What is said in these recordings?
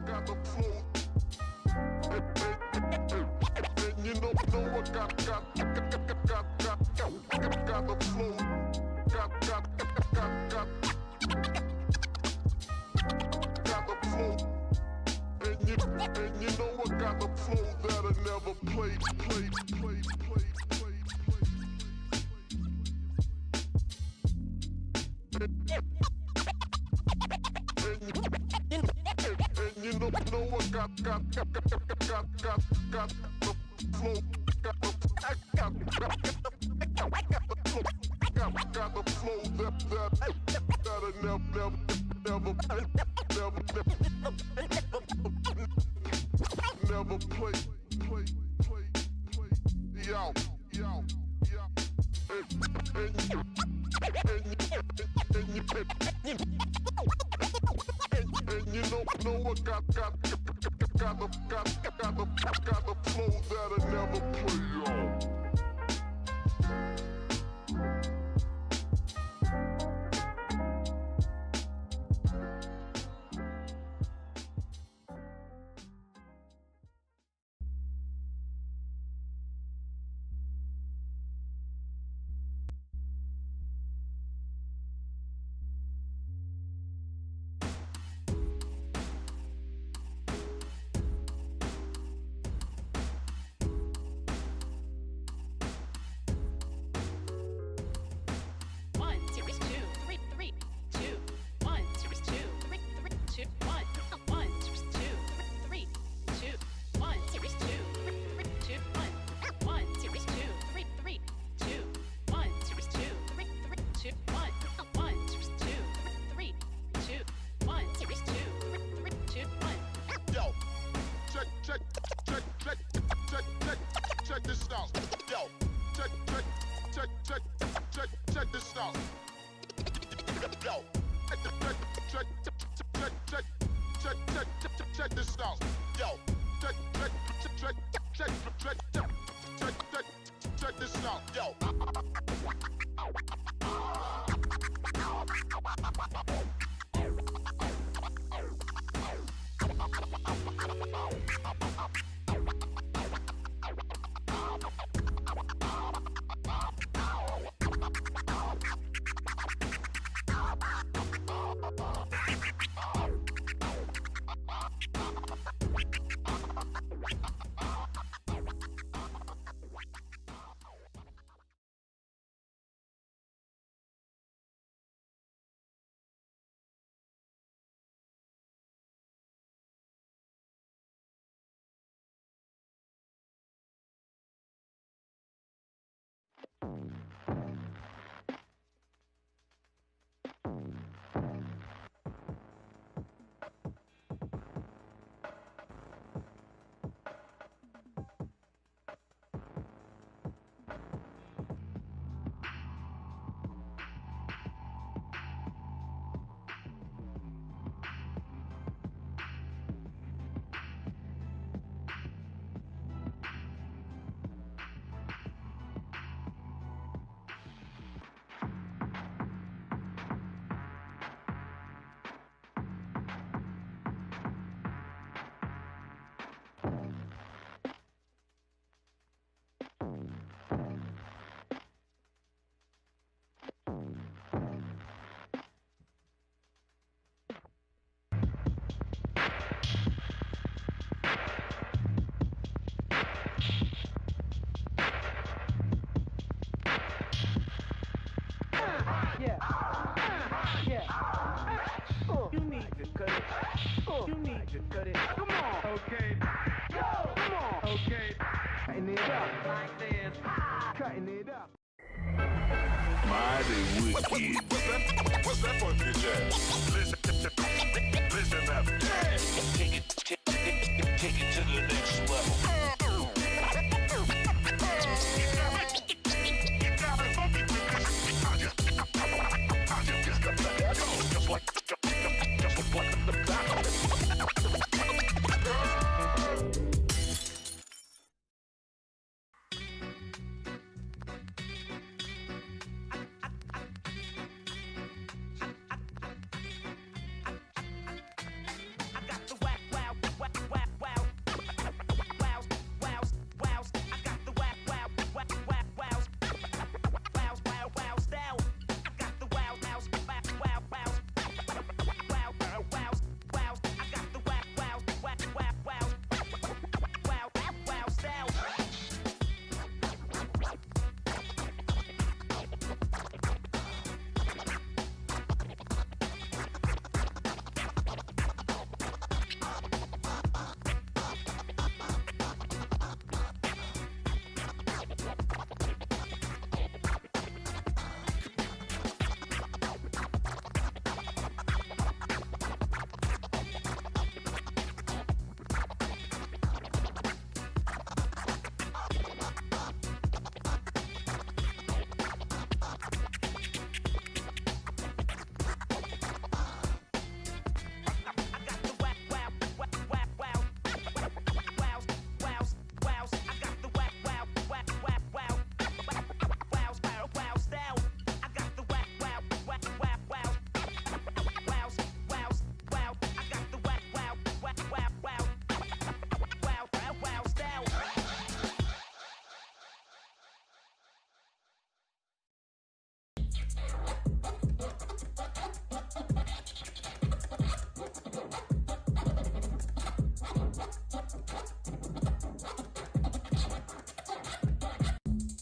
got the flow. And you know I got the flow. Got the flow. And you know I got the flow that I never played. And you know I got the flow. Got the flow that I never play. Yo. And you know I got the flow that I never play, yo. Check this out. Yo, check this out. Yo, check this out. Yo, check this out. Yo. What's that funky jazz? Listen up. Take it to the next level. You got it funky with this. I just got that go. Just like the battle.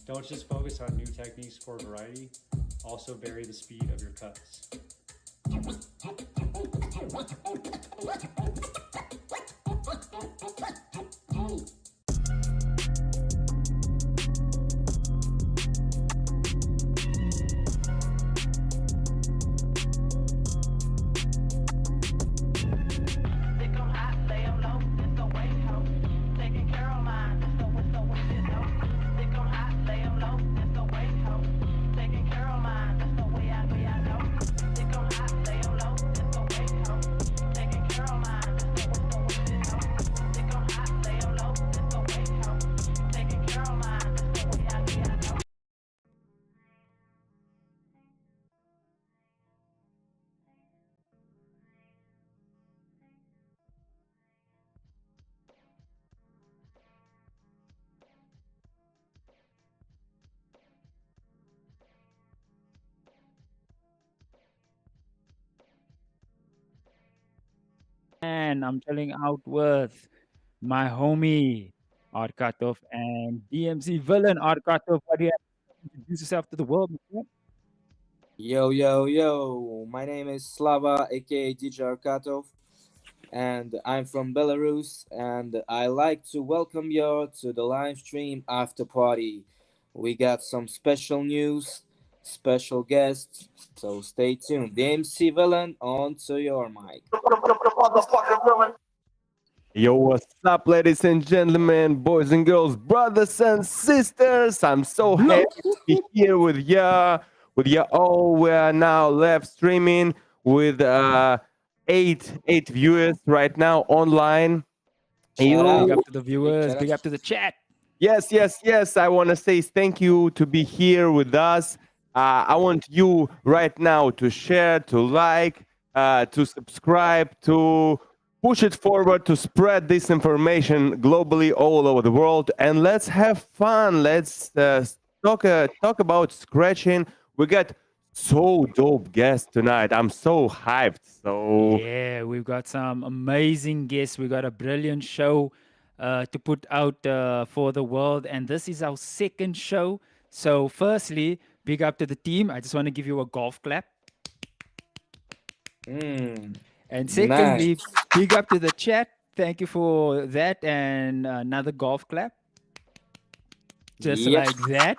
Don't just focus on new techniques for variety, also vary the speed of your cuts. And I'm chilling out with my homie Arkatov and DMC villain Arkatov. What do you have to introduce yourself to the world, my friend? Yo, yo, yo. My name is Slava, aka DJ Arkatov, and I'm from Belarus. And I like to welcome you to the live stream after party. We got some special news, special guests, so stay tuned. The MC Villain, on to your mic. Yo, what's up, ladies and gentlemen, boys and girls, brothers and sisters? I'm so happy to be here with ya all. We are now live streaming with eight viewers right now online. Shout out. Big up to the Big viewers, shout big out. up to the chat. Yes. I want to say thank you to be here with us. I want you right now to share, to like, to subscribe, to push it forward, to spread this information globally all over the world, and let's have fun. Let's talk about scratching. We got so dope guests tonight. I'm so hyped. So Yeah, we've got some amazing guests. We got a brilliant show to put out for the world, and this is our second show. So, firstly, big up to the team. I just want to give you a golf clap. Mm, And nice. secondly, big up to the chat. Thank you for that, and another golf clap, just Yep. like that.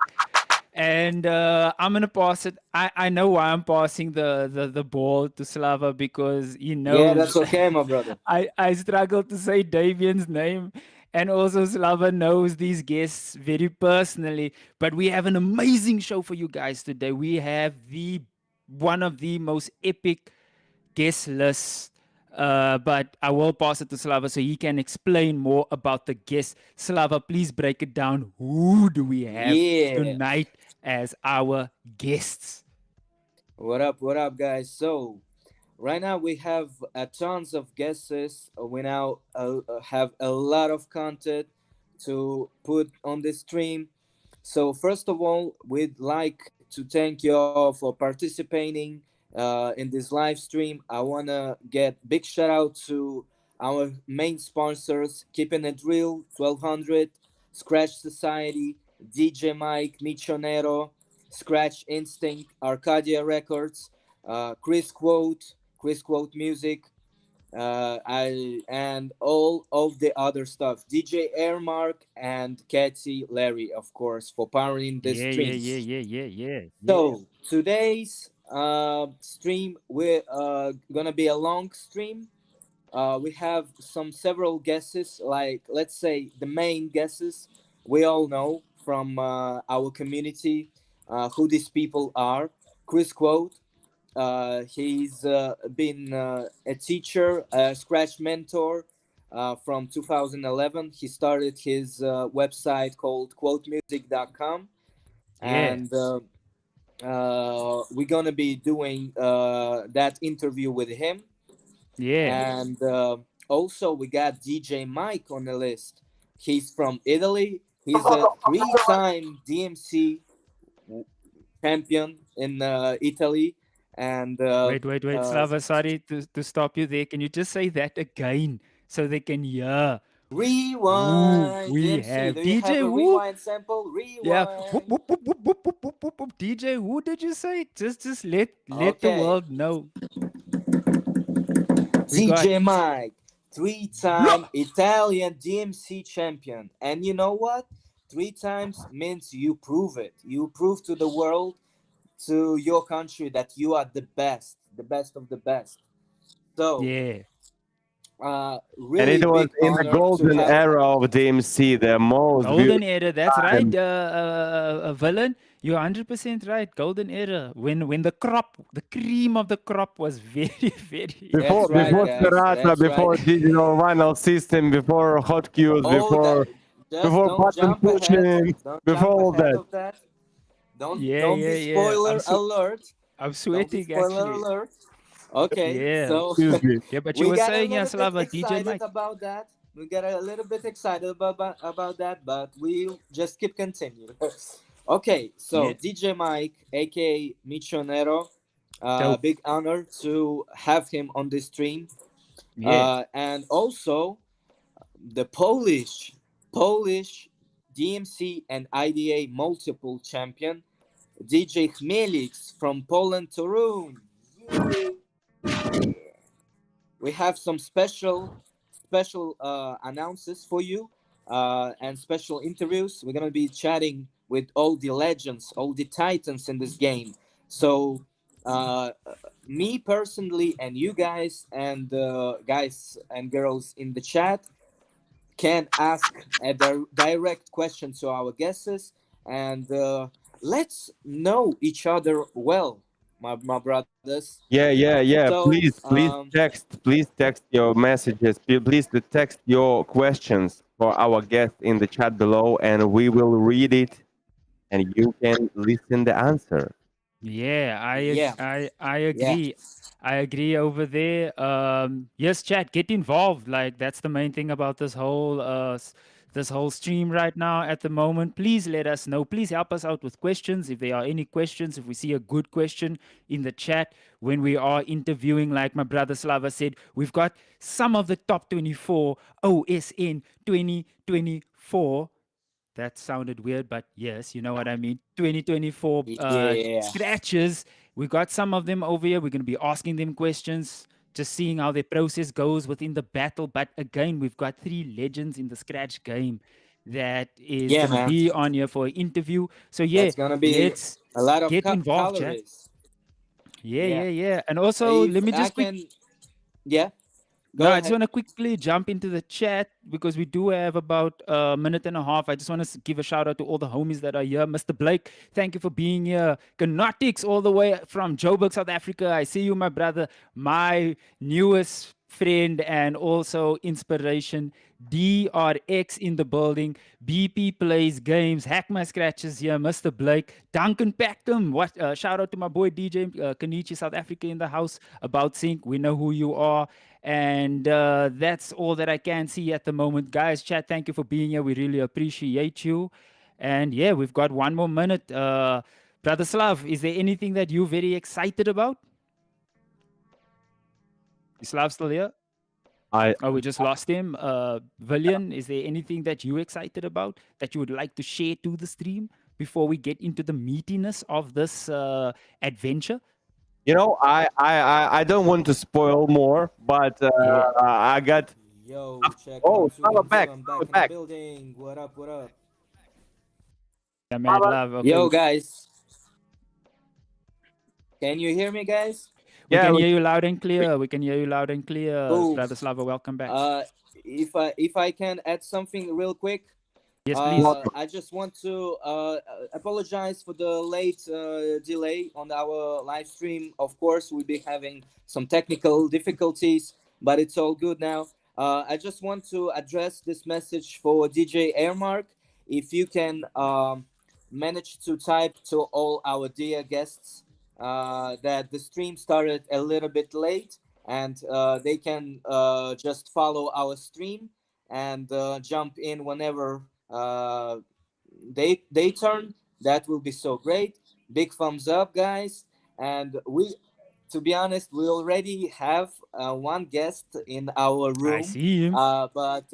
And I'm gonna pass it. I know why I'm passing the ball to Slava because he Yeah, knows that's okay, my brother. I struggle to say Davian's name. And also Slava knows these guests very personally. But we have an amazing show for you guys today. We have the one of the most epic guest lists. But I will pass it to Slava so he can explain more about the guests. Slava, please break it down. Who do we have Yeah. tonight as our guests? What up, guys? So, right now we have tons of guesses. We now have a lot of content to put on the stream. So first of all, we'd like to thank you all for participating in this live stream. I wanna get big shout out to our main sponsors: Keeping It Real, 1200, Scratch Society, DJ Mike, Michonero, Scratch Instinct, Arcadia Records, Chris Quote Music, I and all of the other stuff. DJ Airmark and Katie Larry, of course, for powering the stream. Yeah. So today's stream we're gonna be a long stream. We have several guesses, like let's say the main guesses we all know from our community, who these people are. Chris Quote, he's been a teacher, a Scratch mentor from 2011. He started his website called quotemusic.com. Yeah. And we're going to be doing that interview with him. Yeah. And also, we got DJ Mike on the list. He's from Italy. He's a three-time DMC champion in Italy, and Wait, Slava, sorry to stop you there. Can you just say that again so they can hear who rewind. we DMC, have? do you have DJ a who? rewind sample? Yeah. Rewind. Whoop. DJ who did you say? Just let the Okay, world know. We got DJ Mike, three-time Italian DMC champion. And you know what? Three times means you prove it. You prove to the world, to your country, that you are the best of the best. So, yeah. And really it was big in the honor to golden have. era of DMC, the most Golden beautiful era, that's right, time. villain. You're 100% right. Golden era, when the crop, the cream of the crop was very, very. Before That's right, before guys. Serata, That's right. before digital vinyl system, before hot cues, Oh, that just before don't button jump ahead. pushing, Don't before jump all ahead that. of that. Yeah, Don't be yeah. spoiler alert. I'm Don't be sweating spoiler actually. alert. Okay, Yeah, so Excuse me. yeah. But you we were got a saying, yeah, little bit Slava, DJ excited Mike. about that. We got a little bit excited about that, but we'll just keep continuing. Okay, so Yeah, DJ Mike, aka Michonero, dope. big honor to have him on the stream. Yeah, And also the Polish DMC and IDA multiple champion, DJ Chmielix from Poland, Torun. Yeah. We have some special announces for you, and special interviews. We're gonna be chatting with all the legends, all the titans in this game. So, uh, me personally, and you guys, and guys and girls in the chat, can ask a direct question to our guests, and let's know each other well, my brothers. Yeah. So, Please text your messages. Please text your questions for our guest in the chat below, and we will read it, and you can listen the answer. yeah. yeah, I yeah, agree. I agree over there. Yes, chat, get involved. Like that's the main thing about this whole stream right now at the moment. Please let us know. Please help us out with questions. If there are any questions, if we see a good question in the chat when we are interviewing, like my brother Slava said, we've got some of the top 24 OSN 2024. That sounded weird, but yes, you know what I mean. 2024 yeah. scratches. We got some of them over here. We're going to be asking them questions, just seeing how their process goes within the battle. But again, we've got three legends in the scratch game that is Yeah, going to man. be on here for an interview. So yeah, That's gonna be let's a lot of get involved, chat. calories. Yeah, Yeah. yeah, yeah. And also, If let me I just can, yeah, no, go I just ahead. want to quickly jump into the chat because we do have about a minute and a half. I just want to give a shout out to all the homies that are here. Mr. Blake, thank you for being here. Gnotics, all the way from Joburg, South Africa. I see you, my brother. My newest friend and also inspiration. DRX in the building. BP plays games. Hack my scratches here. Mr. Blake. Duncan Packham. What? Shout out to my boy DJ Kenichi, South Africa in the house. About Sync. We know who you are. And that's all that I can see at the moment. Guys, chat, thank you for being here. We really appreciate you. And yeah, we've got one more minute. Brother Slav, is there anything that you're very excited about? Is Slav still here? I Oh, we just lost him. Villian, is there anything that you're excited about that you would like to share to the stream before we get into the meatiness of this adventure? I don't want to spoil more, but Yeah. I got. Yo, check Oh, one, two, Slava 1, 2. back, I'm Slava back in the back. building. What up? What up? Yeah, mad love. Okay. Yo, guys. Can you hear me, guys? We Yeah, can we- hear you loud and clear. We can hear you loud and clear. Cool. Brother Slava, welcome back. If I can add something real quick. Yes, please. I just want to apologize for the late delay on our live stream. Of course, we'll be having some technical difficulties, but it's all good now. I just want to address this message for DJ Airmark. If you can manage to type to all our dear guests that the stream started a little bit late, and they can just follow our stream and jump in whenever they turn. That will be so great. big thumbs up, guys. And to be honest, we already have one guest in our I room, see him. but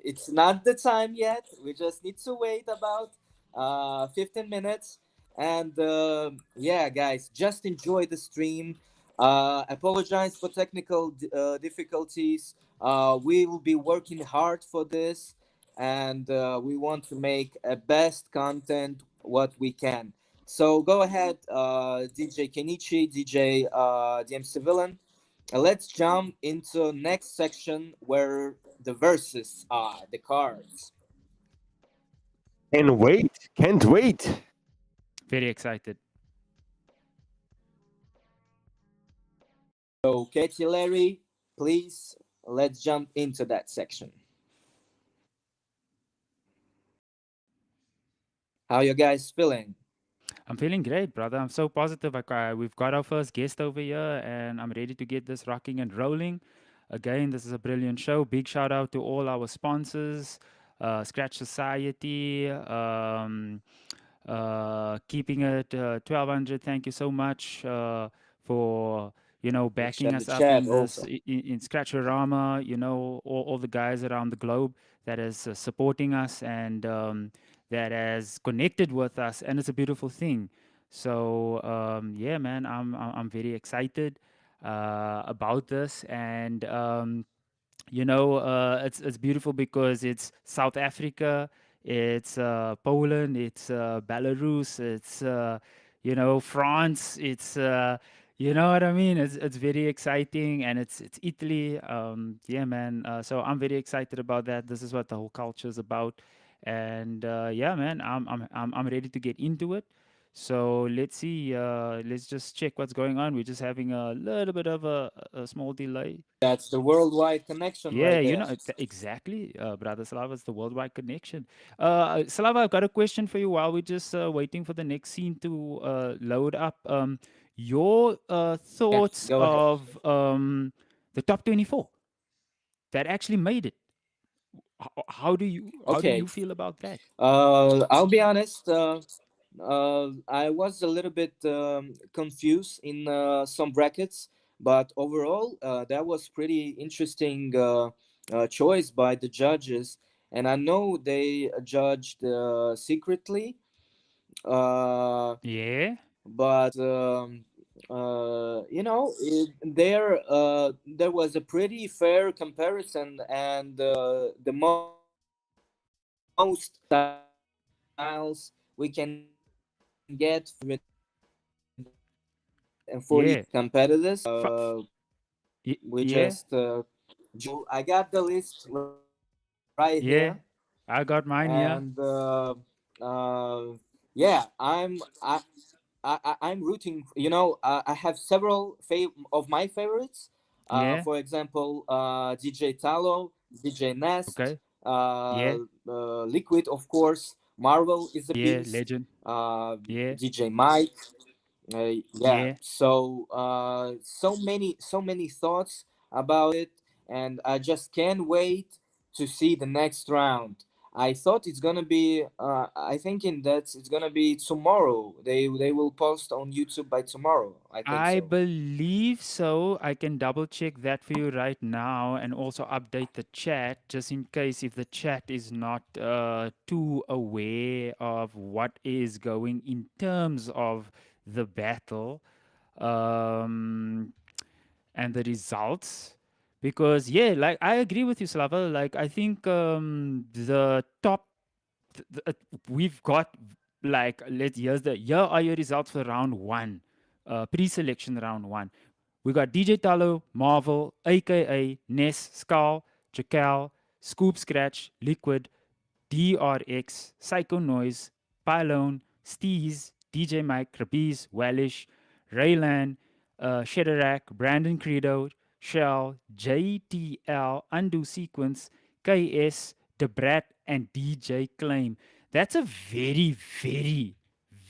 it's not the time yet. We just need to wait about 15 minutes. And yeah, guys, just enjoy the stream. Apologize for technical difficulties. We will be working hard for this, and we want to make a best content what we can. So go ahead, DJ Kenichi, DJ DM Civilian. Let's jump into next section where the verses are, the cards. And wait, can't wait. Very excited. So, Katie Larry, please, let's jump into that section. How you guys feeling? I'm feeling great, brother. I'm so positive. We've got our first guest over here, and I'm ready to get this rocking and rolling. Again, this is a brilliant show. Big shout out to all our sponsors, Scratch Society, keeping it 1200. Thank you so much for backing Check the us up chat in this also. in Scratchorama. All the guys around the globe that is supporting us and that has connected with us, and it's a beautiful thing. So yeah, man, I'm very excited about this, and it's beautiful because it's South Africa, it's Poland, it's Belarus, it's France, it's you know what I mean. It's very exciting, and it's Italy. Yeah, man. So I'm very excited about that. This is what the whole culture is about, and yeah, man. I'm ready to get into it. So let's see. Let's just check what's going on. We're just having a little bit of a small delay. That's the worldwide connection Yeah, right there. exactly, brother Slava. It's the worldwide connection. Slava, I've got a question for you while we're just waiting for the next scene to load up. Your Yeah, thoughts go ahead. of the top 24 that actually made it. How do you Okay. feel about that? I'll be honest. I was a little bit confused in some brackets, but overall, that was pretty interesting choice by the judges, and I know they judged secretly, uh, Yeah, but there was a pretty fair comparison, and the most styles we can get from 140 yeah, competitors. We yeah, just I got the list right yeah. here, I got mine here. and yeah, I'm rooting. I have several of my favorites. Yeah. For example, DJ Talo, DJ Nest, Okay. Yeah. Liquid, of course. Marvel is a Yeah. beast. Legend. Yeah. DJ Mike. Yeah. Yeah. So so many thoughts about it, and I just can't wait to see the next round. I thought it's gonna be. I thinking that it's gonna be tomorrow. They will post on YouTube by tomorrow. I think I so. believe so. I can double check that for you right now and also update the chat just in case if the chat is not too aware of what is going in terms of the battle and the results. Because, yeah, like I agree with you, Slava. Like, I think the top we've got like here are your results for round one, pre-selection round one. We got DJ Talo, Marvel, aka Ness, Skull, Jacal, Scoop Scratch, Liquid, DRX, Psycho Noise, Pylone, Steez, DJ Mike, Rabiz, Wellish, Raylan, Shederack, Brandon Credo, Shell, JTL, Undo Sequence, KS, Debrat, and DJ Claim. That's a very, very,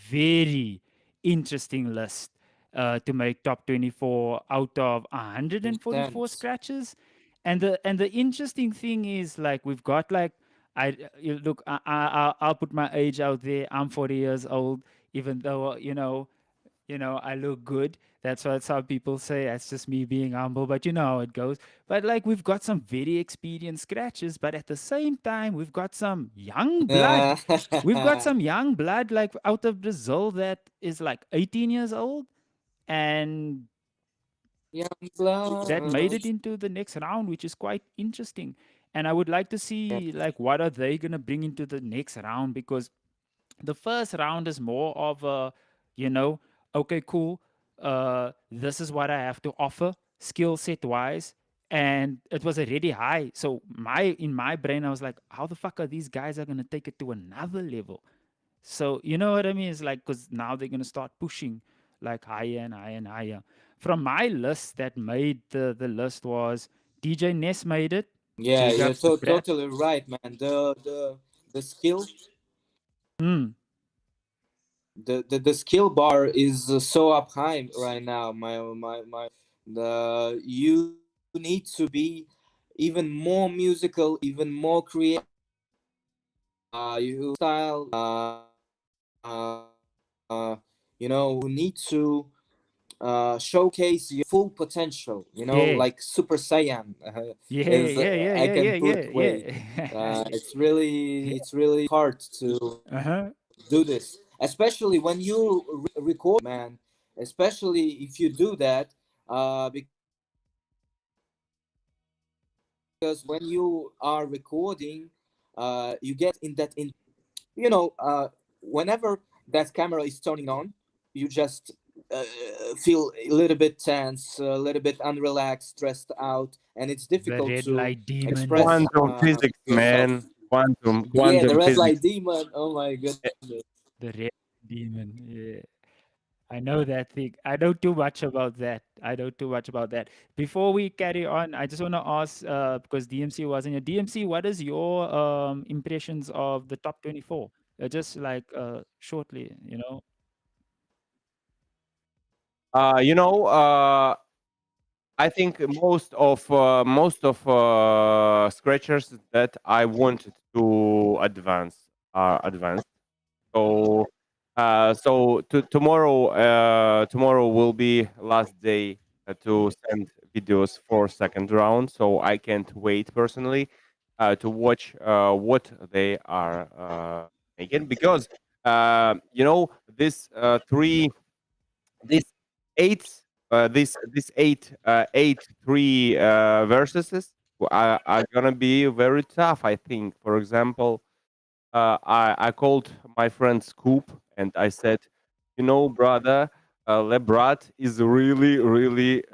very interesting list to make top 24 out of 144 Intense. scratches. And the interesting thing is like we've got like look, I'll put my age out there. I'm 40 years old. even though I look good. That's what some people say. That's just me being humble, but you know how it goes. But like we've got some very experienced scratches, but at the same time, we've got some young blood. We've got some young blood like out of Brazil that is like 18 years old and Young that made blood. it into the next round, which is quite interesting. And I would like to see like what are they gonna bring into the next round, because the first round is more of a, you know, okay, cool. This is what I have to offer, skill set wise, and it was already high. So in my brain, I was like, how the fuck are these guys are gonna take it to another level? So you know what I mean? It's like because now they're gonna start pushing like higher and higher and higher. From my list that made the list was DJ NES made it. Yeah, Big you're ups to Scratch. totally right, man. The skill Mm, the skill bar is so up high right now. My the you need to be even more musical, even more creative. You style. Uh, you need to showcase your full potential. yeah, Like Super Saiyan, yeah, is yeah, yeah, I yeah, can yeah, put yeah, way. yeah. It's really hard to Uh-huh. do this, especially when you record, man. Especially if you do that, because when you are recording, you get in that in you know whenever that camera is turning on, you just uh, feel a little bit tense, a little bit unrelaxed, stressed out, and it's The difficult red to light demon. express Quantum physics, yourself. man. Quantum Yeah, the quantum red physics. light demon. Oh my goodness. The red demon. Yeah. I know that thing. I know too much about that. I know too much about that. Before we carry on, I just want to ask, because DMC wasn't here. DMC, what is your impressions of the top 24? Just like shortly, you know. You know, I think most of scratchers that I wanted to advance. So tomorrow will be last day to send videos for second round. So I can't wait personally to watch what they are making, because this this eight this eight three versuses are gonna be very tough, I think. For example, I called my friend Scoop and I said, brother, Lebrat is really, really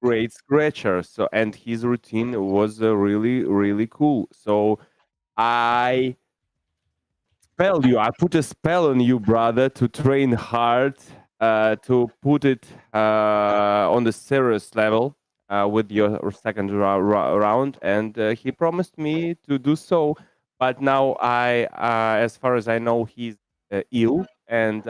great scratcher. So, and his routine was really, really cool. So I I put a spell on you, brother, to train hard, to put it on the serious level with your second round, and he promised me to do so. But now as far as I know, he's ill, and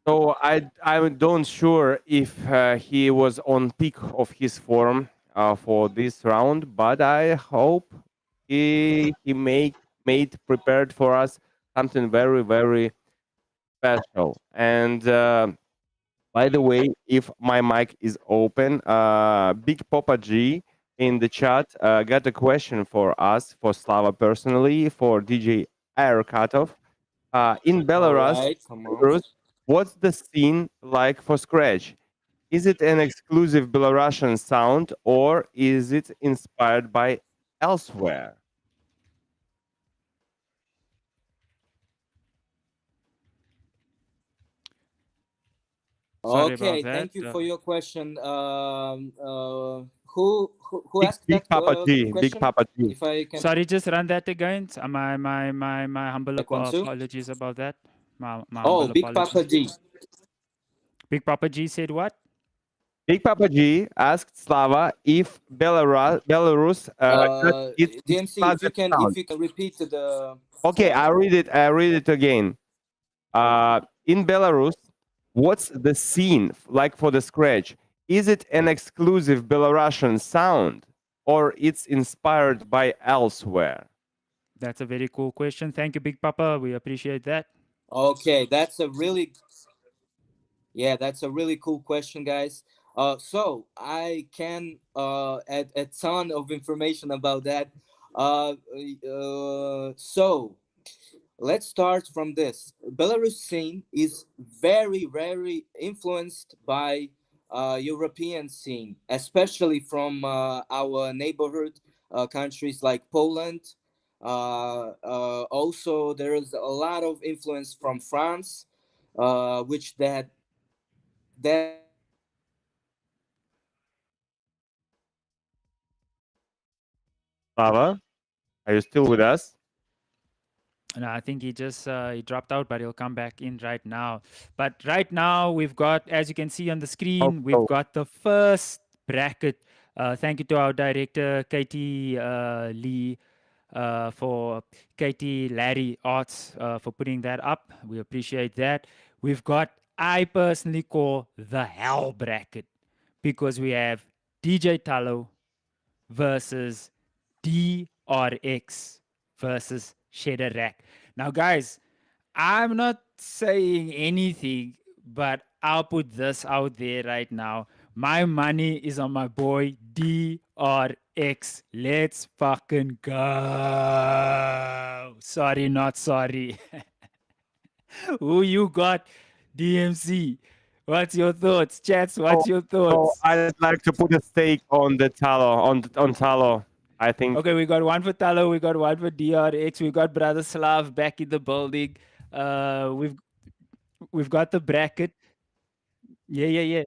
so I don't sure if he was on peak of his form for this round, but I hope he made prepared for us something very, very special. And by the way, if my mic is open, Big Papa G in the chat got a question for us, for Slava personally, for DJ Air Cutoff. In All Belarus, right, come on. what's the scene like for Scratch? Is it an exclusive Belarusian sound, or is it inspired by elsewhere? Sorry about Okay, that. thank you for your question. Who Big, asked Big that Papa G, Big question? Papa G. If I can Sorry, just run that again. My humble check one two. apologies about that. My Oh, humble Big Papa apologies. G. Big Papa G said what? Big Papa G asked Slava if Belarus got its DMC, exclusive if sound. you can repeat the Okay, I read it. I read it again. In Belarus, what's the scene like for the scratch? Is it an exclusive Belarusian sound, or it's inspired by elsewhere? That's a very cool question. Thank you, Big Papa. We appreciate that. Okay, that's a really yeah, that's a really cool question, guys. So I can add a ton of information about that. So let's start from this. Belarus scene is very, very influenced by European scene, especially from our neighborhood countries like Poland. Also, there is a lot of influence from France, which that influence Lava, are you still with us? And I think he just he dropped out, but he'll come back in right now. But right now we've got, as you can see on the screen, we've Also, got the first bracket. Thank you to our director Katie Lee for Katie Larry Arts for putting that up. We appreciate that. We've got, I personally call the hell bracket because we have DJ Talo versus DRX versus Shader. Now, guys, I'm not saying anything, but I'll put this out there right now. My money is on my boy DRX. Let's fucking go. Sorry, not sorry. Who you got, DMC? What's your thoughts? Chats, so, what's your so thoughts? I'd like to put a stake on the Talo, on Talo. I think. Okay, we got one for Talo, we got one for DRX, we got Brother Slav back in the building. Uh, we've we've got the bracket. Yeah, yeah, yeah.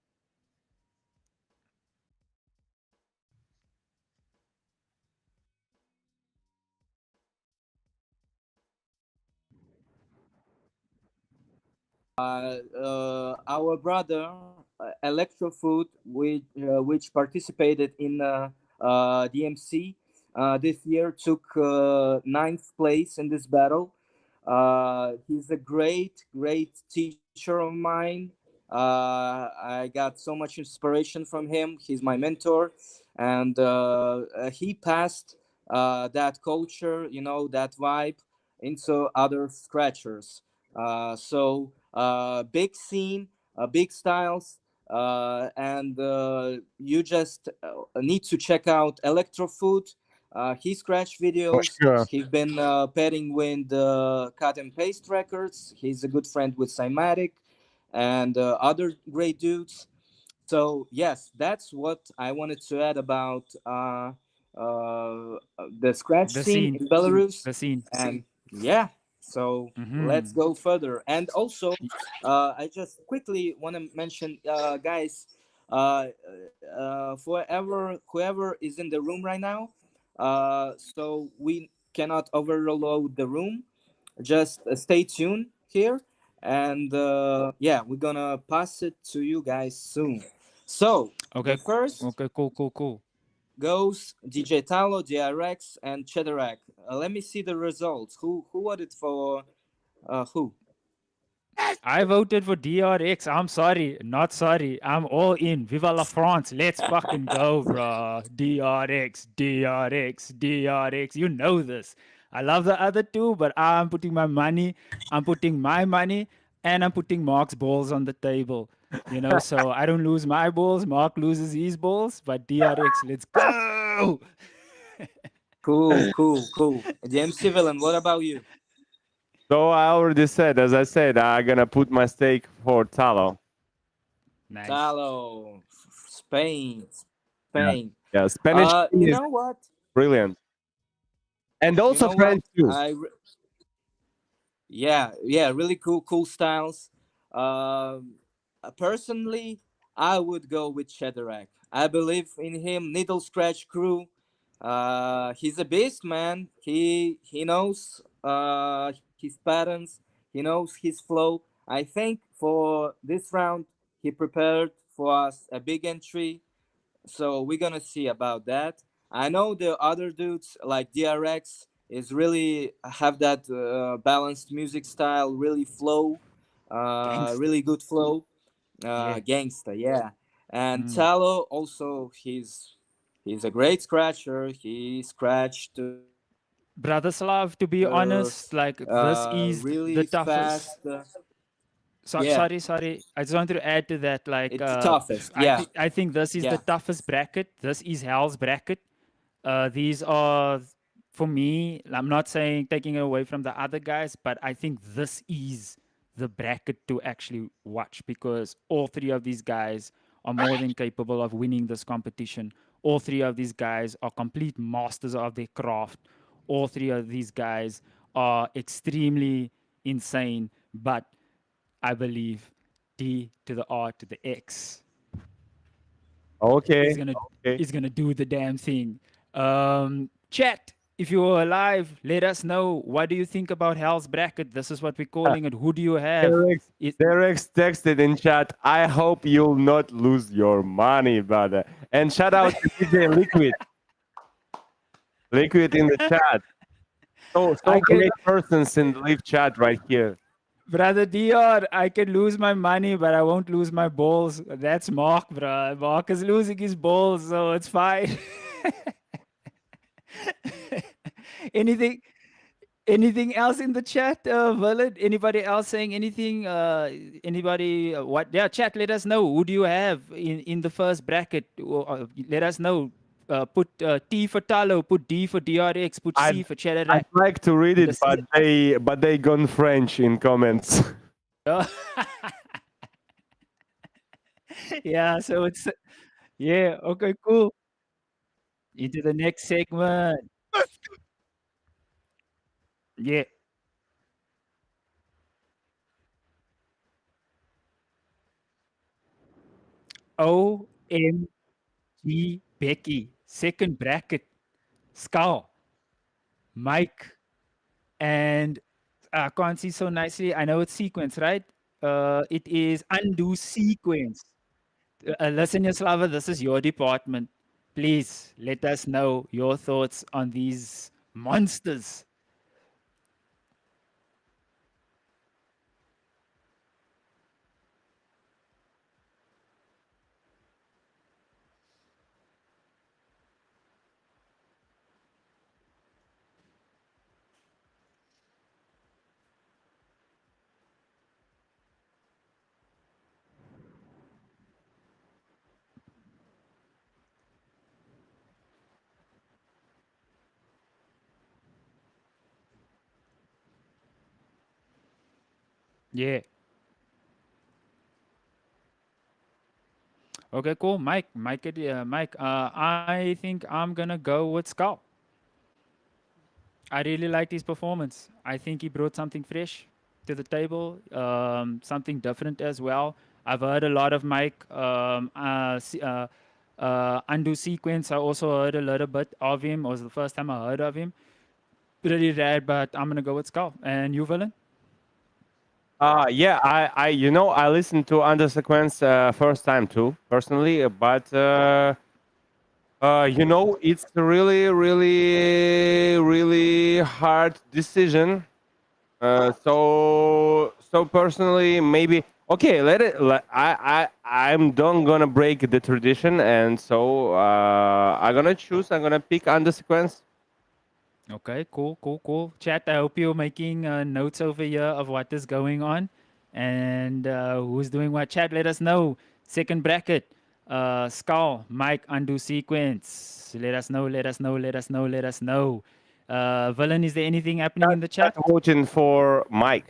our brother Electrofood, which participated in DMC this year, took ninth place in this battle. He's a great, great teacher of mine. I got so much inspiration from him. He's my mentor, and he passed that culture, that vibe into other scratchers. So big scene, big styles, and you just need to check out Electrofood. He scratch For videos. sure. He's been pairing with Cut and Paste Records. He's a good friend with Cymatic and other great dudes. So yes, that's what I wanted to add about the scratch The scene scene. in Belarus, The scene. and yeah. So let's Mm-hmm. go further. And also, I just quickly want to mention, guys, whoever is in the room right now, so we cannot overload the room. Just stay tuned here, and yeah, we're gonna pass it to you guys soon. So the Okay. first Okay, cool, cool, cool. goes DJ Talo, DRX, and Chedarak. Let me see the results. Who voted for who? I voted for DRX. I'm sorry. Not sorry. I'm all in. Viva la France. Let's fucking go, bro. DRX, DRX, DRX. You know this. I love the other two, but I'm putting my money. I'm putting my money and I'm putting Mark's balls on the table. So I don't lose my balls. Mark loses his balls, but DRX, let's go. Cool, cool, cool. The MC Villain, what about you? So I already said, as I said, I'm gonna put my stake for Talo. Nice. Talo, Spain, Yeah. Spain. Yeah, Spanish You is know what? brilliant, and You also know what? French too. Yeah, yeah, really cool, cool styles. Personally, I would go with Shedarak. I believe in him. Needle Scratch Crew. He's a beast, man. He knows his patterns. He knows his flow. I think for this round, he prepared for us a big entry, so we're gonna see about that. I know the other dudes like DRX is really have that balanced music style, really flow, Gangster. really good flow, Yeah. gangsta, yeah. And Mm. Talo also, he's a great scratcher. He scratched Bratislav, to be honest, like this is the really toughest. fast. Sorry, Yeah, sorry. I just wanted to add to that. Like, it's toughest. Yeah, I think this is the yeah. toughest bracket. This is hell's bracket. These are, for me. I'm not saying taking it away from the other guys, but I think this is the bracket to actually watch because all three of these guys are more than capable of winning this competition. All three of these guys are complete masters of their craft. All three of these guys are extremely insane, but I believe D to the R to the X is Okay. gonna Okay. is gonna do the damn thing. Chat, if you're alive, let us know what do you think about Hell's Bracket. This is what we're calling it. Who do you have? Derek, It, Derek texted in chat, I hope you'll not lose your money, brother. And shout out to DJ Liquid. Liquid in the chat. So I can, great persons in the live chat right here. brother Dior, I can lose my money, but I won't lose my balls. That's Mark, bro. Mark is losing his balls, so it's fine. anything anything else in the chat, Villain? Anybody else saying anything? Anybody? What? Yeah, chat. Let us know. Who do you have in the first bracket? Let us know. Put T for Talo. Put D for DRX. Put C I'd, for Cheddar. I'd like to read The it, C- but they gone French in comments. yeah. So it's yeah. Okay. Cool. Into the next segment. Yeah. OMG Becky. Second bracket. Skull. Mike. And I can't see so nicely. I know it's sequence, right? It is undo sequence. Listen, Yaslava, this is your department. Please let us know your thoughts on these monsters. Yeah. Okay, cool. Mike, I think I'm gonna go with Skull. I really liked his performance. I think he brought something fresh to the table, something different as well. I've heard a lot of Mike undo sequence. I also heard a little bit of him. It was the first time I heard of him. Pretty rad, but I'm gonna go with Skull. And you, villain? Yeah, I listened to Under Sequence first time too, personally, but it's a really, really, really hard decision. So personally, maybe okay. I'm don't gonna break the tradition, and so I'm gonna choose. I'm gonna pick Under Sequence. Okay, cool. Chat, I hope you're making notes over here of what is going on and who's doing what. Chat, let us know. Second bracket, Skull, Mike, undo sequence. Let us know. Villain, is there anything happening in the chat? Voting for Mike.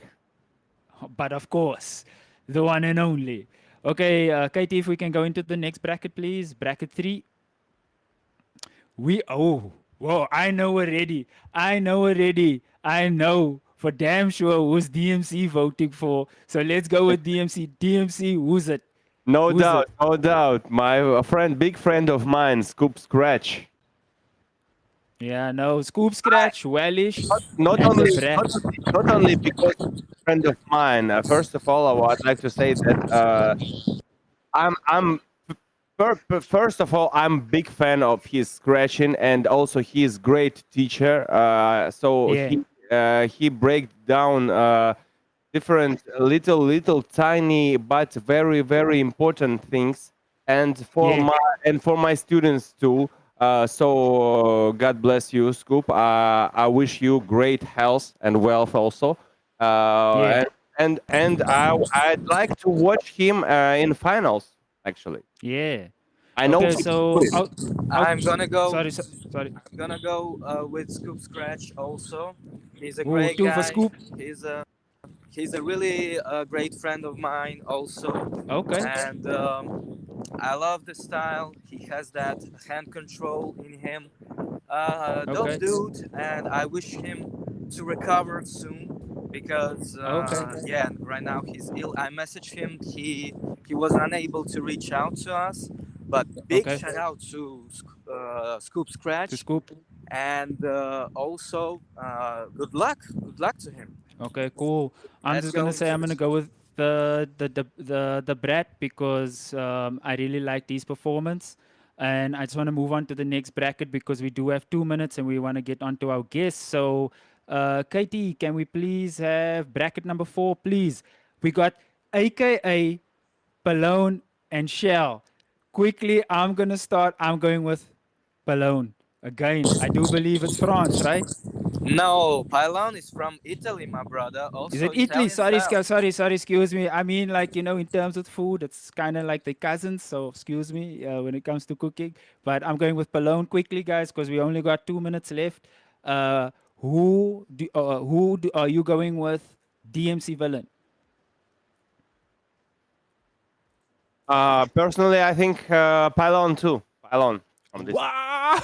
But of course, the one and only. Okay, Katie, if we can go into the next bracket, please. Bracket 3. Whoa, I know already. I know for damn sure who's DMC voting for. So let's go with DMC. DMC, who's it? No Who's doubt, it? no doubt. My friend, big friend of mine, Scoop Scratch. Yeah, no, Scoop Scratch, Wellish, Not and the only Brat. not only because he's a friend of mine. First of all, I'd like to say that I'm first of all, I'm big fan of his scratching, and also he is great teacher. So Yeah, he break down different little tiny but very very important things, and yeah, for my students too. So God bless you, Scoop. I wish you great health and wealth also. Yeah, I'd like to watch him in finals. Actually, yeah. I know Okay, he's so good. out. I'm gonna go. Sorry. I'm gonna go with Scoop Scratch also. He's a Ooh, great two for guy. Scoop. He's a really great friend of mine also, Okay, and I love the style. He has that hand control in him. Dope okay, dude, and I wish him to recover soon because okay, yeah, right now he's ill. I messaged him. He was unable to reach out to us, but big okay. shout out to Scoop To Scratch, Scoop. and also good luck. Good luck to him. Okay, cool. I'm Let's just go gonna say into I'm gonna this. go with the Brat because I really like his performance, and I just want to move on to the next bracket because we do have 2 minutes and we want to get on to our guests. So, Katie, can we please have bracket number 4, please? We got AKA Balone and Shell. Quickly, I'm gonna start. I'm going with Balone again. I do believe it's France, right? No, Pylon is from Italy, my brother. Is Also it Italy? Italian Sorry, style. sorry, excuse me. I mean, like, in terms of food, it's kind of like the cousins. So, excuse me when it comes to cooking. But I'm going with Balone quickly, guys, because we only got 2 minutes left. Uh, are you going with? DMC Villain. Personally, I think Pylon too. Pylon from this. Wow!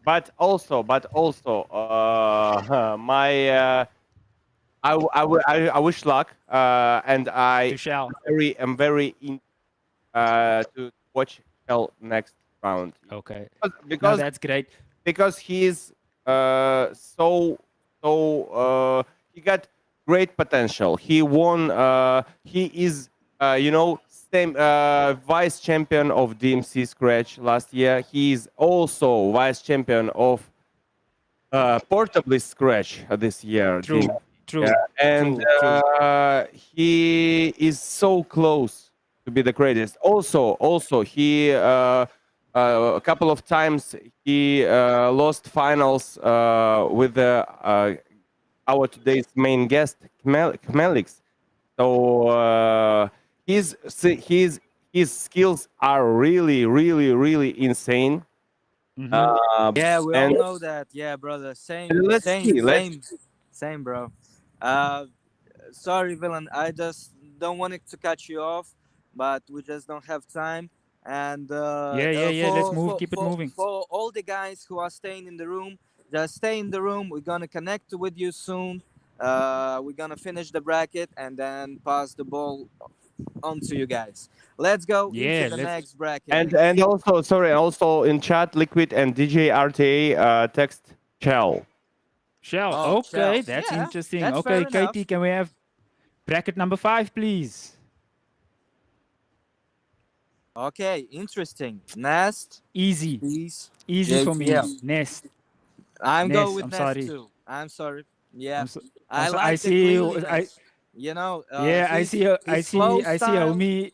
But also, my I wish luck, and To Shell. am very in to watch Shell next round Okay. No, because that's great. because he is he got great potential. He won. He is same vice champion of DMC Scratch last year. He is also vice champion of portably Scratch this year. True, Yeah, true, and true, true. he is so close to be the greatest. Also, he a couple of times he lost finals with our today's main guest, Kmelix. So his skills are really, really, really insane. Mm-hmm. Yeah, we all And know that. Yeah, brother. let's see. Same, bro. Uh, sorry, villain. I just don't want it to cut you off, but we just don't have time. And Yeah. Let's move. Keep it moving. for all the guys who are staying in the room, just stay in the room. We're gonna connect with you soon. We're gonna finish the bracket and then pass the ball on to you guys. Let's go into Yeah, the let's. next bracket. And also, sorry, also in chat, Liquid and DJ RTA text Shell. Shell. Oh, Okay, shells. that's Yeah, interesting. that's fair Okay, enough. Katie, can we have bracket number 5, please? Okay, interesting. Nest, Easy. please. Easy for JTL. me. Nest. I'm going Nest. with I'm Nest sorry. too. I'm sorry. Yeah, I'm so. I'm I so. I like the see. I cleanliness. You know, yeah. I see. his flow I see. style. Homie.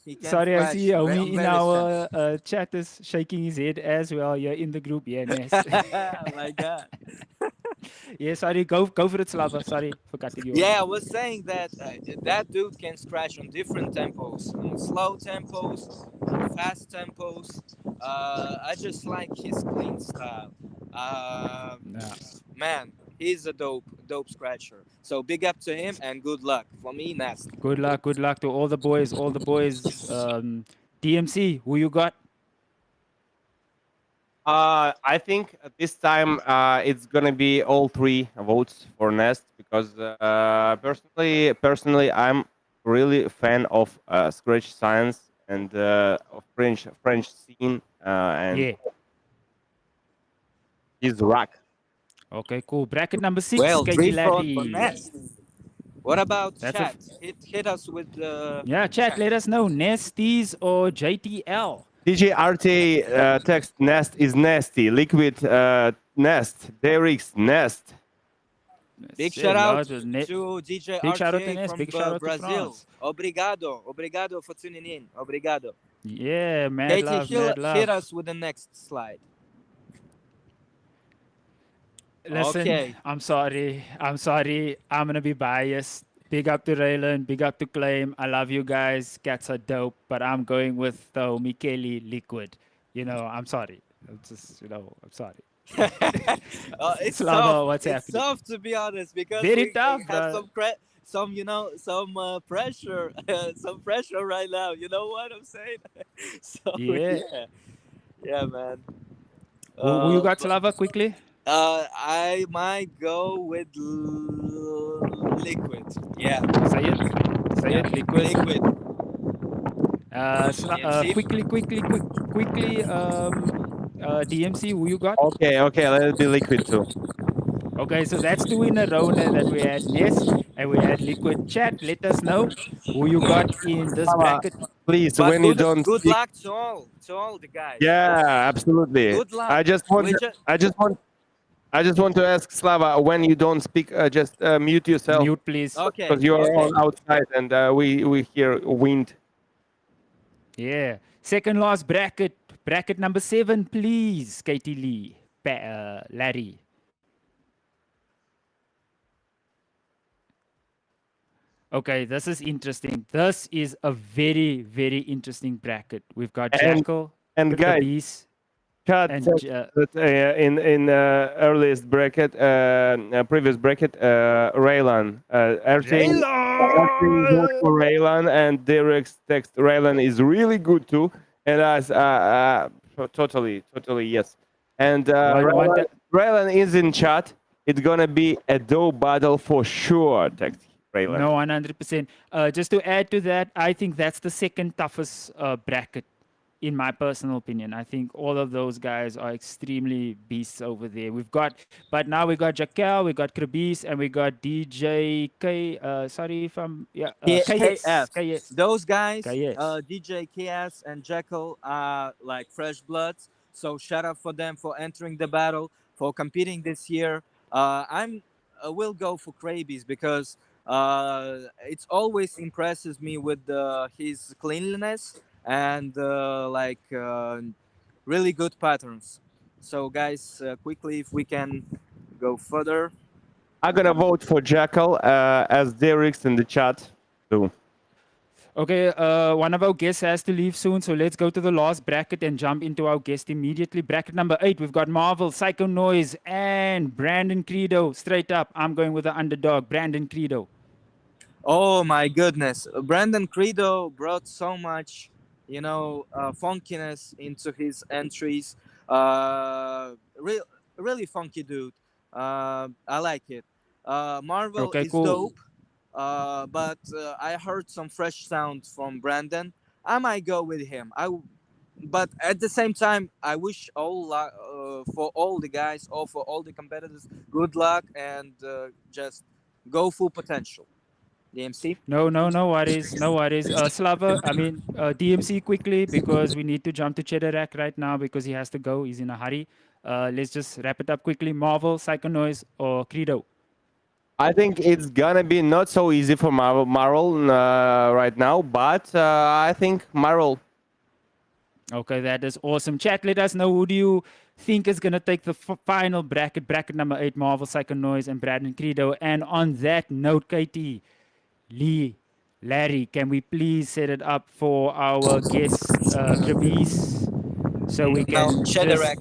He can Sorry, I see. scratch Homie on in various our tempos. chat is shaking his head as well. You're in the group. Yeah, Nest. Like that. Yeah. Sorry. Go for it, Slava. Sorry for cutting you off. Yeah, I was saying that that dude can scratch on different tempos, on slow tempos, on fast tempos. I just like his clean style. Yeah. Man, he's a dope scratcher. So big up to him and good luck for me, Nest. Good luck. Good luck to all the boys. All the boys. DMC. Who you got? I think this time it's gonna be all three votes for Nest because personally, I'm really a fan of Scratch science and of French scene and Yeah. his rock. Okay, cool. Bracket number 6, Well, Katie three for Laddie. Nest. What about That's a chat? Hit us with the yeah. Chat, let us know. Nesties or JTL. DJ RT text Nest is nasty. Liquid Nest. DRX Nest. big Yeah, shout out yeah, to DJ big shout out to RTA Nes. from Big shout out to Brazil. France. Obrigado for tuning in. Obrigado. Yeah, mad Katie, love, mad hit love. us with the next slide. Listen, Okay. I'm sorry. I'm sorry. I'm gonna be biased. Big up to Raylan, big up to Claim. I love you guys. Cats are dope, but I'm going with the Michele Liquid. You know, I'm sorry. I'm just, I'm sorry. It's tough. Slava, what's It's happening? tough to be honest because Very we tough, have bro. some some pressure, some pressure right now. You know what I'm saying? So Yeah. yeah, man. Who you got, But, Slava, quickly? I might go with liquid. Yeah, Say it. Say yeah, it, Liquid. liquid. DMC. Quickly, DMC, who you got? Okay, okay, let it be liquid too. Okay, so that's two in a row now that we had NES and we had Liquid. Chat. Let us know who you got in this Slava, bracket. please, But when you don't good speak, luck to all the guys. yeah, absolutely. Good luck. I just want, We just I just want, I just want to ask Slava, when you don't speak, just mute yourself Mute, please. okay. because you are Okay. on outside and we hear wind. Yeah. Second last bracket. Bracket number 7, please. Katie Lee. Larry. Okay, this is interesting. This is a very, very interesting bracket. We've got And Jackal, and guys, Beast, Chad and said that in earliest bracket, previous bracket, Raylan, everything goes Raylan! for Raylan, and DRX text Raylan is really good too, and totally yes, and One, Raylan is in chat. It's gonna be a dope battle for sure. Text Raylan. no, 100%. Just to add to that, I think that's the second toughest bracket, in my personal opinion. I think all of those guys are extremely beasts over there. But now we got Jacal, we got Krabis, and we got DJ K. Sorry if I'm, yeah, KS. KF. Those guys, KS. DJ KS and Jekyll, are like fresh bloods. So shout out for them for entering the battle, for competing this year. I'm will go for Krabies because it's always impresses me with his cleanliness and really good patterns. So guys, quickly if we can go further. I'm gonna vote for Jackal as DRX in the chat too. Okay, one of our guests has to leave soon, so let's go to the last bracket and jump into our guest immediately. Bracket number 8, we've got Marvel, Psycho Noise, and Brandon Credo. Straight up, I'm going with the underdog, Brandon Credo. Oh my goodness. Brandon Credo brought so much, funkiness into his entries. Really funky dude. I like it. Marvel Okay, is cool. dope, but I heard some fresh sounds from Brandon. I might go with him. But at the same time, I wish for all the guys or for all the competitors good luck and just go full potential. DMC. No worries, no worries. Slava, DMC quickly because we need to jump to Chedarak right now because he has to go. He's in a hurry. Let's just wrap it up quickly. Marvel, Psycho Noise, or Credo? I think it's gonna be not so easy for Marvel right now, but I think Marvel. Okay, that is awesome. Chat, let us know who do you think is going to take the final bracket number 8, Marvel, Psycho Noise, and Brandon Credo. And on that note, Katie, Lee, Larry, can we please set it up for our guest, Krabis, so we can Chedarak.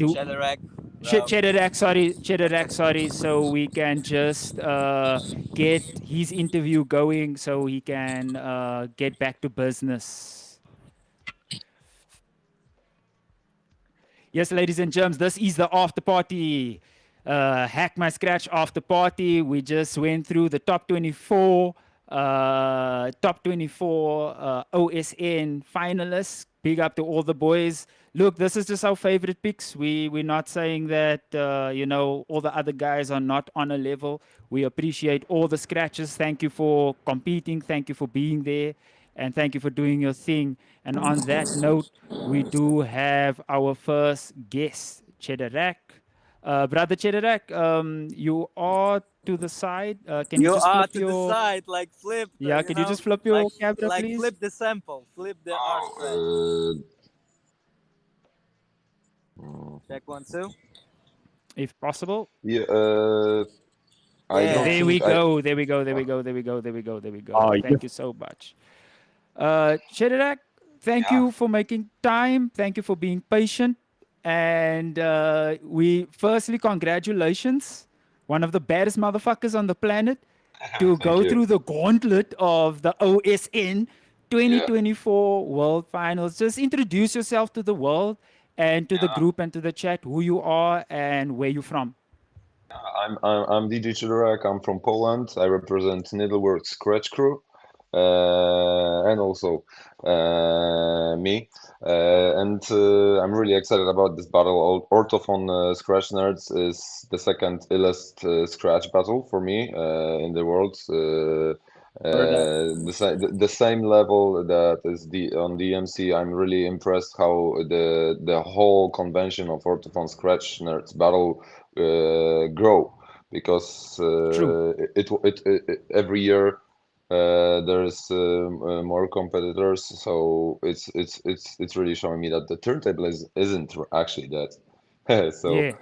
Chedarak, sorry, so we can just get his interview going so he can get back to business. Yes, ladies and germs, this is the after party. Hack My Scratch after party. We just went through the top 24 OSN finalists. Big up to all the boys. Look, this is just our favorite picks. We're not saying that all the other guys are not on a level. We appreciate all the scratches. Thank you for competing. Thank you for being there. And thank you for doing your thing. And on that note, we do have our first guest, Chedarak. Brother Chedarak, you are to the side. Can you You just are flip to the your? side, like flip, Yeah, you can you know, just flip your camera, like please, flip the sample, flip the R scratch. Oh, Check 1 2. if possible? yeah. I don't There Yeah. we think I. go. There we go. There we Uh, go. There we go. There we go. There we go. Oh, Thank you so much. Chedarak, thank yeah. you for making time. Thank you for being patient. And we firstly congratulations, one of the baddest motherfuckers on the planet, to Thank go you. through the gauntlet of the OSN Yeah. 2024 World Finals. Just introduce yourself to the world and to the Yeah. group and to the chat, who you are and where you're from. I'm DJ DRX. I'm from Poland. I represent Needlework Scratch Crew, and also me. I'm really excited about this battle. Orthophon Scratch Nerds is the second illest Scratch battle for me in the world. Heard that. The same level that is on DMC. I'm really impressed how the whole convention of Orthophon Scratch Nerds battle grow, because True. every year there's more competitors, so it's really showing me that the turntable isn't actually that. So Yeah.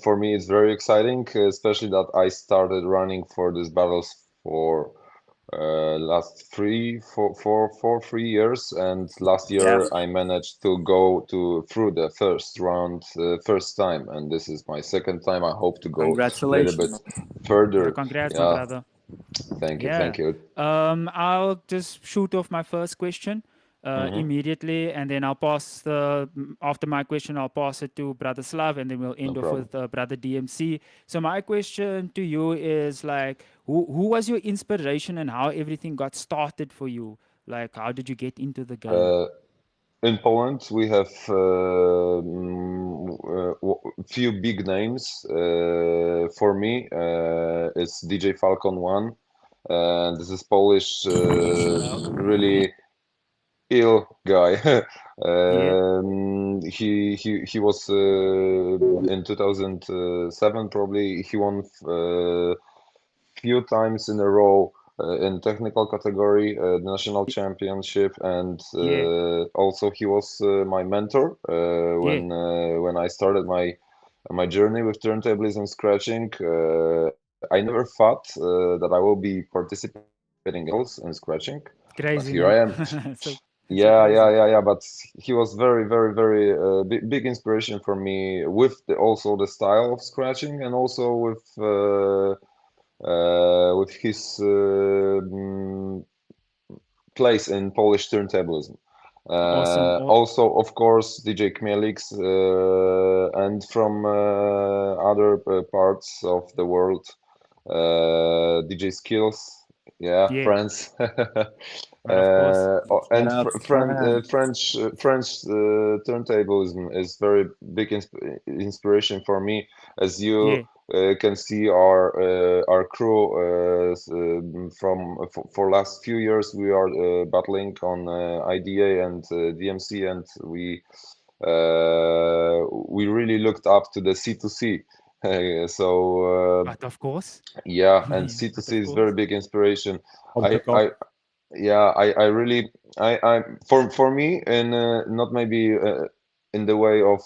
for me it's very exciting, especially that I started running for these battles for last 3 years, and last Yeah. year I managed to go through the first round first time, and this is my second time. I hope to go a little bit Congratulations. Yeah, further. congrats, my Yeah, brother. thank you, Yeah. thank you. I'll just shoot off my first question Hmm. immediately, and then I'll pass after my question, I'll pass it to Brother Slav, and then we'll No end off problem. with Brother DMC. So my question to you is like, who was your inspiration and how everything got started for you? Like, how did you get into the game? Uh, in Poland, we have few big names. For me, it's DJ Falcon One. This is Polish, Shout out. really ill guy. Yeah, He was in 2007 probably. He won few times in a row in technical category, national championship, and yeah, also he was my mentor yeah. when I started my journey with turntables and scratching. I never thought that I will be participating in battles and scratching, but Crazy, here I no? am. so it's so Yeah, yeah, crazy. yeah, yeah. But he was very, very, very big inspiration for me with also the style of scratching, and also with his place in Polish turntablism. Awesome. Also, of course, DJ Kmielix, and from other parts of the world, DJ Skills, yeah, Yeah, France. but of course. Shout out to France. French turntablism is very big inspiration for me, as you Yeah, can see our crew for last few years we are battling on IDA and DMC, and we really looked up to the C2C. So but of course. yeah, and Yeah, but C2C of is very course. big inspiration. of the I top. I yeah, I really I for me, and not maybe in the way of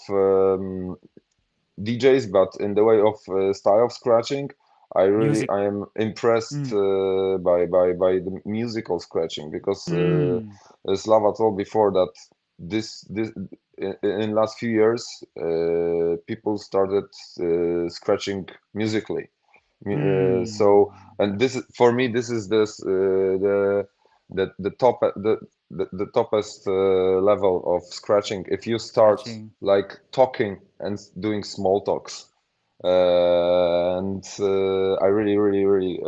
DJs, but in the way of style of scratching, Music. I am impressed Mm. by the musical scratching, because Mm. Slava told before that this in last few years people started scratching musically. So, Mm. and this is for me, this is the top the toppest level of scratching. If you start Scratching. like talking and doing small talks, and I really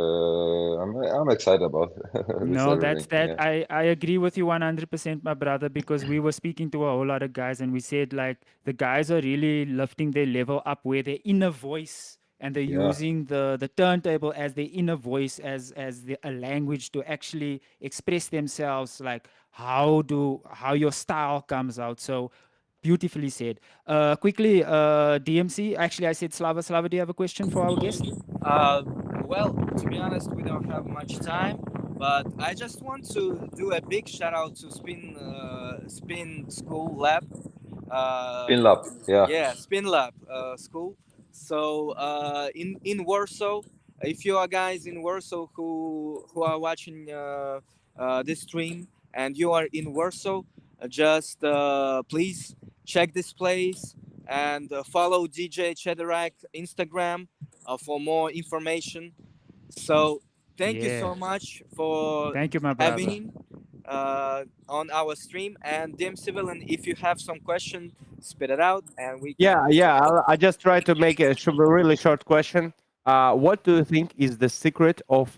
I'm excited about this No, that's everything. that. Yeah, I agree with you 100%, my brother, because we were speaking to a whole lot of guys and we said like the guys are really lifting their level up where their inner voice and they're yeah, using the turntable as their inner voice a language to actually express themselves, like how your style comes out. So Beautifully said. Quickly, DMC. Actually, I said Slava. Slava, do you have a question for our guest? Uh, well, to be honest, we don't have much time, but I just want to do a big shout out to Spin School Lab. Uh, Spin Lab. Yeah. yeah, Spin Lab School. So in Warsaw, if you are guys in Warsaw who are watching this stream and you are in Warsaw, just please check this place and follow DJ Chedarak Instagram for more information. So thank you Yeah. so much for Thank you, my having brother. him on our stream. And DM Civilian, if you have some question, spit it out and we can. Yeah. I just try to make a really short question. What do you think is the secret of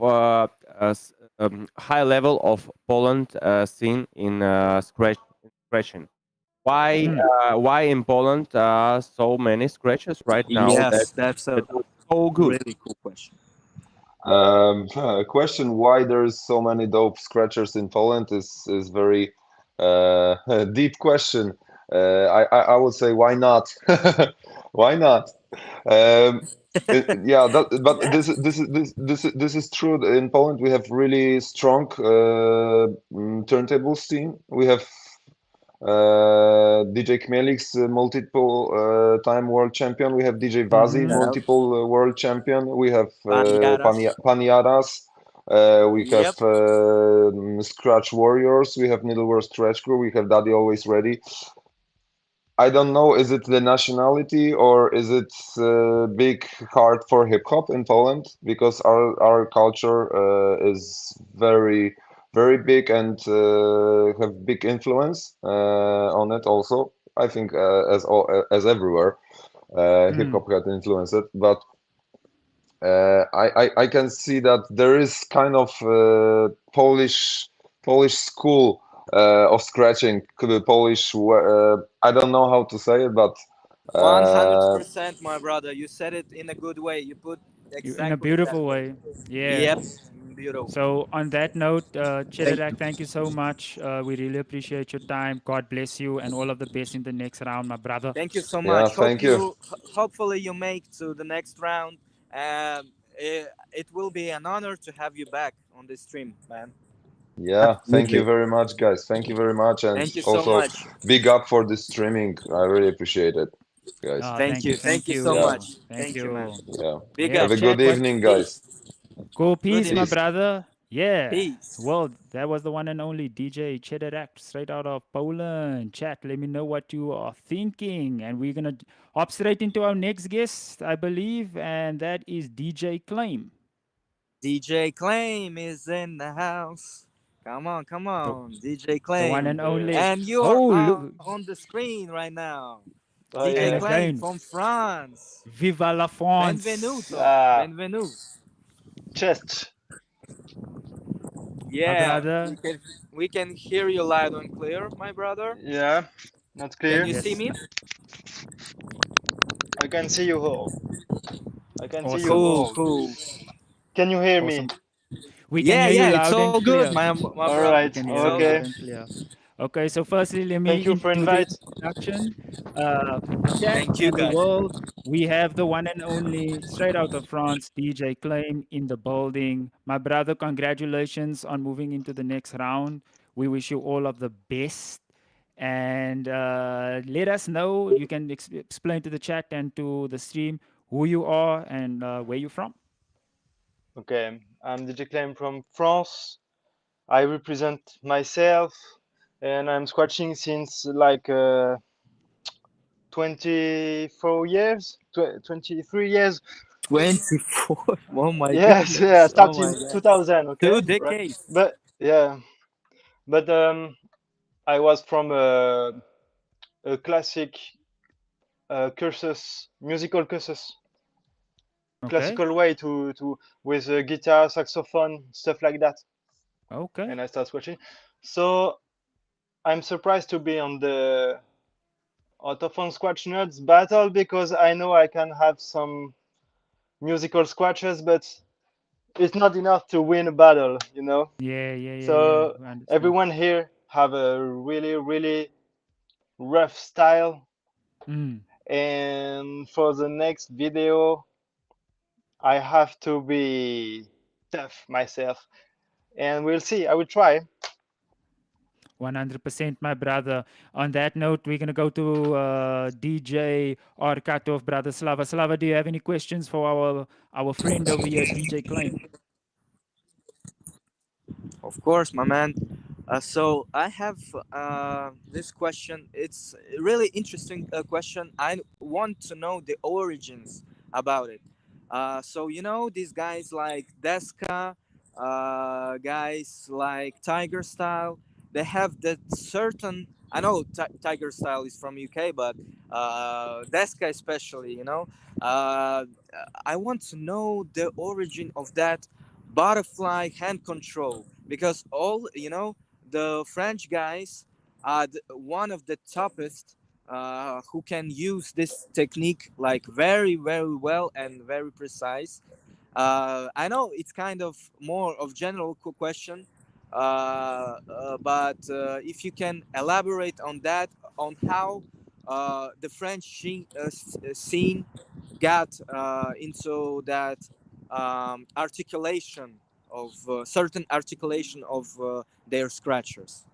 high level of Poland scene in scratching? Hmm. Why in Poland so many scratches right now Yes, that's a that are so good? really cool question. Question why there's so many dope scratchers in Poland is very deep question. I would say why not? Why not? Um, yeah, but this is true. In Poland, we have really strong turntable scene. We have DJ Khmelix, multiple time world champion. We have DJ Vazi, Mm-hmm. Yeah. multiple world champion. We have Paniaras. Paniaras. We have Yep. Scratch Warriors. We have Needlework Scratch Crew. We have Daddy Always Ready. I don't know, is it the nationality or is it big heart for hip hop in Poland? Because our culture is very big and have big influence on it also. I think as everywhere, hip Mm. hop had influenced it, but I can see that there is kind of Polish school of scratching, Polish. I don't know how to say it, but One hundred uh, percent, my brother. You said it in a good way. You put In a exactly that beautiful way. way. Yeah. Yep. Beautiful. So on that note, Thank Chedarak, thank you so much. We really appreciate your time. God bless you and all of the best in the next round, my brother. Thank you so yeah, much. thank you. Hopefully you make to the next round. It will be an honor to have you back on this stream, man. Yeah, thank you Absolutely. very much, guys. Thank you very much, and Thank you so also much. big up for the streaming. I really appreciate it, guys. Ah, Thank thank you, you. thank Thank you so Yeah, you, much. thank Thank you, man. you. yeah. Big Yeah, Have up. a good chat. evening, guys. Peace. Go Good peace, my evening. Peace. brother. Yeah. Peace. Well, that was the one and only DJ Chedarak, straight out of Poland. Chat, let me know what you are thinking. And we're going to hop straight into our next guest, I believe, and that is DJ Claim. DJ Claim is in the house. Come The, on, DJ the one Claim. and only. And you are Oh, look. on the screen right now. Oh DJ And yeah. Claim again, from France. Viva la France. Benvenuto. Ah, Benvenu. chest. My Yeah, brother. we can hear you loud and clear, my brother. Yeah, not Can clear. you see Yes. me? I can see you all. I can see you Awesome. Cool, all. cool. Can you hear me? Awesome. We can Yeah, hear you yeah, it's loud all and good, clear. my All brother. We right. can hear It's you all loud Okay. good. and clear. Okay, so firstly, let Thank me you for do the invite. introduction. Chat Thank you, and the guys. world. We have the one and only, straight out of France, DJ Claim in the building. My brother, congratulations on moving into the next round. We wish you all of the best. And let us know. You can explain to the chat and to the stream who you are and where you're from. Okay. I'm DJ Clem from France. I represent myself, and I'm scratching since like 24 years, 23 years. 24. Oh my Yes, yeah. I goodness. Oh started my in god. 2000. Two Okay, right. decades. But yeah, but I was from a classic cursus, musical cursus, Okay. classical way to with guitar, saxophone, stuff like that. Okay. And I started watching. So I'm surprised to be on the Autophone Scratch Nerds battle because I know I can have some musical scratches, but it's not enough to win a battle, you know. Yeah. So I understand. everyone here have a really rough style. Mm. And for the next video, I have to be tough myself. And we'll see. I will try. 100%, my brother. On that note, we're going to go to DJ Arkatov, brother Slava. Slava, do you have any questions for our friend over here, DJ Claim? Of course, my man. So I have this question. It's a really interesting question. I want to know the origins about it. So you know these guys like Deska, guys like Tiger Style. They have that certain. I know Tiger Style is from UK, but Deska especially. You know, I want to know the origin of that butterfly hand control because all you know the French guys are one of the toughest who can use this technique like very very well and very precise. I know it's kind of more of general question, but if you can elaborate on that, on how the French scene got into that articulation of certain articulation of their scratchers.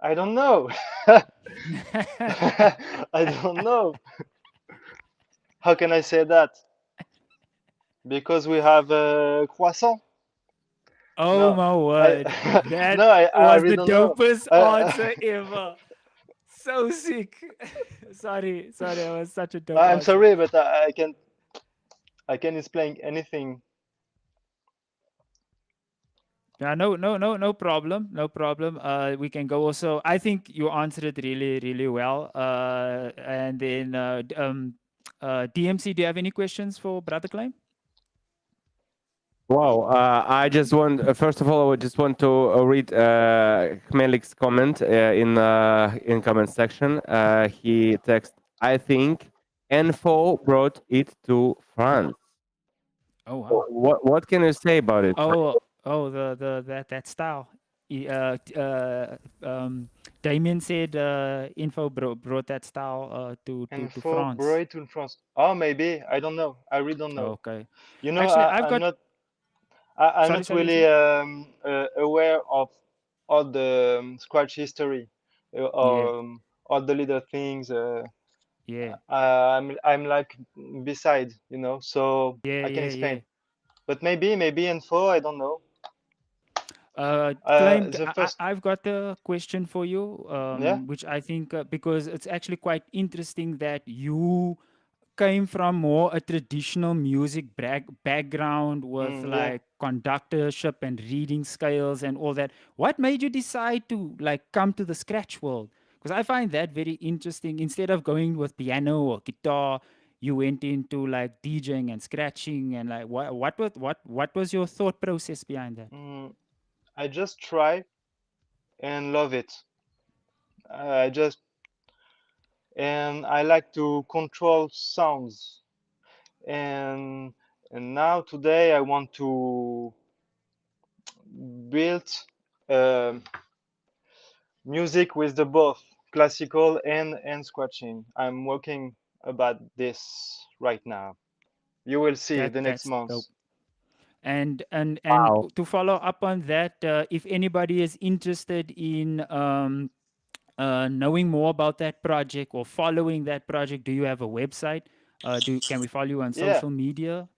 I don't know. I don't know. How can I say that? Because we have croissant. Oh No, my word. That no, I was really the don't know. dopest I, answer ever. So sick. Sorry, that was such a dope I'm answer. sorry, but I can explain anything. Yeah, no problem, no problem. We can go also. I think you answered it really, really well. And then DMC, do you have any questions for Brother Claim? Wow, I just want, first of all, I would just want to read Khmelik's comment in comment section. He text, I think Info brought it to France. Oh wow. What can you say about it? That style. Damien said Info brought that style And to for France. Bright in France. Oh, maybe. I don't know. I really don't know. Okay. You know, Actually, I've I'm got. not. I'm Sorry, not sorry. You really say? aware of all the scratch history, Yeah, all the little things. yeah, I'm like beside, so yeah, I can yeah, yeah. explain. But maybe info. I don't know. Claim, The first, I've got a question for you, yeah. which I think because it's actually quite interesting that you came from more a traditional music background with Yeah. like conductorship and reading scales and all that. What made you decide to like come to the scratch world? Because I find that very interesting. Instead of going with piano or guitar, you went into like DJing and scratching and like what was your thought process behind that? I just try and love it. I just and I like to control sounds. And now today I want to build um music with the both classical and scratching. I'm working about this right now. You will see the next That's month. dope. And Wow. to follow up on that, if anybody is interested in knowing more about that project or following that project, do you have a website? Can we follow you on Yeah, social media?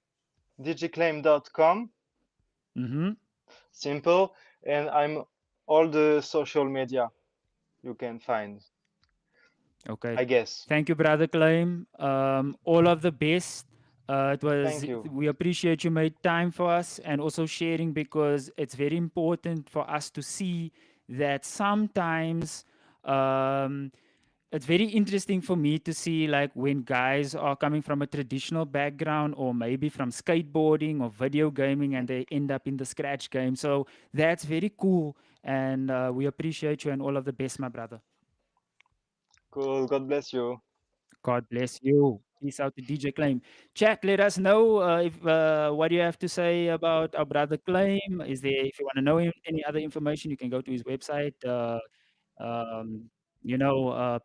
djclaim.com, Mm-hmm. simple, and I'm all the social media you can find, Okay. I guess. Thank you, Brother Claim. All of the best. Thank you. We appreciate you made time for us and also sharing because it's very important for us to see that sometimes um, it's very interesting for me to see like when guys are coming from a traditional background or maybe from skateboarding or video gaming and they end up in the scratch game. So that's very cool. And we appreciate you and all of the best, my brother. Cool. God bless you. God bless you. Peace out to DJ Claim. Chat, let us know if what you have to say about our brother Claim. Is there, if you want to know him, any other information, you can go to his website. Um,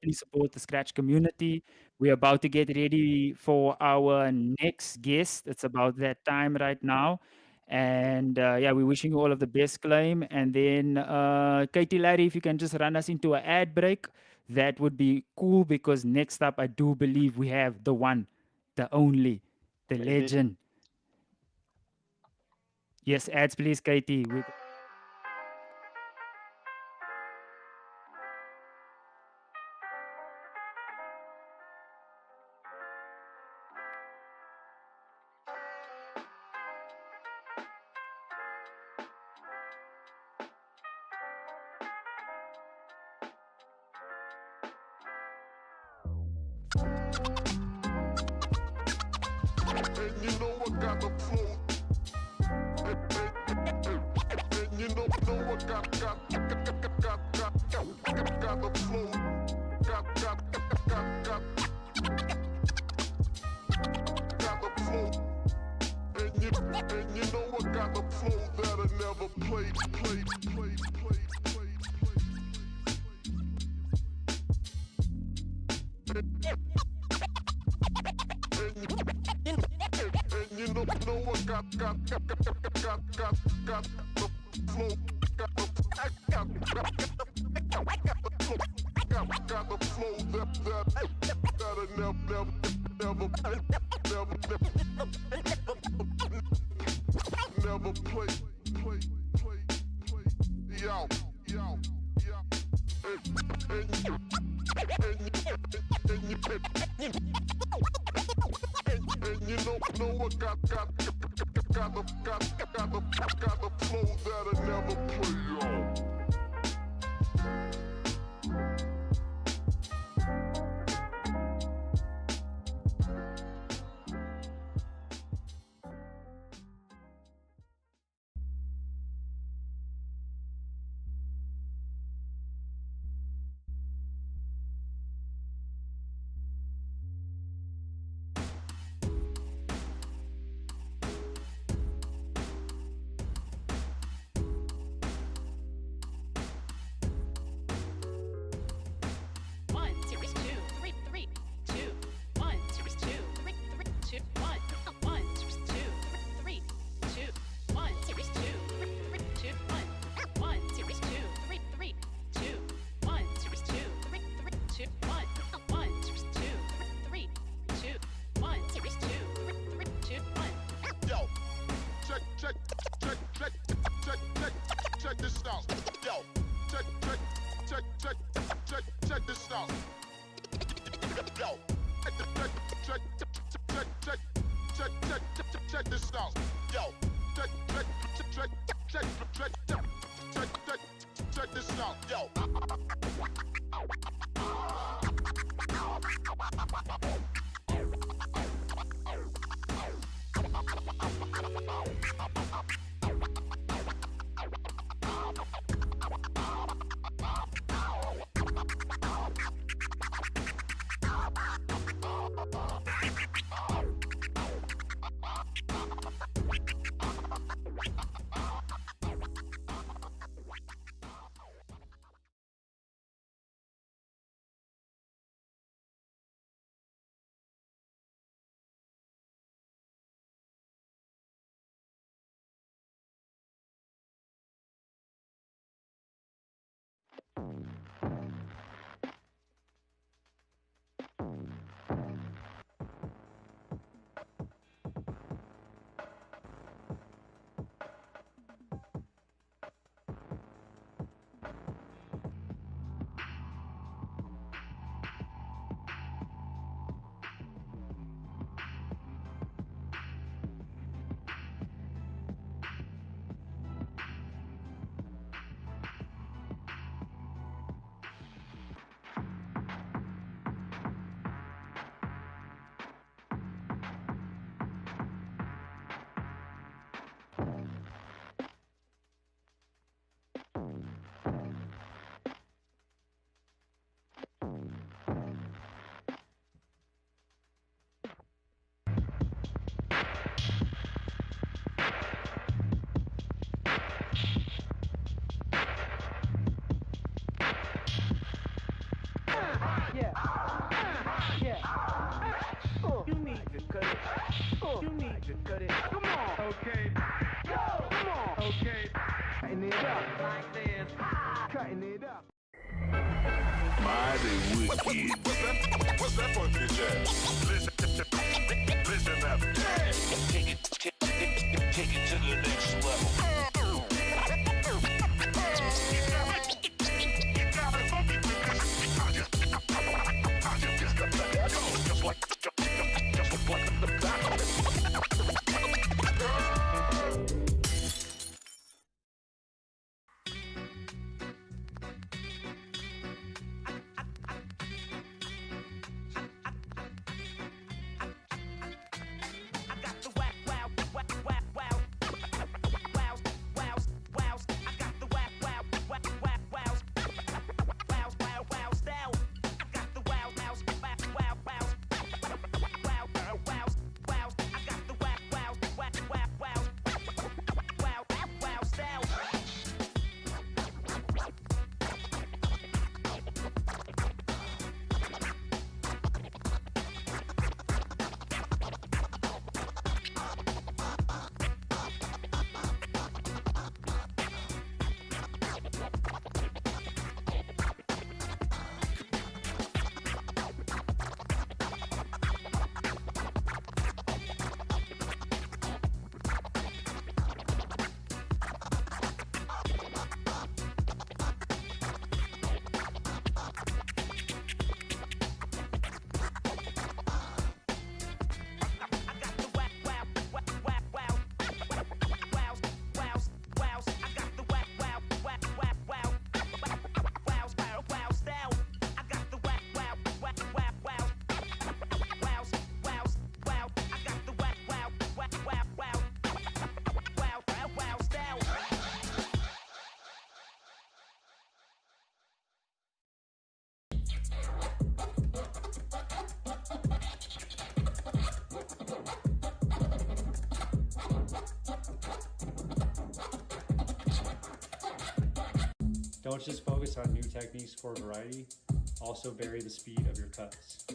please support the Scratch community. We're about to get ready for our next guest. It's about that time right now. And yeah, we're wishing you all of the best, Claim. And then, Katie, Larry, if you can just run us into an ad break, that would be cool because next up, I do believe we have the one, the only, the Maybe. legend. Yes, ads, please, Katie. Mighty wicked. What's that funky jazz? Listen up. Take it to the next level. Don't just focus on new techniques for variety, also vary the speed of your cuts.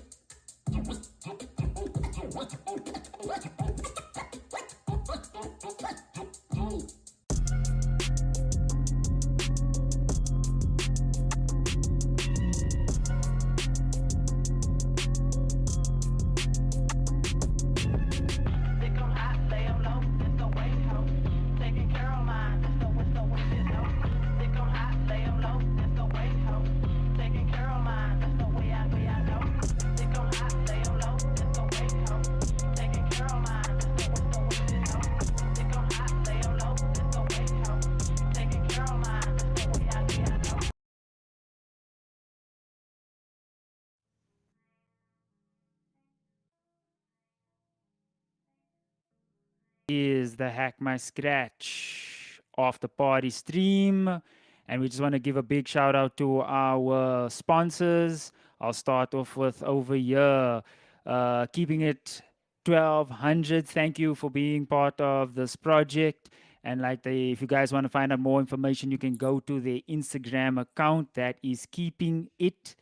Is the Hack My Scratch off the party stream. And we just want to give a big shout out to our sponsors. I'll start off with over here, keeping it 1200. Thank you for being part of this project. And if you guys want to find out more information, you can go to their Instagram account. That is keeping it,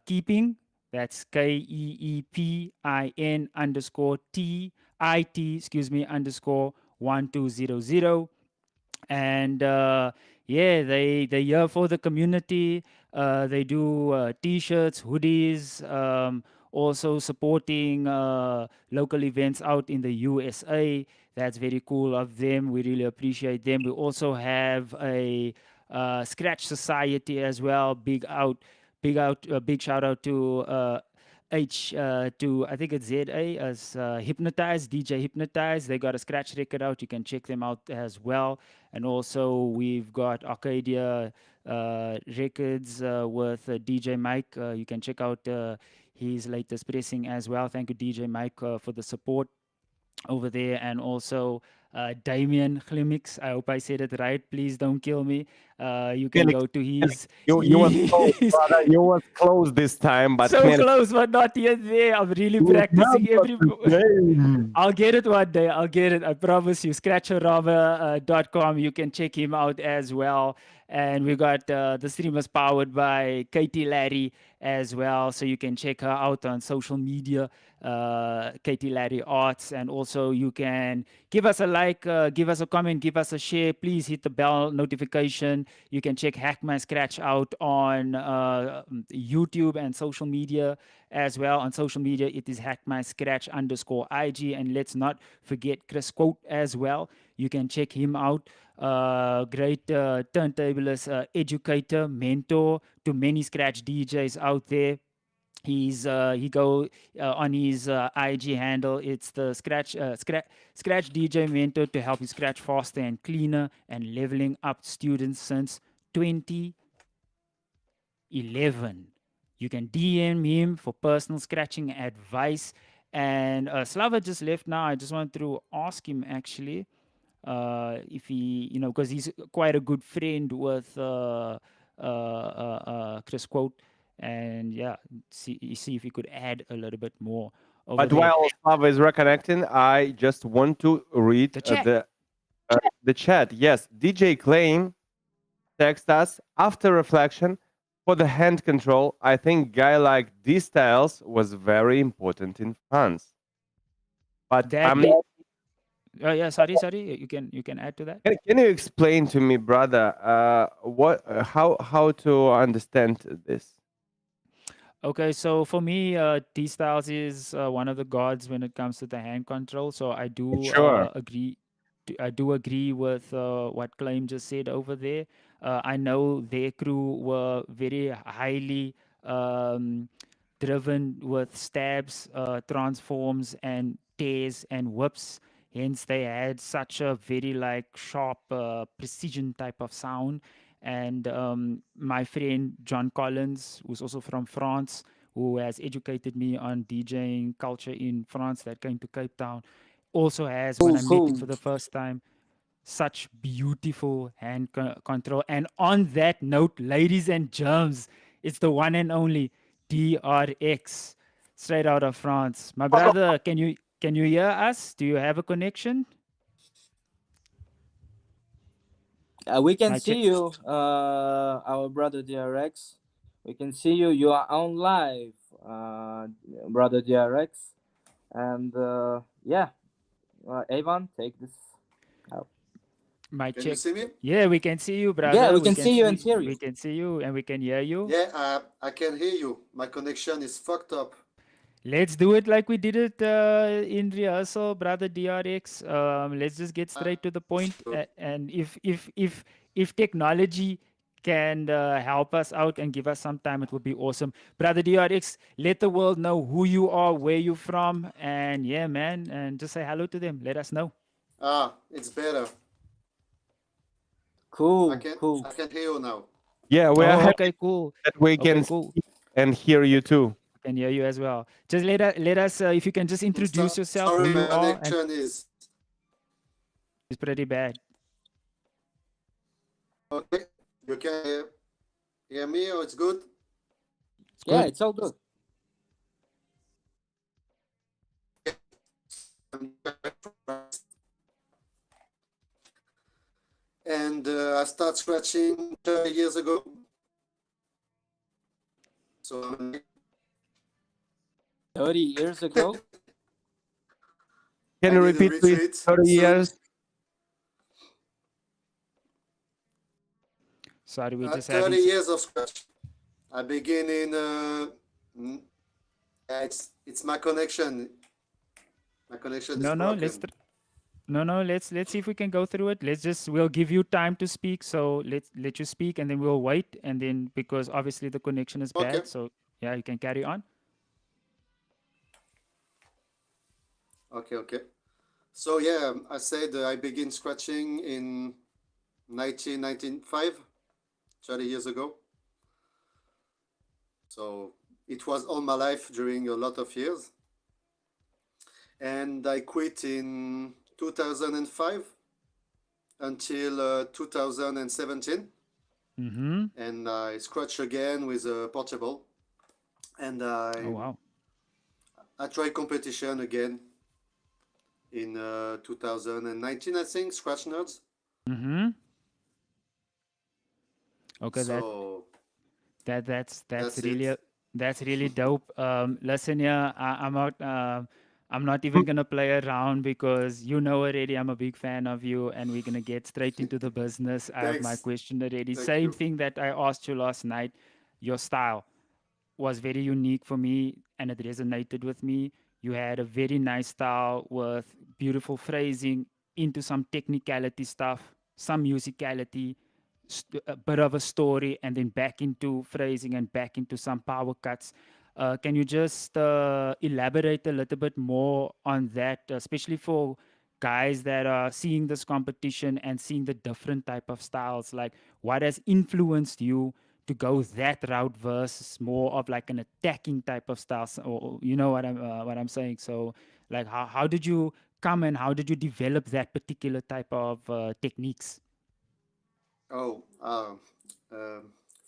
keeping. That's KEEPIN underscore TIT, underscore 1200. And yeah, they're here for the community. They do t-shirts, hoodies, also supporting local events out in the USA. That's very cool of them. We really appreciate them. We also have a Scratch Society as well. Big shout out to to I think it's ZA as Hypnotize, DJ Hypnotize. They got a scratch record out. You can check them out as well. And also we've got Arcadia Records with DJ Mike. You can check out his latest pressing as well. Thank you, DJ Mike, for the support over there. And also Damien Glimix. I hope I said it right. Please don't kill me. You can Felix, go to his. you was close, his brother. You was close this time, but so Khmelik, close, but not yet there. I'm really you practicing remember every. the name. I'll get it one day. I'll get it. I promise you. Scratcherama.com. You can check him out as well. And we got the stream is powered by Katie Larry as well. So you can check her out on social media, Katie Larry Arts. And also you can give us a like, give us a comment, give us a share. Please hit the bell notification. You can check Hack My Scratch out on YouTube and social media as well. On social media, it is Hack My Scratch _IG. And let's not forget Chris Quote as well. You can check him out. Great turntablist, educator, mentor to many scratch DJs out there. He go on his IG handle. It's the Scratch DJ mentor to help you scratch faster and cleaner and leveling up students since 2011. You can DM him for personal scratching advice. And Slava just left now. I just wanted to ask him actually if he, because he's quite a good friend with Chris Quote. And yeah, see if he could add a little bit more over But there. while Slava is reconnecting, I just want to read The chat. the chat. Yes, DJ Klein text us after reflection for the hand control. I think guy like these styles was very important in France. But That I'm be- not. yeah, sorry. You can add to that. Can you explain to me, brother, how to understand this? Okay, so for me, T-Styles is one of the gods when it comes to the hand control. So I do Sure. agree. I do agree with what Claim just said over there. I know their crew were very highly driven with stabs, transforms, and tears and whips. Hence, they had such a very sharp precision type of sound. And my friend John Collins, who's also from France, who has educated me on DJing culture in France, that came to Cape Town, also has, when I met him for the first time, such beautiful hand control. And on that note, ladies and germs, it's the one and only DRX, straight out of France. My brother, can you hear us? Do you have a connection? We can My see you, our brother DRX. We can see you. You are on live, brother DRX. And yeah, Avon, take this out. My Can check. you see me? Yeah, we can see you, brother. Yeah, we can see you and hear you. We can see you and we can hear you. Yeah, I can hear you. My connection is fucked up. Let's do it like we did it in rehearsal, brother DRX. Let's just get straight to the point. And if technology can help us out and give us some time, it would be awesome. Brother DRX, let the world know who you are, where you're from, and yeah, man, and just say hello to them. Let us know. It's better. Cool. I can hear you now. Yeah, we are happy okay, cool. that we can cool. see and hear you too. Can hear you as well. Just let us if you can just introduce yourself, Sorry, who you my are. connection is It's pretty bad. okay. You can hear me, or it's good? Yeah, it's all good. And I started scratching 30 years ago. So 30 years ago. Can you repeat, please? 30 years. Sorry, we just 30 years of scratch. I begin in. It's my connection. My connection is broken. Let's see if we can go through it. We'll give you time to speak. So let you speak, and then we'll wait, and then because obviously the connection is bad, Okay. so yeah, you can carry on. Okay. So yeah, I said I began scratching in 1995, 30 years ago. So it was all my life during a lot of years. And I quit in 2005 until 2017, Mm-hmm. and I scratch again with a portable, and Oh wow. I try competition again in 2019, I think, Scratch Nerds. Mm-hmm. Okay, So that's that's really it. that's really dope. Listen here, I'm not even gonna play around because you know already I'm a big fan of you, and we're gonna get straight into the business. I have my Thanks. question already. Thank Same you. thing that I asked you last night. Your style was very unique for me, and it resonated with me. You had a very nice style with beautiful phrasing into some technicality stuff, some musicality, a bit of a story, and then back into phrasing and back into some power cuts. Can you just elaborate a little bit more on that, especially for guys that are seeing this competition and seeing the different type of styles? Like, what has influenced you to go that route versus more of like an attacking type of style? Or you know what I'm saying? So, like, how did you come and how did you develop that particular type of techniques? Oh,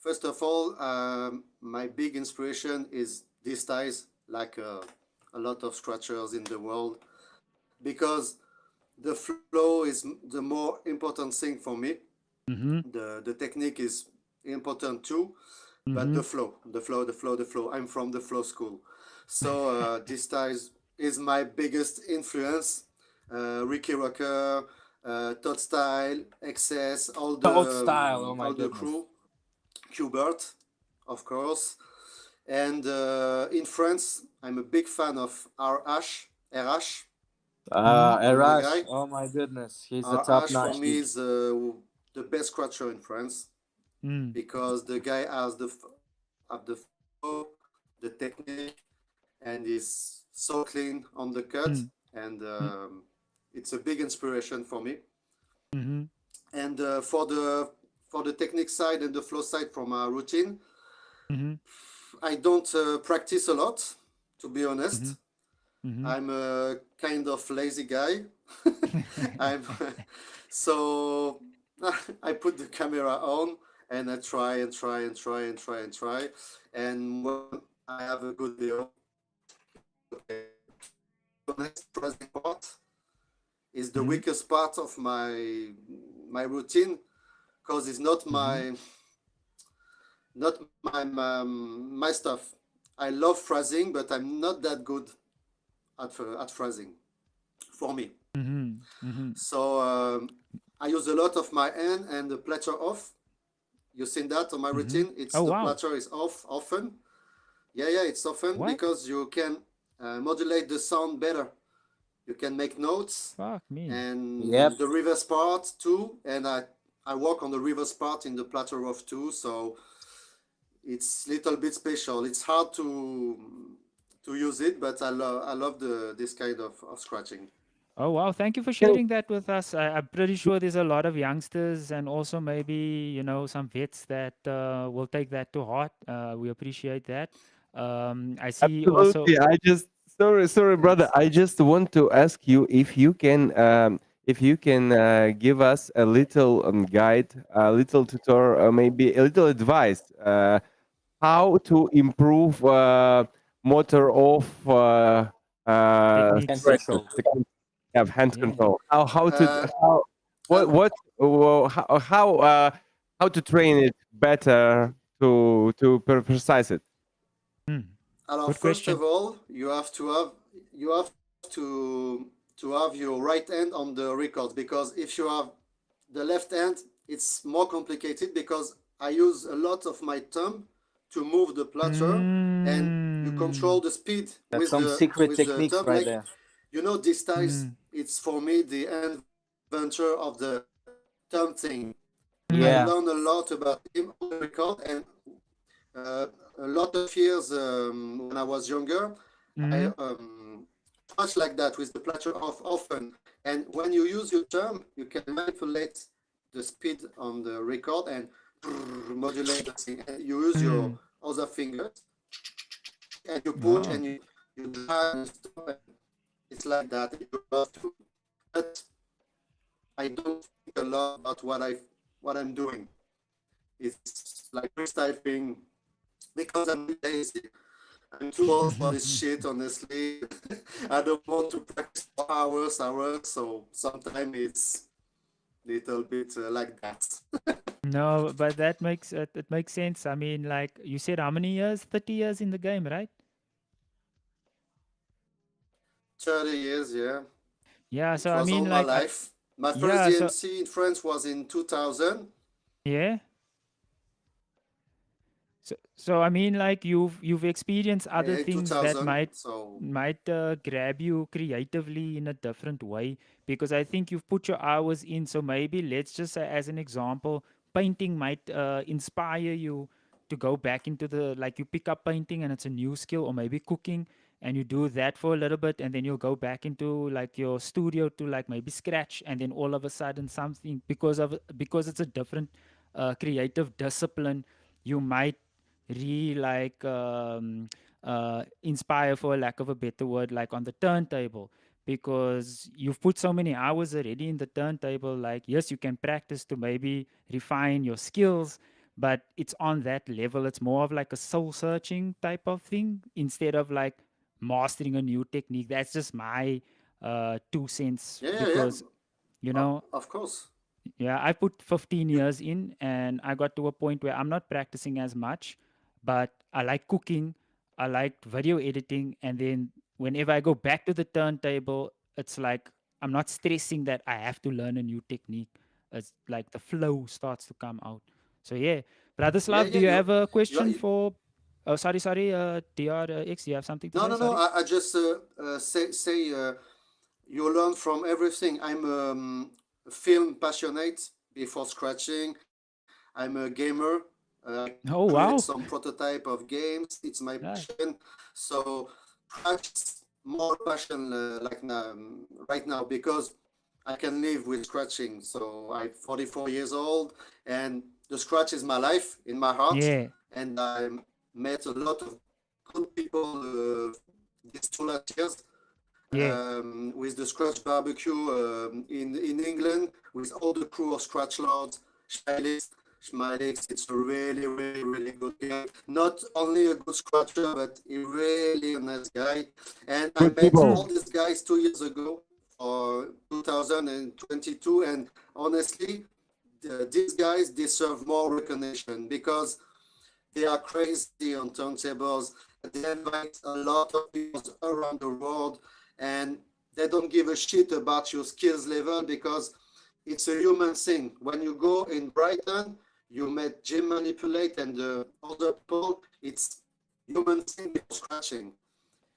first of all, my big inspiration is these styles, like a lot of scratchers in the world, because the flow is the more important thing for me. Mm-hmm. The technique is important too, but Mm-hmm. the flow. I'm from the flow school, so this style is my biggest influence. Ricky Rocker, Todd Style, XS, Code style. Oh my all the goodness. crew, Qbert, of course. And in France, I'm a big fan of RH. Mm-hmm. You know the Erash. guy? Oh my goodness. He's a top RH for notch me DJ. is the best scratcher in France Mm. because the guy has the flow, the technique, and is so clean on the cut, Mm. and Mm. it's a big inspiration for me. Mm-hmm. And for the technique side and the flow side from my routine, Mm-hmm. I don't practice a lot, to be Mm-hmm. honest. Mm-hmm. I'm a kind of lazy guy. I'm so I put the camera on and I try and try and try and try and try. And when I have a good video, okay. The next pressing part is the Mm-hmm. weakest part of my routine because it's not Mm-hmm. my stuff. I love phrasing, but I'm not that good at phrasing for me. Mm-hmm. Mm-hmm. So I use a lot of my hand and the platter off. You seen that on my Mm-hmm. routine? It's Oh the wow. platter is off often. Yeah, it's often What? because you can modulate the sound better. You can make notes Fuck me. and Yep. the reverse part too. And I work on the reverse part in the platter off too. So it's little bit special. It's hard to use it, but I love this kind of scratching. Oh wow, thank you for Can- sharing that with us. I'm pretty sure there's a lot of youngsters and also maybe, you know, some vets that will take that to heart. We appreciate that. I see also. Absolutely. I just sorry, brother. Thanks. I just want to ask you if you can give us a little guide, a little tutorial, maybe a little advice how to improve motor off And Techniques. scratches, control. have hand Yeah. control. How to Uh, how al- how to train it better to precise it. Hmm. Alors, Good first question. of all, you have to have your right hand on the record because if you have the left hand, it's more complicated because I use a lot of my thumb to move the platter and you control Mm. the speed That's some secret with the techniques thumb. right Like there. you know, this styles. Mm. It's for me the inventor of the thumb thing. I Mm. Yeah. learned a lot about him on the record and uh, a lot of years when I was younger, I Mm. touch like that with the platter off often. And when you use your thumb, you can manipulate the speed on the record and modulate the thing. And you use your Mm. other fingers and you push Wow. and you drive and stop. And it's like that. You have to but I don't think a lot about what I'm doing. It's like typing because I'm lazy. I'm too old for this shit, honestly. I don't want to practice for hours. So sometimes it's little bit like that. No, but that makes it makes sense. I mean, like you said, how many years? 30 years in the game, right? 30 years, yeah. Yeah. It So I was all mean, my like, life. My first yeah. So DMC in France was in 2000. yeah. So I mean, like you've experienced other Yeah, things that 2000. might So grab you creatively in a different way, because I think you've put your hours in. So maybe let's just say, as an example, painting might inspire you to go back into the, like, you pick up painting and it's a new skill, or maybe cooking, and you do that for a little bit, and then you'll go back into like your studio to like maybe scratch, and then all of a sudden something, because it's a different creative discipline, you might like inspire, for a lack of a better word, like on the turntable, because you've put so many hours already in the turntable. Like, yes, you can practice to maybe refine your skills, but it's on that level. It's more of like a soul searching type of thing, instead of like mastering a new technique. That's just my 2 cents, yeah. because you know, Of course. yeah, I put 15 years in, and I got to a point where I'm not practicing as much, but I like cooking, I like video editing, and then whenever I go back to the turntable, it's like I'm not stressing that I have to learn a new technique. It's like the flow starts to come out. So yeah, Yeah, Brotherslav, do yeah. you have a question You for? Oh, sorry, DRX, you have something to no, say? no, no. Sorry. I just say you learn from everything. I'm film passionate before scratching. I'm a gamer. I Oh create wow, some prototype of games. It's my nice. passion. So scratch is more passion like now, right now, because I can live with scratching. So I'm 44 years old, and the scratch is my life in my heart. Yeah, And I met a lot of good people these 2 last years yeah, with the Scratch Barbecue in England with all the crew of Scratch Lords, Schmilix. It's a really, really, really good guy. Not only a good scratcher, but a really nice guy. And I Good met all people. these guys 2 years ago, or 2022, and honestly, these guys deserve more recognition because they are crazy on turntables. They invite a lot of people around the world, and they don't give a shit about your skills level because it's a human thing. When you go in Brighton, you met Jim Manipulate and the other people. It's human thing with scratching.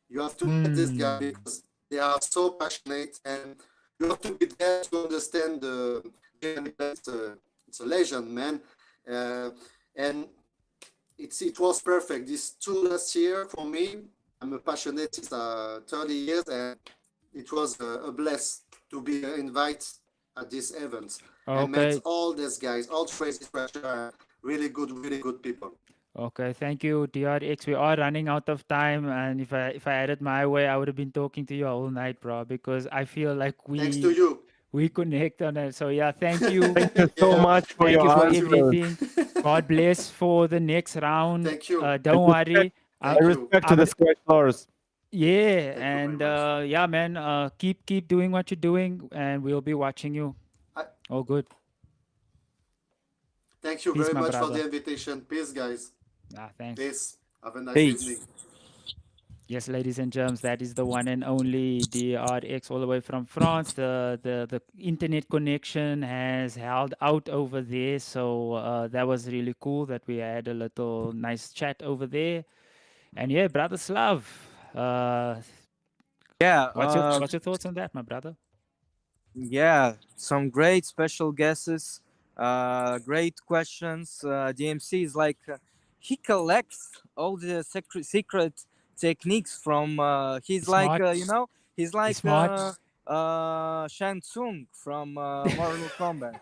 You have to meet this guy mm, because they are so passionate, and you have to be there to understand the Jim Manipulate. It's a legend, man. And it was perfect. These 2 last year for me, I'm a passionate since 30 years, and it was a bless to be invited at this event. I met okay. all these guys, all crazy pressure, really good people. Okay, thank you, DRX. We are running out of time, and if I had it my way, I would have been talking to you all night, bro. Because I feel like Thanks to we you. we connect on it. So yeah, thank you, Thank you so Yeah, much for thank your you for thank you, answers. everything. God bless for the next round. thank you, Don't worry. thank And you, respect to I'm the Scratch Lords. yeah, thank you very and much. yeah, man. Keep doing what you're doing, and we'll be watching you. I, All good. thank you Peace, very my much for the brother. invitation. Peace, guys. Thanks. Peace. Have a nice Peace. evening. Yes, ladies and germs, that is the one and only DRX, all the way from France. The internet connection has held out over there, so that was really cool that we had a little nice chat over there. And yeah, brother Slav, Yeah, what's your thoughts on that, my brother? yeah, some great special guesses, great questions. DMC is like he collects all the secret techniques from. He's He's like smart. he's He's like smart. Shang Tsung from Mortal Kombat.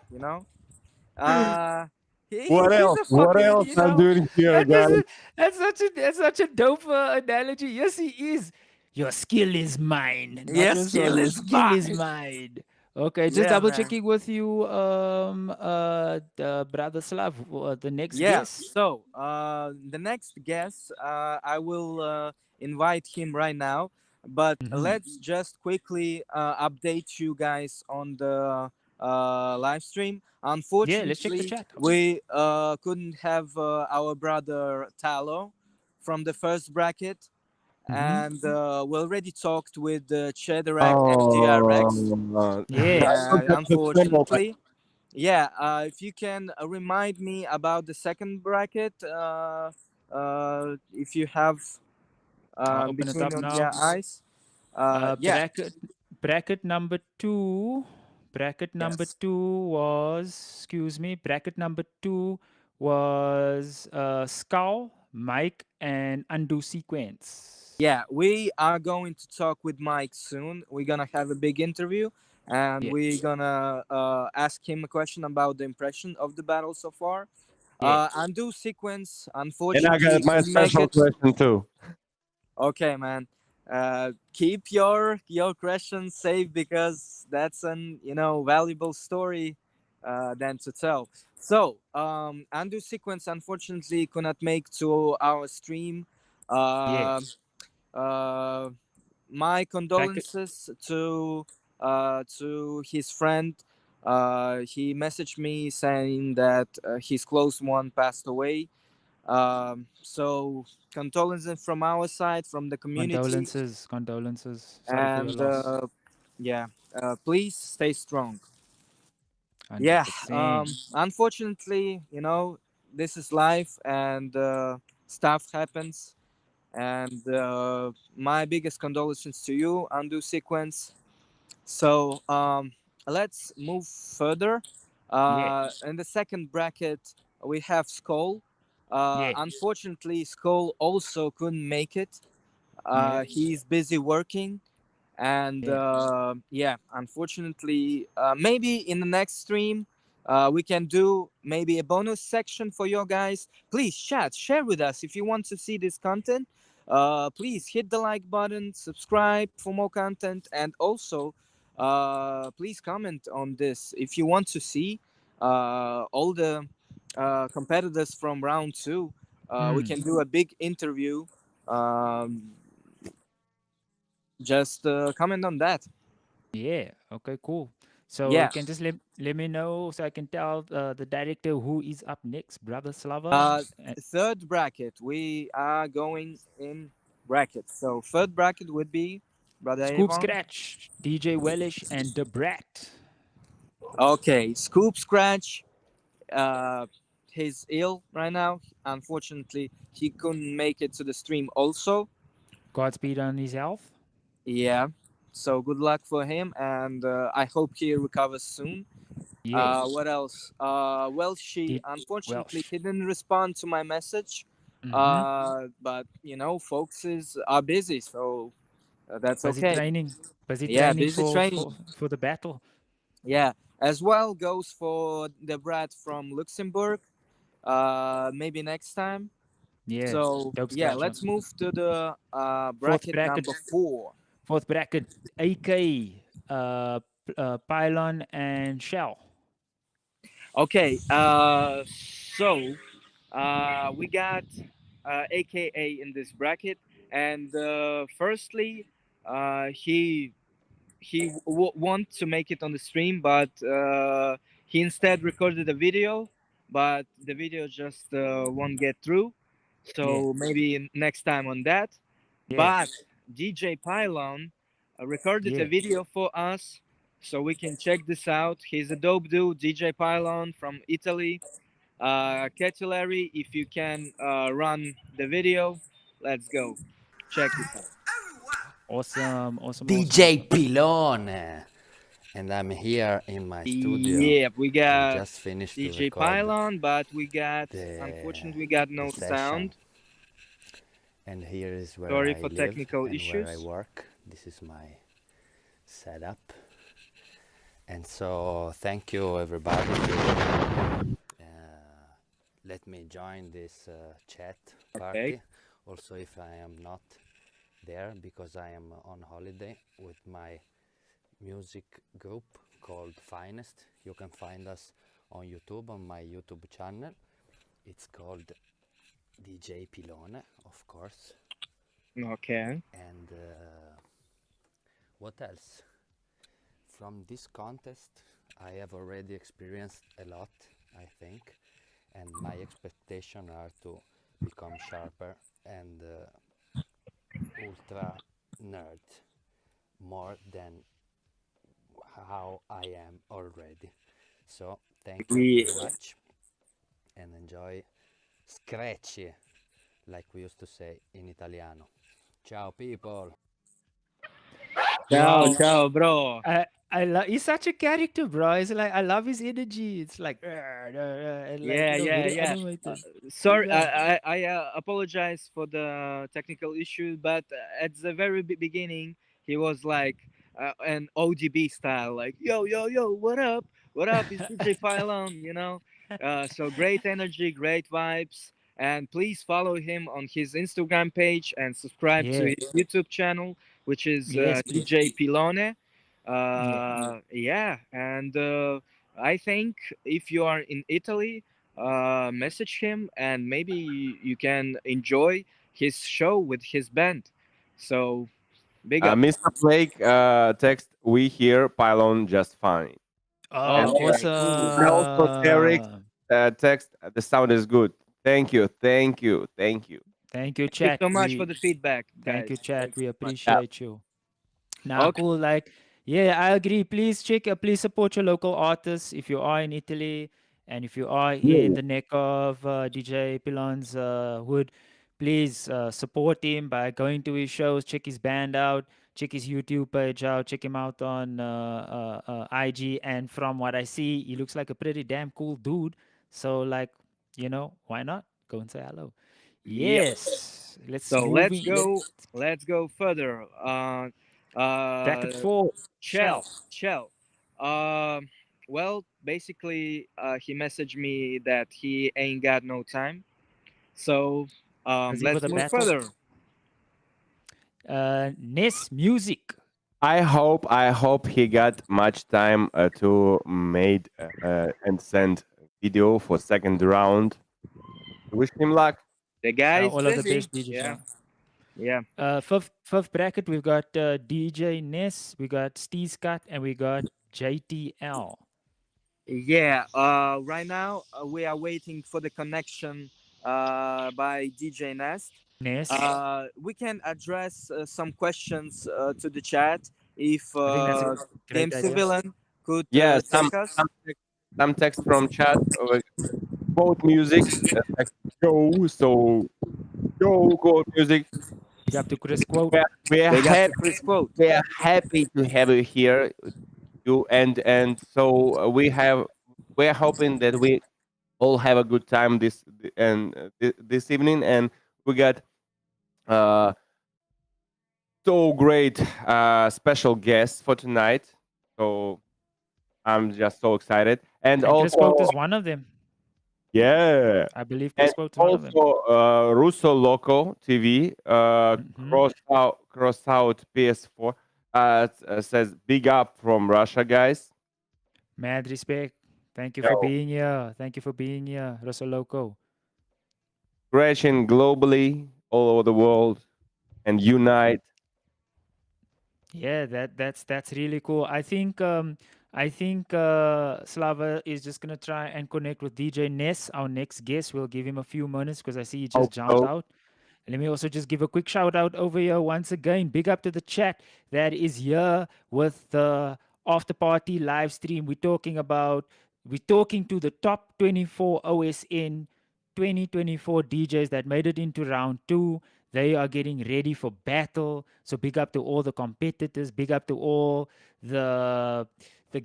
What He's else? a What fucking else I'm doing here, That is guys? that's such a dope analogy. Yes, he is. Your skill is mine, not Your your sword. skill Your is skill is mine. mine. Okay, just Yeah, double man. checking with you, the brother Slav, the next Yeah. guest. So, the next guest, I will invite him right now. But Mhm. let's just quickly update you guys on the live stream. Yeah, let's check the Unfortunately, chat. we couldn't have our brother Talo from the first bracket, Mhm. and we already talked with Cheddarack and DRX. Oh, Yeah. I Yeah, forgot to say. unfortunately. Yeah, if you can remind me about the second bracket, if you have I'll open it between up your now. eyes. Yeah, Bracket number two. Bracket number yes. two was, excuse me, bracket number two was Skull, Mike, and Undo Sequence. Yeah, we are going to talk with Mike soon. We're gonna have a big interview, and Yeah, we're gonna ask him a question about the impression of the battle so far. yeah. Undo sequence, And I unfortunately, got my couldn't make special it. question too. Okay, man. Keep your questions safe because that's an valuable story then to tell. So, undo sequence unfortunately could not make to our stream. Yeah. Uh, uh, my Bracket. condolences to his friend. He messaged me saying that his close one passed away. So condolences from our side, from the community, Condolences. Condolences. Sorry for your and loss. yeah, please stay strong. Yeah, 100%. unfortunately, this is life, and stuff happens. And my biggest condolences to you, Undo Sequence. So let's move further. Yeah. In the second bracket, we have Skull. Yeah. Unfortunately, Skull also couldn't make it. Yeah. He's busy working, and Yeah. yeah, unfortunately, maybe in the next stream, we can do maybe a bonus section for you guys. Please chat, share with us if you want to see this content. Please hit the like button, subscribe for more content, and also please comment on this if you want to see all the competitors from round two. We Mm. can do a big interview. um, just comment on that. Yeah. Okay, cool. So you Yeah. can just let me know so I can tell the director who is up next, brother Slava. Uh, Third bracket, we are going in brackets. So third bracket would be Brother Scoop Avon. Scratch, DJ Wellish, and the Brat. Okay, Scoop Scratch. Uh, he's ill right now. Unfortunately, he couldn't make it to the stream. Also, Godspeed on his health. yeah. So good luck for him, and I hope he recovers soon. Yeah. What else? Well, she Did unfortunately Welsh. didn't respond to my message. Mm-hmm. But folks are busy, so that's Busy okay. training. Busy Yeah, training busy training. for the battle. Yeah, as well goes for the brat from Luxembourg. Maybe next time. Yeah. So Dope yeah, scratcher. let's move to the Fourth bracket bracket. number 4. Fourth bracket. AK, Pylon, and Shell. Okay. So we got AKA in this bracket, and firstly, he want to make it on the stream, but he instead recorded a video, but the video just won't get through. Yeah. So maybe next time on that. Yeah. But DJ Pylon recorded a Yeah. video for us, so we can check this out. He's a dope dude, DJ Pylon from Italy. Catulary, if you can run the video, let's go. Check this out. Awesome. Awesome. Awesome. DJ Pilon. And I'm here in my studio. Yeah, we We got just finished to DJ record Pylon, but the, unfortunately, we got the no session. sound. And here is where Sorry I for live technical and where I issues. work. This is my setup. And so thank you everybody. Let me join this chat party. Okay. Also if I am not there because I am on holiday with my music group called Finest. You can find us on YouTube, on my YouTube channel. It's called DJ Pilone, of course. Okay. And what else? From this contest, I have already experienced a lot, I think, and my expectations are to become sharper and ultra nerd, more than how I am already. So thank you very much and enjoy Scratchy, like we used to say in Italiano. Ciao people. Ciao, Wow. ciao, bro. I love he's such a character, bro. It's like I love his energy. It's like, and like Yeah, yeah, very yeah. animated. Sorry, Yeah. I apologize for the technical issue, but at the very beginning, he was like an ODB style, like yo, yo, yo, what up? It's DJ Pylon, you know. So great energy, great vibes, and please follow him on his Instagram page and subscribe to Yeah. his YouTube channel, which is Yes, please. DJ Pilone. Yeah. Yeah, and I think if you are in Italy, message him and maybe you can enjoy his show with his band. So big up. Mr. Blake text, we hear Pylon just fine. And Oh, Okay, cool. also Derek awesome. text, the sound is good. Thank you, thank you, thank you. Thank you, Thank you chat. so much for the feedback, Thank guys. you, chat. Thanks We so much. appreciate you. Nah, Okay. cool. Like, yeah, I agree. Please please support your local artists if you are in Italy and if you are in the neck of DJ Pilon's hood. Please support him by going to his shows, check his band out, check his YouTube page out, check him out on IG. And from what I see, he looks like a pretty damn cool dude. So, like, why not go and say hello? Yep. Yes, let's So move in. let's go further. Back and forth. Chell. Well, basically, he messaged me that he ain't got no time. So Busy for let's the move battle. further. NES music. I hope he got much time to made and send video for second round. Wish him luck. The guy is All of the busy. best DJs. Yeah. Yeah. Fifth bracket, we've got DJ NES, we got Steve Scott, and we got JTL. Yeah. Right now we are waiting for the connection by DJ NES. NES. We can address some questions to the chat if I think that's a great Game idea. Civilian could Yeah, take us. some text from chat. Quote music. Text, go, so go, quote music. Big up to Chris Quote. We're They got happy. the Chris quote. We're happy to have you here. And so we're hoping that we all have a good time this evening, and we got so great special guests for tonight. So I'm just so excited, and Chris also Quote is one of them. yeah, I believe Chris and Quote is one of them. also Russo Loco TV Mhm. cross out PS4 says big up from Russia, guys. Mad respect. Thank you Yo. for being here. Thank you for being here, Russell Loco. Crashing globally all over the world and unite. Yeah, that's really cool. I think Slava is just gonna try and connect with DJ NES, our next guest. We'll give him a few minutes because I see he just Hope jumped so. out. And let me also just give a quick shout out over here once again. Big up to the chat that is here with the after party live stream. We're talking to the top 24 OSN 2024 DJs that made it into round 2. They are getting ready for battle. So big up to all the competitors. Big up to all the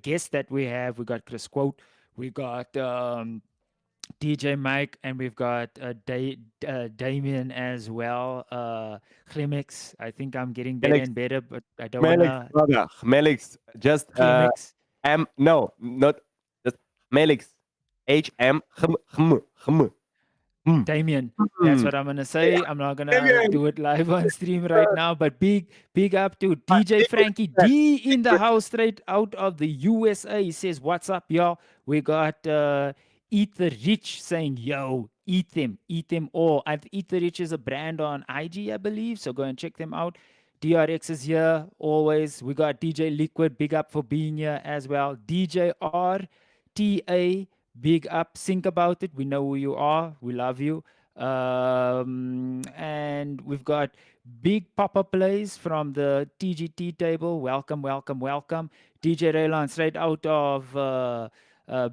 guests that we have. We got Chris Quote. We got DJ Mike, and we've got Damien as well. Chlimix. I think I'm getting better Alex, and better, but I don't Melix, wanna. brother. Melix, just Chlimix. no, not just Melix. HM. Damien, that's Mm. what I'm gonna say. I'm not gonna Damien. do it live on stream right now, but big up to DJ Frankie D in the house, straight out of the USA. He says, "What's up, y'all?" We got Eat the Rich saying, "Yo, eat them all." And Eat the Rich is a brand on IG, I believe. So go and check them out. DRX is here always. We got DJ Liquid, big up for being here as well. DJ RTA. Big up, think about it. We know who you are. We love you. And we've got big pop-up plays from the TGT table. Welcome, welcome, welcome. DJ Raon straight out of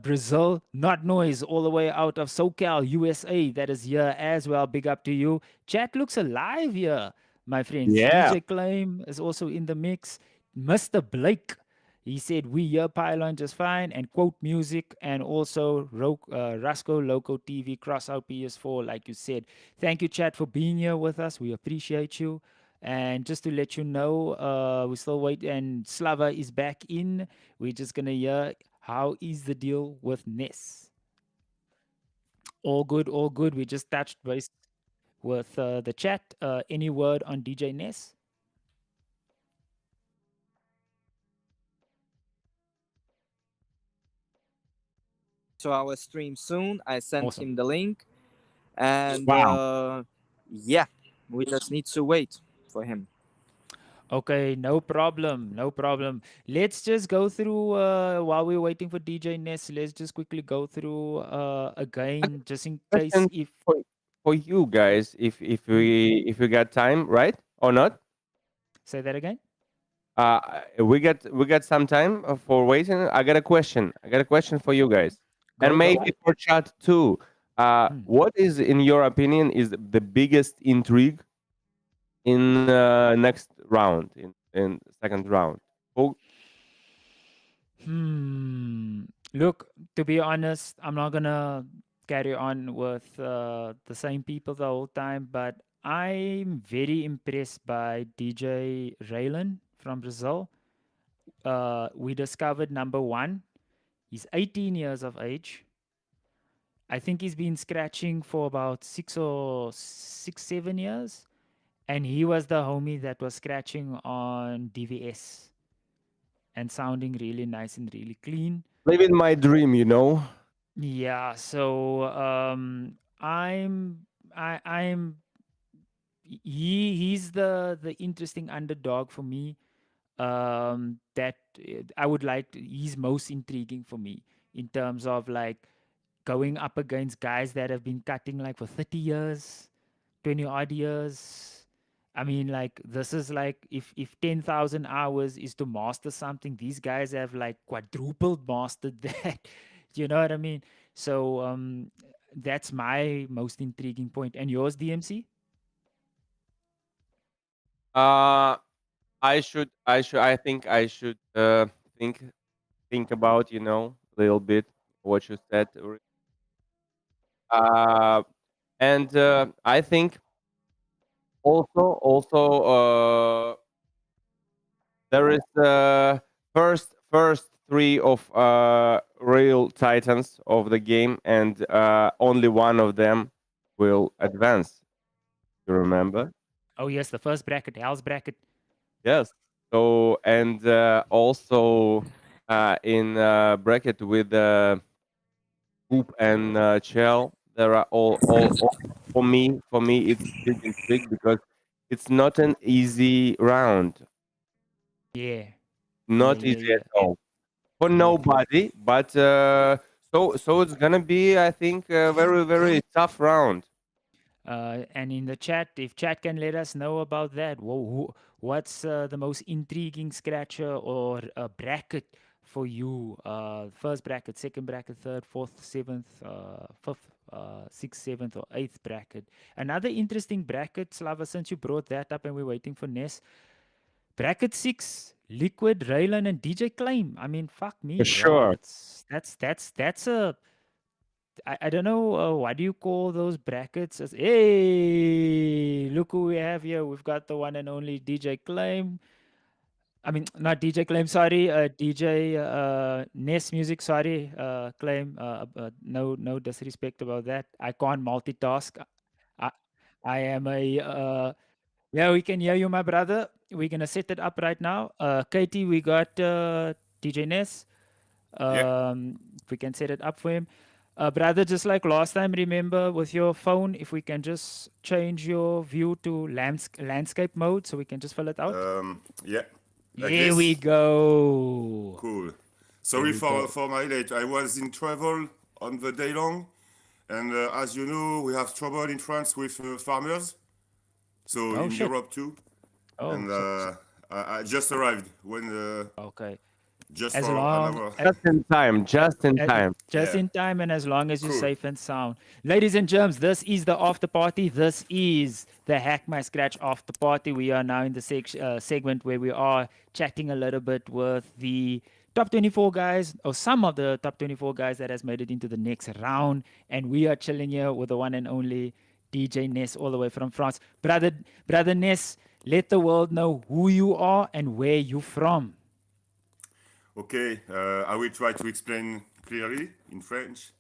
Brazil. Not Noise all the way out of SoCal, USA. That is here as well. Big up to you. Chat looks alive here, my friends. Yeah. DJ Claim is also in the mix. Mr. Blake. He said, "We hear Pylon just fine," and quote music, and also Rasco Loco TV, cross out PS4, like you said. Thank you, chat, for being here with us. We appreciate you. And just to let you know, we still wait, and Slava is back in. We're just going to hear how is the deal with NES. All good, all good. We just touched base with the chat. Any word on DJ NES? To our stream soon. I sent Awesome. him the link, and Wow. yeah, we just need to wait for him. Okay, no problem, no problem. Let's just go through while we're waiting for DJ Ness. Let's just quickly go through again, just in case Question if for you guys, if we got time, right or not? say that again. We got some time for waiting. I got a question. I got a question for you guys, and Go. maybe for chat too. What is, in your opinion, is the biggest intrigue in next round, in second round? Who? Look, to be honest, I'm not gonna carry on with the same people the whole time, but I'm very impressed by DJ Raon from Brazil. We discovered number one. He's 18 years of age. I think he's been scratching for about 7 years. And he was the homie that was scratching on DVS and sounding really nice and really clean. Living my dream, you know. Yeah, so I'm he's the interesting underdog for me. That I would like he's most intriguing for me in terms of like going up against guys that have been cutting like for 30 years, 20 odd years. I mean, like this is like if 10,000 hours is to master something, these guys have like quadrupled mastered that. You know what I mean? So that's my most intriguing point. And yours, DMC? Uh, I think I should think about, a little bit what you said. Uh, and I think also there is first three of real titans of the game, and only one of them will advance. You remember? Oh yes, the first bracket, Hell's bracket. Yes. So, and also in bracket with Hoop and Shell, there are all for me it's big because it's not an easy round, Yeah. not easy at all for Yeah. nobody. But so it's gonna be, I think, a very very tough round. And in the chat, if chat can let us know about that, what's the most intriguing scratcher or bracket for you? First bracket, second bracket, third, fourth, seventh, fifth, sixth, seventh, or eighth bracket. Another interesting bracket, Slava, since you brought that up and we're waiting for Ness. Bracket 6, Liquid, Raylan, and DJ Claim. I mean, fuck me, For bro. sure. That's a I don't know what do you call those brackets? Hey, look who we have here. We've got the one and only DJ Claim. I mean, not DJ Claim, sorry, DJ NES Music, sorry, Claim. No disrespect about that. I can't multitask. I, I am a yeah. We can hear you, my brother. We're gonna set it up right now. Katie, we got DJ NES. Yeah. If we can set it up for him. Brother, just like last time, remember with your phone, if we can just change your view to landscape mode so we can just fill it out. Yeah. Like Here we this. go. Cool. Sorry we go. for my late. I was in travel on the day long, and as you know, we have trouble in France with farmers. So Oh in shit. Europe too. Oh, And I just arrived when okay. just As for an long hour. Just in time. Just in time. just Yeah. in time and as long as you're Cool. safe and sound. Ladies and germs, this is the after party. This is the Hack My Scratch after party. We are now in the segment where we are chatting a little bit with the top 24 guys, or some of the top 24 guys that has made it into the next round. And we are chilling here with the one and only DJ Ness all the way from France. Brother Ness, let the world know who you are and where you're from. Okay, I will try to explain clearly in French,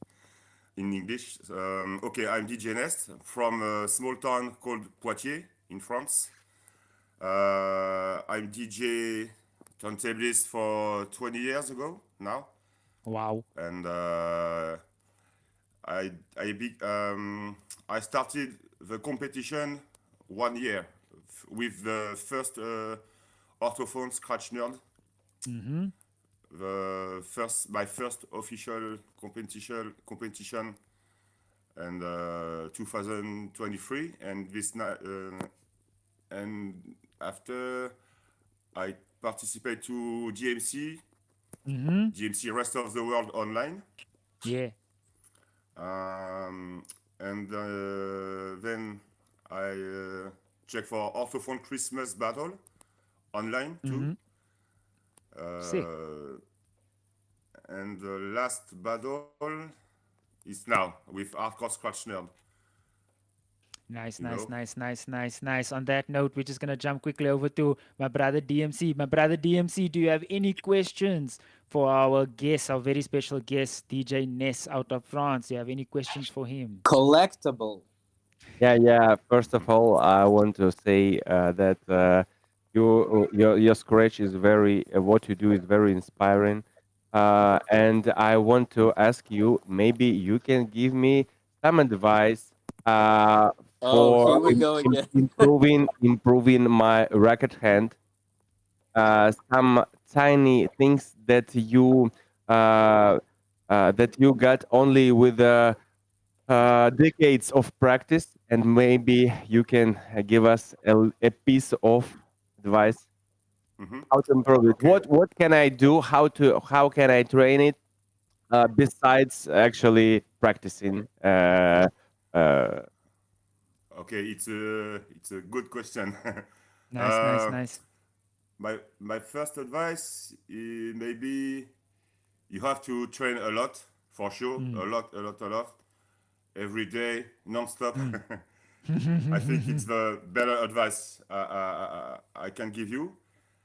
in English. Okay, I'm DJ NES from a small town called Poitiers in France. I'm DJ turntablist for 20 years ago now, Wow. and I started the competition 1 year with the first orthophone scratch nerd. Mm-hmm. My first official competition and 2023, and and after I participate to GMC Mm-hmm. rest of the world online, Yeah. and then I check for orthophone Christmas battle online too. Sick. And the last battle is now with Hardcore Scratch Nerd. Nice, You nice, know? nice, nice, nice, nice. On that note, we're just gonna jump quickly over to my brother DMC. My brother DMC, do you have any questions for our guest, our very special guest, DJ Ness out of France? Do you have any questions for him? Collectible. Yeah. First of all, I want to say that your scratch is very what you do is very inspiring, and I want to ask you, maybe you can give me some advice Oh, for here we go again. improving my racket hand. Some tiny things uh, that you got only with decades of practice, and maybe you can give us a piece of advice how to improve it. Okay. What can I do? How can I train it besides actually practicing? Uh, Okay, it's a good question. Nice, nice, uh, nice. my first advice is maybe you have to train a lot for sure, Mm. a lot, every day, non-stop. Mm. I think it's the better advice I can give you.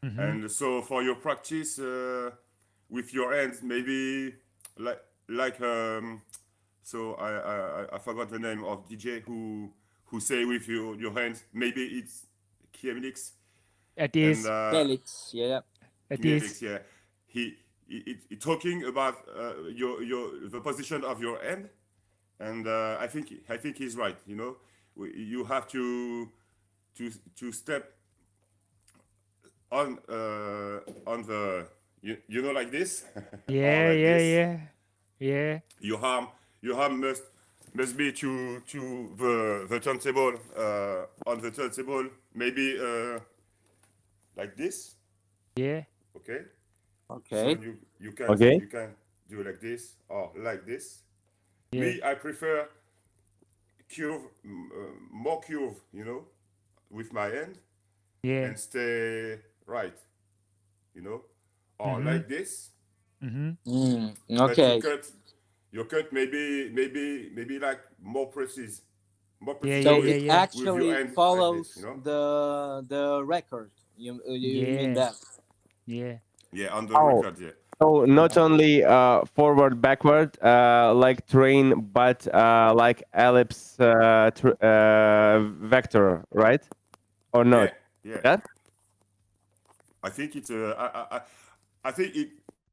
Mhm. And so for your practice with your hands, maybe like like so I forgot the name of DJ who say with your hands. Maybe it's Kiemlix It and is. Felix, yeah. It is. Kiemlix. Yeah, he talking about the position of your hand, and I think he's right. You know, you have to step on the you know like this or Yeah, like yeah, this. yeah. Yeah. Your arm must be to the turntable on the turntable maybe like this. Yeah. Okay, so Okay. okay. you can do like this or like this. Yeah. Me, I prefer curve, more curve, you know, with my hand Yeah. and stay right, you know, or Mhm. like this. Mhm. But Okay. your cut maybe like more precise, more Yeah, So yeah, precision yeah, it yeah. with your actually hand like this, you follows know. the record. You mean Yeah. that? Yeah. Yeah, on the Oh, record, yeah. so not only forward, backward, like train, but like ellipse vector, right? Or Yeah, not? yeah. Yeah. I think it's I think it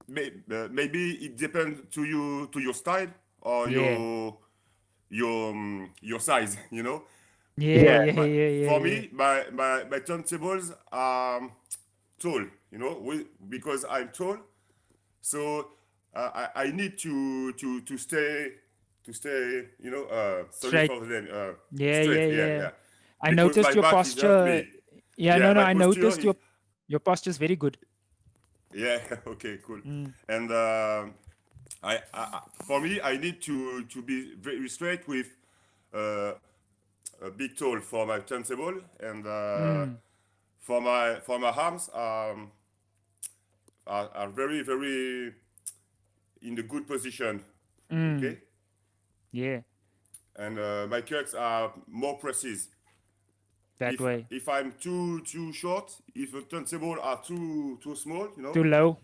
maybe it depends to your style or Yeah. your size, you know. Yeah, Yeah. yeah, My, yeah, yeah, for yeah. me, my turntables are tall, you know, because I'm tall, so I need to stay, you know, sorry Straight. for them, Yeah, yeah, straight, yeah, yeah. yeah, I because noticed my your back is hurt posture. me. Yeah, Yeah, no, no, my I posture noticed is your posture is very good. yeah. Okay, cool. Mm. And for me, I need to be very straight with uh, a big tool for my turntable, and Mm. for my arms are very very in the good position. Mm. Okay, Yeah, and my cuts are more precise. that way. If I'm too short, if the turntable are too small, you know, Too low.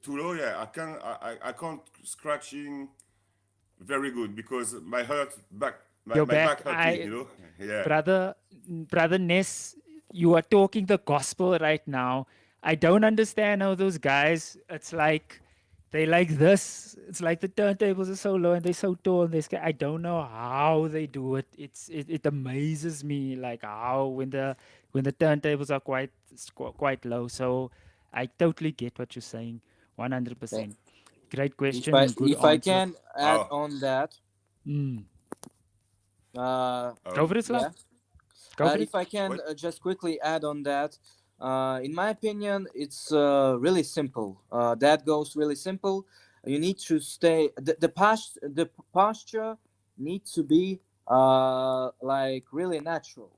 too low, yeah, I can't scratching very good because Your my back. back hurting, you know. Yeah. Brother Ness, you are talking the gospel right now. I don't understand how those guys, it's like they like this. It's like the turntables are so low and they're so tall. And I don't know how they do it. It amazes me like how when the turntables are quite low. So I totally get what you're saying. 100%. Great question and good If I answer. can add Oh, on that, Mm. Go for it, Slav. yeah. Go for it. If I can what? just quickly add on that, in my opinion, it's really simple. That goes really simple. You need to stay. The posture needs to be like really natural.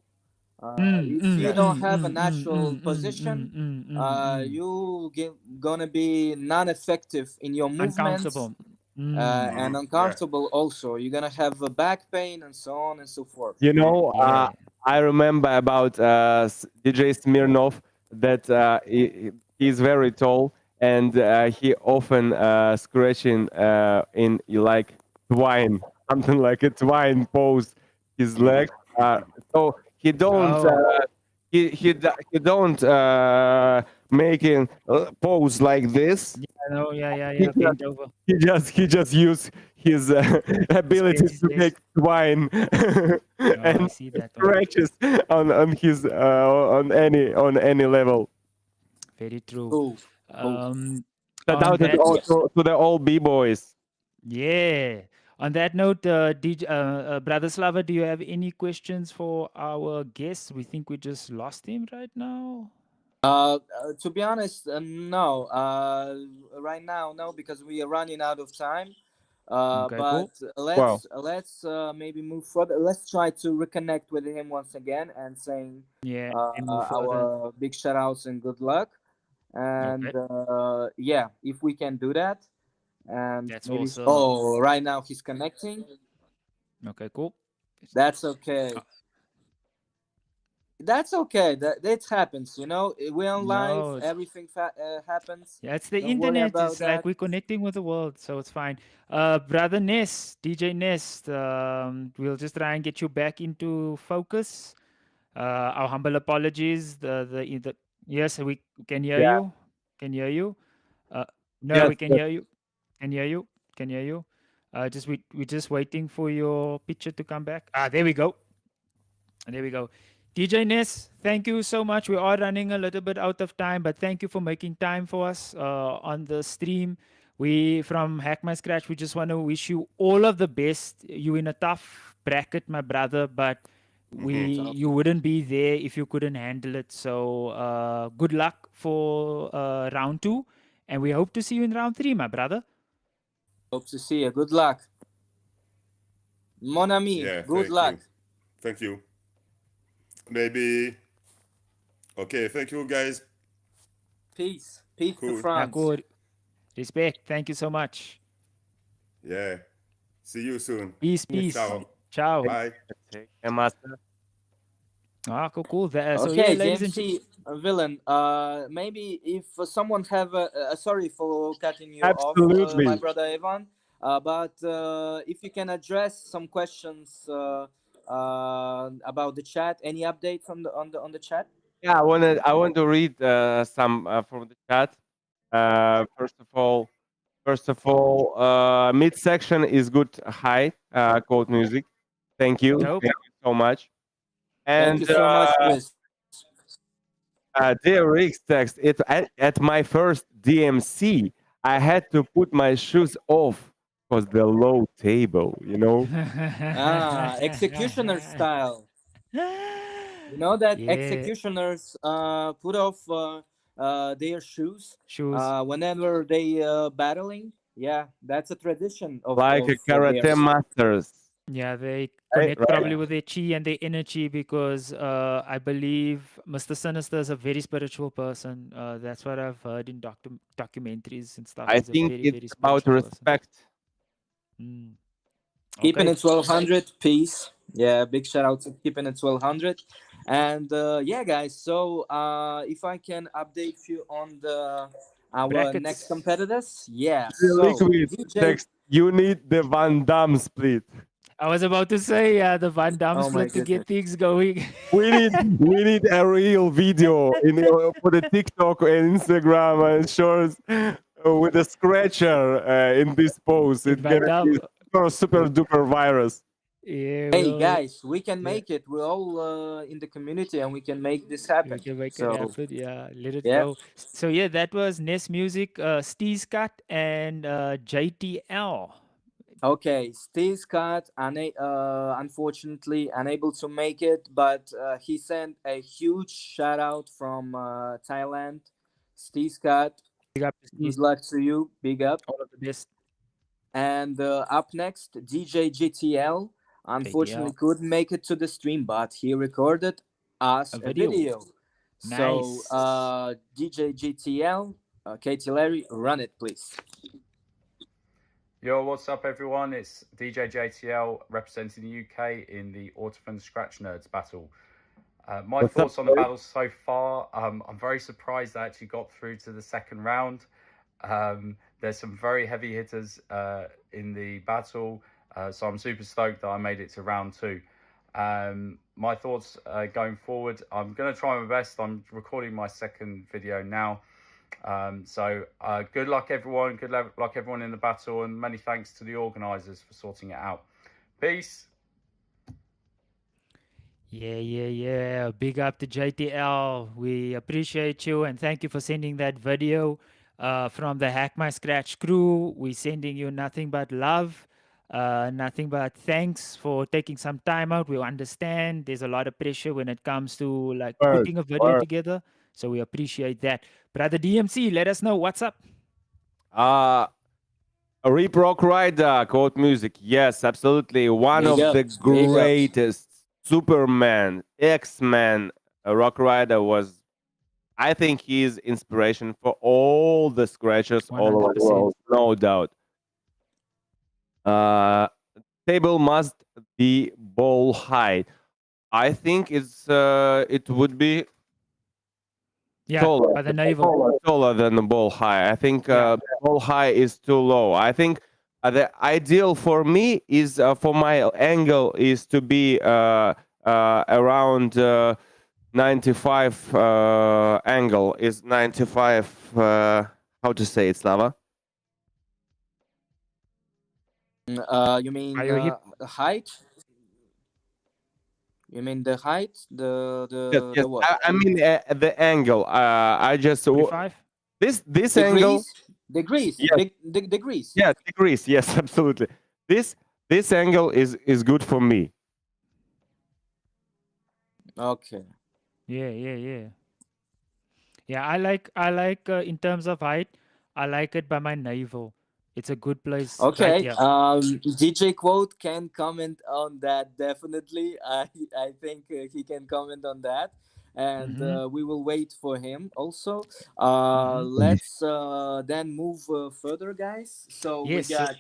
Mm, If mm, you Yeah. don't mm, have a mm, mm, natural mm, mm, position, mm, mm, mm. gonna be non-effective in your movements Uncomfortable. Mm, and Yeah. uncomfortable. Also, you're gonna have a back pain and so on and so forth. You know, yeah. I remember about DJ Smirnov that he's very tall and he often scratching in like twine, something like a twine pose his Mm-hmm. leg. So he don't Oh, he don't making pose like this. yeah, no, yeah, yeah, He yeah. just Bent over. he just use his ability Stretches to this. make twine Oh, I and see that one. scratches on his on any level. Very true. Cool, cool. Um, Shout on out to that, to the old b boys. yeah. On that note, DJ, Brother Slava, do you have any questions for our guest? We think we just lost him right now. To be honest, no. Right now, no, because we are running out of time. Okay, But cool. Wow. let's maybe move further. Let's try to reconnect with him once again and saying Yeah, and move further. our big shout outs and good luck. And Okay, yeah, if we can do that, and that's maybe awesome. right now he's connecting. Okay, cool. That's okay. That's okay. That happens. You know, we're on live. No, Everything happens. yeah, it's the Don't worry internet. about It's like that. we're connecting with the world, so it's fine. Brother Nest, DJ Nest, we'll just try and get you back into focus. Our humble apologies. The yes, we can hear Yeah. you. Can hear you. Uh, no, Yes. we can Yes. hear you. Can hear you. Can hear you. Just we're just waiting for your picture to come back. Ah, there we go. There we go. DJ Ness, thank you so much. We are running a little bit out of time, but thank you for making time for us on the stream. We from Hack My Scratch, we just want to wish you all of the best. You in a tough bracket, my brother, but Mm-hmm. you wouldn't be there if you couldn't handle it. So good luck for round 2, and we hope to see you in round 3, my brother. Hope to see you. Good luck, mon ami. Yeah. Good Thank luck. you. Thank you. Maybe. Okay. Thank you, guys. Peace. Peace to Cool. France. Good. Respect. Thank you so much. Yeah. See you soon. Peace, peace. Ciao. Ciao. Bye. Take care, master. Ah, cool, cool. So yeah, Okay, ladies and JMC. Villain, maybe if someone have sorry for cutting you off, my Absolutely. brother Ivan, but if you can address some questions about the chat, any update from the chat? Yeah, I want to read some from the chat. First of all, mid section is good. High code music. Thank you. Dope. Thank you so much. Thank And you so much, Chris. DRX text it at my first DMC. I had to put my shoes off because the low table. You know. Executioner style. You know that Yeah. executioners put off their shoes Shoes. whenever they battling. Yeah, that's a tradition Like a of karate theirs. masters. Yeah, they Right, connect right. probably with their chi and their energy because I believe Mr. Sinister is a very spiritual person. That's what I've heard in documentaries and stuff. I He's a think very, it's very about spiritual person. respect. Mm. Keeping Okay. it 1200, peace. Yeah, big shout out to keeping it 1200. And yeah, guys. So if I can update you on our Brackets. next competitors, yeah. The So liquid DJ, text. You need the Van Damme split. I was about to say, the Van Damme Oh my split to get goodness. things going. We need a real video for the TikTok and Instagram and shorts with a scratcher in this pose. In It's Van gonna be Damme. super duper virus. Yeah, Hey well, guys, we can yeah. make it. We're all in the community, and we can make this We happen. can make it So happen. Yeah, let it yeah. go. So yeah, that was NES Music, Steez Cut, and JTL. Okay, Steve Scott, unfortunately unable to make it, but he sent a huge shout out from Thailand. Steve Scott, Big up to Steez. good luck to you. Big up. All of the best. And up next, DJ GTL. Unfortunately, JTL. couldn't make it to the stream, but he recorded us A a video. video. So, Nice. DJ GTL, Katie Larry, run it, please. Yo, what's up, everyone? It's DJ JTL representing the UK in the OSN Scratch Nerds battle. My What's up, thoughts on the boy? battle so far. I'm very surprised I actually got through to the second round. There's some very heavy hitters in the battle, so I'm super stoked that I made it to round two. My thoughts going forward, I'm going to try my best. I'm recording my second video now. So good luck, everyone. Good luck, everyone in the battle, and many thanks to the organisers for sorting it out. Peace. Yeah. Big up to JTL. We appreciate you and thank you for sending that video from the Hack My Scratch crew. We're sending you nothing but love, nothing but thanks for taking some time out. We understand there's a lot of pressure when it comes to like putting a video together. So we appreciate that. Brother DMC, let us know what's up. Rip Rock Rider, code music. Yes, absolutely. One Big of up, the big up. greatest Superman, X-Men. Rock Rider was, I think he's inspiration for all the scratchers all over the 100%. world, no doubt. Table must be ball high. I think it would be Yeah, taller, by the navel. taller than the ball high. I think Yeah. ball high is too low. I think the ideal for me is for my angle is to be around 95 angle is 95. How to say it, Slava? You mean Are you hip? height? You mean the height? Yes. The what? I mean the angle. I just 45? this angle. Degrees. Yes. Degrees. Yeah, degrees. Yes, absolutely. This angle is good for me. Okay. Yeah. Yeah, I like in terms of height, I like it by my navel. It's a good place. Okay. Right here. DJ Quote can comment on that definitely. I think he can comment on that, and we will wait for him also. Let's then move further, guys. So Yes. we got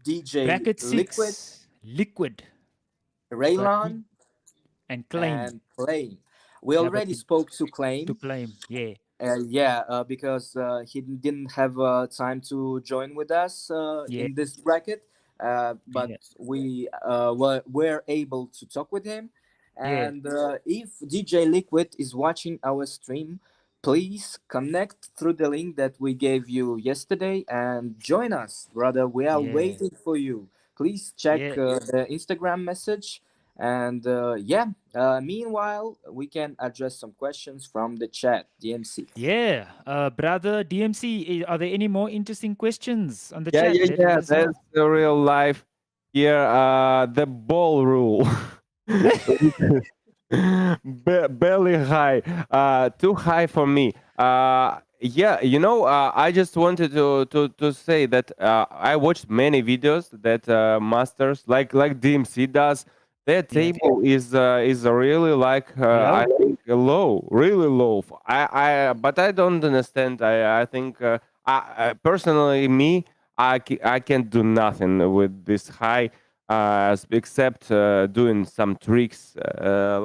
DJ Bracket Liquid, 6. Liquid. Raylon, And Claim. and Claim. we Yeah, but already spoke to Claim. to claim, yeah. Because he didn't have time to join with us Yeah. in this bracket, but Yeah. we were able to talk with him. Yeah. And if DJ Liquid is watching our stream, please connect through the link that we gave you yesterday and join us, brother. We are Yeah. waiting for you. Please check Yeah. the Instagram message. And meanwhile, we can address some questions from the chat, DMC. Yeah. Brother DMC, are there any more interesting questions on the Yeah, chat? yeah, Let yeah. us know. That's the real life here. The ball rule. Belly high. Too high for me. Yeah, you know, I just wanted to say that I watched many videos that masters like DMC does. Their Yeah. table is really like I Low. think low, really low. But I don't understand. I think personally me I can't do nothing with this high except doing some tricks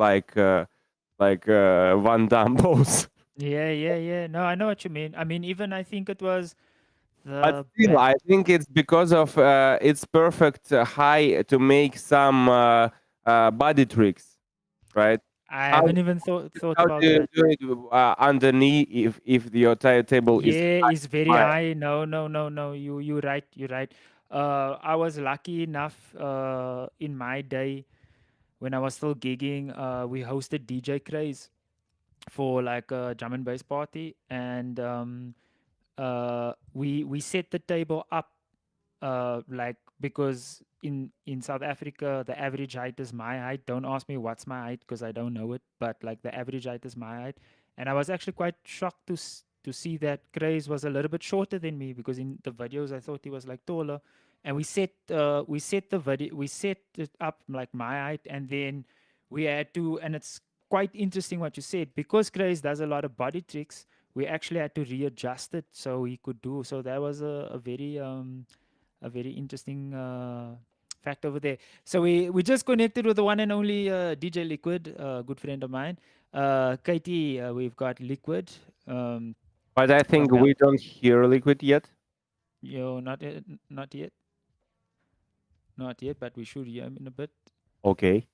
like Van Damme pose. Yeah, yeah, yeah. No, I know what you mean. I mean, even I think it was But the still, I think it's because of its perfect high to make some body tricks, right? I How, haven't even thought how about do you that. do it underneath if the entire table is Yeah, it's very high? high. No, no, no, no. You're right. You're right. I was lucky enough in my day when I was still gigging. We hosted DJ Craze for like a drum and bass party, and we set the table up like because in South Africa the average height is my height. Don't ask me what's my height because I don't know it, but like the average height is my height, and I was actually quite shocked to see that Craze was a little bit shorter than me because in the videos I thought he was like taller, and we set the video, we set it up like my height, and then we had to, and it's quite interesting what you said, because Craze does a lot of body tricks. We actually had to readjust it so he could do. So that was a very interesting fact over there. So we just connected with the one and only DJ Liquid, a good friend of mine. Katie, we've got Liquid. But I think from we don't hear Liquid yet. Yo, not yet, not yet, but we should hear him in a bit. Okay.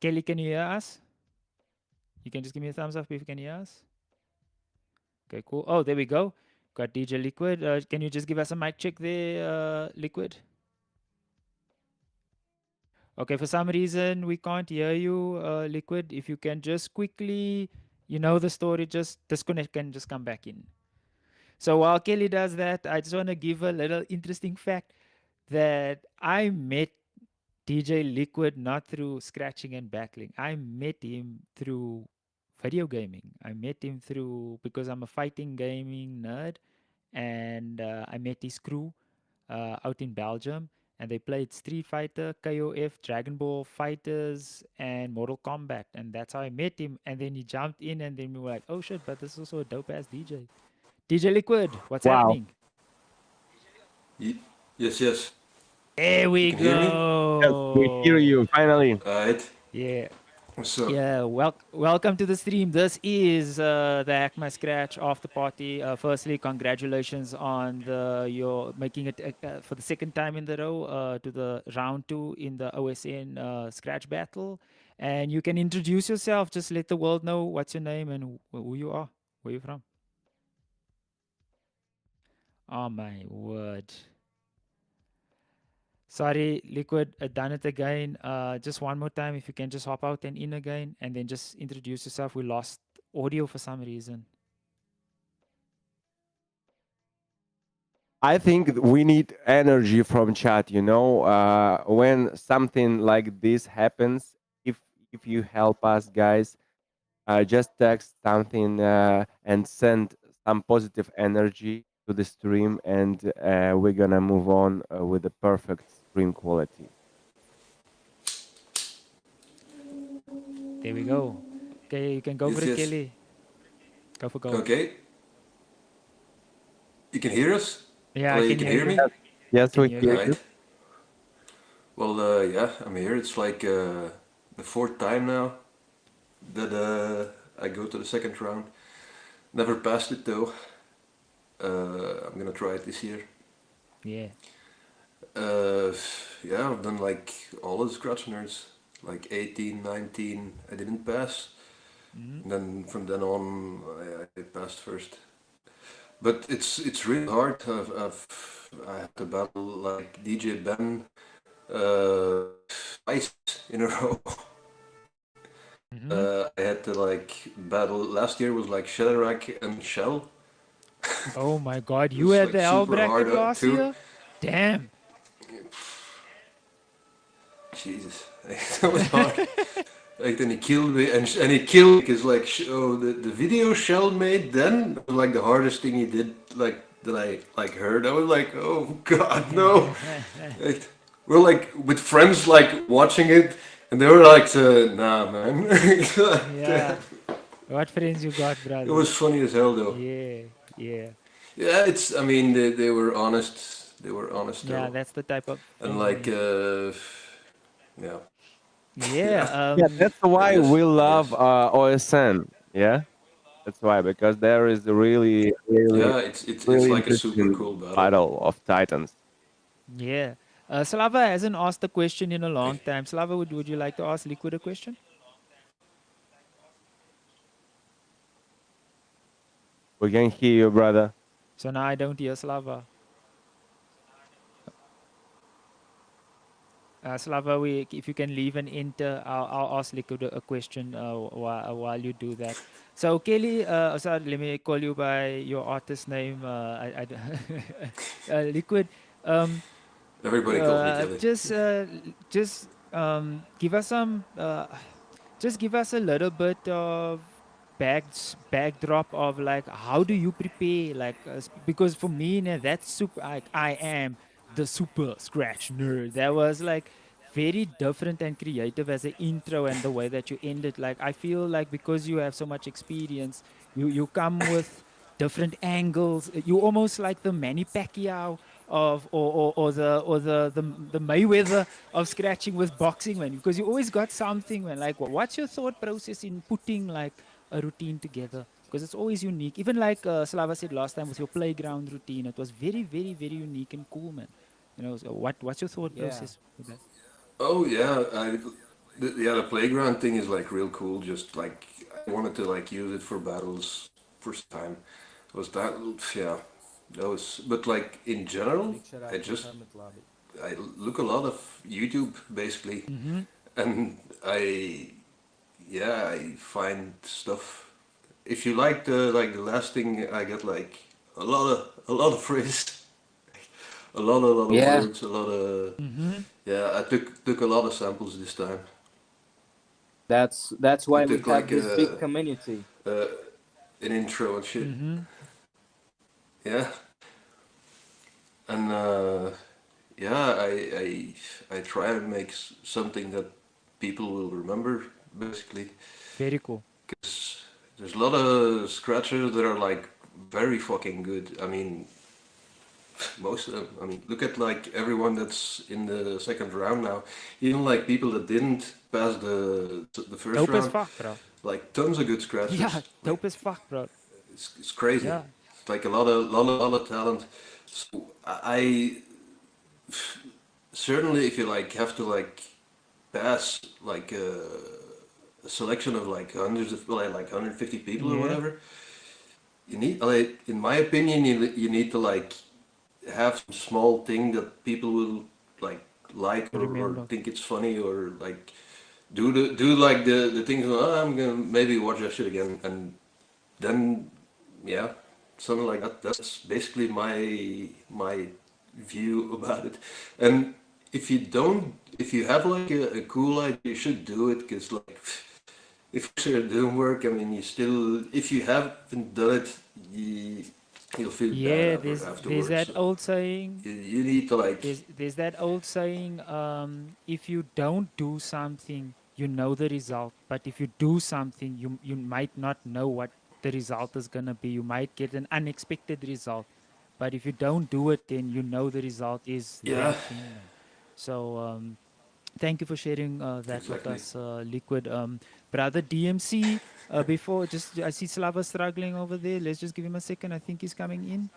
Kelly, can you hear us? You can just give me a thumbs up if you can hear us. Okay, cool. Oh, there we go. Got DJ Liquid. Can you just give us a mic check there, Liquid? Okay, for some reason we can't hear you, Liquid. If you can just quickly, you know the story, just disconnect and just come back in. So while Kelly does that, I just want to give a little interesting fact that I met DJ Liquid not through scratching and backling. I met him through video gaming. I met him through, because I'm a fighting gaming nerd, and I met his crew out in Belgium, and they played Street Fighter, KOF, Dragon Ball Fighters, and Mortal Kombat, and that's how I met him. And then he jumped in, and then we were like, "Oh shit!" But this is also a dope ass DJ. DJ Liquid, what's Wow. happening? Yes, yes. There we You can hear me? go. Yes, we hear you finally. Right. Yeah. What's up? Yeah, welcome to the stream. This is the Hack My Scratch after party. Firstly, congratulations on your making it for the second time in the row to the round 2 in the OSN Scratch battle. And you can introduce yourself. Just let the world know what's your name and who you are, where you're from. Oh my word. Sorry, Liquid, done it again. Just one more time, if you can just hop out and in again, and then just introduce yourself. We lost audio for some reason. I think we need energy from chat, you know, when something like this happens, if you help us guys, just text something and send some positive energy to the stream, and we're gonna move on with the perfect stream quality. There we go. Okay, you can go for it, Kelly. Go for gold. Okay. You can hear us? Yeah, Or I you can can hear hear you. me? Yes, we hear hear you. you. Well, yeah, I'm here. It's like the 4th time now. that I go to the second round. Never passed it though. I'm gonna try it this year. Yeah. Uh, yeah, I've done like all the scratch nerds, like 18, 19. I didn't pass. Mhm. And then from then on, I passed first. But it's really hard. I had to battle like DJ Ben twice in a row. Mhm. I had to like battle. Last year was like Shellac and Shell. Oh my God, It you was had like the L super hard bracket last too. year? Damn. Jesus, that was hard. Like then he killed me, and he killed me because like the video Shell made then was like the hardest thing he did like that I like heard. I was like, oh God, no! Like, we're like with friends like watching it, and they were like, nah, man. Yeah. What friends you got, It brother? was funny as hell though. Yeah, yeah. Yeah, it's. I mean, they were honest. They were honest Yeah, though, that's the type of and thing we like, need. yeah, Yeah, yeah. Yeah, that's I why guess. we I love guess. OSN. Yeah, that's why, because there is a really, really, Yeah, it's really like a super interesting cool battle. battle of titans. yeah. Slava hasn't asked a question in a long time. Slava, would you like to ask Liquid a question? We can hear you, brother. So now I don't hear Slava. Slava, if you can leave and enter, I'll ask Liquid a question while you do that. So Kelly, sorry, let me call you by your artist name. Liquid. Um, Everybody calls me Kelly. just give us some. Just give us a little bit of backdrop of like how do you prepare like because for me that's super I am the super scratch nerd. That was like very different and creative as an intro, and the way that you ended, like I feel like because you have so much experience, you come with different angles. You almost like the Manny Pacquiao of or the Mayweather of scratching with boxing, man, because you always got something, man. Like what's your thought process in putting like a routine together? Because it's always unique. Even like Slava said last time with your playground routine, it was very, very, very unique and cool, man. You know, so what's your thought Yeah. process with that? Oh yeah, the playground thing is like real cool. Just like I wanted to like use it for battles first time. Was that yeah, that was. But like in general, Big shout I out to just Hermit Lobby. I look a lot of YouTube basically, Mm-hmm. and I find stuff. If you like the last thing, I get like a lot of phrases, a lot of Yeah, words, a lot of Mm-hmm. yeah. I took a lot of samples this time. that's I why we took have like this big community. uh, an intro and shit. Mm-hmm. Yeah, and yeah, I try and make something that people will remember basically, Very cool. because there's a lot of scratchers that are like very fucking good. I mean, most of them. I mean, look at like everyone that's in the second round now. Even like people that didn't pass the first Dope as round, fuck, bro. like tons of good Yeah, scratchers. Like dope as fuck, bro. it's crazy. Yeah. It's like a lot of talent. So I certainly, if you like have to like pass like a selection of like hundreds of like 150 people or Yeah. whatever, you need like in my opinion you need to like have some small thing that people will like or Remember. think it's funny or like do like the things. Oh, I'm gonna maybe watch that shit again, and then yeah, something like that. That's basically my view about it. And if you have like a cool idea, you should do it, because like if it didn't work, I mean, you still, if you haven't done it, you'll feel bad Yeah, there's afterwards. that So old saying. you need to like, There's that old saying. If you don't do something, you know the result. But if you do something, you might not know what the result is gonna be. You might get an unexpected result. But if you don't do it, then you know the result is yeah, that thing, man. So Thank you for sharing that with Exactly. us, Liquid. Brother DMC, before just I see Slava struggling over there. Let's just give him a second. I think he's coming in.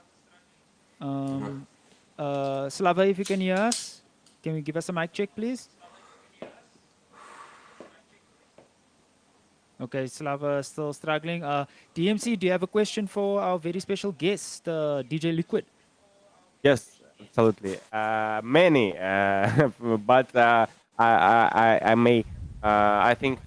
Slava, if you can hear us, can we give us a mic check, please? Okay, Slava still struggling. DMC, do you have a question for our very special guest, DJ Liquid? Yes, absolutely. Many, but I may. I think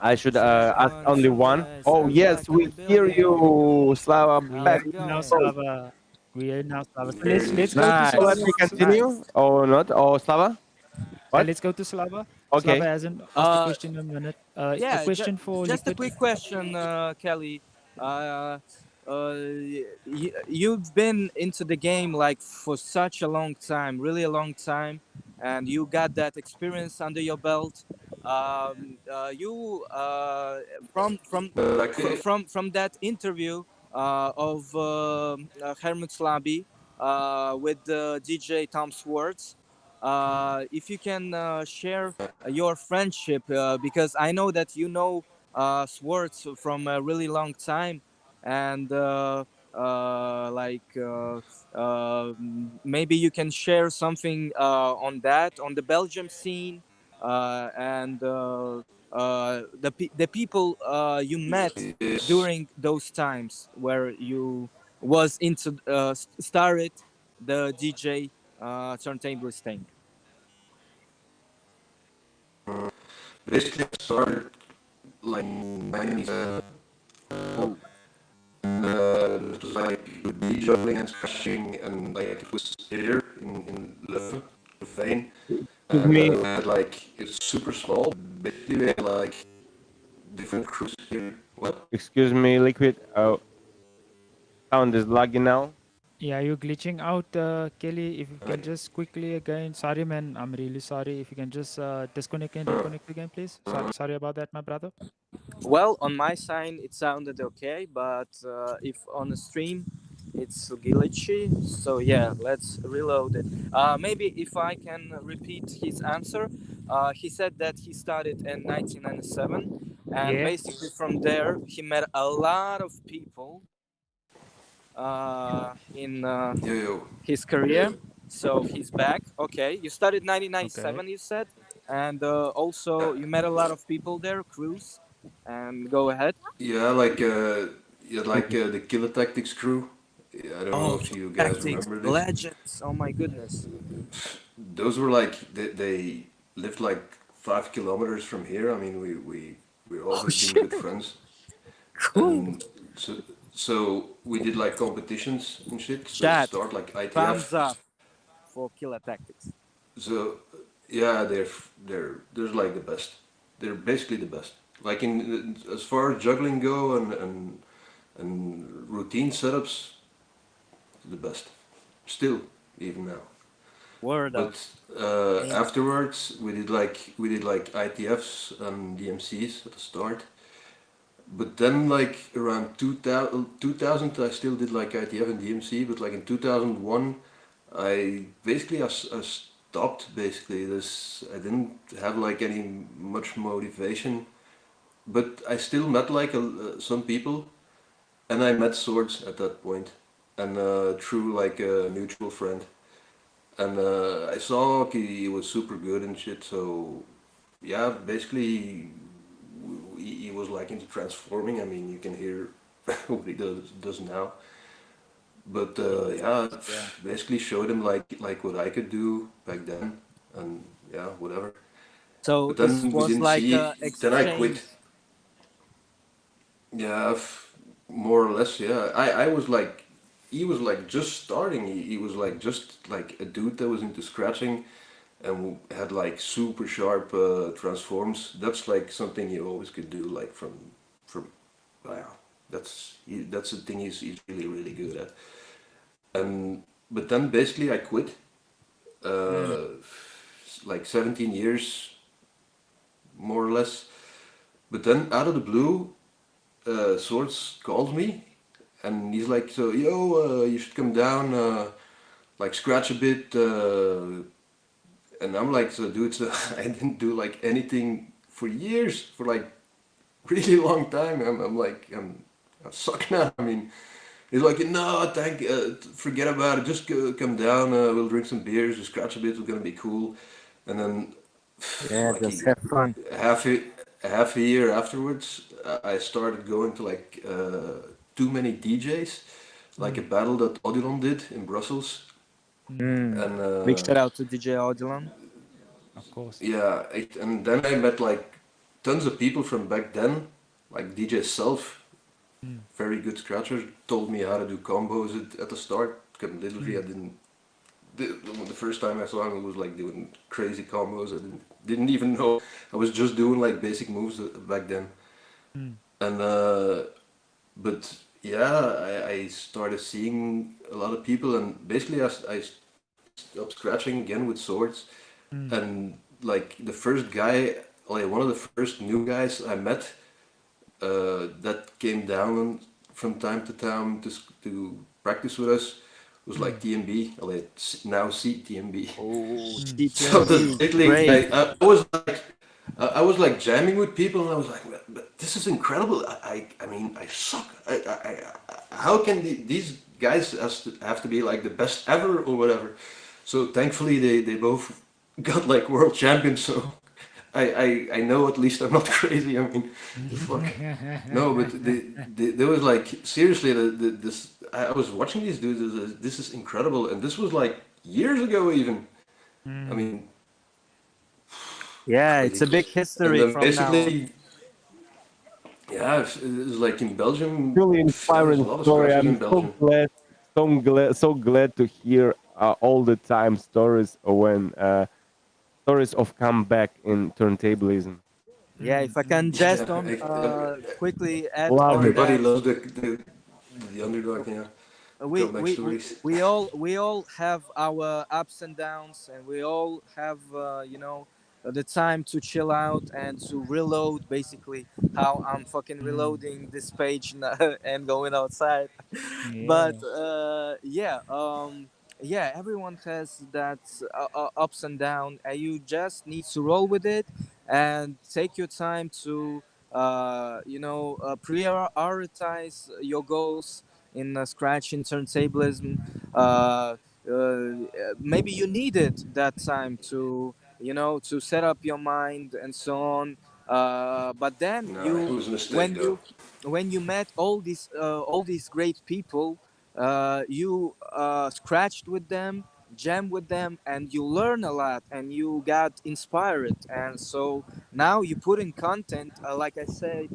I should ask only one. Oh yes, we hear you, Slava. Yeah, Back. now Oh, Slava. We are now Slava. So let's go to so let Slava. me continue or not? Or Slava? What? Let's go to Slava. Slava Okay. hasn't asked a question in a minute. A Yeah, question for just a Liquid. quick question, Kelly. You've been into the game like for such a long time, really a long time, and you got that experience under your belt. You Like, from that interview of Hermit Slaby with DJ Tom Swartz. If you can share your friendship, because I know that you know Swartz from a really long time, and maybe you can share something on that, on the Belgium scene, and the people you met yes. during those times where you was into started the DJ turntablist thing. Basically, I started like 97. Oh, It was like with juggling and scratching, and like it was here in Louvain. Excuse And me. we had like, it's super small. Basically, we had like different crews here. What? Excuse me, Liquid. Oh, sound is lagging now. Yeah, you're glitching out, Kelly. If you can just quickly again. Sorry, man. I'm really sorry. If you can just disconnect and reconnect again, please. Sorry about that, my brother. well, on my side it sounded okay, but if on the stream it's glitchy. So yeah, let's reload it. Maybe if I can repeat his answer, he said that he started in 1997, and Yeah. basically from there he met a lot of people in Yo, yo. his career. So he's back. Okay, you started Okay. 1997, you said, and also you met a lot of people there, crews. And go ahead. Yeah, like the Killer Tactics crew. Yeah, I don't know Oh, if you guys tactics, remember this. legends. Oh my goodness. Those were like they lived like 5 kilometers from here. I mean, we Oh always been shit. good friends, Cool. and so we did like competitions and shit. So to Chat. start like Thumbs ITF. up for Killer Tactics. So yeah, they're like the best. They're basically the best. Like in as far as juggling go and routine setups, the best. Still, even now. Word up. But afterwards, we did like ITFs and DMCs at the start. But then, like around 2000, I still did like ITF and DMC. But like in 2001, I stopped basically. I didn't have like any much motivation. But I still met like some people, and I met Swords at that point, and through like a mutual friend. And I saw he was super good and shit. So yeah, basically he was like into transforming. I mean, you can hear what he does now. But yeah, Yeah. basically showed him like what I could do back then, and yeah, whatever. So But this then we was didn't like see. Then I exchange. quit. Yeah, more or less. Yeah, I was like, he was like just starting. He was like just like a dude that was into scratching, and had like super sharp transforms. That's like something you always could do. Like from, yeah, that's the thing he's really good at. And but then basically I quit. Mm. Uh, like 17 years, more or less. But then out of the blue, Swords calls me, and he's like, "So yo, you should come down, like scratch a bit." and I'm like, so dude, so I didn't do like anything for years, for like really long time. I'm like, I suck now. I mean, he's like, no, forget about it. Just come down. We'll drink some beers. We'll scratch a bit. It's gonna be cool. And then, Yeah, like just have fun. half a year afterwards, I started going to like too many DJs, like a battle that Odilon did in Brussels, and Big shout out to DJ Odilon. Of course. yeah, and then I met like tons of people from back then, like DJ Self, very good scratcher, told me how to do combos at the start. Because literally, I didn't. The first time I saw him, he was like doing crazy combos. I didn't even know. I was just doing like basic moves back then. And but yeah, I started seeing a lot of people, and basically I stopped scratching again with swords. And like the first guy, like one of the first new guys I met, that came down from time to time to practice with us was like TMB, like now CTMB. Oh, So TMB, basically, great. I was like jamming with people, and I was like, but this is incredible. I mean, I suck. How can these guys have to be like the best ever or whatever? So thankfully, they both got like world champions. So I know at least I'm not crazy. I mean, fuck. No, but there was like seriously this. I was watching these dudes. This is incredible, and this was like years ago even. I mean, Yeah, it's crazy. a big And history then from now on. basically, yeah, it's like in Belgium. Really Yeah, there's a inspiring lot of story. scratchers I'm in Belgium. so glad to hear all the time stories when stories of comeback in turntablism. Yeah, if I can just Yeah, on quickly add Love on it. everybody that, loves the underdog. Yeah, we comeback we we stories. we all have our ups and downs, and we all have the time to chill out and to reload. Basically, how I'm fucking reloading this page and going outside. But Yeah. yeah, everyone has that ups and down, and you just need to roll with it and take your time to prioritize your goals in scratching turntablism. Maybe you needed that time to to set up your mind and so on. But then No, it was a mistake when though. you when you met all these great people, you scratched with them, jam with them, and you learn a lot, and you got inspired. And so now you put in content, like I said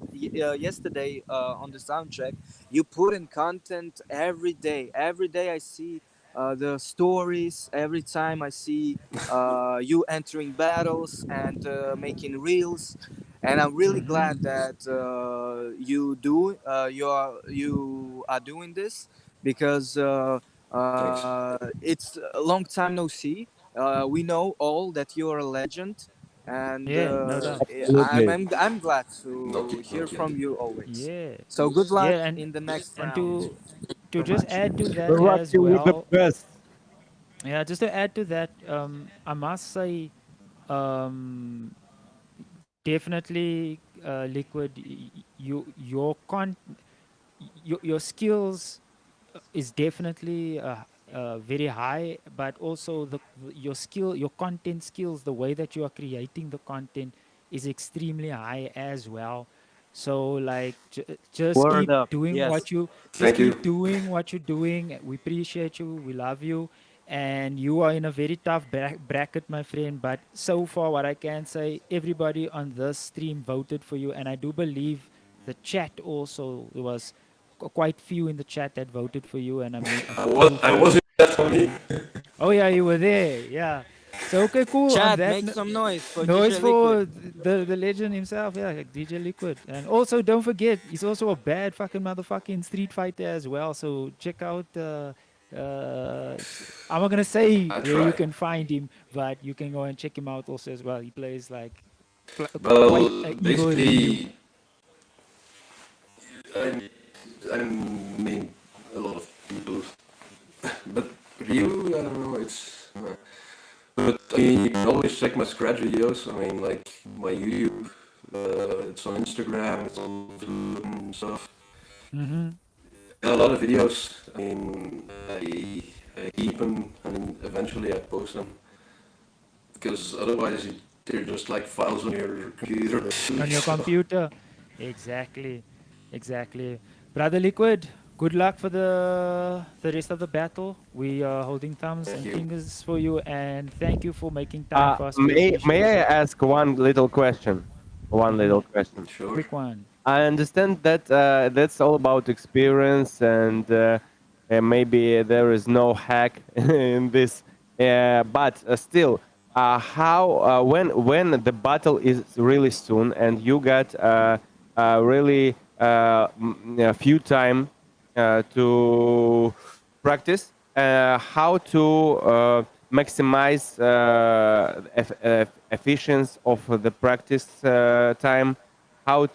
yesterday on the sound check. You put in content every day. Every day I see the stories. Every time I see you entering battles and making reels. And I'm really glad that you are doing this, because Thanks. it's a long time no see. We know all that you're a legend, and Yeah, no doubt. Absolutely. I'm glad Not to yet. hear Not yet. from you always. Yeah. So good luck Yeah, in the next and round. to So just much. add to We that rock as you with the well. best. Yeah, just to add to that, I must say, um, definitely, Liquid, your skills is definitely very high, but also your content skills, the way that you are creating the content is extremely high as well. So like just Word keep up. doing Yes. Thank you. what you're doing. We appreciate you. We love you. And you are in a very tough bracket, my friend. But so far, what I can say, everybody on this stream voted for you, and I do believe the chat also, there was quite few in the chat that voted for you, and I mean a few I from. was in that for me. Oh yeah, you were there. Yeah. So okay, cool. On Chat, that make some noise for noise DJ Liquid. for the legend himself, yeah, like DJ Liquid. And also don't forget, he's also a bad fucking motherfucking street fighter as well. So check out. I'm not gonna say I where you try. can find him, but you can go and check him out also as well. He plays like quite Well, evil Ryu. basically, I, I mean a lot of people, but Ryu, I don't know. It's But I mean, you can always check my scratch videos. I mean, like my YouTube, it's on Instagram, it's on YouTube and stuff. Mm-hmm. A lot of videos. I mean, I keep them and eventually I post them because otherwise they're just like files on your computer. On your So, computer. Exactly. Exactly. Brother Liquid, good luck for the rest of the battle. We are holding thumbs thank and you. fingers for you, and thank you for making time for us. We May appreciate I it. ask one little question? One little question. Sure. Quick one. I understand that that's all about experience, and maybe there is no hack in this. But still, how when the battle is really soon, and you got really a few time to practice, how to maximize efficiency of the practice time, how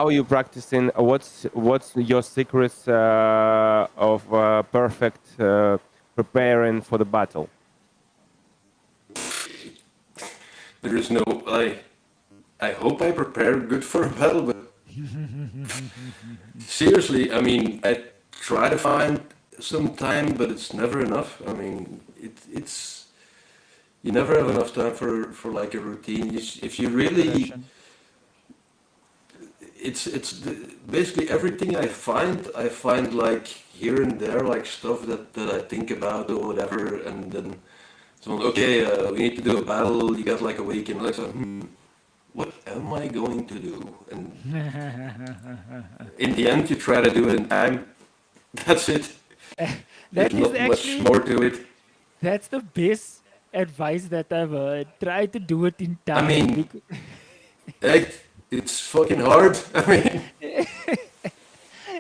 you practicing, what's your secrets of perfect preparing for the battle. There is no, I hope I prepare good for a battle, but seriously, I mean, I try to find some time, but it's never enough. I mean, it's you never have enough time for like a routine. If you really, Progression. basically everything I find like here and there, like stuff that I think about or whatever, and then someone, okay, we need to do a battle. You got like a week, and like, so, what am I going to do? And in the end, you try to do it in time. That's it. That There's is not much actually, more to it. that's the best advice that I've heard. Try to do it in I time. mean, it's fucking hard. I mean,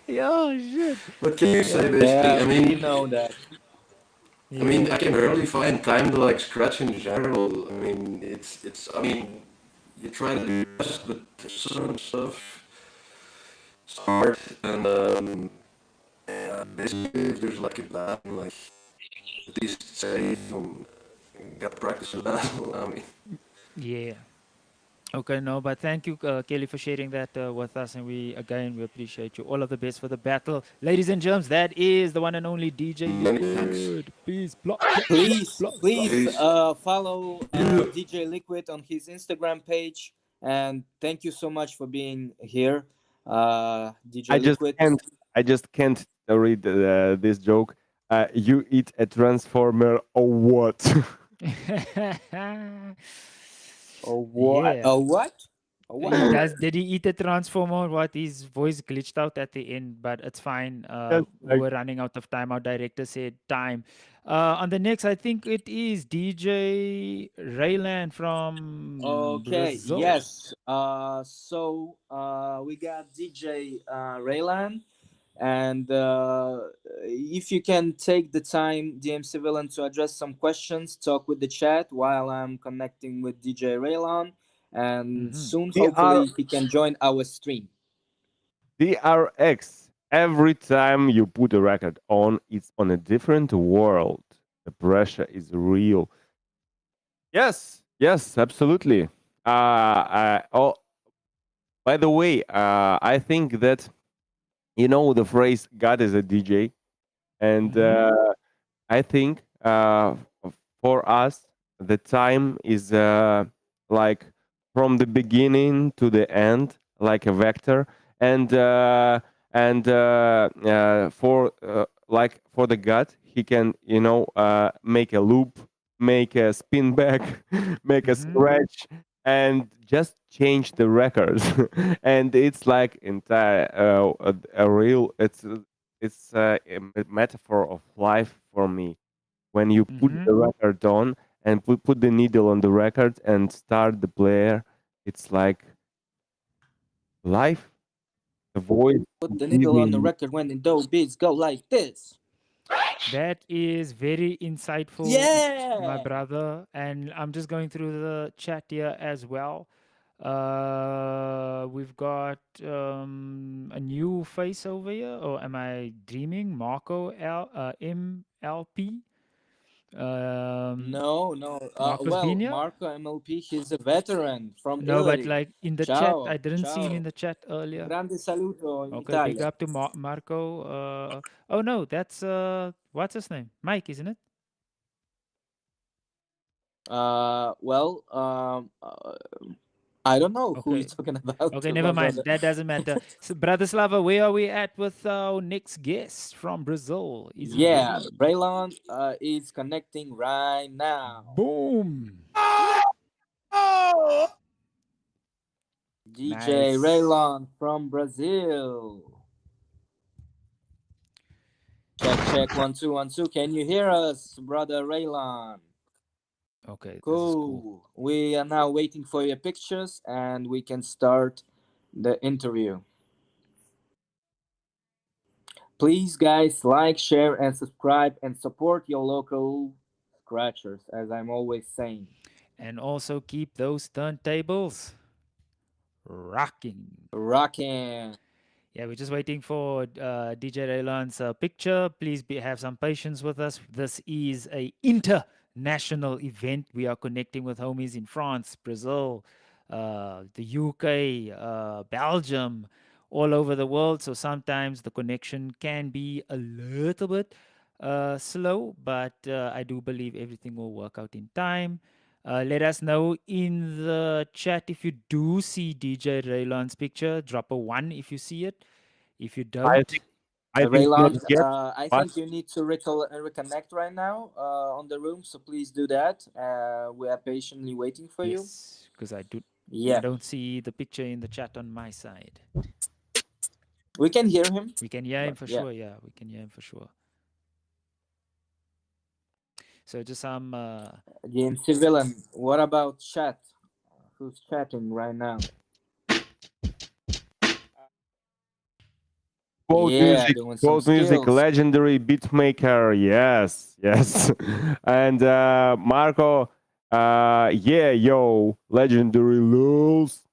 Yeah, shit. what can you say, Yeah. basically? Yeah, I we mean, know that. I mean, Yeah. I can barely find time to like scratch in general. I mean, I mean, you try to do your best, but there's some stuff it's hard, and yeah, basically, if there's like a battle, like at least say, got to practice a battle. I mean, Yeah. Okay, no, but thank you, Kelly, for sharing that with us, and we appreciate you. All of the best for the battle, ladies and germs. That is the one and only DJ many thanks. Liquid. Peace, block, block, block, Please, block, block. please Peace. follow DJ Liquid on his Instagram page, and thank you so much for being here, DJ I just Liquid. can't read this joke. You eat a transformer or what? Oh what? Yeah. Oh what? Oh He what? does. Did he eat a transformer? What? His voice glitched out at the end, but it's fine. Just We like were running out of time. Our director said time. On the next, I think it is DJ Raon from Okay, Brazil. yes. So we got DJ Raon, and if you can take the time, DM Civilian, to address some questions, talk with the chat while I'm connecting with DJ Raon, and soon, hopefully, he can join our stream. DRX. Every time you put a record on, it's on a different world. The pressure is real. Yes, yes, absolutely. Oh, by the way, I think that you know the phrase "God is a DJ," and I think for us the time is like from the beginning to the end, like a vector, and for like for the God, he can make a loop, make a spin back, make a scratch, and just change the records, and it's like entire a real it's a metaphor of life for me. When you put the record on and put the needle on the record and start the player, it's like life, the voice Put the needle on the giving. record when the dope beats go like this. That is very insightful, my Yeah. brother. And I'm just going through the chat here as well. We've got a new face over here, or am I dreaming? Marco MLP. No, no. Marcos Well, Bina? Marco MLP, he's a veteran from No, but Italy. like in the chat, I Ciao, didn't see him in ciao. the chat earlier. Grande saluto in Okay, big Italia. up to Marco. Oh no, that's what's his name? Mike, isn't it? Well, I don't know who you're Okay. talking about, Okay, my never mind. brother. That doesn't matter. So, Bratislava, where are we at with our next guest from Brazil? Is he Yeah, ready? Raylon is connecting right now. Boom. DJ Nice. Raylon from Brazil. Check 1 2 1 2. Can you hear us, brother Raylon? Okay, this is Cool. cool. We are now waiting for your pictures and we can start the interview. Please, guys, like, share, and subscribe and support your local scratchers, as I'm always saying. And also keep those turntables rocking. Rocking. Yeah, we're just waiting for DJ Raylon's picture. Please have some patience with us. This is a international event. We are connecting with homies in France, Brazil, the UK, Belgium, all over the world. So sometimes the connection can be a little bit slow, but I do believe everything will work out in time. Let us know in the chat if you do see DJ Raylon's picture. Drop a 1 if you see it. If you don't, I think Raylon, not yet, I but think you need to reconnect right now on the room, so please do that. We are patiently waiting for you. yes, because I Yeah, don't see the picture in the chat on my side. we can hear him. We can hear him But for yeah. sure. Yeah, we can hear him for sure. So just some. GMC Villain, what about chat? Who's chatting right now? Quote Yeah, music, doing some quote music, skills. legendary beatmaker. Yes, yes. And Marco, yeah, yo, legendary lulz.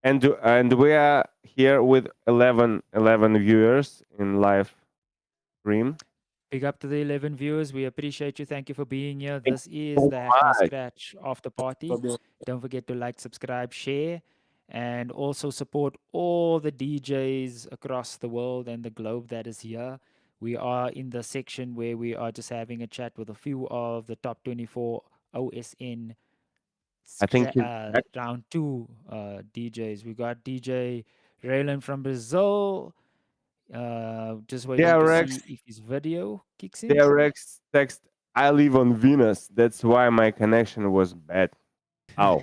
And we are here with 11 viewers in live stream. Big up to the 11 viewers. We appreciate you. Thank you for being here. Thank This you is so the Hackney much. Scratch after party. Don't forget to like, subscribe, share, and also support all the DJs across the world and the globe that is here. We are in the section where we are just having a chat with a few of the top 24 OSN I think he's back. round 2 DJs. We got DJ Raon from Brazil. Just waiting to DRX, see if his video kicks in. DRX text, I live on Venus. That's why my connection was bad. How?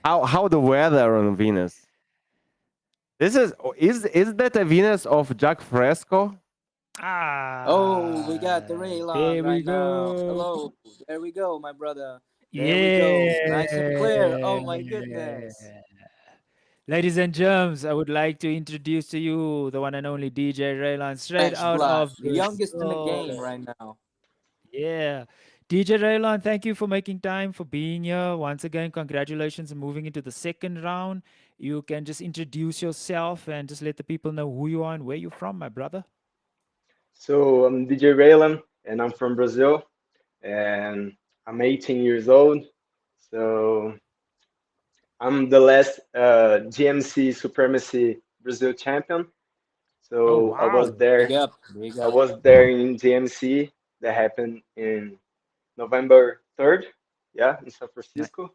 How the weather on Venus? This is that a Venus of Jack Fresco? Oh, we got the Raylon there we right now. go. Hello. There we go, my brother. There we go. Nice and clear. Oh my goodness. Ladies and germs, I would like to introduce to you the one and only DJ Raylon, straight Smash out of Blast, the youngest in the game Brazil. right now. Yeah. DJ Raylon, thank you for making time, for being here. Once again, congratulations on moving into the second round. You can just introduce yourself and just let the people know who you are and where you're from, my brother. So I'm DJ Raon, and I'm from Brazil, and I'm 18 years old. So I'm the last GMC Supremacy Brazil champion. So Oh, wow. I was there. Big up. Big I up. was there in GMC that happened in November 3rd. Yeah, in San Francisco.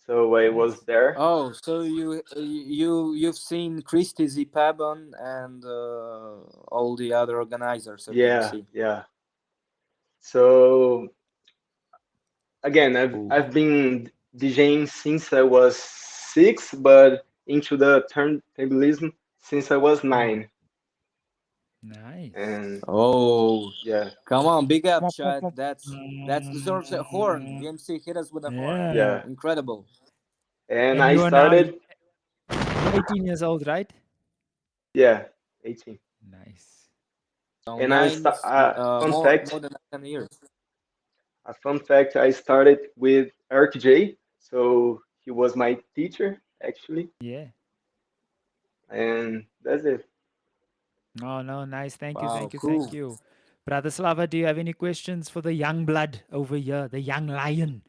So I was there. Oh, so you've seen Christy Zipabon and all the other organizers of Yeah, GMC. yeah. So again, I've been DJing since I was 6, but into the turntablism since I was 9. Nice. And Oh, yeah, come on, big up, chat. That deserves a horn. GMC hit us with a horn. yeah. Incredible. And And I you are now started, 18 years old, right? yeah, 18. Nice. So And I fun more fact, than 10 years. a fun fact, I started with Eric J. So he was my teacher actually, Yeah. and that's it. Oh, no, nice. Thank you, Wow, thank you, cool. thank you. Brother Slava, do you have any questions for the young blood over here, the young lion,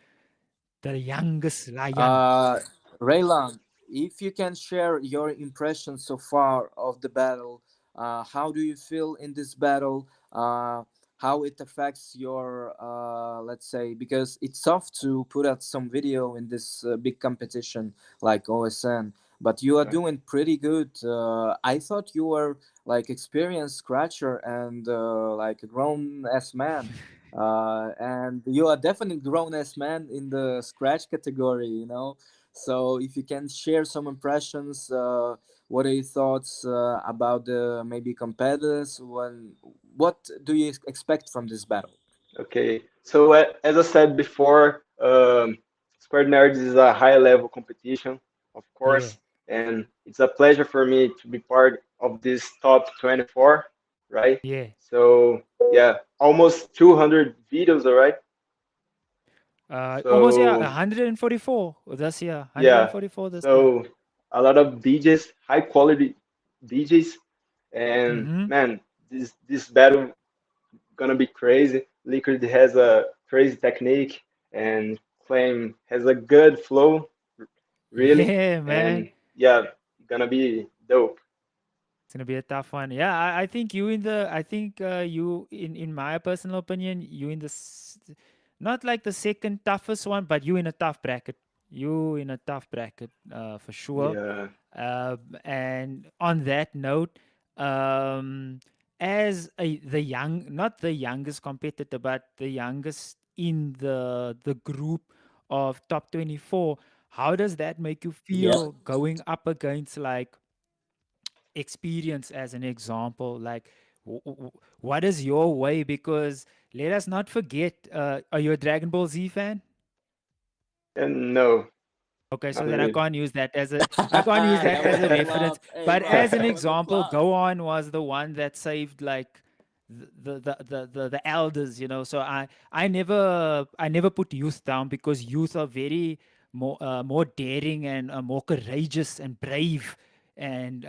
the youngest lion? Raylan, if you can share your impressions so far of the battle, how do you feel in this battle? How it affects your, let's say, because it's tough to put out some video in this big competition like OSN, but you are doing pretty good. I thought you were like experienced scratcher and like a grown ass man. And you are definitely grown ass man in the scratch category, you know. So if you can share some impressions, what are your thoughts about the maybe competitors? What do you expect from this battle? Okay, so as I said before, Square Nerds is a high level competition, of course, and it's a pleasure for me to be part of this top 24, right? Yeah. So yeah, almost 200 videos, all right? Almost, yeah, So 144 this year, yeah, 144 this year. so a lot of DJs, high quality DJs, and Mm-hmm. man, this battle gonna be crazy. Liquid has a crazy technique, and Flame has a good flow, really. Yeah, man. And yeah, gonna be dope. It's gonna be a tough one. Yeah, I think you in the. I think you in my personal opinion, you in the not like the second toughest one, but you in a tough bracket. You in a tough bracket for sure. Yeah. And on that note, as the young, not the youngest competitor, but the youngest in the group of top 24, how does that make you Yeah. feel going up against like experience as an example? Like, what is your way? Because let us not forget, are you a Dragon Ball Z fan? And no, Okay, so not then I really. can't use that as a That was a reference. flop. Hey, But bro, as an that was a example, flop. Gohan was the one that saved like the elders, you know. So I never put youth down because youth are very more daring and more courageous and brave and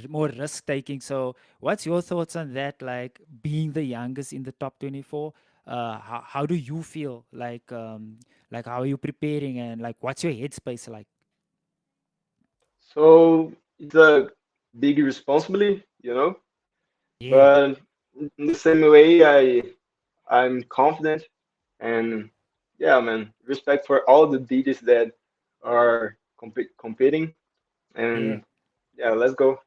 more risk taking. So what's your thoughts on that? Like being the youngest in the top 24, how do you feel like how are you preparing and like what's your headspace like? So it's a big responsibility, you know. Yeah. But in the same way, I'm confident, and yeah, man, respect for all the DJs that are competing, Yeah. and yeah, let's go.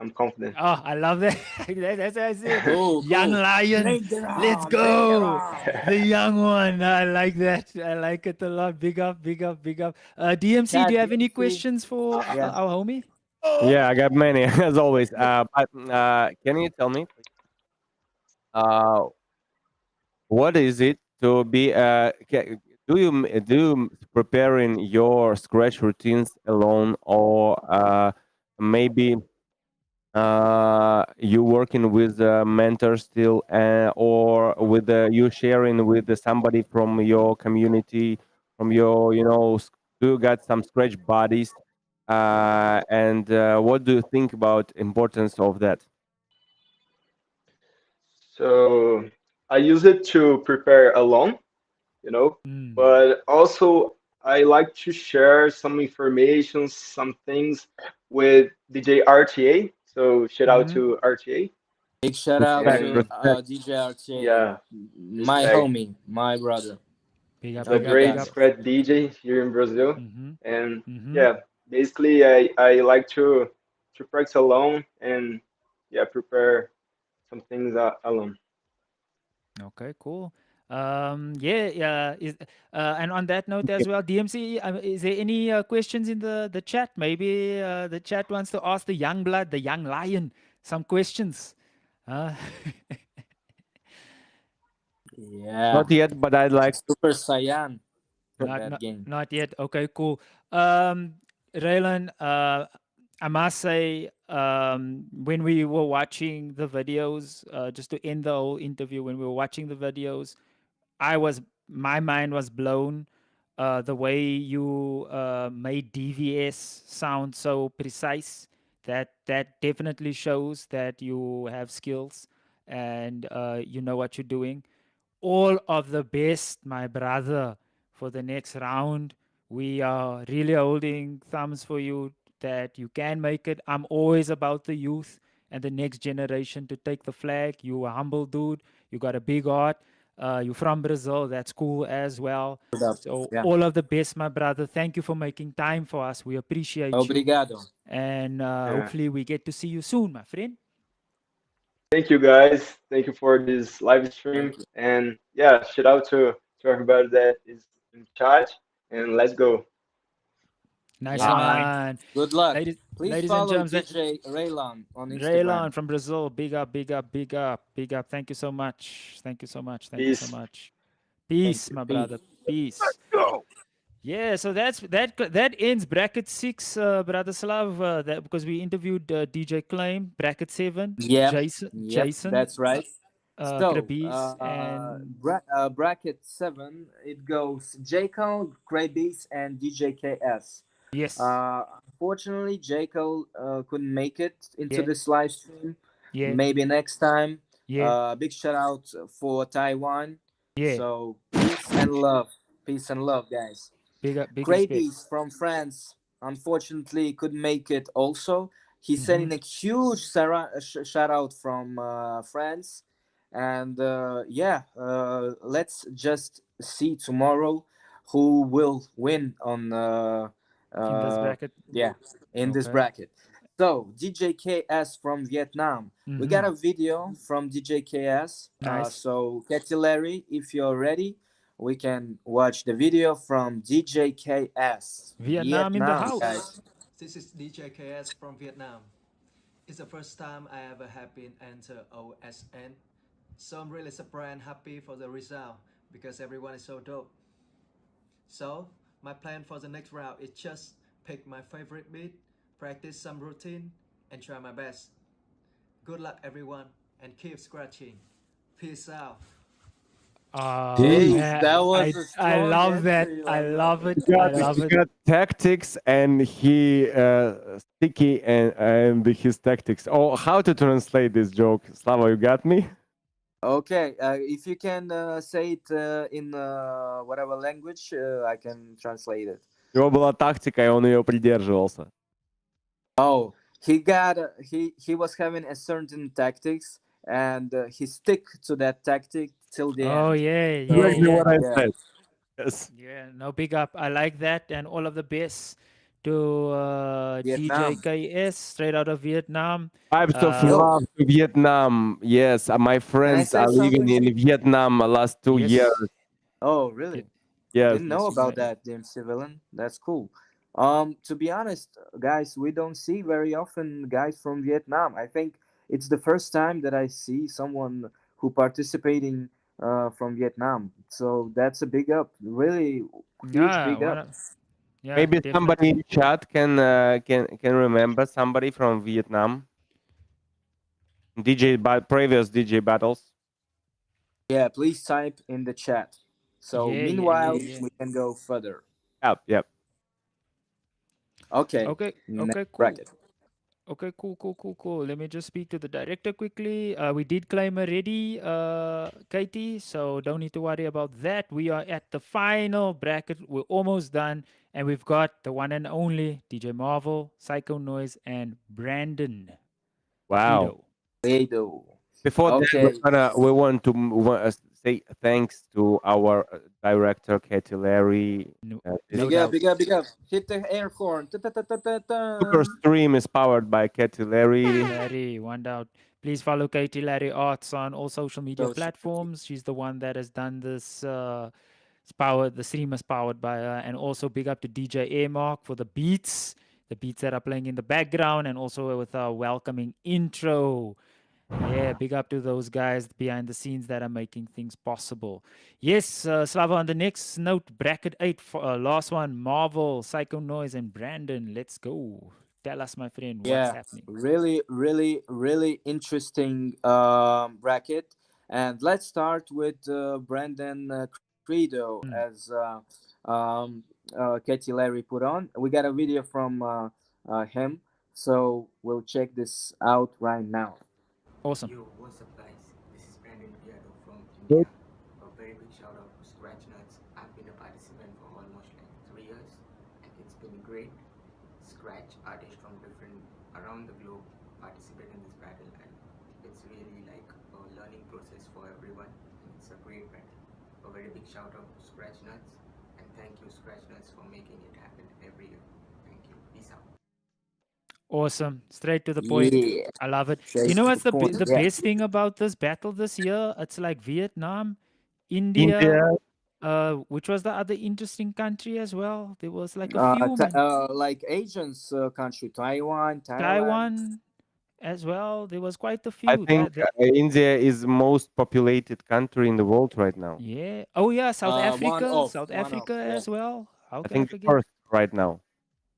I'm confident. Oh, I love that. That's what I said. Cool, Young cool. lion. Bring it Let's on, bring it go. on. The young one. I like that. I like it a lot. Big up, big up, big up. DMC, do Chat you have any DMC. questions for Yeah. our homie? Yeah, I got many as always. But can you tell me, uh, what is it to be? Do you preparing your scratch routines alone, or maybe you working with a mentor still, or with you sharing with somebody from your community, from your do you got some scratch buddies, and what do you think about importance of that? So I use it to prepare alone, you know, Mm. but also I like to share some information, some things with DJ RTA. So shout out Mm-hmm. to RTA. Big shout out Respect, And to respect. DJ RTA, yeah, my respect. homie, my brother. Big He's up, a big up, big great up. Gigantes. scratch DJ here in Brazil. Mm-hmm. And Mm-hmm. yeah, basically I like to practice alone and yeah, prepare some things alone. Okay, cool. Yeah, yeah. And on that note as well, DMC, is there any questions in the chat? Maybe the chat wants to ask the young blood, the young lion, some questions. Uh, Yeah. Not yet, but I'd like. Super Saiyan from not that not game. not yet. Okay, cool. Raylan, I must say, when we were watching the videos, just to end the whole interview, when we were watching the videos, my mind was blown. The way you made DVS sound so precise, that definitely shows that you have skills. and you know what you're doing. All of the best, my brother, for the next round. We are really holding thumbs for you that you can make it. I'm always about the youth and the next generation to take the flag. You a humble dude. You got a big heart. You're from Brazil. That's cool as well. So Yeah. all of the best, my brother. Thank you for making time for us. We appreciate you. Obrigado. And Yeah. hopefully we get to see you soon, my friend. Thank you guys. Thank you for this live stream. Thank you. And yeah, shout out to everybody that is in chat. And let's go. Nice Yeah, man. one. Good luck. Ladies, Please ladies and follow gentlemen, DJ Raon on Raylon Instagram. from Brazil. Big up, big up, big up, big up. Thank you so much. Thank you so much. Thank you so Peace. much. Thank Peace, you. my Peace. brother. Peace. Go. Yeah, so that ends bracket 6, Bratislav. That because we interviewed DJ Claim, bracket 7, Yep. Jason, Yep. Jason, That's right. So, Krabiz, and bracket 7, it goes Jaco, Krabiz, and DJ KS. yes, Unfortunately, Jaco couldn't make it into yeah, this live stream. yeah, Maybe next time. yeah, Big shout out for Taiwan. yeah. So peace and love. Peace and love, guys. Big respect. Krabies from France, unfortunately, couldn't make it also. He's Mm-hmm. sending a huge shout out from France. And let's just see tomorrow who will win on In this bracket. in this Okay. bracket. So DJ KS from Vietnam. We got a video from DJ KS. Nice. So Katy Larry, if you're ready, we can watch the video from DJ KS. Vietnam in the Vietnam, house. guys. This is DJ KS from Vietnam. It's the first time I ever have been enter OSN, so I'm really surprised and happy for the result because everyone is so dope. So my plan for the next round is just pick my favorite beat, practice some routine, and try my best. Good luck everyone, and keep scratching. Peace out. Oh, Jeez, man, that was a I strong love that. entry. I love it. He I got, love he it. got tactics and he sticky and his tactics. Oh, how to translate this joke? Slava, you got me? Okay, if you can say it in whatever language, I can translate it. У него была тактика, и он ее придерживался. Oh, he was having a certain tactics, and he stick to that tactic till the Oh end. yeah, yeah, Exactly yeah. what I Yeah. said. Yes. Yeah, no, big up. I like that, and all of the best to DJ Vietnam. KS, straight out of Vietnam. Vibes of Yo, love to Vietnam. Yes, my can I friends say are living something? in Vietnam last 2 Yes. years. Oh, really? Yes. Didn't know Yes, about man. that, James Civilian. That's cool. To be honest, guys, we don't see very often guys from Vietnam. I think it's the first time that I see someone who participating from Vietnam. So that's a big up, really huge Yeah, big up. yeah, Maybe somebody definitely. in chat can remember somebody from Vietnam. Previous DJ battles. Yeah, please type in the chat. So Yeah, yeah, meanwhile, yeah. we can go further. Yep. Okay. Okay, Next okay, cool. bracket. Okay, cool. Let me just speak to the director quickly. We did claim already, Katie, so don't need to worry about that. We are at the final bracket. We're almost done, and we've got the one and only DJ Marvel, Psycho Noise, and Brandon. Wow. Edo. Before Okay. that, we want to say thanks to our director, Katy Larry. No Big doubt. up, big up, big up. Hit the air horn. Ta-ta-ta-ta-ta-ta. Super stream is powered by Katy Larry. Larry, one doubt. Please follow Katie Laryarts on all social media Social platforms. She's the one that has done this. The stream is powered by her, and also big up to DJ Airmark for the beats that are playing in the background, and also with our welcoming intro. Yeah, big up to those guys behind the scenes that are making things possible. Yes, Slava, on the next note, bracket 8, last one, Marvel, Psycho Noise, and Brandon. Let's go. Tell us, my friend, what's Yeah, happening. really interesting bracket. And let's start with Brandon Credo, as Katy Larry put on. We got a video from him, so we'll check this out right now. Awesome. Yo, what's up, guys? Good. yeah, a very big shout out to Scratch Nuts. I've been a participant for almost like 3 years, and it's been great. Scratch artists from different around the globe participate in this battle, and it's really like a learning process for everyone. And it's a great battle. A very big shout out to Scratch Nuts, and thank you, Scratch Nuts, for making it happen every year. Thank you. Peace out. Awesome. Straight to the point. Yeah, I love it. You straight know to the what's point. the Yeah. best thing about this battle this year? It's like Vietnam, India, India. which was the other interesting country as well. There was like a few, man. Like Asians country, Taiwan, Thailand. Taiwan as well. There was quite a I few. think India is the most populated country in the world right now. Yeah. Oh yeah, South One Africa, off, South one off. Africa Yeah. as well. How I can I think the forget? first right now.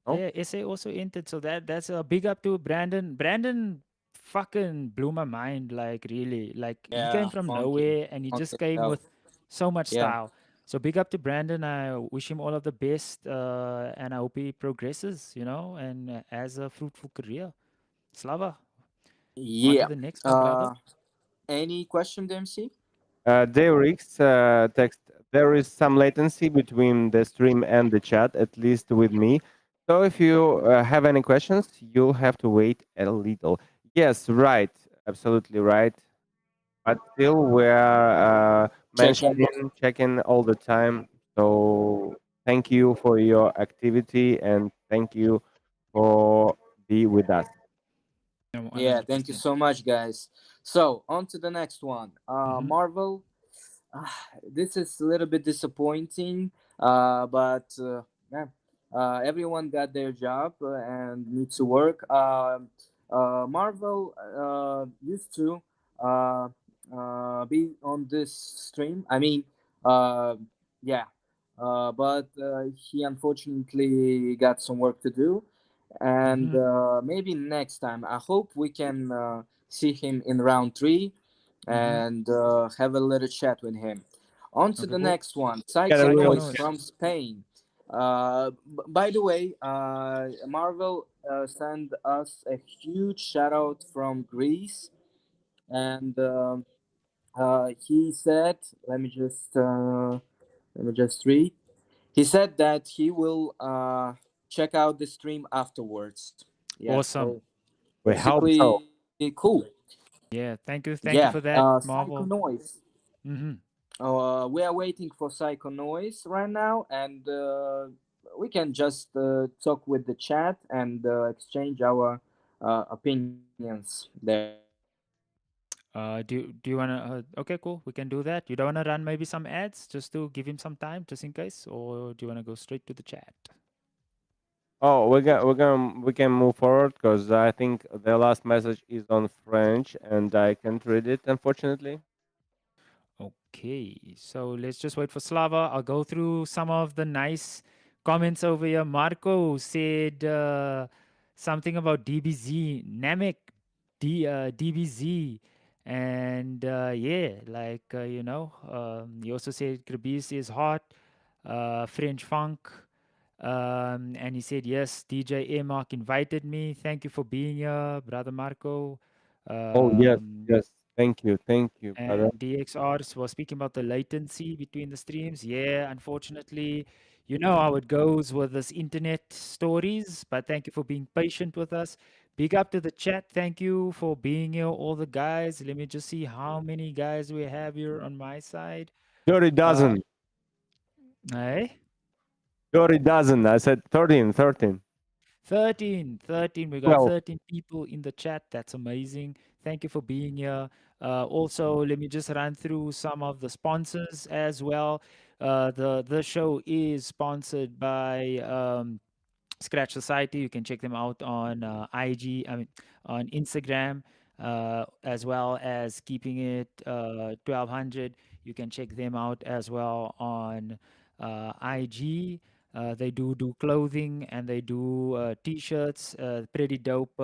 No? Yeah, SA also entered, so that's a big up to Brandon. Brandon fucking blew my mind, like really. Like he came Yeah, from funky, nowhere and he funky just as came hell. with so much Yeah. style. So big up to Brandon. I wish him all of the best, and I hope he progresses, and has a fruitful career. Slava, on to Yeah. the next, my brother. Any question, DMC? DRX text, there is some latency between the stream and the chat, at least with me. So if you have any questions, you'll have to wait a little. Yes, right. Absolutely right. But still, we're Checking. checking all the time. So thank you for your activity and thank you for be with us. No, Yeah, thank you 100%. so much, guys. So on to the next one. Mhm. Marvel. This is a little bit disappointing, but man, everyone got their job and need to work. Marvel used to uh, be on this stream. I mean, uh, yeah, but he unfortunately got some work to do, and Mhm. maybe next time. I hope we can see him in round three Mhm. and have a little chat with him. On to Okay, the cool. next one, Get a Psycho real Noise Psychonoise. from Spain. By the way, Marvel sent us a huge shout out from Greece, and he said, let me just read. He said that he will check out the stream afterwards. Yeah, so Awesome. we hope so. basically, cool. Yeah, thank you Yeah, for that, Psycho Marvel. Noise. Mhm. We are waiting for Psycho Noise right now, and we can just talk with the chat and exchange our opinions there. Do you wanna? Okay, cool. We can do that. You don't wanna run maybe some ads just to give him some time, just in case, or do you wanna go straight to the chat? Oh, we can move forward because I think the last message is on French and I can't read it unfortunately. Okay, so let's just wait for Slava. I'll go through some of the nice comments over here. Marco said something about DBZ, Namek, DBZ, and yeah, like he also said Krabis is hot, French funk. And he said, yes, DJ Mark invited me. Thank you for being here, brother Marco. Oh yes, Um, yes. Thank you, brother. and DXR was speaking about the latency between the streams. Yeah, unfortunately, you know how it goes with this internet stories, but thank you for being patient with us. Big up to the chat. Thank you for being here, all the guys. Let me just see how many guys we have here on my side. 30 dozen. Hey? 30 dozen. I said 13, 13. 13. We got 12. 13 people in the chat. That's amazing. Thank you for being here. Also, let me just run through some of the sponsors as well. The show is sponsored by Scratch Society. You can check them out on IG, I mean, on Instagram, as well as Keeping It 1200. You can check them out as well on IG. They do clothing and they do t-shirts, pretty dope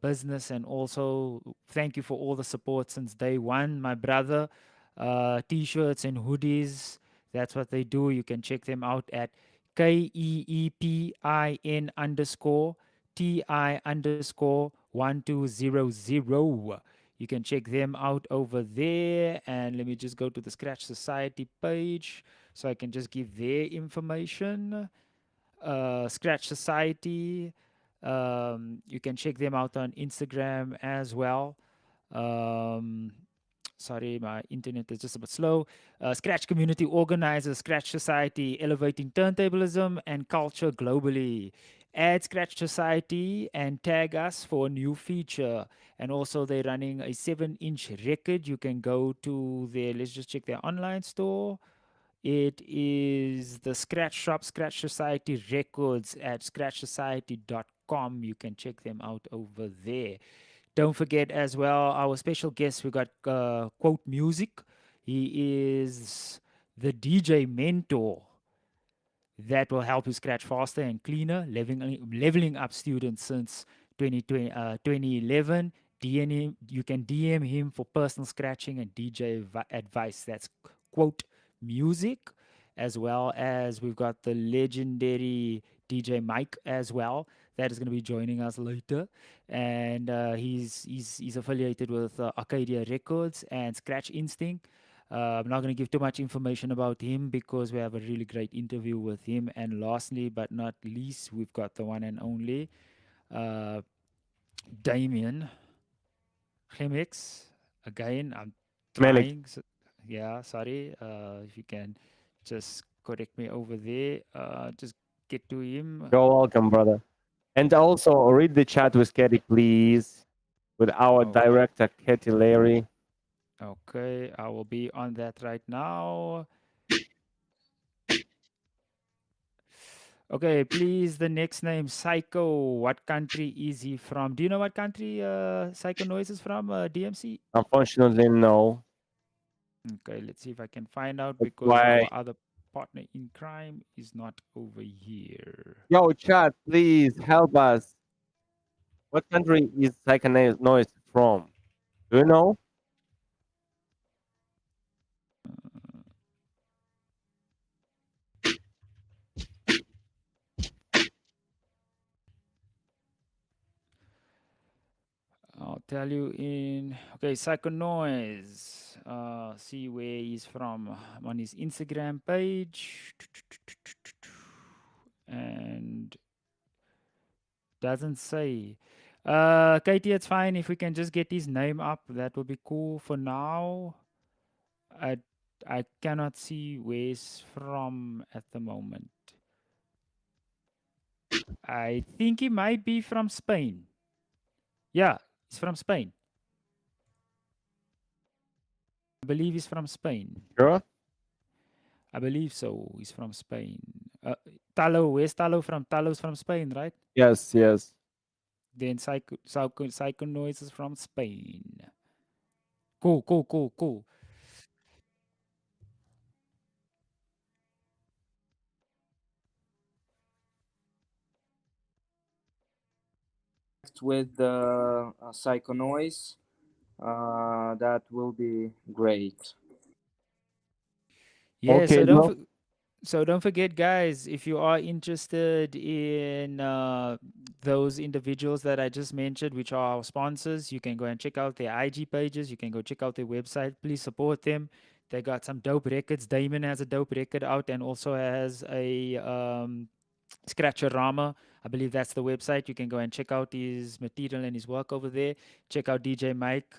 business. And also, thank you for all the support since day one, my brother. T-shirts and hoodies. That's what they do. You can check them out at KEEPIN_TI_1200. You can check them out over there. And let me just go to the Scratch Society page so I can just give their information. Scratch Society. You can check them out on Instagram as well. Sorry, my internet is just a bit slow. Scratch Community Organizer, Scratch Society, Elevating Turntablism and Culture Globally. Add Scratch Society and tag us for a new feature. And also, they're running a 7-inch record. You can go to their, let's just check their online store. It is the Scratch Shop, Scratch Society Records at scratchsociety.com. You can check them out over there. Don't forget as well, our special guest, we got Quote Music. He is the DJ mentor that will help you scratch faster and cleaner, leveling up students since 2011. You can DM him for personal scratching and DJ advice. That's Quote Music, as well as we've got the legendary DJ Mike as well. That is going to be joining us later, and he's affiliated with Arcadia Records and Scratch Instinct. I'm not going to give too much information about him because we have a really great interview with him. And lastly, but not least, we've got the one and only Damien Chemix. Again, I'm Melik. trying. Yeah, sorry. If you can just correct me over there. Just get to him. You're welcome, brother. And also read the chat with Katie, please, with our director, Katie Larry. Okay, I will be on that right now. Okay, please, the next name, Psycho. What country is he from? Do you know what country Psycho Noise is from, DMC? Unfortunately, no. Okay, let's see if I can find out That's because why. our other partner in crime is not over here. Yo, chat, please help us. What country is Psycho Noise from? Do you know? I'll tell you in. Okay, Psycho Noise. See where he's from. I'm on his Instagram page. And doesn't say. Katie, it's fine if we can just get his name up. That would be cool for now. I cannot see where he's from at the moment. I think he might be from Spain. Yeah, he's from Spain. I believe he's from Spain. Sure? I believe so. He's from Spain. Talo, where's Talo from? Talo's from Spain, right? Yes, yes. Then Psycho Noise is from Spain. Cool. With the Psycho Noise, that will be great. Yeah, Okay, so don't forget, guys, if you are interested in those individuals that I just mentioned, which are our sponsors, you can go and check out their IG pages. You can go check out their website. Please support them. They got some dope records. Damon has a dope record out and also has a Scratcherama. I believe that's the website. You can go and check out his material and his work over there. Check out DJ Mike,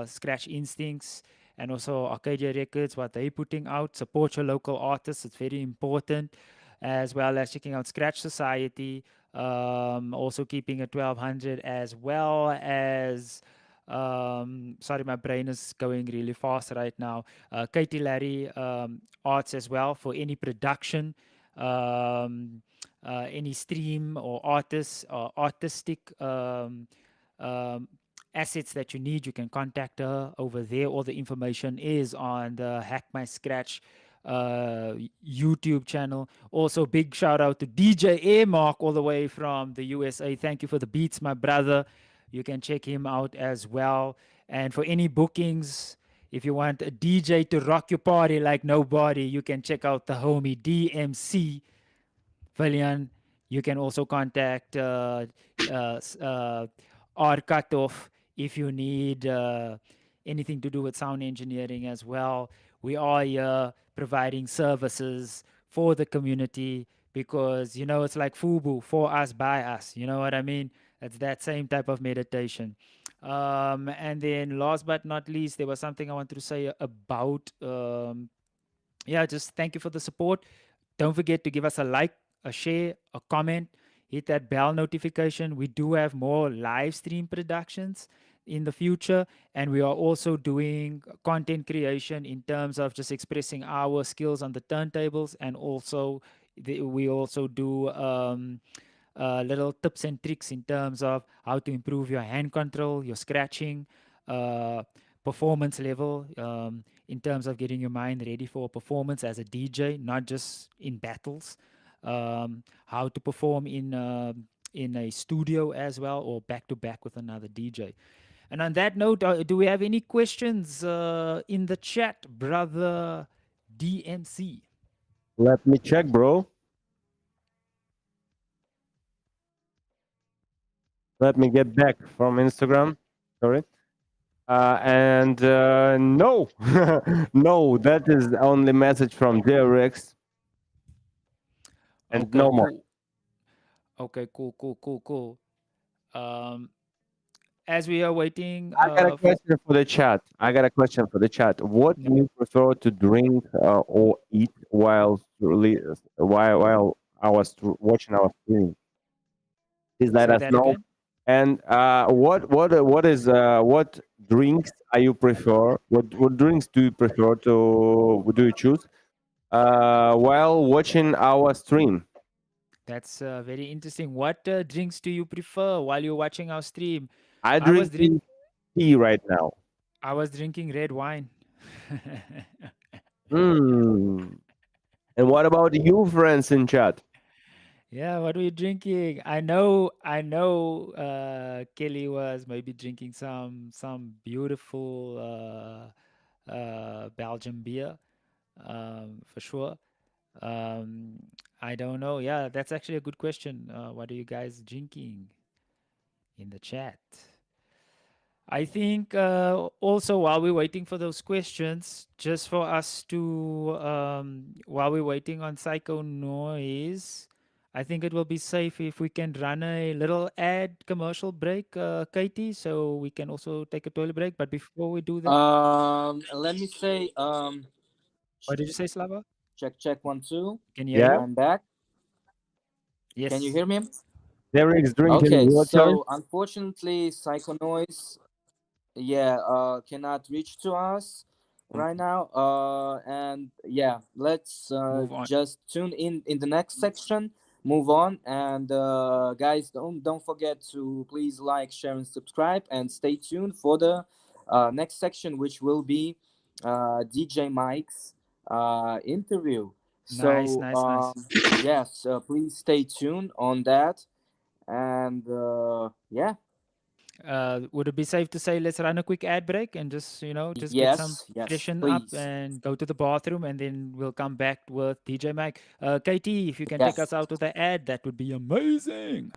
Scratch Instincts, and also Arcadia Records, what they're putting out. Support your local artists. It's very important. As well as checking out Scratch Society. Also keeping it 1200, as well as sorry, my brain is going really fast right now. Katie Larry Arts as well for any production. Any stream or artists or artistic assets that you need, you can contact her over there. All the information is on the Hack My Scratch YouTube channel. Also, big shout out to DJ Airmark all the way from the USA. Thank you for the beats, my brother. You can check him out as well. And for any bookings, if you want a DJ to rock your party like nobody, you can check out the homie DMC Villian. You can also contact R Cutoff if you need anything to do with sound engineering as well, we are here providing services for the community because, you know, it's like FUBU, for us, by us. You know what I mean? It's that same type of meditation. And then last but not least, there was something I wanted to say about, yeah, just thank you for the support. Don't forget to give us a like, a share, a comment, hit that bell notification. We do have more live stream productions in the future, and we are also doing content creation in terms of just expressing our skills on the turntables, and also we also do little tips and tricks in terms of how to improve your hand control, your scratching, performance level, in terms of getting your mind ready for a performance as a DJ, not just in battles, how to perform in a studio as well, or back to back with another DJ. And on that note, do we have any questions in the chat, brother DMC? Let me check, bro. Let me get back from Instagram. Sorry. And no, no, that is the only message from DRX. And Okay, no more. cool. Okay, cool. As we are waiting, I got a question for the chat. What do you prefer to drink or eat while watching our stream? Please let Say us that know. again. And what drinks are you prefer? What drinks do you prefer to do you choose while watching our stream? That's very interesting. What drinks do you prefer while you're watching our stream? I was drink tea right now. I was drinking red wine. And what about you, friends in chat? Yeah, what were you drinking? I know. Kelly was maybe drinking some beautiful Belgian beer, for sure. I don't know. Yeah, that's actually a good question. What are you guys drinking in the chat? I think also while we're waiting for those questions, just for us to, while we're waiting on Psycho Noise, I think it will be safe if we can run a little ad commercial break, Katie, so we can also take a toilet break. But before we do that, Let me say, what did you say, Slava? check 1 2. Can you hear me? I'm back. Yes. Can you hear me? Derek's drinking Okay, water. so unfortunately, Psycho Noise, cannot reach to us right now. And yeah, let's Move on. just tune in the next section. Move on, and guys, don't forget to please like, share, and subscribe, and stay tuned for the next section, which will be DJ Mike's interview. Nice. So yes, please stay tuned on that, and yeah. Would it be safe to say let's run a quick ad break and just, you know, just get some Yes, freshen up please. and go to the bathroom, and then we'll come back with DJ Mike. KT, if you can take Yes. us out with the ad, that would be amazing.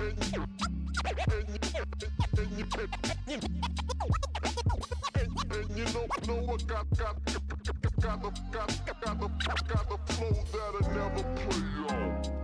And you know I got the flow that I never play on.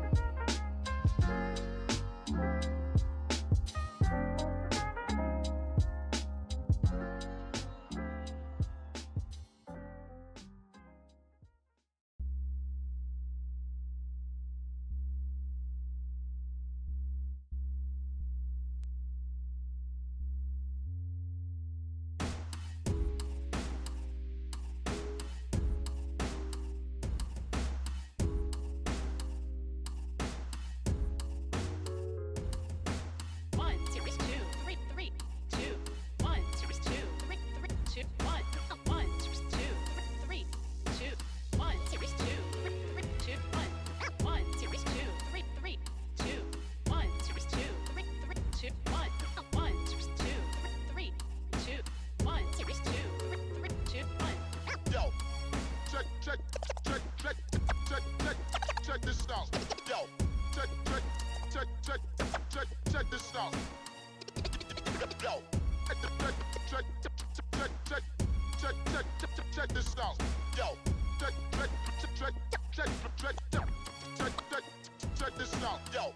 Check this out. Yo, check this out. Yo, check this out. Yo, check this out. Yo.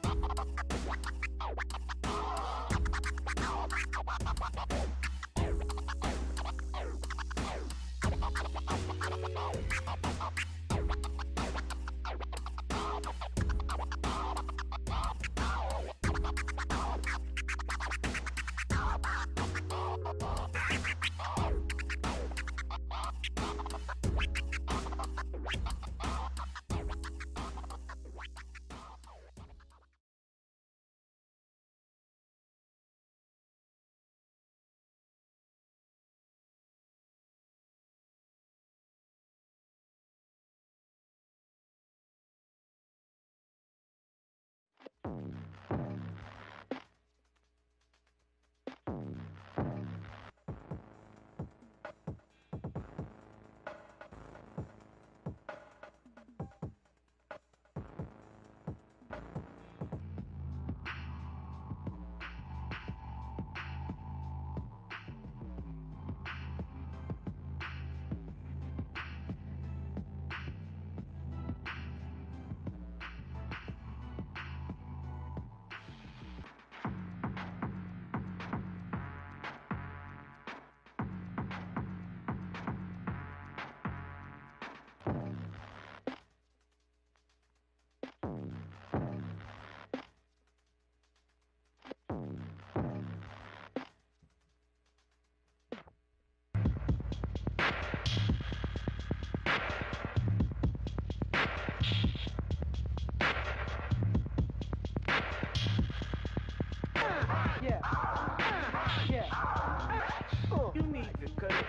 You need to cut it.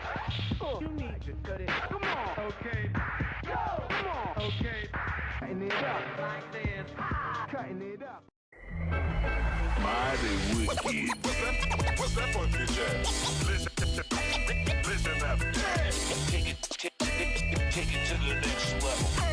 You need to cut it. Come on. Okay. Go. Come on. Okay. Cutting it up like this. Cutting it up. Mighty wicked. What's that funky jazz? Listen up. Take it to the next level.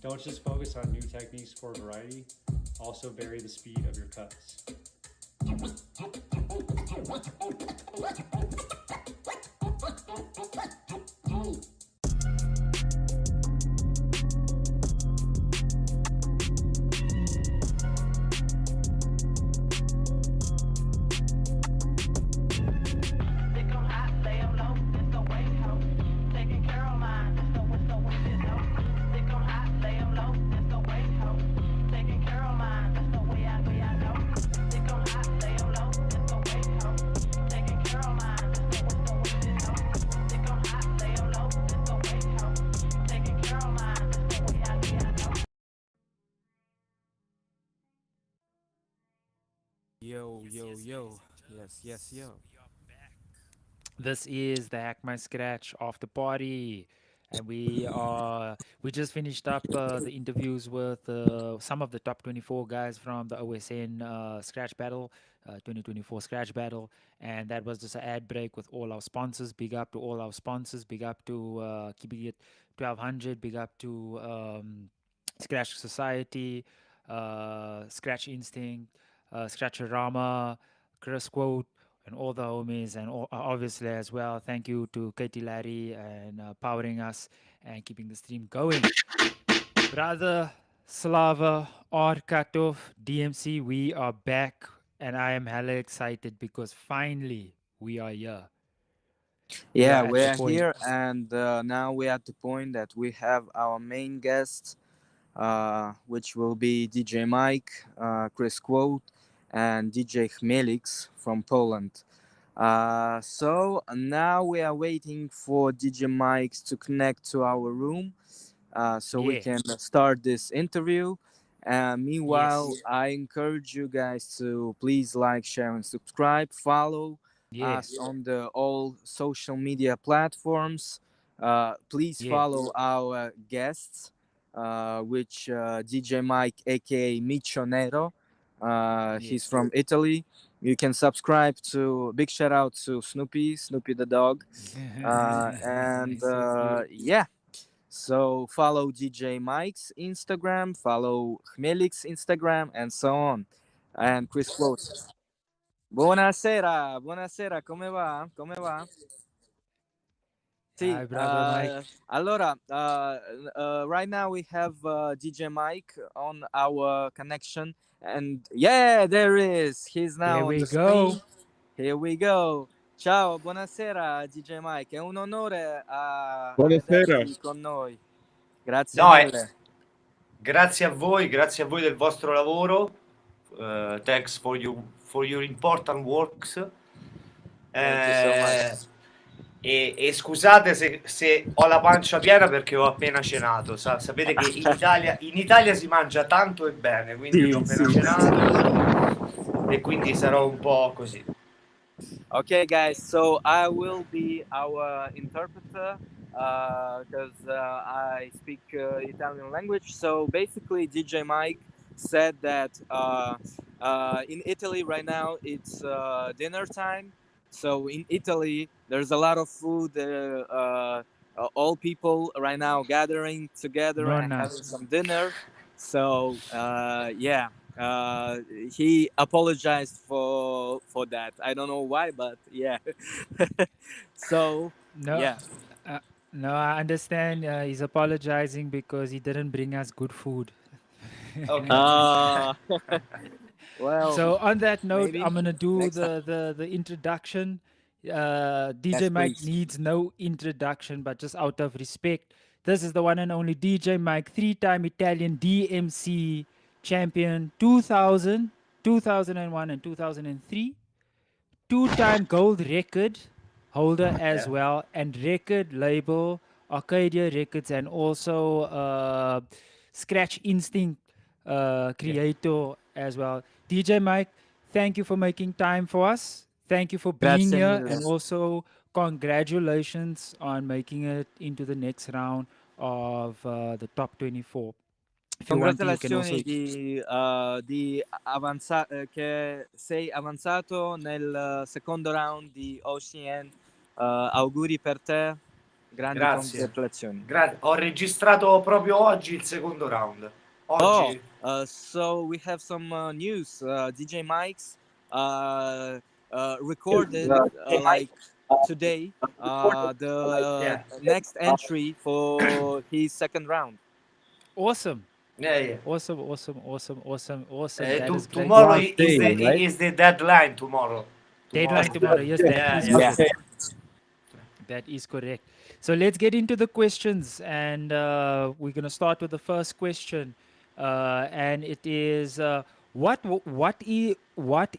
Don't just focus on new techniques for variety, also vary the speed of your cuts. Yo, yo, yo. Yes, yo. This is the Hack My Scratch after party. And we just finished up the interviews with some of the top 24 guys from the OSN Scratch Battle, 2024 Scratch Battle. And that was just an ad break with all our sponsors. Big up to all our sponsors. Big up to Keeping It 1200. Big up to Scratch Society, Scratch Instinct, Scratcherama, Chris Quote, and all the homies, and obviously as well, thank you to Katie Larry and powering us and keeping the stream going. Brother Slava, Arkatov, DMC, we are back, and I am hella excited because finally we are here. Yeah, at we the are point. here, and now we are at the point that we have our main guest, which will be DJ Mike, Chris Quote, and DJ Chmelix from Poland. So now we are waiting for DJ Mike to connect to our room, so we can start this interview. Meanwhile, I encourage you guys to please like, share, and subscribe. Follow us on the all social media platforms. Please follow our guests, which DJ Mike, aka Michonero. He's from Italy. You can subscribe to, big shout out to Snoopy the dog. And yeah, so follow DJ Mike's Instagram, follow Chmelix's Instagram, and so on. And Chris Quote. Buonasera, buonasera, come va? Come va? Sì, Hi, brother Mike. allora, right now we have DJ Mike on our connection, and yeah, there is. He's now Here on we the go. screen. Here we go. Ciao, buonasera DJ Mike, è un onore Buonasera. vederti con noi. Grazie No, mille. grazie a voi del vostro lavoro. Thanks for your important works. Thank you so much. E scusate se ho la pancia piena perché ho appena cenato. Sapete che in Italia si mangia tanto e bene, quindi ho appena cenato e quindi sarò un po' così. Okay, guys, so I will be our interpreter because I speak Italian language. So basically, DJ Mike said that in Italy right now it's dinner time. So in Italy, there's a lot of food. All people right now gathering together and having some dinner. So yeah. He apologized for that. I don't know why, but yeah. So yeah. No, I understand. He's apologizing because he didn't bring us good food. Well. So on that note, maybe I'm gonna do next time. the introduction. DJ Mike please. needs no introduction, but just out of respect, this is the one and only DJ Mike, 3-time Italian DMC champion, 2000, 2001, and 2003. 2-time gold record holder as well, and record label Arcadia Records, and also Scratch Instinct creator as well. DJ Mike, thank you for making time for us. Thank you for being Grazie here, mille. and also congratulations on making it into the next round of the top 24. If you want to, you can also Congratulazioni che sei avanzato nel secondo round di OCN. Auguri per te. Grandi Grazie. congratulazioni. Ho registrato proprio oggi il secondo round. Oggi. So we have some news. DJ Mike's recorded like today the next entry for his second round. Awesome. Yeah. Awesome. That is great. Tomorrow is the deadline. Tomorrow. Deadline tomorrow. Yes, that is correct. That is correct. So let's get into the questions, and we're gonna start with the first question, and it is what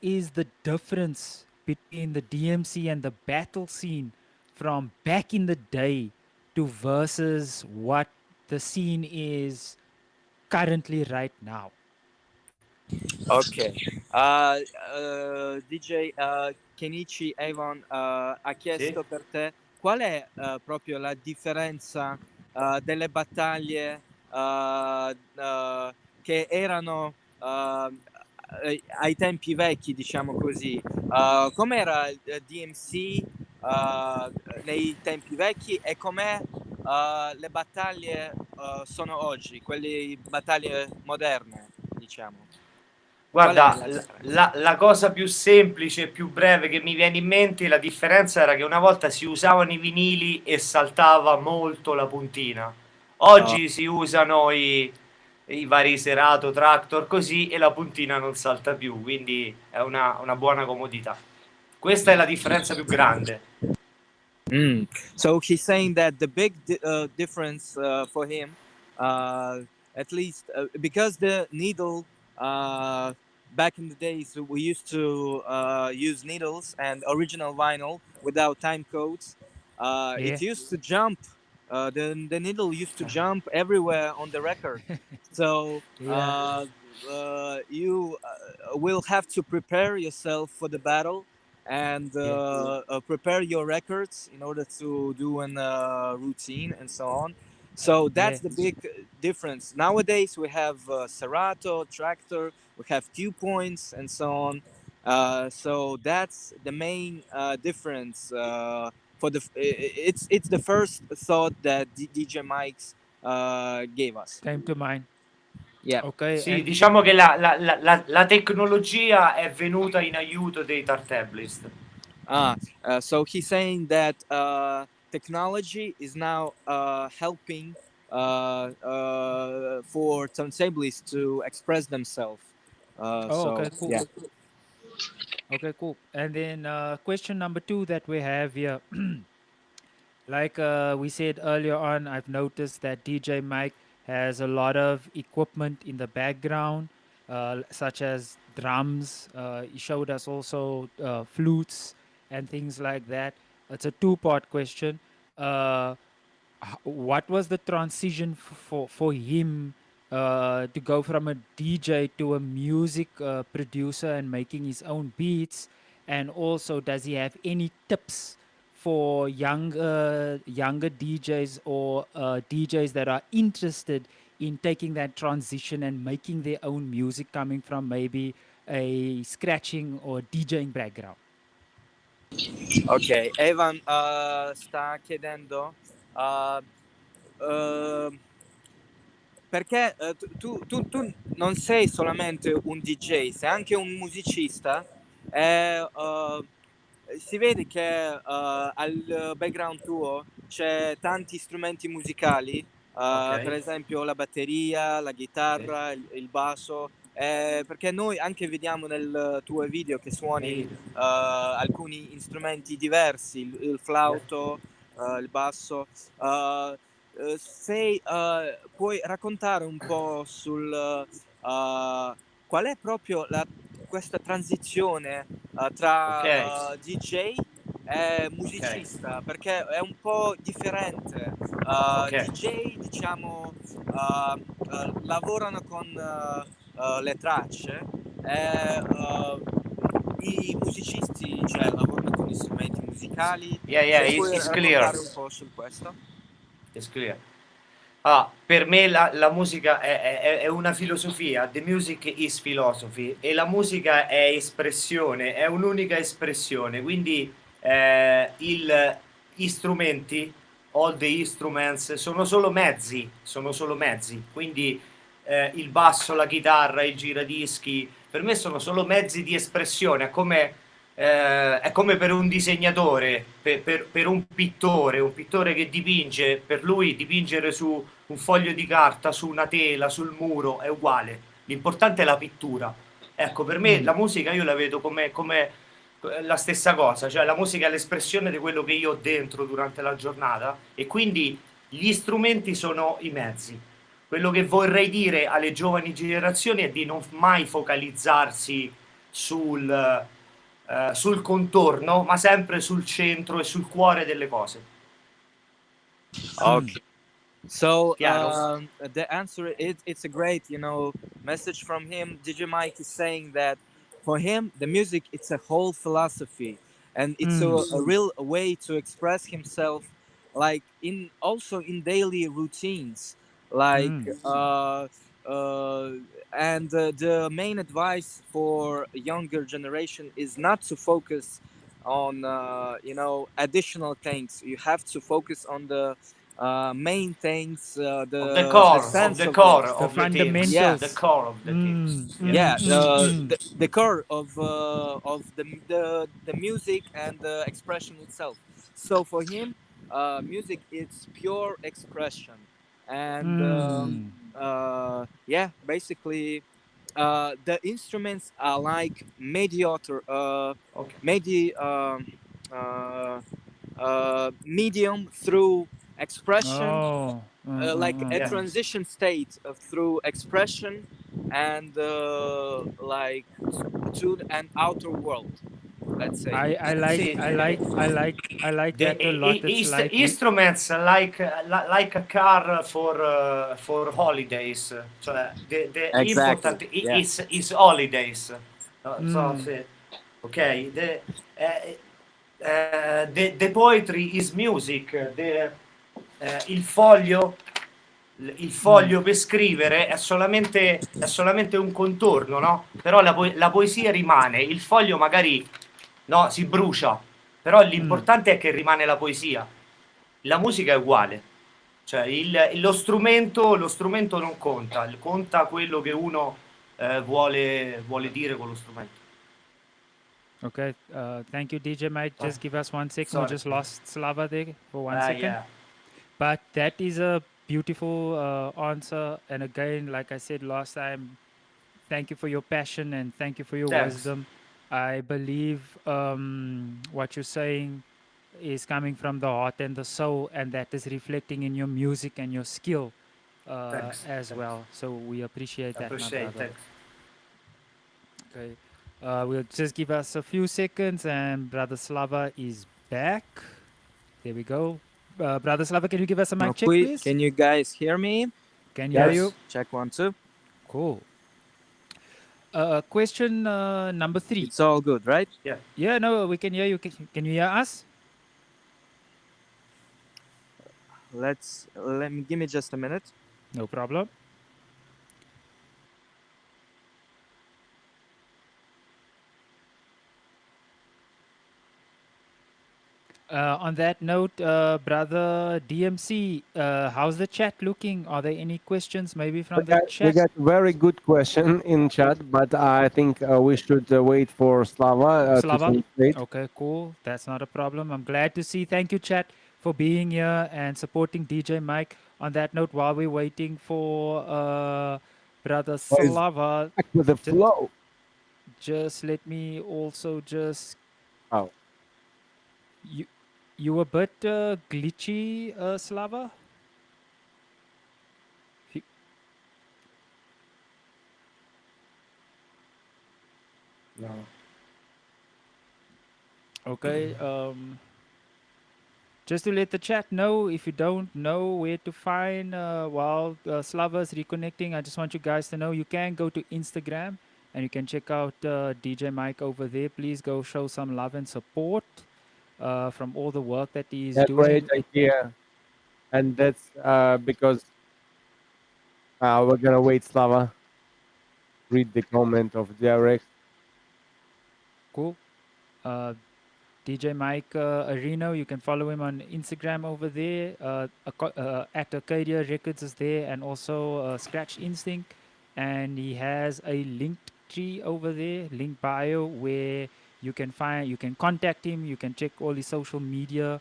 is the difference between the DMC and the battle scene from back in the day to versus what the scene is currently right now? Ok, DJ Kenichi Avon ha chiesto per te qual è proprio la differenza delle battaglie che erano ai tempi vecchi, diciamo così. Com'era il DMC nei tempi vecchi e com'è le battaglie sono oggi, quelle battaglie moderne, diciamo. Guarda, la cosa più semplice e più breve che mi viene in mente, la differenza era che una volta si usavano i vinili e saltava molto la puntina. Oggi si usano i vari Serato, Tractor, così, e la puntina non salta più, quindi è una buona comodità. Questa è la differenza più grande. So he's saying that the big difference for him, at least because the needle, back in the days we used to use needles and original vinyl without time codes. It used to jump. The needle used to jump everywhere on the record. So you will have to prepare yourself for the battle and prepare your records in order to do a routine and so on. So that's the big difference. Nowadays we have Serato, Tractor, we have cue points and so on. So that's the main difference. For the it's the first thought that DJ Mike's gave us. Came to mind. Yeah. Okay. Sì, diciamo che la tecnologia è venuta in aiuto dei turntablist. So he's saying that technology is now helping for turntablists to express themselves. Okay, cool. Yeah. Okay, cool. And then question number 2 that we have here. Like we said earlier on, I've noticed that DJ Mike has a lot of equipment in the background, such as drums. He showed us also flutes and things like that. It's a 2-part question. What was the transition for him to go from a DJ to a music producer and making his own beats? And also, does he have any tips for younger DJs or DJs that are interested in taking that transition and making their own music coming from maybe a scratching or DJing background? Ok, Evan sta chiedendo perché tu non sei solamente un DJ, sei anche un musicista e si vede che al background tuo c'è tanti strumenti musicali, per esempio la batteria, la chitarra, il basso, perché noi anche vediamo nel tuo video che suoni alcuni strumenti diversi, il flauto, il basso. Se puoi raccontare un po' sul qual è proprio questa transizione tra DJ e musicista, perché è un po' differente. DJ, diciamo, lavorano con le tracce e i musicisti, cioè, lavorano con gli strumenti musicali. Se puoi raccontare un po' su questo? It's clear. Per me la musica è una filosofia. The music is philosophy. E la musica è espressione, è un'unica espressione. Quindi gli strumenti all the instruments, sono solo mezzi, quindi il basso, la chitarra, il giradischi, per me sono solo mezzi di espressione, è come per un disegnatore, per un pittore che dipinge, per lui dipingere su un foglio di carta, su una tela, sul muro, è uguale, l'importante è la pittura. Ecco, per me la musica io la vedo come la stessa cosa, cioè la musica è l'espressione di quello che io ho dentro durante la giornata e quindi gli strumenti sono i mezzi. Quello che vorrei dire alle giovani generazioni è di non mai focalizzarsi sul contorno, ma sempre sul centro e sul cuore delle cose. Okay. So Chiaro? the answer it's a great, message from him. DJ Mike is saying that for him the music it's a whole philosophy and it's a real way to express himself, like in daily routines, like and the main advice for a younger generation is not to focus on additional things. You have to focus on the main things, The the core essence of the of core things. of the things. Yes. The core of the things. Yeah, the core of the music and the expression itself. So for him, music is pure expression, and yeah, basically, the instruments are like mediator, medium through expression, like a transition state through expression and like to an outer world, let's say. I like The that a lot. It's like we, instruments like a car for holidays, cioè the Exactly. important Yeah. is holidays. So, sì. Okay, the poetry is music. Il foglio per scrivere è solamente un contorno, no? Però la poesia rimane, il foglio magari no, si brucia, però l'importante è che rimane la poesia. La musica è uguale, cioè lo strumento non conta, conta quello che uno vuole dire con lo strumento. okay. Thank you, DJ Mike. Just give us 1 second. We Sorry. just lost Slava there for 1 second. Yeah. But that is a beautiful answer. And again, like I said last time, thank you for your passion and thank you for your Thanks. wisdom. I believe what you're saying is coming from the heart and the soul, and that is reflecting in your music and your skill Thanks. as well. So we appreciate that, my Appreciate brother. it. Okay. We'll just give us a few seconds, and Brother Slava is back. There we go. Brother Slava, can you give us a mic check, please? Can you guys hear me? Can hear you. Check 1 2. Cool. Question number 3. It's all good, right? Yeah. Yeah, no, we can hear you. Can you hear us? Give me just a minute. No problem. On that note, brother DMC, how's the chat looking? Are there any questions maybe from the We chat? got very good question in chat, but I think we should wait for Slava, to Slava? translate. Okay, cool. That's not a problem. I'm glad to see. Thank you, chat, for being here and supporting DJ Mike. On that note, while we're waiting for brother Well, he's Slava, back with the flow. just let me also just... Oh. You a bit glitchy, Slava? No. Okay. Just to let the chat know, if you don't know where to find while Slava is reconnecting, I just want you guys to know you can go to Instagram and you can check out DJ Mike over there. Please go show some love and support from all the work that he's Yeah, doing. great idea. And that's because we're gonna wait, Slava. Read the comment of DRX. Cool. DJ Mike Areno. You can follow him on Instagram over there. At Arcadia Records is there, and also Scratch Instinct. And he has a linked tree over there, link bio, where you can contact him. You can check all his social media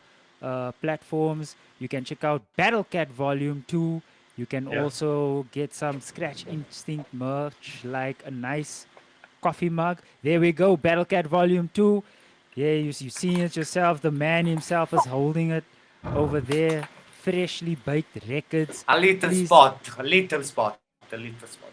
platforms. You can check out Battlecat Volume 2. You can Yeah. also get some Scratch Instinct merch, like a nice coffee mug. There we go, Battlecat Volume 2. Yeah, you've seen it yourself. The man himself is holding it over there. Freshly baked records. A little Please. spot, a little spot, a little spot.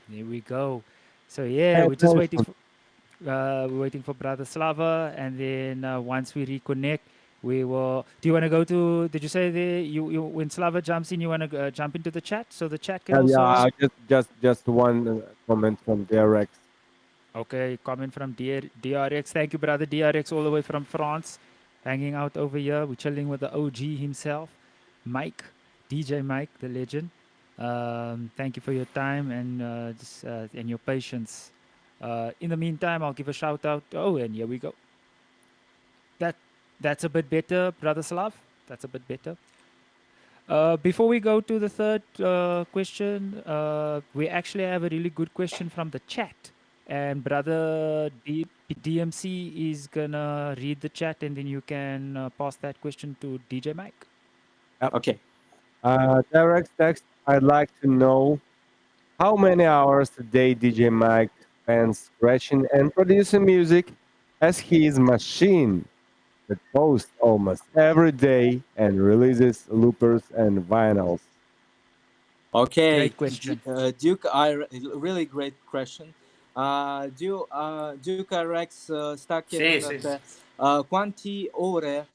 There we go. So yeah, we're just waiting for Brother Slava, and then once we reconnect, we will. Do you want to go to? Did you say you when Slava jumps in, you want to jump into the chat so the chat can also. Just one comment from DRX. Okay, comment from DRX. Thank you, brother DRX, all the way from France, hanging out over here. We're chilling with the OG himself, Mike, DJ Mike, the legend. Thank you for your time and your patience. In the meantime, I'll give a shout out. Oh, and here we go. That's a bit better, brother Slav. That's a bit better. Before we go to the third question, we actually have a really good question from the chat. And brother DMC is gonna read the chat, and then you can pass that question to DJ Mike. Okay. DRX text, I'd like to know how many hours a day DJ Mike spends scratching and producing music, as his machine that posts almost every day and releases loopers and vinyls. Ok, Great question. Duke, really great question. Duke RX sta chiedendo a te quanti ore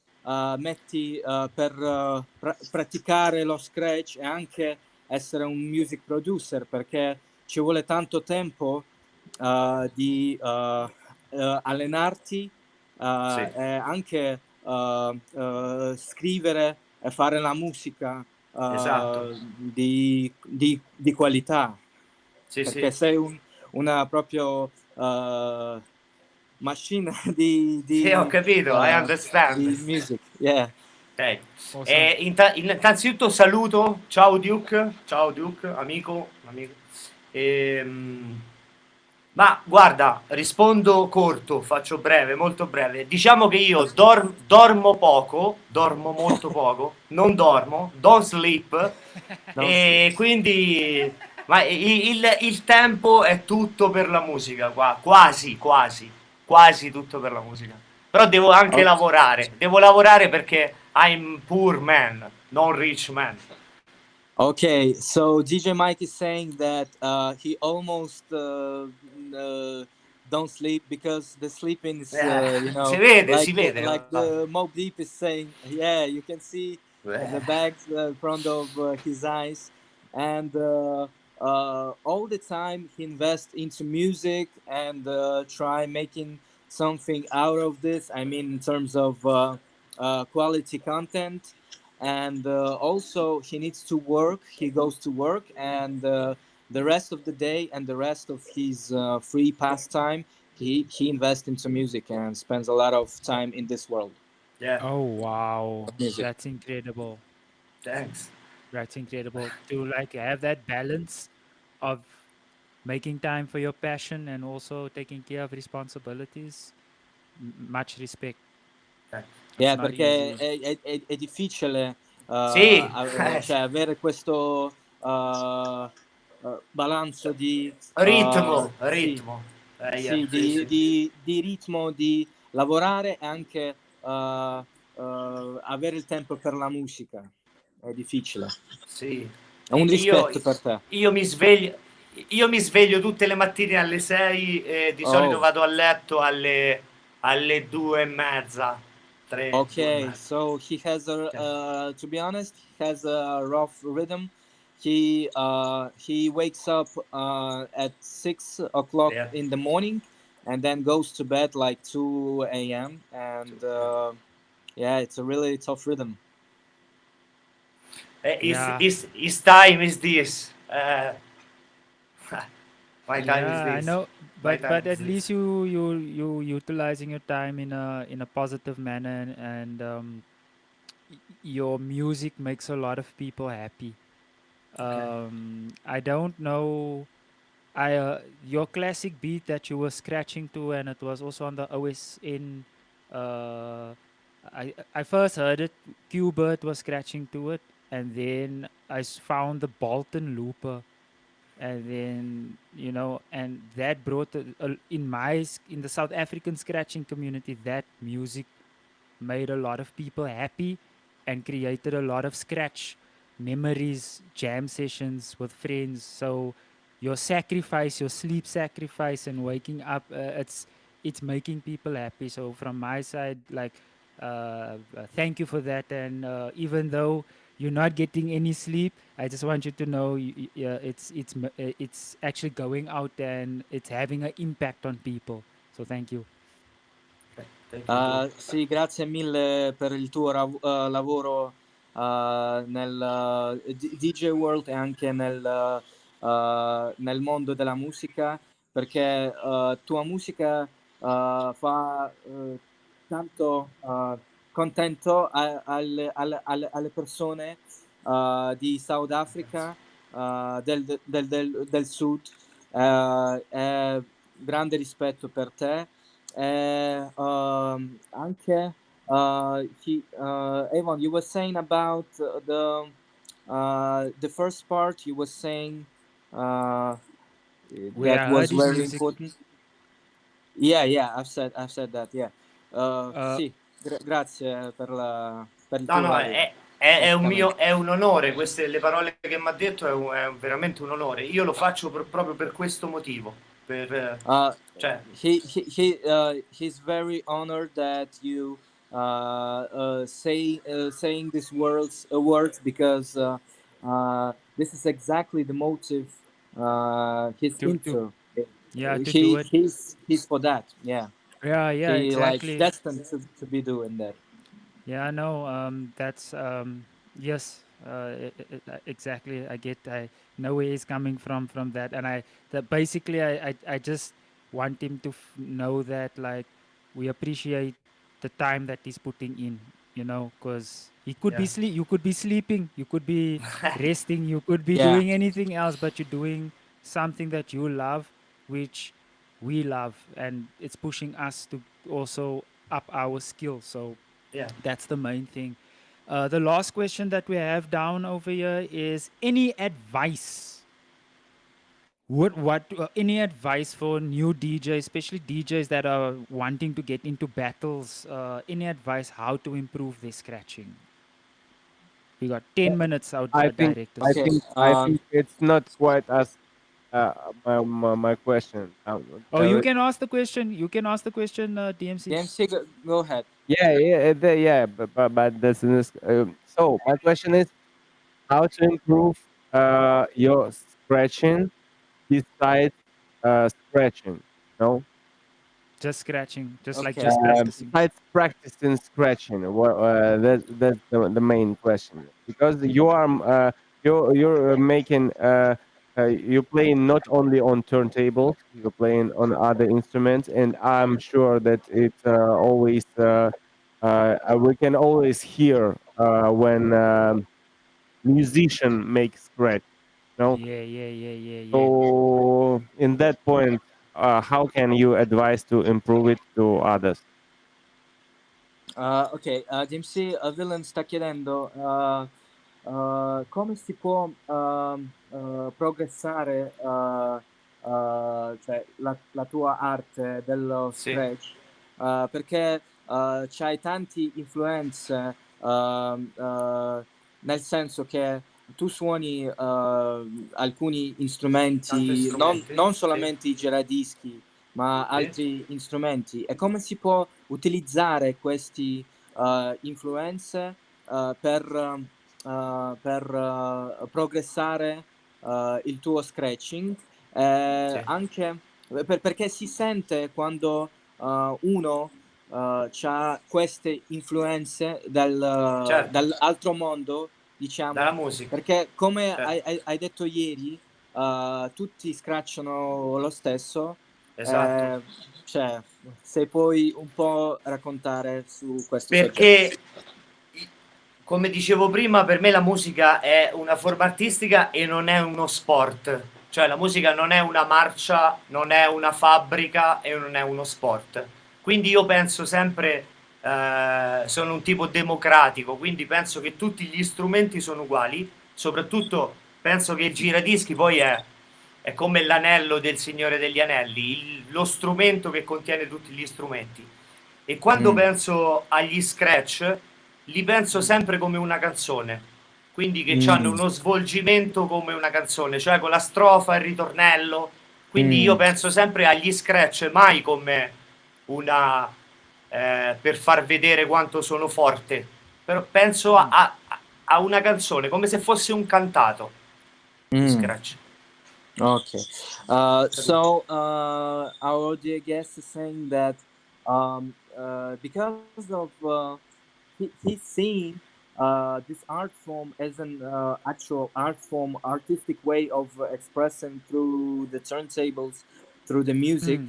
metti per praticare lo scratch e anche essere un music producer, perché ci vuole tanto tempo di allenarti e anche scrivere e fare la musica Esatto. di qualità, perché sì. sei una proprio macchina di Sì, ho capito, I understand. di music, yeah. Ok. Innanzitutto saluto, ciao Duke, amico. Ma guarda, rispondo corto, faccio breve, molto breve. Diciamo che io dormo poco, dormo molto poco, non dormo, don't sleep, e quindi ma il tempo è tutto per la musica qua, quasi tutto per la musica. Però devo anche lavorare perché I'm poor man, non rich man. Okay, so DJ Mike is saying that he almost don't sleep because the sleeping is, you know, si vede, like the Mob Deep is saying. Yeah, you can see the bags in front of his eyes, and all the time he invests into music and try making something out of this. I mean, in terms of quality content. And also he needs to work. He goes to work, and the rest of the day and the rest of his free pastime, he invests into music and spends a lot of time in this world. Yeah. Oh wow, Music. that's incredible. Thanks. That's incredible to like have that balance of making time for your passion and also taking care of responsibilities. Much respect. Yeah, not perché easy. è difficile Sì. cioè, avere questo balanzo di Ritmo. sì, di ritmo, di lavorare e anche avere il tempo per la musica. È difficile. Sì. È un rispetto per te. Io mi sveglio tutte le mattine alle 6 e di solito vado a letto alle 2:30. 3. Okay, so he has to be honest, he has a rough rhythm. He wakes up at 6 o'clock in the morning and then goes to bed like 2 a.m. and yeah, it's a really tough rhythm. His time is this. My time is Yeah, I this. know, My but time is at this. least you utilizing your time in a positive manner, and your music makes a lot of people happy. Okay. I don't know. Your classic beat that you were scratching to, and it was also on the OSN. Uh, I first heard it. Qbert was scratching to it, and then found the Bolton looper, and then and that brought in the South African scratching community, that music made a lot of people happy and created a lot of scratch memories, jam sessions with friends. So your sacrifice, your sleep sacrifice, and waking up, it's making people happy. So from my side, like, thank you for that. And even though you're not getting any sleep, I just want you to know it's actually going out and it's having an impact on people. So thank you. Thank you too. Sì, grazie mille per il tuo lavoro nel DJ World e anche nel mondo della musica, perché tua musica fa tanto contento alle persone di South Africa, del sud. E grande rispetto per te. Anche Avon, you were saying about the first part. You were saying We that are was hurting very music. important. Yeah, I've said that. Yeah. Uh, Sì, grazie per il No, tuo no, lavoro. è un Praticamente. è un onore. Queste le parole che mi ha detto è veramente un onore. Io lo faccio proprio per questo motivo. Cioè, He's very honored that you saying these words because this is exactly the motive he's to into. to do it. He's for that. Yeah. Yeah, He like exactly. destined to be doing that. Yeah, no, that's yes, exactly. I know where he's coming from that, and that basically I just want him to know that, like, we appreciate the time that he's putting in, because he could be Yeah. you could be sleeping, you could be resting, you could be Yeah. doing anything else, but you're doing something that you love, which we love, and it's pushing us to also up our skills. So Yeah. that's the main thing. The last question that we have down over here is any advice? Any advice for new DJs, especially DJs that are wanting to get into battles? Any advice how to improve their scratching? We got 10 minutes out, I think directors. I Okay. think I think it's not quite as my question. Oh, you can ask the question. You can ask the question, DMC. DMC, go ahead. Yeah, but that's in this. So my question is how to improve your scratching besides scratching. No, Just scratching, just like Okay. just practicing. besides practicing scratching. That's the main question because you're making you're playing not only on turntables, you're playing on other instruments, and I'm sure that it's always we can always hear when musician makes scratch. No, Yeah. so in that point, how can you advise to improve it to others? Ok, DMC Villain sta chiedendo come si può progressare cioè la tua arte dello Sì. scratch, perché c'hai tanti influenze, nel senso che tu suoni alcuni Tanti strumenti, strumenti. non Sì. solamente i giradischi, ma Sì. altri strumenti, e come si può utilizzare questi influenze per progressare il tuo scratching, Sì. anche perché si sente quando uno ha queste influenze Certo. dall'altro mondo, diciamo, Dalla musica. perché come Certo. hai detto ieri, tutti scratchano lo stesso. Esatto. Cioè, se puoi un po' raccontare su questo soggetto. Perché, come dicevo prima, per me la musica è una forma artistica e non è uno sport. Cioè la musica non è una marcia, non è una fabbrica e non è uno sport. Quindi io penso sempre, sono un tipo democratico, quindi penso che tutti gli strumenti sono uguali. Soprattutto penso che il giradischi poi è come l'anello del Signore degli Anelli, lo strumento che contiene tutti gli strumenti. E quando penso agli scratch, li penso sempre come una canzone, quindi che hanno uno svolgimento come una canzone, cioè con la strofa, il ritornello. Quindi io penso sempre agli scratch, mai come una per far vedere quanto sono forte, però penso a una canzone, come se fosse un cantato. Scratch. Okay. Our dear guest is saying that because of he's seeing this art form as an actual art form, artistic way of expressing through the turntables, through the music.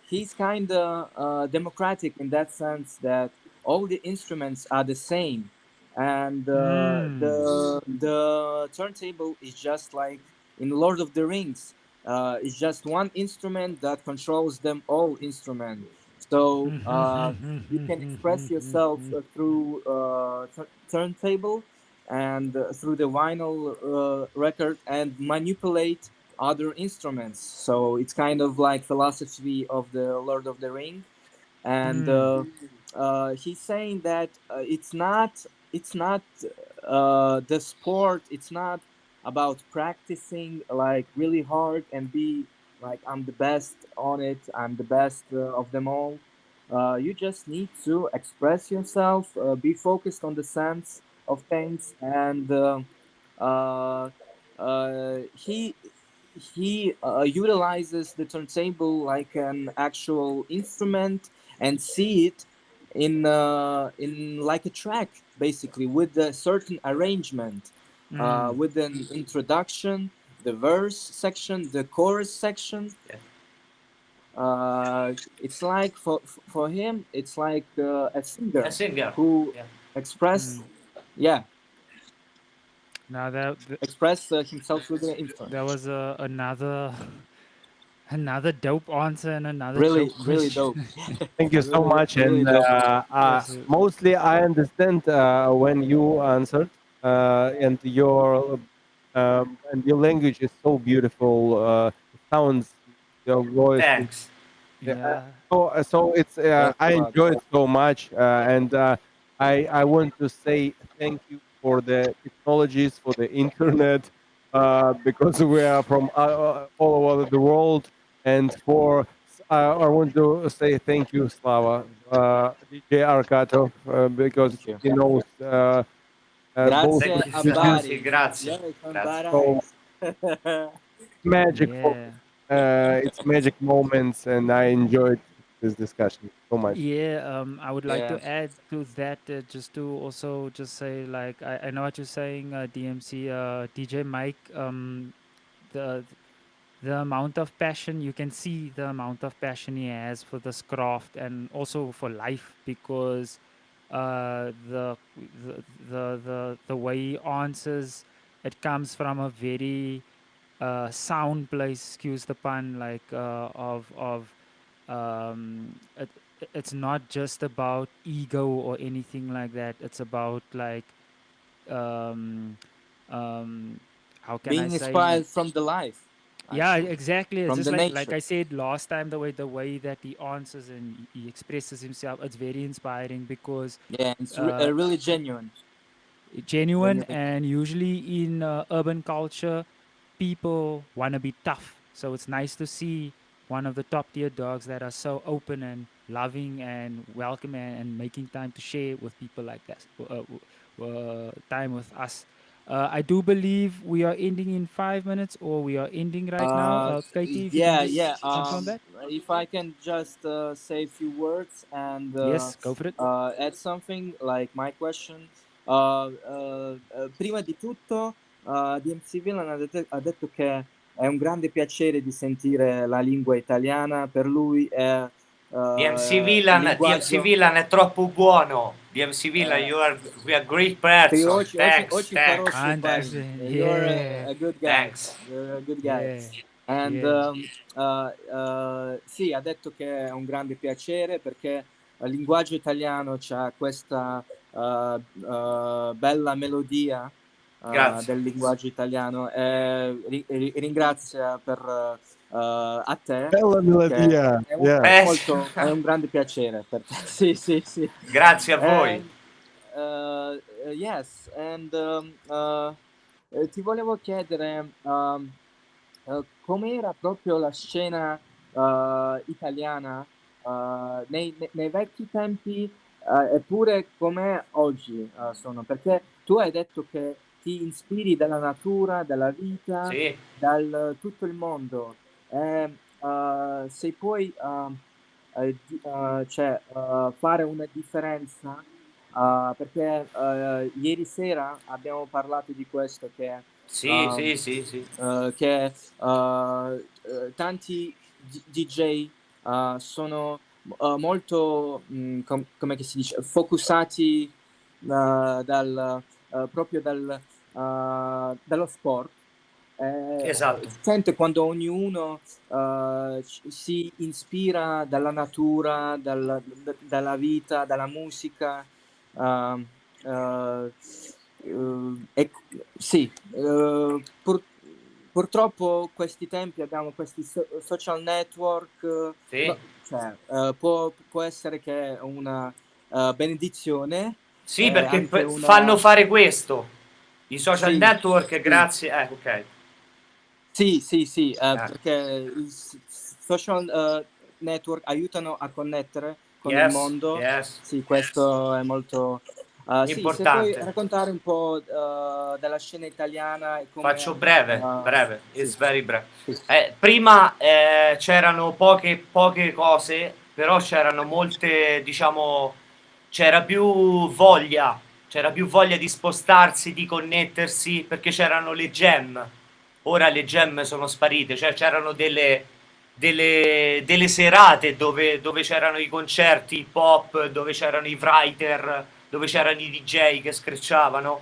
He's kind of democratic in that sense that all the instruments are the same, and the turntable is just like in Lord of the Rings. It's just one instrument that controls them all instrument. So you can express yourself through turntable and through the vinyl record and manipulate other instruments. So it's kind of like philosophy of the Lord of the Ring, and he's saying that it's not the sport. It's not about practicing like really hard and be like I'm the best on it. I'm the best of them all. You just need to express yourself, be focused on the sense of things, and uh, he utilizes the turntable like an actual instrument and see it in like a track, basically, with a certain arrangement, with an introduction, the verse section, the chorus section. It's like for him, it's like a singer who express, Now that express himself with the instrument. that was another dope answer and another Really, dope really question. dope. Thank you so much. Really And Yes, mostly I understand when you answered, and your language is so beautiful. It sounds your voice. Thanks. Yeah. So it's I enjoy it so much, and I want to say thank you for the technologies, for the internet, because we are from all over the world, and for I want to say thank you, Slava, DJ Arkato, because he knows both Grazie a Bari. Grazie. Lei from Grazie. Bari. magic for Yeah. it's magic moments, and I enjoyed this discussion so much. Yeah, I would like Yeah. to add to that, just to also just say, like, I know what you're saying, DMC, DJ Mike, the the amount of passion, you can see the amount of passion he has for this craft and also for life, because the way he answers, it comes from a very sound place, excuse the pun, like it's not just about ego or anything like that. It's about like um, how can I Being say? inspired from the life. Yeah, actually, exactly. It's from just the like nature. I said last time, the way that he answers and he expresses himself, it's very inspiring because Yeah, it's uh, really genuine. genuine, Genuine. and usually in urban culture, people want to be tough. So it's nice to see one of the top tier dogs that are so open and loving and welcoming and making time to share with people like that, time with us. I do believe we are ending in 5 minutes, or we are ending right now. Katie, if you can just Yeah. confirm that. If I can just say a few words and Yes, go for it. add something like my question. Prima di tutto, DMC Villain ha detto che è un grande piacere di sentire la lingua italiana, per lui è DMC il linguaggio... Villain è troppo buono. DMC Villain, we are great person. Thanks, Очень хороший Fantastic. парень. You're Yeah. a good guy. thanks. You're a good guy. Yeah. And Yeah. sì, ha detto che è un grande piacere perché il linguaggio italiano c'ha questa bella melodia Grazie. del linguaggio italiano e ringrazia per a te Bella melodia. che Yeah. è un grande piacere per te. Sì, sì, sì. Grazie a voi. Yes, and ti volevo chiedere com'era proprio la scena italiana nei vecchi tempi eppure com'è oggi sono, perché tu hai detto che ti ispiri dalla natura, dalla vita, Sì. dal tutto il mondo. Se puoi cioè, fare una differenza, perché ieri sera abbiamo parlato di questo, che Sì, sì, sì, sì. che tanti DJ sono molto, come che si dice, focusati proprio dallo sport. Esatto. Sente quando ognuno si ispira dalla natura, dalla vita, dalla musica. ehm, eh, e, sì, purtroppo questi tempi abbiamo questi social network, Sì. cioè, può essere che è una benedizione, Sì, perché anche una... fanno fare questo. I social Sì, network, sì. grazie. Ok. Sì, sì, sì, perché i social network aiutano a connettere con il Yes, mondo. yes. Sì, questo è molto... sì, se puoi Importante. raccontare un po' della scena italiana e come... Faccio breve, breve. sì, It's very breve. sì. Prima c'erano poche cose, però c'erano molte, diciamo, c'era più voglia, di spostarsi, di connettersi, perché c'erano le jam. Ora le gem sono sparite, cioè c'erano delle serate dove c'erano i concerti hip hop, dove c'erano i writer, dove c'erano i DJ che screcciavano,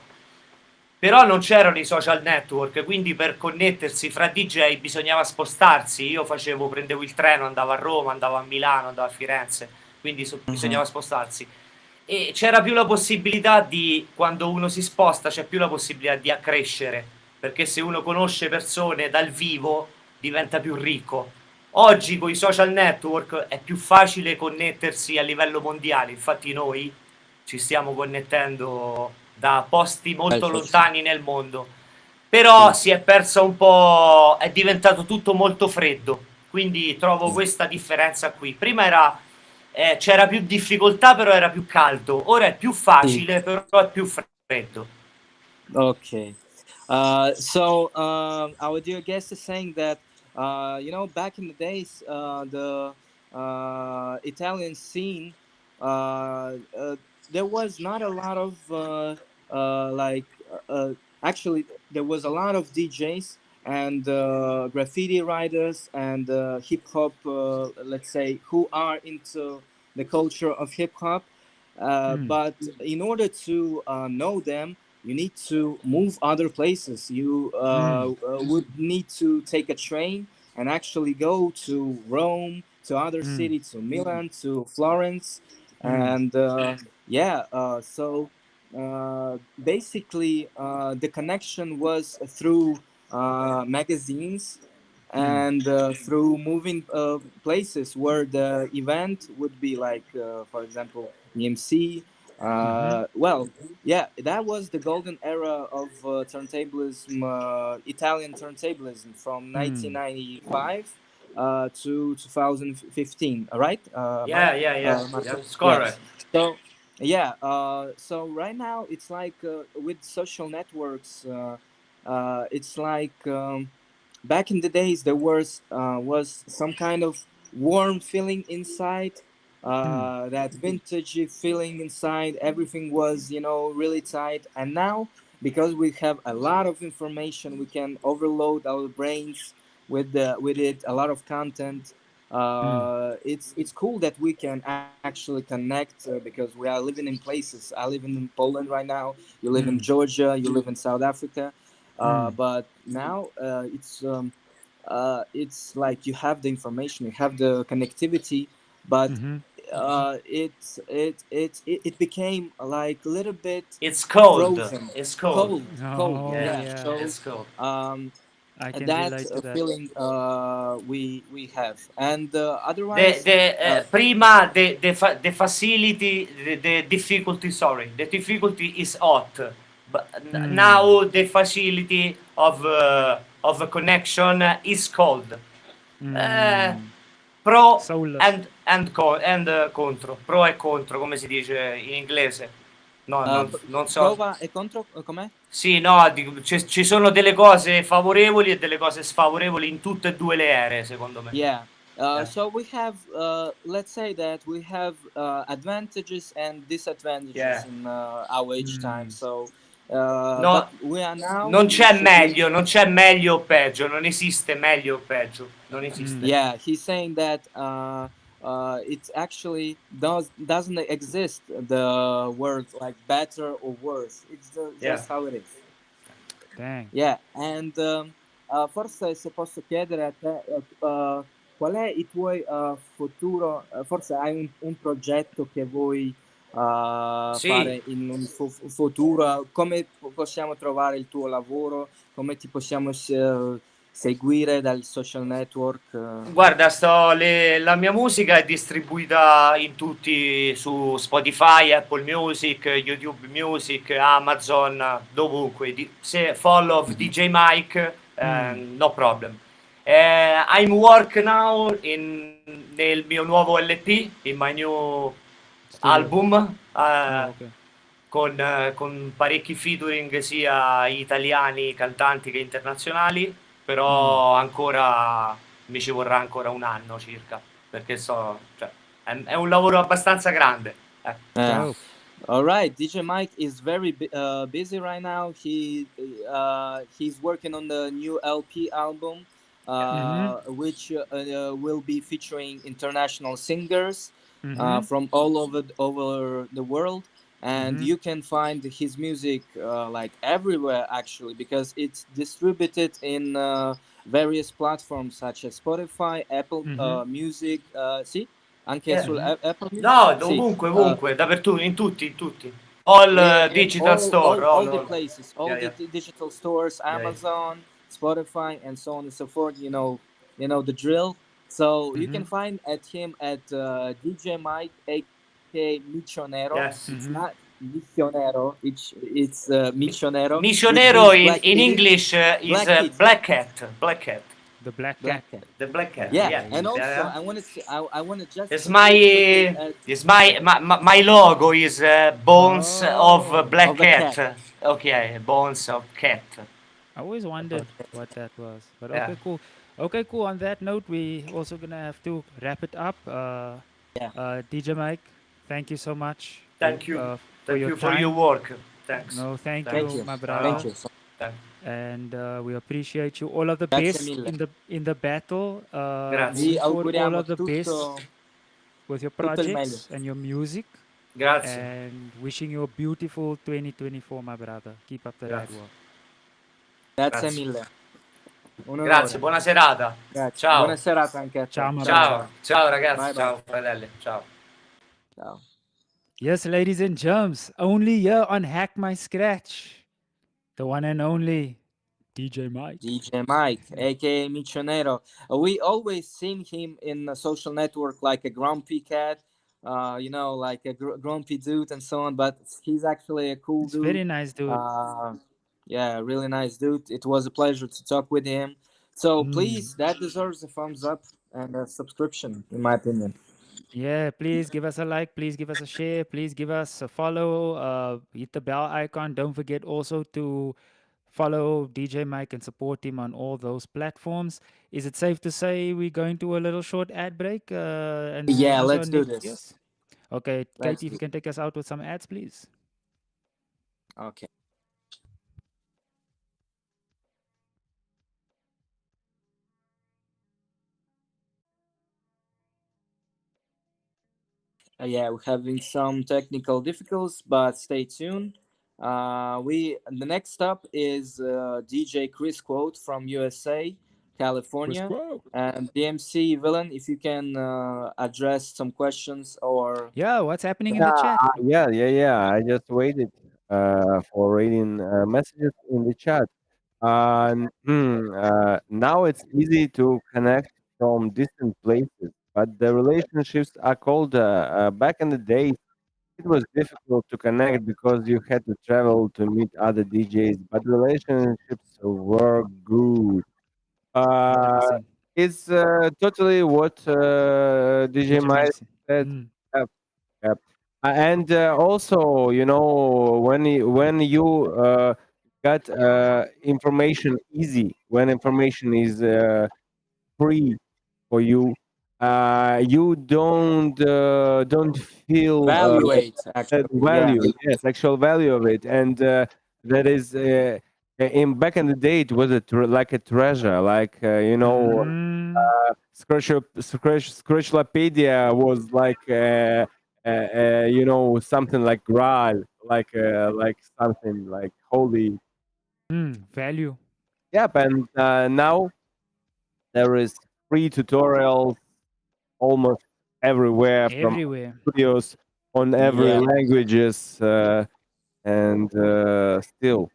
però non c'erano i social network, quindi per connettersi fra DJ bisognava spostarsi. Io prendevo il treno, andavo a Roma, andavo a Milano, andavo a Firenze, quindi bisognava spostarsi. E c'era più la possibilità di, quando uno si sposta, c'è più la possibilità di accrescere, perché se uno conosce persone dal vivo diventa più ricco. Oggi con i social network è più facile connettersi a livello mondiale, infatti noi ci stiamo connettendo da posti molto lontani nel mondo, però si è persa un po', è diventato tutto molto freddo, quindi trovo questa differenza qui. Prima c'era più difficoltà, però era più caldo, ora è più facile, però è più freddo. Okay. So our dear guest is saying that back in the days, the Italian scene, there was not a lot of actually there was a lot of DJs and graffiti writers and hip hop, let's say, who are into the culture of hip hop. But in order to know them, you need to move other places. You would need to take a train and actually go to Rome, to other cities, to Milan, to Florence, and so basically the connection was through magazines and through moving places where the event would be like, for example, EMC. Well, yeah, that was the golden era of turntablism, Italian turntablism from 1995 to 2015, right? Yeah, Marco? it's correct. So, yeah, so right now it's like with social networks, it's like back in the days there was some kind of warm feeling inside, that vintage feeling inside. Everything was really tight, and now because we have a lot of information, we can overload our brains with it, a lot of content. It's cool that we can actually connect because we are living in places. I live in Poland right now. You live in Georgia. You live in South Africa. But now it's like you have the information, you have the connectivity, but it became like a little bit It's cold. frozen, It's cold. cold. Yeah, Yeah. So it's cold. I can that relate to that. feeling we have, and otherwise, The prima the facility the difficulty, sorry, the difficulty is hot, but now the facility of a connection is cold. Pro Soulless. contro, pro e contro, come si dice in inglese. No, non so. prova e contro, com'è? Sì, no, ci sono delle cose favorevoli e delle cose sfavorevoli in tutte e due le aree, secondo me. Yeah. So we have, let's say that we have advantages and disadvantages in our age time. So, No, but we are now. non c'è meglio, non c'è meglio o peggio, non esiste meglio o peggio, non esiste. Yeah, he's saying that it actually doesn't exist the word like better or worse. It's just how it is. Dang. Yeah, and forse se posso chiedere a te, qual è il tuo futuro? Forse hai un progetto che vuoi Sì. fare in un futuro? Come possiamo trovare il tuo lavoro? Come ti possiamo seguire dal social network? Guarda, la mia musica è distribuita in tutti, su Spotify, Apple Music, YouTube Music, Amazon, dovunque. Se follow DJ Mike, no problem. I'm work now nel mio nuovo LP, in my new album, con parecchi featuring sia italiani, cantanti che internazionali, però ancora mi ci vorrà ancora un anno circa, perché cioè, è un lavoro abbastanza grande. All right, DJ Mike is very busy right now. He's working on the new LP album, which will be featuring international singers from all over the world, and you can find his music like everywhere actually, because it's distributed in various platforms such as Spotify, Apple Music. See. Anche sul Apple Music? No, ovunque, ovunque, dappertutto, in tutti. All digital store. All the places, all Yeah, the digital stores, Amazon, Spotify, and so on and so forth. You know the drill. So you can find him at DJ Mike, aka Michionero. Yes. It's not Missionero. It's Michionero. Missionero in English is black cat. Black cat. The black cat. The black cat. Yeah, and also I want to just. It's my logo is bones of black cat. Okay, bones of cat. I always wondered what that was, but okay, cool. Okay, cool. On that note, we also gonna have to wrap it up. DJ Mike, thank you so much. Thank you. For your time. For your work. Thanks. No, thank you, you, my brother. Thank you. And we appreciate you. All of the best in the battle. Vi all auguriamo of the best tutto with your tutto il projects and your music. Grazie. And wishing you a beautiful 2024, my brother. Keep up the right work. Grazie mille. Grazie, buona serata. Grazie. Ciao. Buona serata anche a te. Ciao ragazzi, Bye, ciao bye. fratelli, ciao. Ciao. Yes, ladies and germs, only here on Hack My Scratch. The one and only DJ Mike. DJ Mike, aka Michionero. We always seen him in a social network like a grumpy cat, like a grumpy dude and so on. But he's actually a cool dude. Very nice dude. Yeah, really nice dude. It was a pleasure to talk with him. So please, that deserves a thumbs up and a subscription, in my opinion. Yeah, please give us a like, please give us a share, please give us a follow, hit the bell icon. Don't forget also to follow DJ Mike and support him on all those platforms. Is it safe to say we're going to a little short ad break? And Yeah, also let's do Nick? this. Yes. Okay, Let's Katie, if you can take us out with some ads, please. Okay. Yeah, we're having some technical difficulties, but stay tuned. The next up is DJ Chris Quote from USA, California, and DMC Villain. If you can address some questions or Yeah, what's happening in the chat? Yeah. I just waited for reading messages in the chat. Now it's easy to connect from distant places, but the relationships are cold. Back in the days, it was difficult to connect because you had to travel to meet other DJs, but relationships were good. Uh, Amazing. it's totally what DJ DJ Mike Mason. said. Yep, yep. And also, when you got information easy, when information is free for you, you don't feel evaluate the actually. Yeah. value, yes, actual value of it, and that is in back in the day it was like a treasure, like Scratchlopedia was like something like Graal, like something like holy. Value. Yep, and now there is free tutorials almost everywhere from Everywhere. studios on every Yeah. languages, and still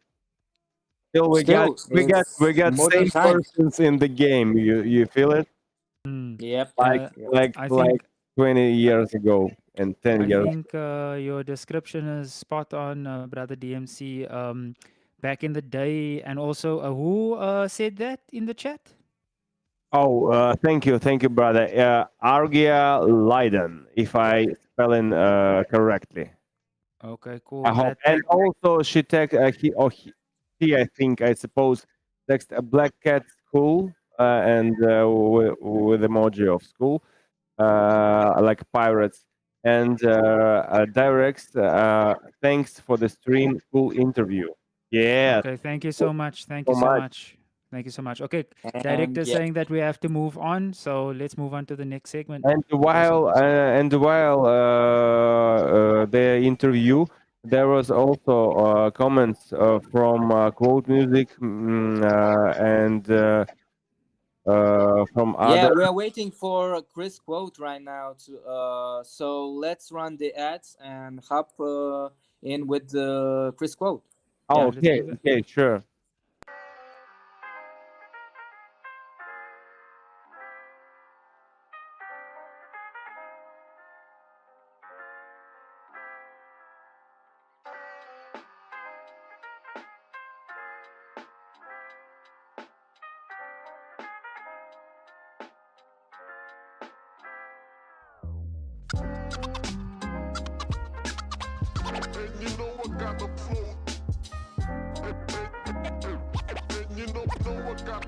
we got Still, it's modern same times. persons in the game. You feel it? Yep. Like like I like think 20 years ago and 10 I years. think your description is spot on, brother DMC. Back in the day, and also who said that in the chat? Oh, thank you, brother. Argia Leiden, if I spelling correctly. Okay, I cool. hope. And also, she tag he, I think, I suppose, text a black cat school and with emoji of school, like pirates. And directs, thanks for the stream, cool interview. Yeah, Okay, thank you so much. Thank so you so much. much. Thank you so much. Okay, And director yeah. saying that we have to move on, so let's move on to the next segment. And while the interview, there was also comments from Quote Music and from Yeah, other. we are waiting for Chris Quote right now to so let's run the ads and hop in with Chris Quote. Oh, let's do that. okay, sure. And you know I got the flow. And you know I got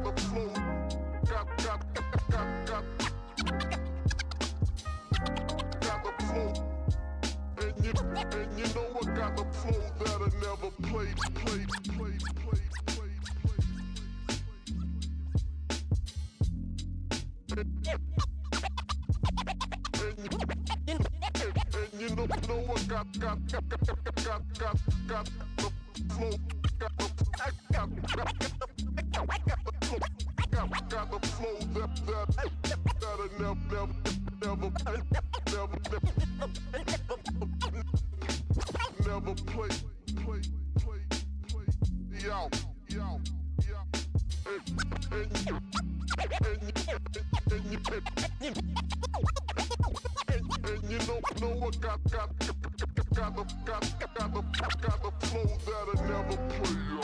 the flow. Got the flow. And you know I got the flow that I never played. And you know I got the flow. Got the flow that I never play. Yo. And you know I got the flow that I never play, yo.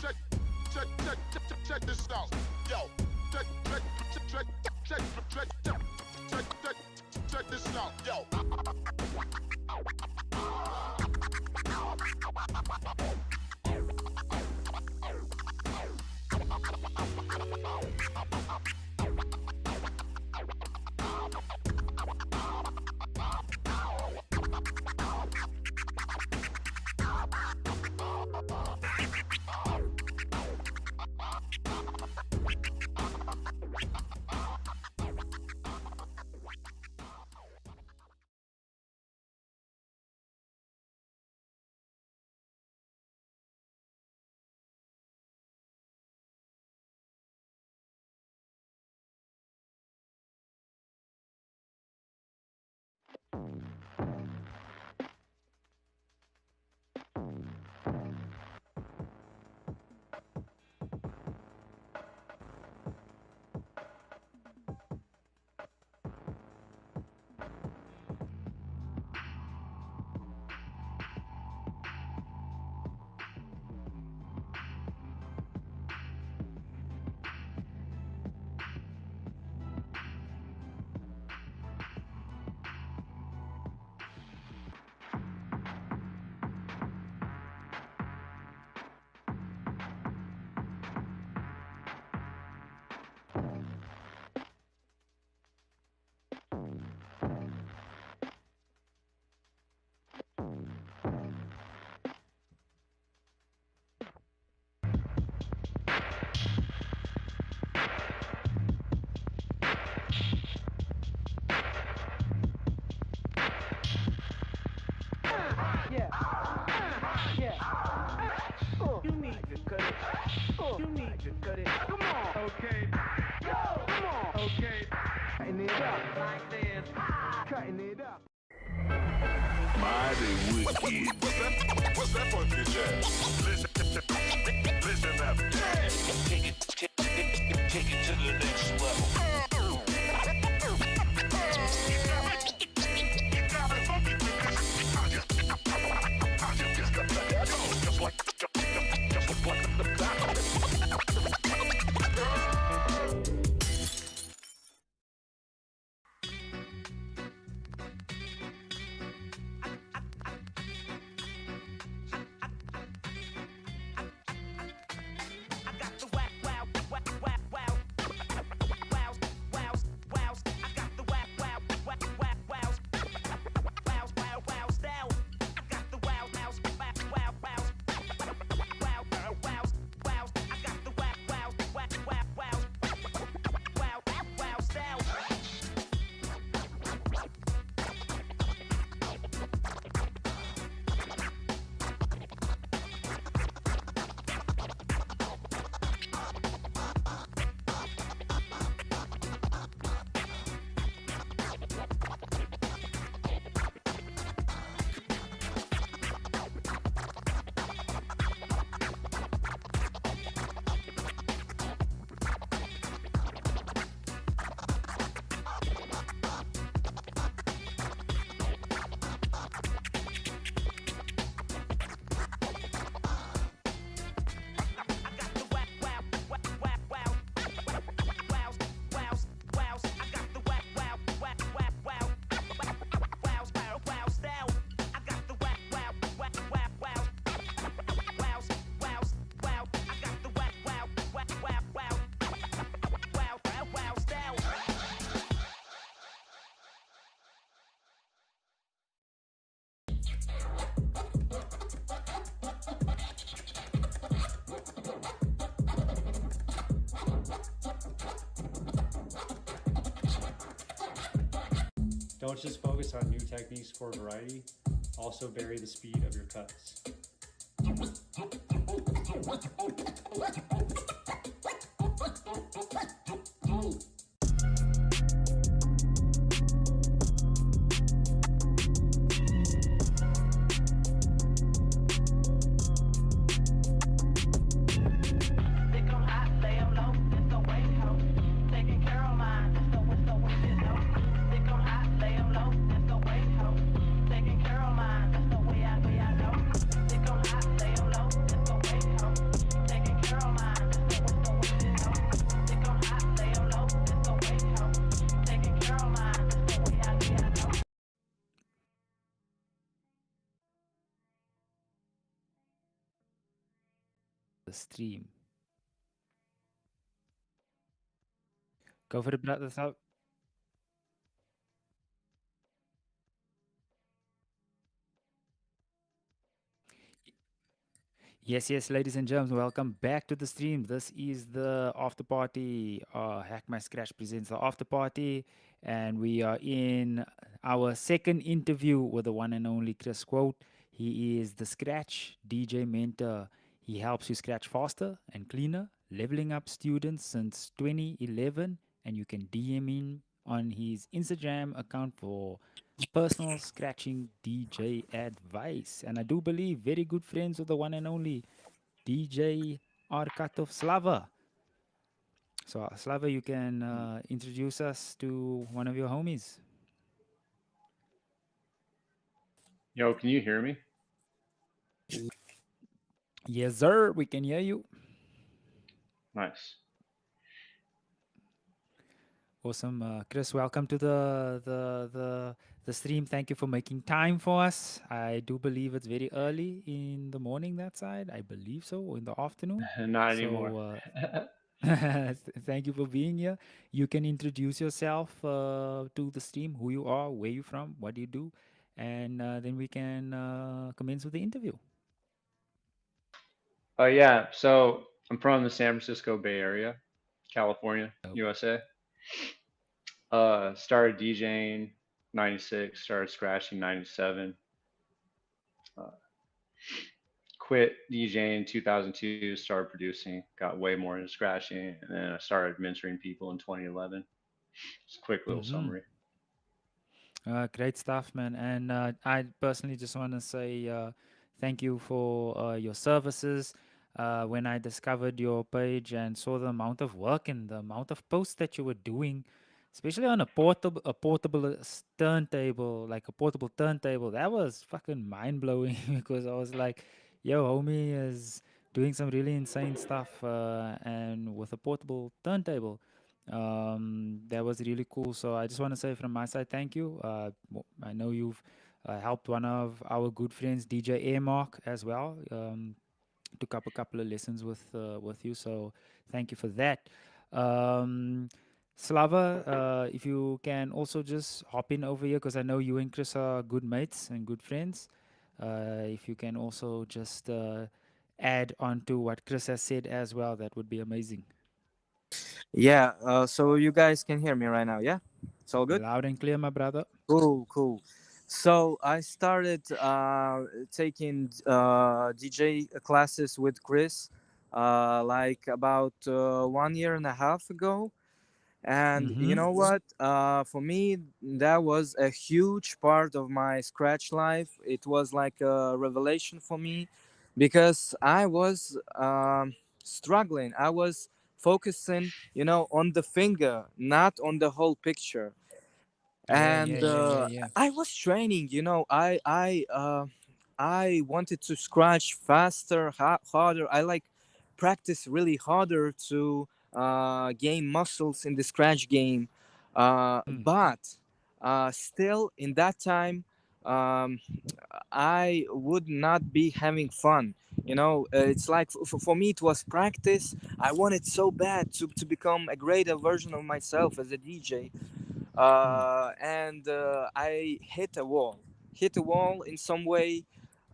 check this out. Yo, check this out. Yo. You need to cut it. You need to cut it. Come on. Okay. Go. Come on. Okay. Cutting it up like this. Cutting it up. Mighty wicked. What's that funky jazz? Listen up. Take it to the next level. Don't just focus on new techniques for variety, also vary the speed of your cuts. Taking the stream. Go for it, brother. Yes, yes, ladies and gentlemen, welcome back to the stream. This is the after party. Hack My Scratch presents the after party, and we are in our second interview with the one and only Chris Quote. He is the Scratch DJ mentor. He helps you scratch faster and cleaner, leveling up students since 2011, and you can DM him on his Instagram account for personal scratching DJ advice. And I do believe very good friends with the one and only DJ Arkatov Slava. So, Slava, you can introduce us to one of your homies. Yo, can you hear me? Yes, sir. We can hear you. Nice. Awesome, Chris. Welcome to the stream. Thank you for making time for us. I do believe it's very early in the morning that side. I believe so, or in the afternoon. Not anymore. Thank you for being here. You can introduce yourself to the stream, who you are, where you from, what do you do, and then we can commence with the interview. Yeah, so I'm from the San Francisco Bay Area, California, USA. Started DJing 96, started scratching 97. Quit DJing in 2002, started producing, got way more into scratching, and then I started mentoring people in 2011. Just a quick little summary. Great stuff, man. And I personally just want to say thank you for your services. When I discovered your page and saw the amount of work and the amount of posts that you were doing, especially on a portable turntable, like a portable turntable, that was fucking mind blowing because I was like, yo, homie is doing some really insane stuff and with a portable turntable. That was really cool. So I just want to say from my side, thank you. I know you've helped one of our good friends, DJ Airmark, as well. Took up a couple of lessons with you, so thank you for that. Slava, if you can also just hop in over here because I know you and Chris are good mates and good friends. If you can also just add on to what Chris has said as well, that would be amazing. Yeah, so you guys can hear me right now, yeah? It's all good? Loud and clear, my brother. Cool. So I started taking DJ classes with Chris like about 1 year and a half ago. And you know what? For me, that was a huge part of my scratch life. It was like a revelation for me because I was struggling. I was focusing, on the finger, not on the whole picture. And I was training. I wanted to scratch faster, harder. I like practice really harder to gain muscles in the scratch game. But still, in that time, um, I would not be having fun. It's like for me, it was practice. I wanted so bad to become a greater version of myself as a DJ. And I hit a wall in some way,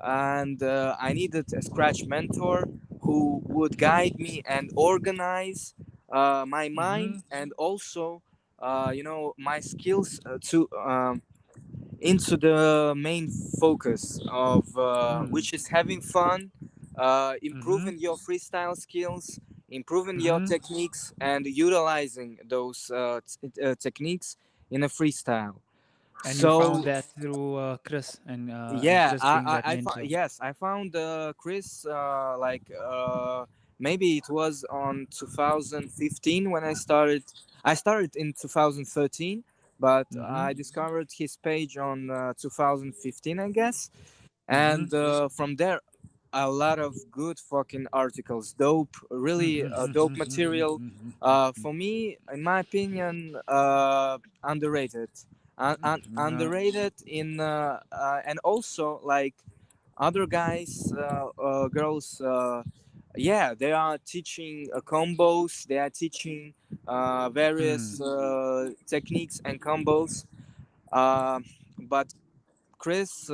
and I needed a scratch mentor who would guide me and organize my mind and also, my skills to into the main focus of which is having fun, improving your freestyle skills, improving your techniques, and utilizing those techniques in a freestyle. And So you found that through Chris and yeah, Chris being that mentor. yes, I found Chris maybe it was on 2015 when I started. I started in 2013, but I discovered his page on 2015, I guess. And from there, a lot of good fucking articles, dope, really dope material. For me, in my opinion, underrated. Underrated in and also like other guys, girls yeah, they are teaching combos. They are teaching various techniques and combos. Uh, but Chris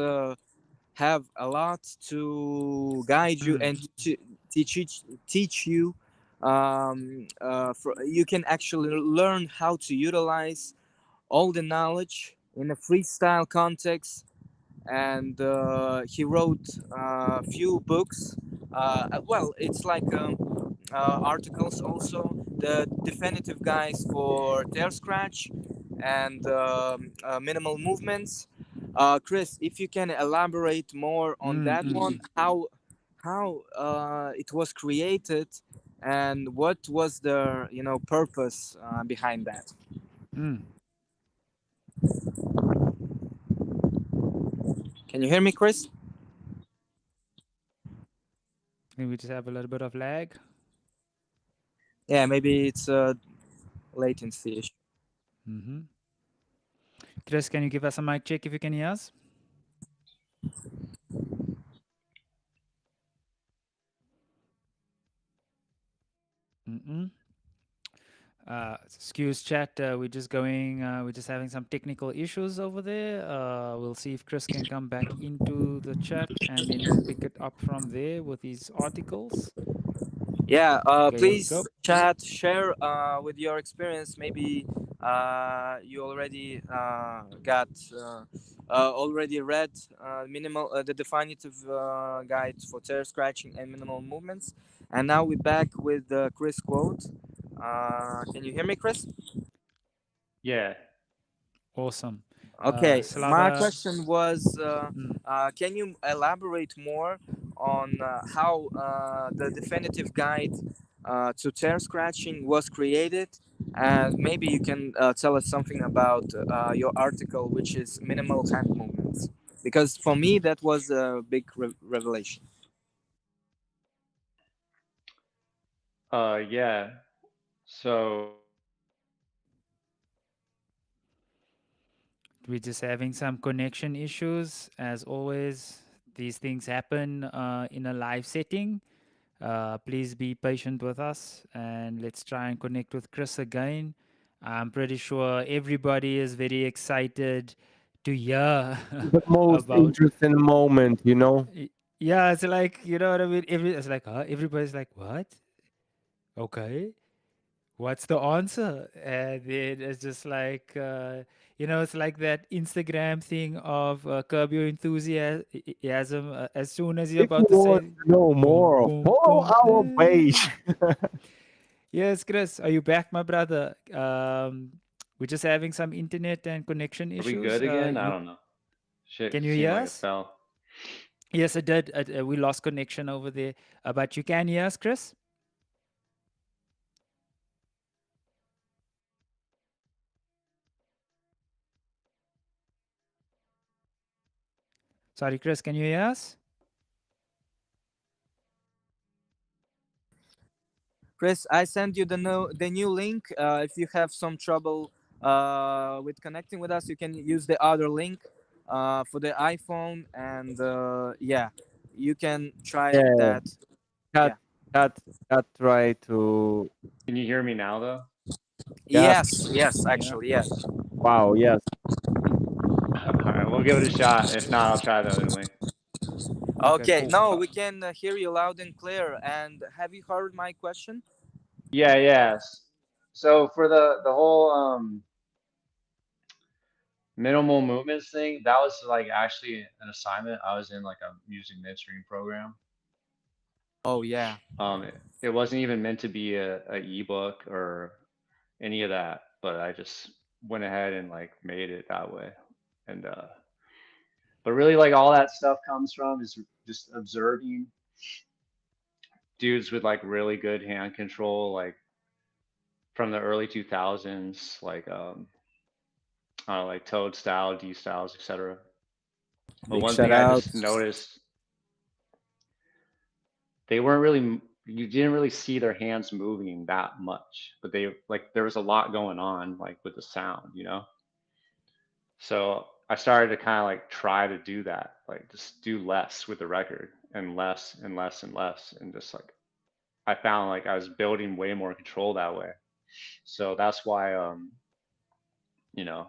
have a lot to guide you and to teach you. You can actually learn how to utilize all the knowledge in a freestyle context. And he wrote a few books. Well, it's like articles also. The definitive guides for tear scratch and minimal movements. Chris, if you can elaborate more on that one, how it was created, and what was the purpose behind that? Can you hear me, Chris? Maybe we just have a little bit of lag. Yeah, maybe it's a latency issue. Chris, can you give us a mic check if you can hear us? Excuse chat, we're just having some technical issues over there. We'll see if Chris can come back into the chat, and then we'll pick it up from there with his articles. Yeah, Okay, here we please go. chat, share with your experience. Maybe you already got already read the definitive guide for tear scratching and minimal movements. And now we're back with the Chris quote. Can you hear me, Chris? Yeah. Awesome. Okay, my Slava, question was, can you elaborate more on how the definitive guide to tear scratching was created? And maybe you can tell us something about your article, which is minimal hand movements. Because for me, that was a big revelation. Yeah. So we're just having some connection issues. As always, these things happen in a live setting. Please be patient with us, and let's try and connect with Chris again. I'm pretty sure everybody is very excited to hear The most about. interesting moment, you know. Yeah, it's like, you know what I mean. It's like, everybody's like, what? Okay, what's the answer? And then it's just like, it's like that Instagram thing of curb your enthusiasm. As soon as you're If you about to want say, to know boom, more, boom, follow boom, our page. Yes, Chris, are you back, my brother? We're just having some internet and connection are we issues. good again? I don't know. Shit Can you seemed hear like it us? fell. Yes, it did. We lost connection over there, but you can hear us, Chris? Sorry, Chris, can you hear us? Chris, I sent you the new link. If you have some trouble with connecting with us, you can use the other link for the iPhone, and yeah, you can try Yeah. that. Cut, Yeah. cut, try to. Can you hear me now though? Yes. Yes. Actually, yes. Wow, yes. All right, we'll give it a shot. If not, I'll try the other link. Okay. Cool. No, we can hear you loud and clear. And have you heard my question? Yeah, yes. So for the whole minimal movements thing, that was like actually an assignment. I was in like a music midstream program. Oh yeah. It wasn't even meant to be a ebook or any of that, but I just went ahead and like made it that way. And but really like all that stuff comes from is just observing dudes with like really good hand control, like from the early 2000s, like I don't know, like Toad style, D styles, etc. But Big one shout thing I just outs. noticed, they weren't really, you didn't really see their hands moving that much, but they like there was a lot going on like with the sound, you know? So I started to kind of like try to do that, like just do less with the record and less and less and less and just like I found like I was building way more control that way. So that's why, you know,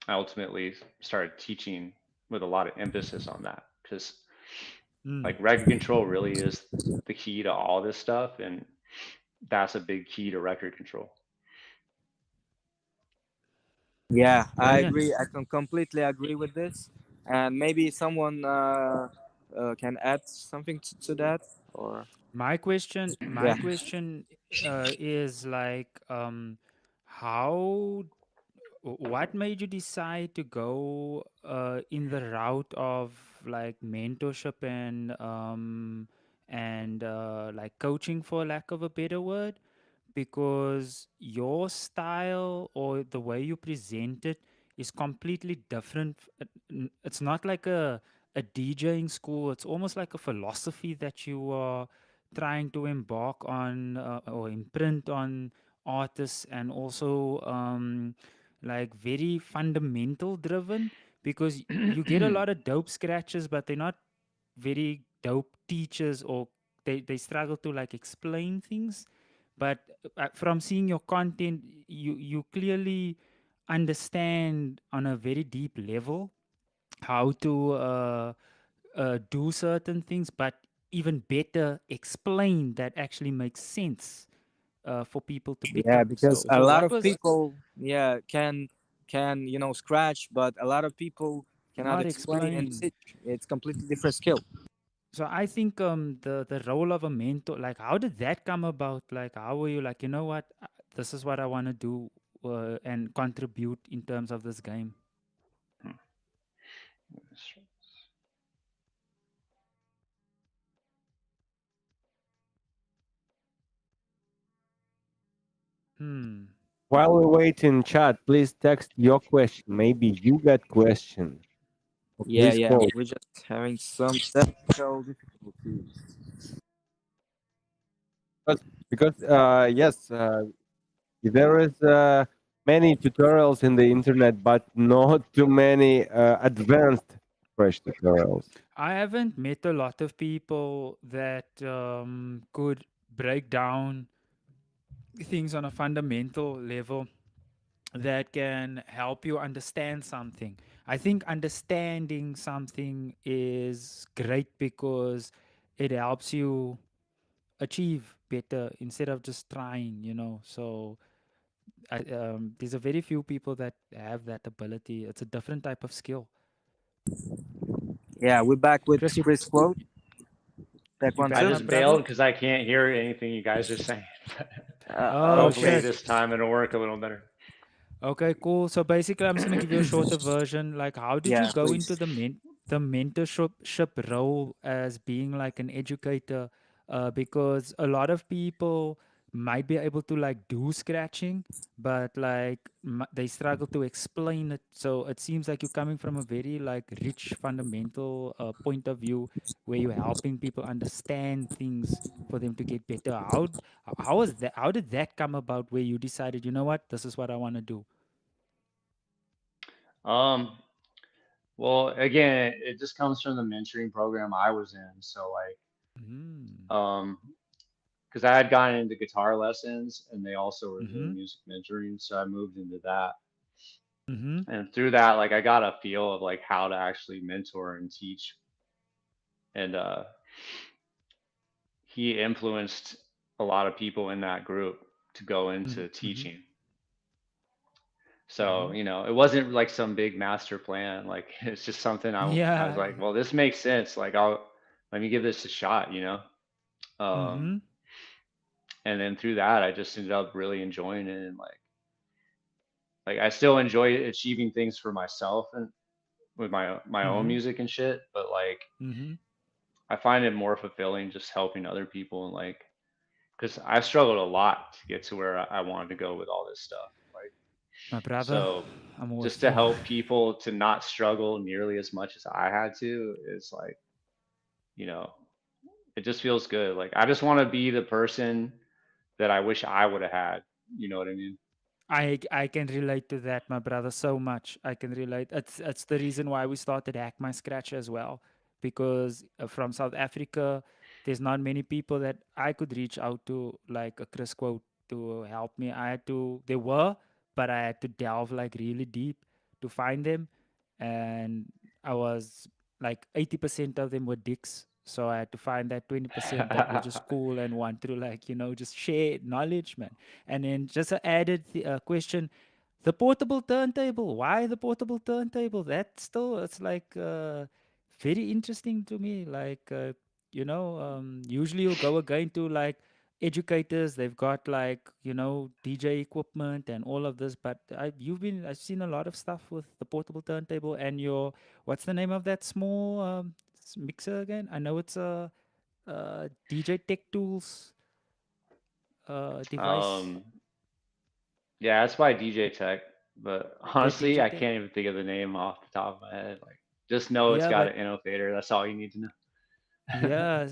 I ultimately started teaching with a lot of emphasis on that because like record control really is the key to all this stuff, and that's a big key to record control. Yeah, I Brilliant. agree. I can completely agree with this. And maybe someone can add something to that, or My yeah. question is like, how, what made you decide to go in the route of like mentorship and like coaching, for lack of a better word? Because your style or the way you present it is completely different. It's not like a DJing school. It's almost like a philosophy that you are trying to embark on or imprint on artists, and also like very fundamental driven, because you get a lot of dope scratches, but they're not very dope teachers, or they struggle to like explain things. But from seeing your content, you clearly understand on a very deep level how to do certain things, but even better explain that actually makes sense for people to pick Yeah, up. because So a lot what of was people, yeah, can scratch, but a lot of people cannot not explain and explain? teach. It's completely different skill. So I think the role of a mentor, like how did that come about? Like how were you like, you know what, this is what I want to do and contribute in terms of this game? Hmm. While we wait in chat, please text your question. Maybe you got question. Yeah, Please yeah. quote. We're just having some technical difficulties. Because yes, there is many tutorials in the internet, but not too many advanced fresh tutorials. I haven't met a lot of people that could break down things on a fundamental level that can help you understand something. I think understanding something is great because it helps you achieve better instead of just trying, you know. So there's a very few people that have that ability. It's a different type of skill. Yeah, we're back with Chris, Chris quote. Check you one I back, two. my just brother? bailed because I can't hear anything you guys are saying. Oh, Hopefully shit. this time it'll work a little better. Okay, cool. So basically, I'm just gonna give you a shorter version. Like, how did you Yeah, go into please. the mentorship role as being like an educator? Because a lot of people might be able to like do scratching, but like they struggle to explain it. So it seems like you're coming from a very like rich fundamental point of view, where you're helping people understand things for them to get better. How was that? How did that come about? Where you decided, you know what, this is what I want to do. Um, well, again, it just comes from the mentoring program I was in. So like, Mm. because I had gotten into guitar lessons and they also were Mm-hmm. doing music mentoring, so I moved into that. Mm-hmm. And through that, like I got a feel of like how to actually mentor and teach. And he influenced a lot of people in that group to go into Mm-hmm. teaching. Mm-hmm. So, it wasn't like some big master plan. Like it's just something I was Yeah. like, well, this makes sense. Like let me give this a shot. Um, Mm-hmm. and then through that, I just ended up really enjoying it, and like I still enjoy achieving things for myself and with my own Mm-hmm. music and shit, but like Mm-hmm. I find it more fulfilling just helping other people, and like because I struggled a lot to get to where I wanted to go with all this stuff. Like My brother, so I'm just with to you. help people to not struggle nearly as much as I had to is like, you know, it just feels good. Like I just want to be the person that I wish I would have had. You know what I mean? I can relate to that, my brother, so much. I can relate. It's the reason why we started Hack My Scratch as well, because from South Africa, there's not many people that I could reach out to, like a Chris Quote, to help me. I had to, there were, but I had to delve like really deep to find them. And I was like 80% of them were dicks. So I had to find that 20% that were just cool and want to, like, just share knowledge, man. And then just an added question, the portable turntable. Why the portable turntable? That still, it's like very interesting to me. Like, usually you'll go again to like educators. They've got like, DJ equipment and all of this. But I've seen a lot of stuff with the portable turntable and what's the name of that small mixer again? I know it's a DJ Tech Tools device. Yeah, that's by DJ Tech, but Yeah, honestly, DJ I Tech. can't even think of the name off the top of my head. Like, just know it's Yeah, got but an innovator. That's all you need to know. yeah,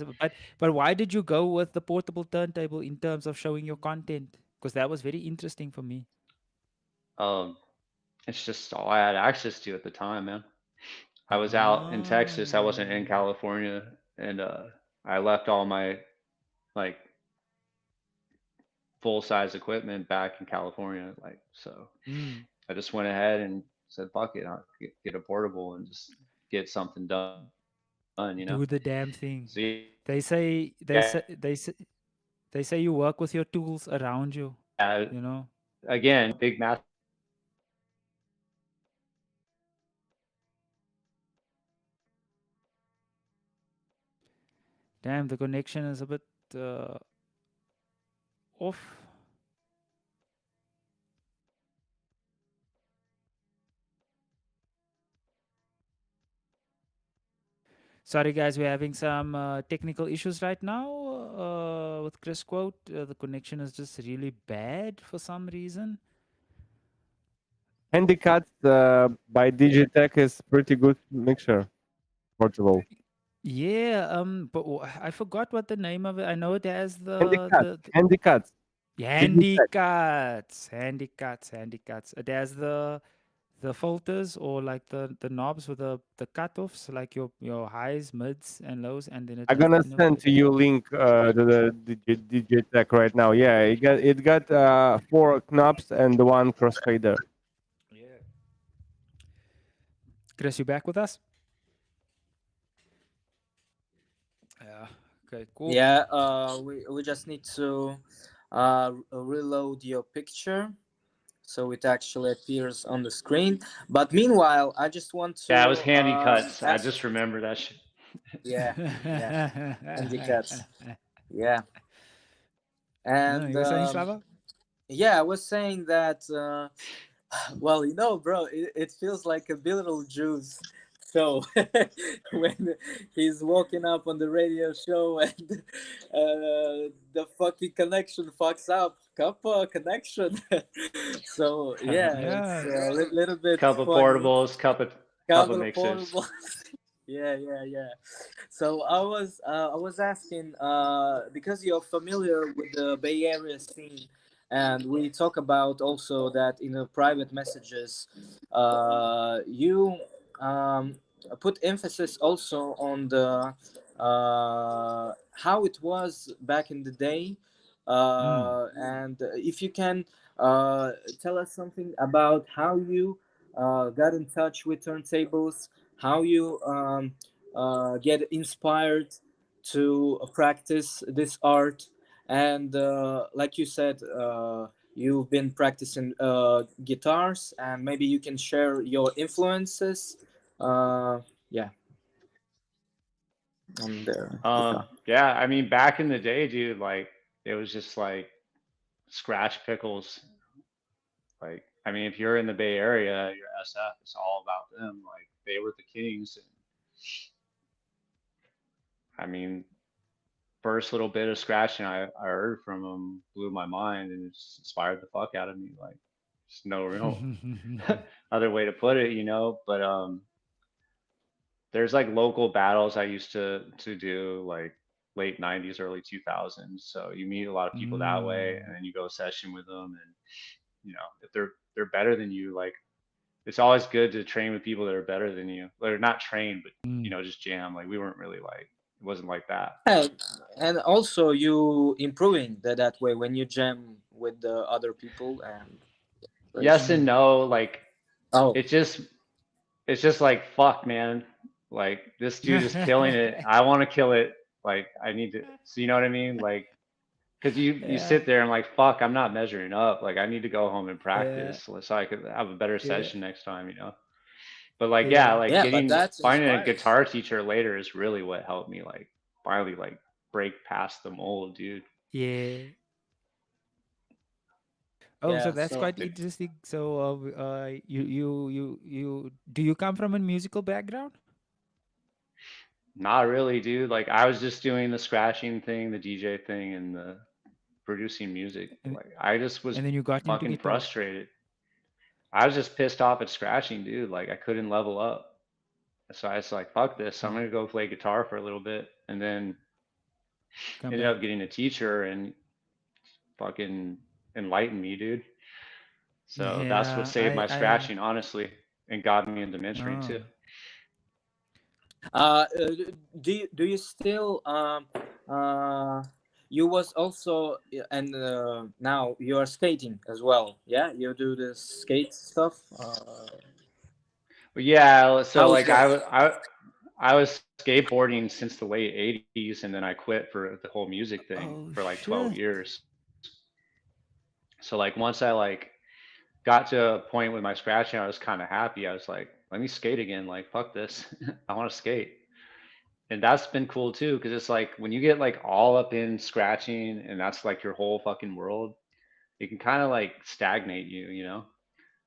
but why did you go with the portable turntable in terms of showing your content? Because that was very interesting for me. Um, it's just all I had access to at the time, man. I was out in Texas. I wasn't in Ah. California, and I left all my like full size equipment back in California. Like, so Mm. I just went ahead and said, "Fuck it, I'll get a portable and just get something done." Do the damn thing. So yeah, They say they say they say they say you work with your tools around you. You know. again, big math. Damn, the connection is a bit uh, off. Sorry, guys, we're having some technical issues right now with Chris Quote. The connection is just really bad for some reason. Handicuts by Digitech is pretty good mixture, portable. Yeah, but I forgot what the name of it. I know it has Handicuts. yeah, Digitech. handy cuts. It has the filters or like the knobs with the cutoffs, like your highs, mids, and lows, and then it I'm has the gonna send to you link to the DJ Tech right now. Yeah, it got 4 knobs and 1 crossfader. Yeah. Chris, you back with us? Yeah. Okay. Cool. Yeah, we just need to reload your picture so it actually appears on the screen. But meanwhile, I just want Yeah, it was to handy cuts. I ask. just remember that shit. Yeah, yeah, handy cuts. Yeah, No, and you were saying Slava? yeah, I was saying that. Well, bro, it feels like a Beetlejuice show when he's walking up on the radio show and the fucking connection fucks up. Kappa connection. So yeah, it's Yeah. a little bit Cup of funny. portables, cup of Couple of mixers. portables. Yeah, yeah, yeah. So I was asking because you're familiar with the Bay Area scene, and we talk about also that in the private messages, you put emphasis also on the how it was back in the day, and if you can tell us something about how you got in touch with turntables, how you get inspired to practice this art, and like you said, you've been practicing guitars, and maybe you can share your influences. Yeah, on the guitar. Yeah, I mean, back in the day, dude, like it was just like scratch pickles. Like, I mean, if you're in the Bay Area, your SF, it's all about them. Like, they were the kings. And, I mean, first little bit of scratching I heard from them blew my mind and it just inspired the fuck out of me. Like, there's no real other way to put it, But there's like local battles I used to do, like late 90s, early 2000s. So you meet a lot of people that way, and then you go session with them, and if they're better than you, like it's always good to train with people that are better than you. They're not trained, but just jam. Like we weren't really like It wasn't like that. And also you improving that way when you jam with the other people and Yes and no. Like oh it's just like fuck, man. Like this dude is killing it. I want to kill it. Like I need to. So you know what I mean? Like because you Yeah. sit there and like fuck, I'm not measuring up. Like I need to go home and Yeah. practice so I could have a better Yeah. session next time. You know. But like yeah, Yeah. like yeah, but that's finding a inspiring. guitar teacher later is really what helped me like finally like break past the mold, dude. Yeah. Oh, so Yeah, that's so quite interesting. So, you do you come from a musical background? Not really, dude. Like I was just doing the scratching thing, the DJ thing, and the producing music. And Like I just was then you got into fucking guitar. frustrated. I was just pissed off at scratching, dude. Like I couldn't level up. So I was like, fuck this. I'm gonna go play guitar for a little bit, and then Come ended back. up getting a teacher and fucking enlightened me, dude. So that's what Yeah, saved my I scratching, honestly, and got me into mentoring oh. too. uh do you still you was also and now you are skating as well, yeah, you do the skate stuff, But yeah, so how's like that? I was skateboarding since the late 80s, and then I quit for the whole music thing Oh for like 12 shit. years. So like once I like got to a point with my scratching, I was kind of happy. I was like, let me skate again. Like fuck this. I want to skate. And that's been cool too, because it's like when you get like all up in scratching and that's like your whole fucking world, it can kind of like stagnate you, you know?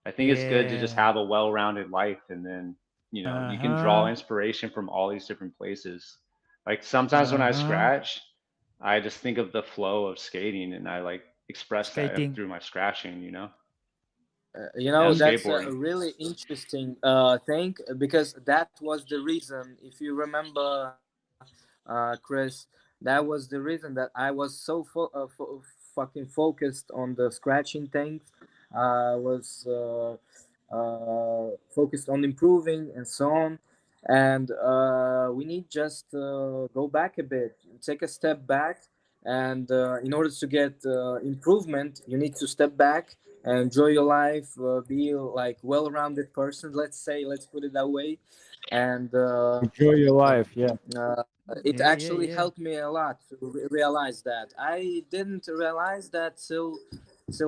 I think it's good to just Yeah. have a well-rounded life, and then, you know, you can draw Uh-huh. inspiration from all these different places. Like sometimes when I Uh-huh. scratch, I just think of the flow of skating and I like express that Skating. through my scratching, you know? You Yeah, know, that's a skateboarding. really interesting thing, because that was the reason, if you remember, Chris, that was the reason that I was so fucking focused on the scratching things. I was focused on improving and so on. And we need just go back a bit, take a step back. And in order to get improvement, you need to step back, enjoy your life, be like well-rounded person, let's say, let's put it that way. And Enjoy your life. Yeah. it Yeah, yeah, actually yeah. helped me a lot to realize that. I didn't realize that till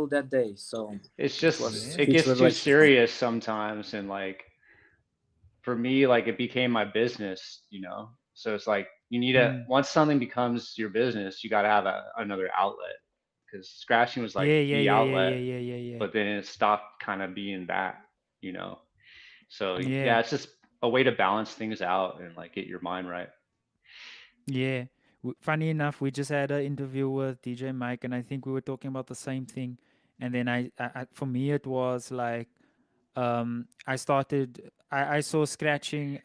that day. So It's it just was Yeah. it it gets was too like serious sometimes, and like for me, like it became my business, you know? So it's like you need a Mm. once something becomes your business, you got to have another outlet, because scratching was like Yeah, yeah, the yeah, yeah, outlet, yeah, yeah, yeah, yeah. but then it stopped kind of being that, you know? So Yeah. yeah, it's just a way to balance things out and like get your mind right. Yeah. Funny enough, we just had an interview with DJ Mike, and I think we were talking about the same thing. And then for me, it was like, I saw scratching.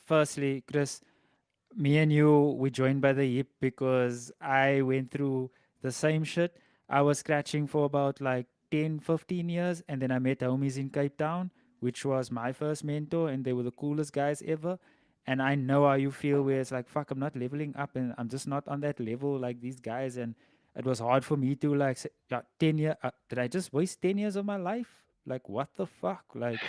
Firstly, Chris, me and you, we joined by the hip because I went through the same shit. I was scratching for about like 10, 15 years, and then I met homies in Cape Town, which was my first mentor, and they were the coolest guys ever. And I know how you feel, where it's like, fuck, I'm not leveling up, and I'm just not on that level like these guys. And it was hard for me to like say, yeah, 10 years, did I just waste 10 years of my life? Like, what the fuck? Like,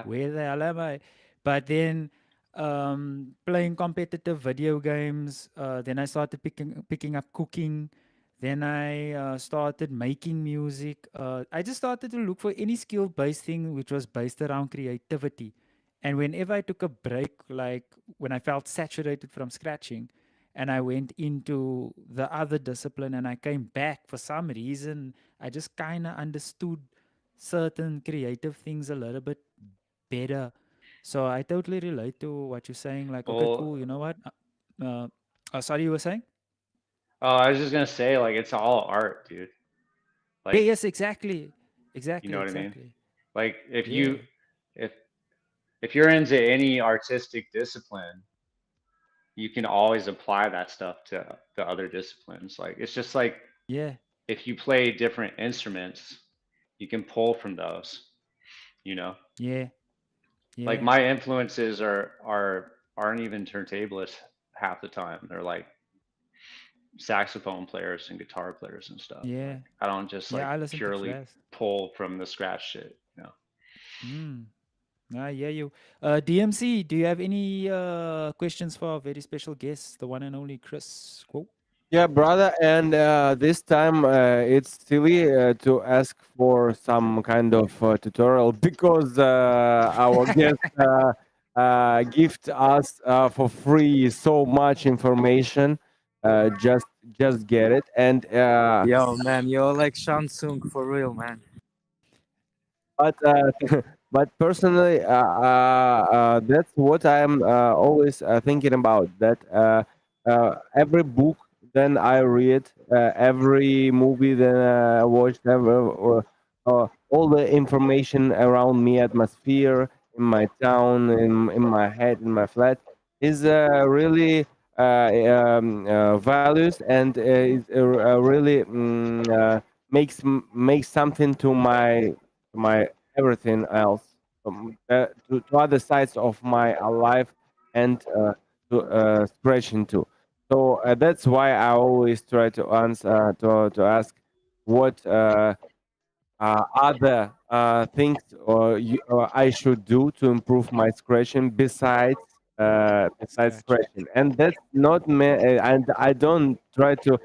where the hell am I? But then playing competitive video games. Then I started picking up cooking. Then I started making music. I just started to look for any skill based thing which was based around creativity. And whenever I took a break, like when I felt saturated from scratching, and I went into the other discipline and I came back for some reason, I just kind of understood certain creative things a little bit better. So I totally relate to what you're saying. Like, okay, Well, cool. You know what? Sorry, you were saying? oh, I was just gonna say like it's all art, dude. Yeah, Like, yes, exactly. you Exactly, know what I mean? exactly. Like Yeah. if if you're into any artistic discipline, you can always apply that stuff to the other disciplines. Like it's just like Yeah. if you play different instruments, you can pull from those, you know? Yeah. Like Yeah. my influences aren't even turntablists half the time. They're like saxophone players and guitar players and stuff. Yeah. Like I don't just Yeah, like I listen to purely jazz. pull from the scratch shit, you know. Mm. I hear you. DMC, do you have any questions for our very special guest, the one and only Chris Quo? Yeah, brother, and this time it's silly to ask for some kind of tutorial because our guest gift us for free so much information. Just get it, and Yo, man, you're like Shansung for real, man. but but personally, that's what I'm always thinking about. That every book then I read, every movie then I watched, all the information around me, atmosphere in my town, in my head, in my flat, is really values and is really makes something to my everything else, to other sides of my life, and to scratching too. So that's why I always try to answer to ask what other things I should do to improve my scratching besides scratching, and that's not me. And I don't try to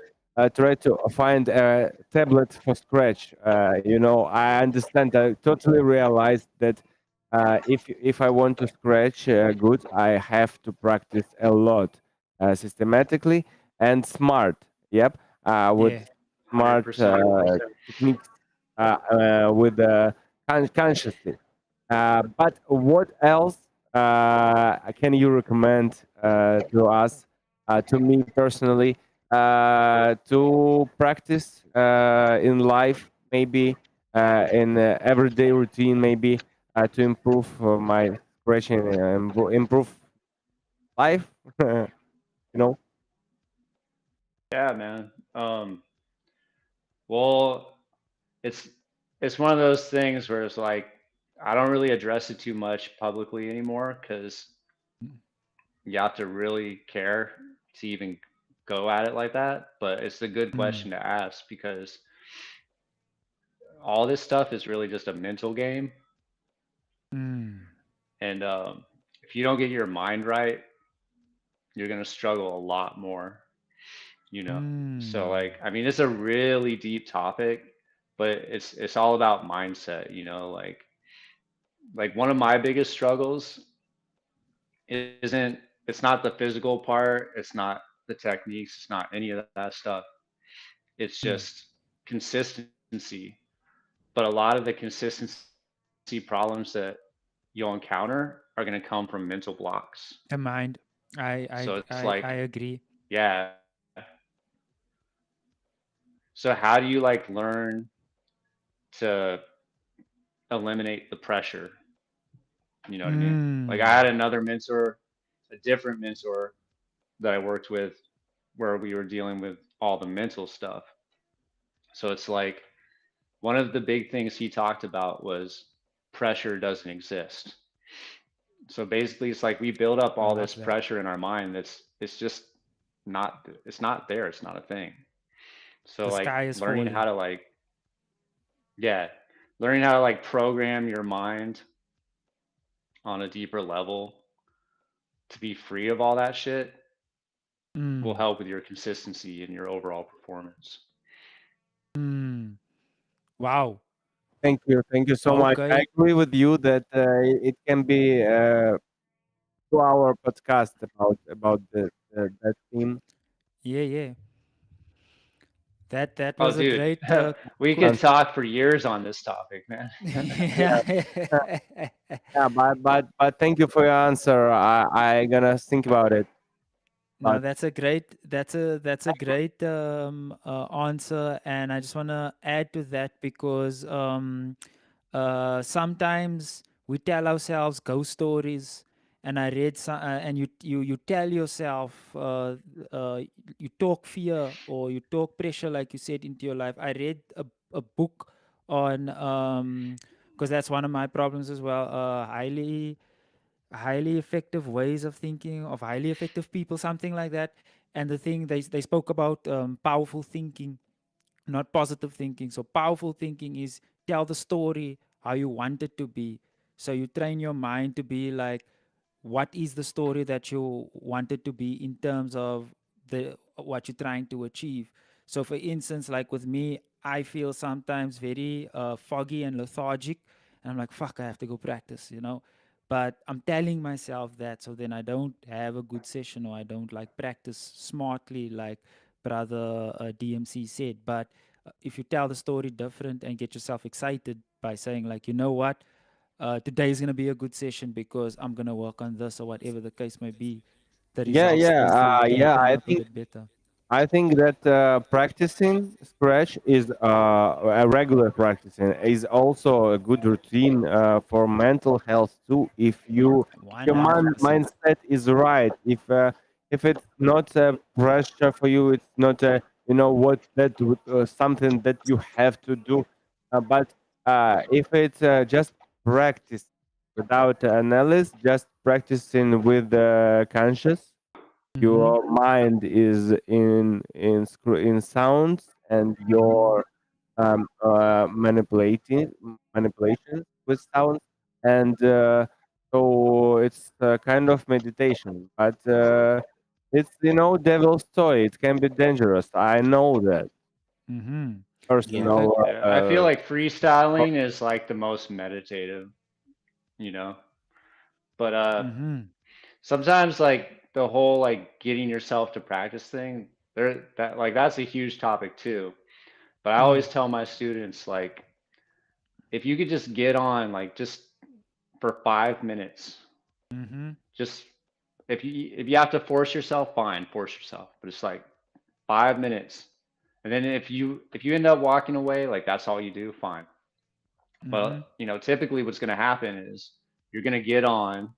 find a tablet for scratch. I understand. I totally realize that if I want to scratch good, I have to practice a lot, systematically and smart. Yep, with Yeah. smart 100%. techniques, with consciously. But what else can you recommend to us, to me personally, to practice in life, maybe in everyday routine, maybe to improve my expression, improve life? you know? Yeah, man. Well, it's it's one of those things where it's like I don't really address it too much publicly anymore because you have to really care to even go at it like that. But it's a good Mm. question to ask because all this stuff is really just a mental game. Mm. And if you don't get your mind right, you're gonna struggle a lot more, you know. So Mm. like, I mean, it's a really deep topic, but it's all about mindset, you know. Like one of my biggest struggles isn't it's not the physical part, it's not the techniques, it's not any of that stuff. It's Mm. just consistency. But a lot of the consistency problems that you'll encounter are going to come from mental blocks. The mind. I So I it's I like, I agree. yeah. So how do you like learn to eliminate the pressure? You know what I mean? Like I Mm. had another mentor, a different mentor that I worked with where we were dealing with all the mental stuff. So it's like one of the big things he talked about was pressure doesn't exist. So basically it's like we build up I all love this that. pressure in our mind that's it's just not there, it's not a thing. So The like sky is learning how falling. to like yeah, learning how to like program your mind on a deeper level to be free of all that shit will Mm. help with your consistency and your overall performance. Mm. Wow. Thank you so much. I Okay. agree with you that it can be 2 hour podcast about that theme. Yeah, yeah. That Oh, was a dude, great we could question. talk for years on this topic, man. Yeah, Yeah. yeah, but thank you for your answer. I gonna think about it. No, But that's a great answer, and I just want to add to that because sometimes we tell ourselves ghost stories, and I read some, and you tell yourself you talk fear or you talk pressure, like you said, into your life. I read a book on because that's one of my problems as well. highly effective ways of thinking, of highly effective people, something like that. And the thing they spoke about powerful thinking, not positive thinking. So powerful thinking is tell the story how you want it to be. So you train your mind to be like, what is the story that you want it to be in terms of the what you're trying to achieve. So for instance, like with me, I feel sometimes very foggy and lethargic, and I'm like, fuck, I have to go practice, you know. But I'm telling myself that, so then I don't have a good session, or I don't like practice smartly, like brother DMC said. But if you tell the story different and get yourself excited by saying like, you know what, today is going to be a good session because I'm going to work on this, or whatever the case may be, the Yeah, results hopefully going to yeah. turn out a bit better. I think that practicing Scratch is a regular practicing is also a good routine for mental health too. If your 100%. mindset is right, if it's not a pressure for you, it's not a what something that you have to do. But if it's just practice without analysis, just practicing with conscious, Mm-hmm. your mind is in sounds, and your manipulations with sounds, and so it's a kind of meditation, but it's devil's toy. It can be dangerous. I know that Mm-hmm. personal. Yeah, I feel like freestyling is like the most meditative, you know. But Mm-hmm. sometimes like the whole like getting yourself to practice thing, that's a huge topic too. But I Yeah. always tell my students like if you could just get on like just for 5 minutes, Mm-hmm. just if you have to force yourself, fine, force yourself. But it's like 5 minutes. And then if you end up walking away, like that's all you do, fine. Mm-hmm. But typically what's gonna happen is you're gonna get on,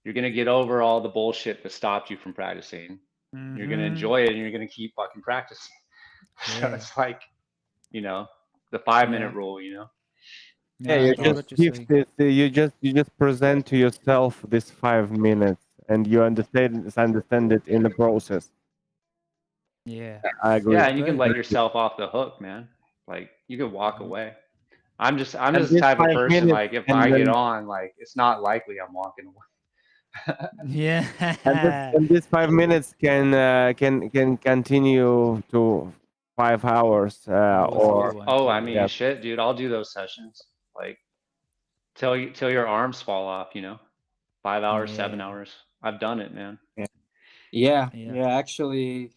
you're gonna get over all the bullshit that stopped you from practicing. You're gonna Mm-hmm. enjoy it and you're gonna keep fucking practicing. So Yeah. it's like, the 5 minute Yeah. rule, Yeah, Yeah, I you get just what you're give saying. it. You just present to yourself this 5 minutes, and you understand it in the process. Yeah. I agree. Yeah, and you can Very let good. yourself off the hook, man. Like you can walk Mm-hmm. away. I'm just And the this type of five person minutes like if can I get then on, like it's not likely I'm walking away. Yeah. and this 5 minutes can continue to 5 hours However you or want Oh, to, I yeah. mean, yeah. shit, dude, I'll do those sessions. Like till your arms fall off. 5 hours, Yeah. 7 hours. I've done it, man. Yeah, yeah, Yeah. yeah. Actually,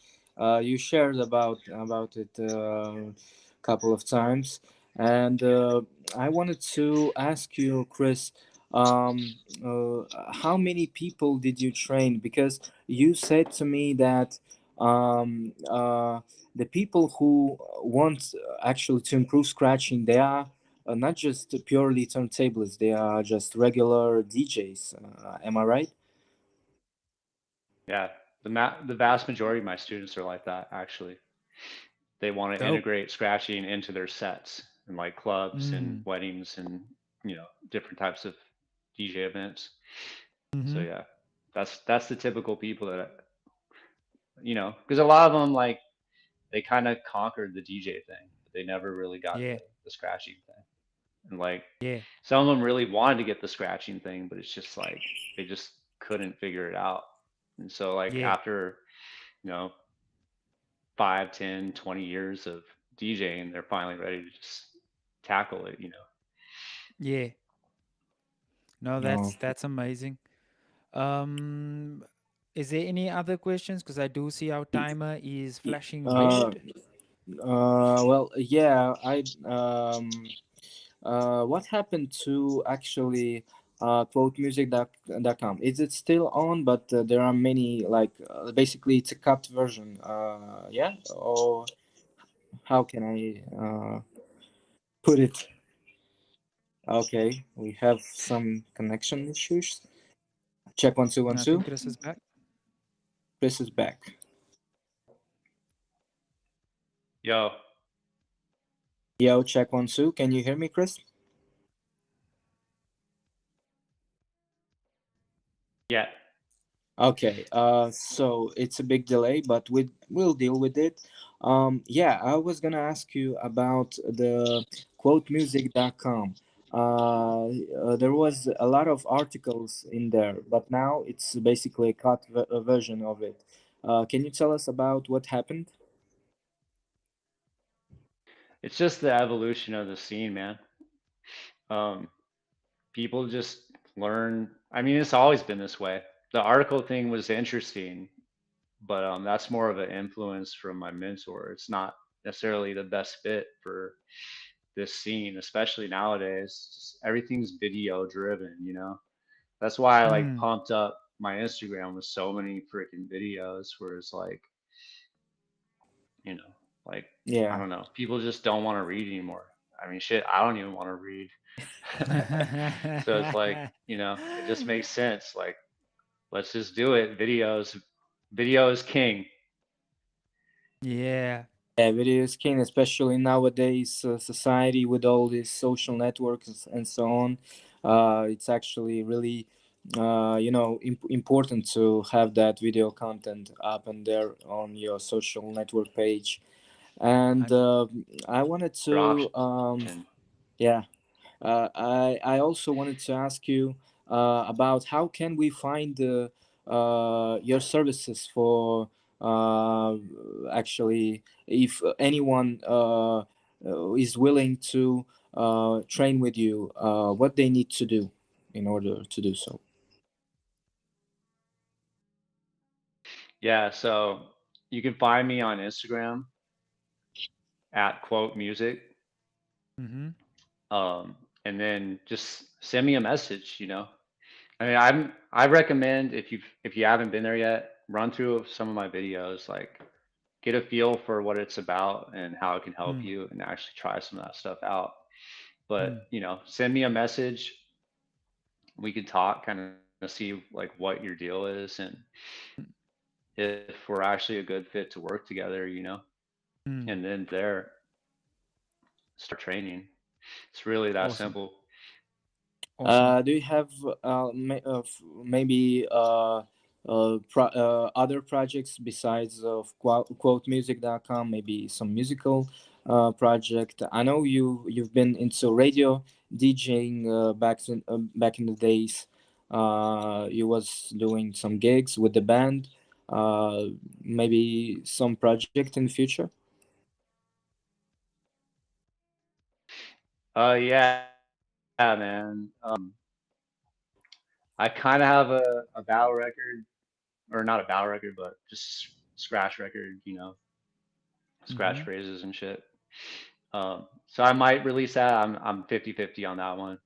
you shared about it a couple of times, and I wanted to ask you, Chris, how many people did you train? Because you said to me that the people who want actually to improve scratching, they are not just purely turntablists; they are just regular DJs. Am I right? Yeah, the vast majority of my students are like that, actually. They want to Dope. integrate scratching into their sets in like clubs and Mm. weddings and different types of DJ events. So Mm-hmm. yeah, that's the typical people that because a lot of them like they kind of conquered the DJ thing, but they never really got Yeah. the scratching thing. And like Yeah. some of them really wanted to get the scratching thing, but it's just like they just couldn't figure it out. And so like Yeah. after, you know, 5, 10, 20 years of DJing, they're finally ready to just tackle it. Yeah. No, No. that's amazing. Um, is there any other questions? Because I do see our timer is flashing Uh, red. well, yeah, what happened to actually quotemusic.com? Is it still on? But there are many, like, basically it's a cut version. Yeah, or how can I put it? Okay, we have some connection issues. Check 1 2 1 I 2. think Chris is back. Chris is back. Yo, Yo, check 1 2. Can you hear me, Chris? Okay, so it's a big delay, but we'll deal with it. Yeah, I was gonna ask you about the quotemusic.com. There was a lot of articles in there, but now it's basically a cut version of it. Can you tell us about what happened? It's just the evolution of the scene, man. Um, People just learn. I mean, it's always been this way. The article thing was interesting, but that's more of an influence from my mentor. It's not necessarily the best fit for this scene, especially nowadays. Just everything's video driven, you know. That's why I like Mm. pumped up my Instagram with so many freaking videos where it's like, you know, like I Yeah. don't know, people just don't want to read anymore. I mean, shit, I don't even want to read. So it's like, you know, it just makes sense. Like, let's just do it. Video is king. Yeah. Yeah, video is king, especially nowadays society with all these social networks and so on. It's actually really, important to have that video content up and there on your social network page. And I wanted to, Option. yeah, I also wanted to ask you about how can we find your services for actually if anyone is willing to train with you, what they need to do in order to do so. Yeah, so you can find me on Instagram at quote music. Mm-hmm. And then just send me a message, you know. I mean, I recommend if you haven't been there yet, run through some of my videos, like get a feel for what it's about and how it can help Mm. you and actually try some of that stuff out. Mm. But, you know, send me a message. We could talk, kind of see like what your deal is and if we're actually a good fit to work together, you know. And Mm. then there, start training. It's really that Awesome. simple. Awesome. Do you have maybe other projects besides of quotemusic.com? Maybe some musical project. I know you've been into radio DJing back in the days. You was doing some gigs with the band. Maybe some project in the future. Yeah, man. I kind of have a battle record, or not a battle record, but just scratch record, you know, scratch Mm-hmm. phrases and shit. So I might release that. I'm 50-50 on that one.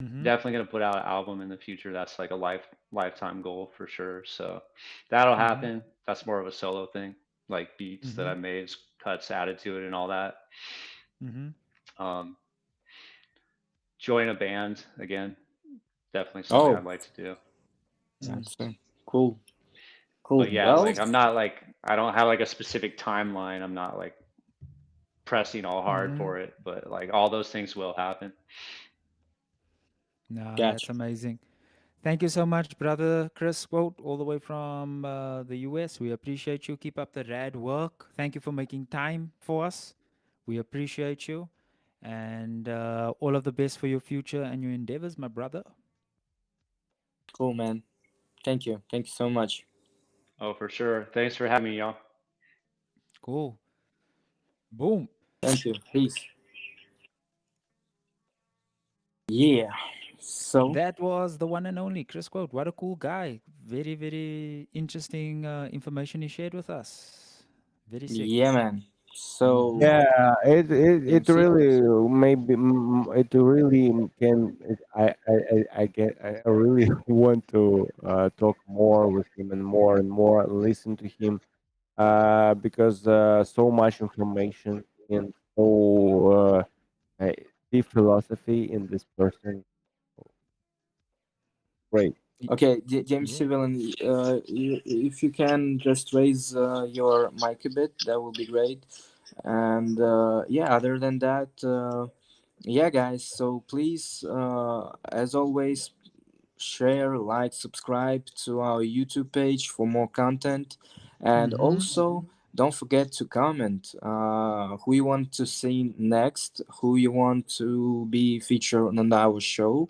Mm-hmm. Definitely gonna put out an album in the future. That's like a lifetime goal for sure. So that'll Mm-hmm. happen. That's more of a solo thing, like beats that Mm-hmm. I made, cuts added to it, and all that. Mm-hmm. Um, Join a band again. Definitely something Oh, I'd like to do. Mm. that's cool. Cool. But yeah, Well, like I'm not like I don't have like a specific timeline. I'm not like pressing all hard Mm-hmm. for it, but like all those things will happen. No, that's gotcha. amazing. Thank you so much, brother Chris Quote, all the way from the US. We appreciate you. Keep up the rad work. Thank you for making time for us. We appreciate you. And all of the best for your future and your endeavors, my brother. Cool, man. Thank you. Thank you so much. Oh, for sure. Thanks for having me, y'all. Cool. Boom. Thank you. Peace. Yeah. So, That was the one and only Chris Quote. What a cool guy. Very, very interesting information he shared with us. Very sick. yeah, man. So, Mm-hmm. Yeah, it MC. really maybe it really can. I get I really want to talk more with him and more listen to him because so much information and so deep philosophy in this person. Great. Okay, James Yeah. Civil, if you can just raise your mic a bit, that would be great. And yeah, other than that, yeah, guys. So please, as always, share, like, subscribe to our YouTube page for more content, and also don't forget to comment who you want to see next, who you want to be featured on our show.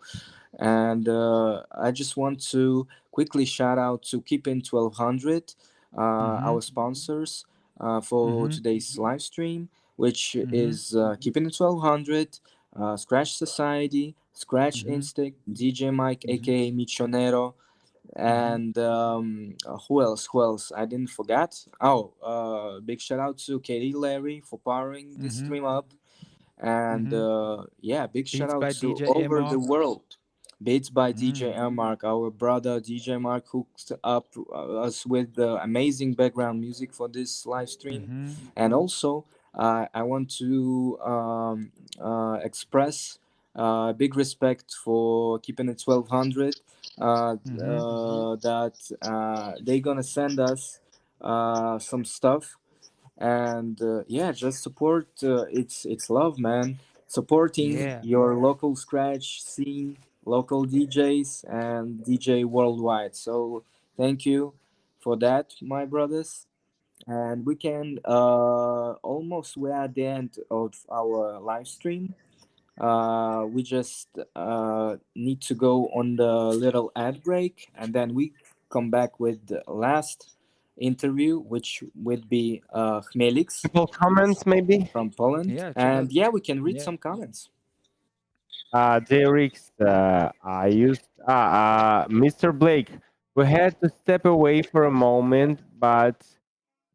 And I just want to quickly shout out to Keepin 1200, our sponsors for today's live stream, which is Keepin 1200, Scratch Society, Scratch Instinct, DJ Mike, aka Michonero, and who else? Who else? I didn't forget. Oh, big shout out to Katie Larry for powering this stream up, and yeah, big shout Beats out by to DJ Over the Mark. World. Beats by DJ Mark, our brother DJ Mark hooked up us with the amazing background music for this live stream. And also, I want to express big respect for keeping it 1200. That they're gonna send us some stuff, and yeah, just support. It's love, man. Supporting Yeah. your local scratch scene, local DJs, and DJ worldwide. So thank you for that, my brothers. And we can almost, we're at the end of our live stream. We just need to go on the little ad break, and then we come back with the last interview, which would be Chmelix Couple comments, maybe. from Poland. Yeah, And yeah, we can read Yeah. some comments. DRX, I used Mr. Blake. We had to step away for a moment, but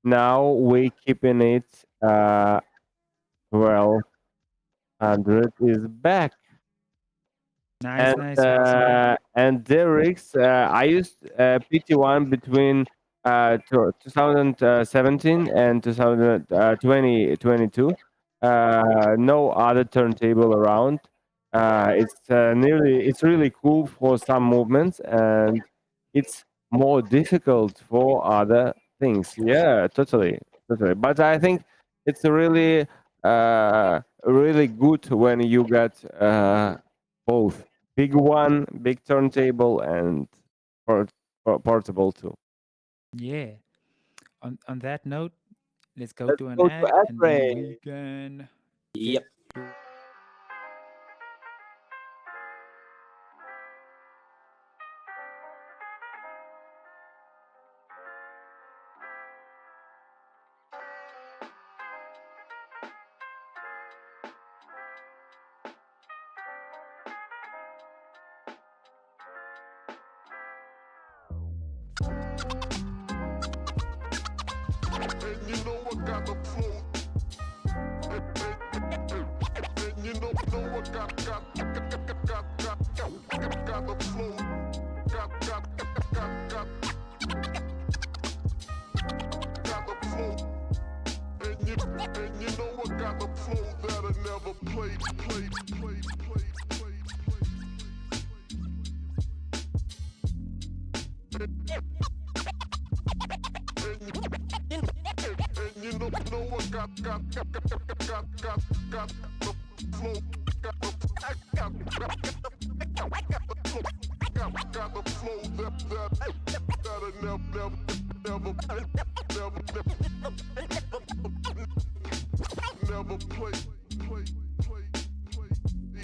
now we keeping it. 1200 is back. Nice, nice, awesome. And DRX, I used PT1 between 2017 and 2022. No other turntable around. It's really cool for some movements, and it's more difficult for other things. Yeah, totally. But I think it's really good when you get both big one, big turntable, and portable too. Yeah. On that note, let's go Let's to an go to ad, ad and then break. we can Yep. And you know I got the flow. And you know I got the flow. Got the flow. And you know I got the flow that I never played. And you know I got the flow. Got the flow that I never play.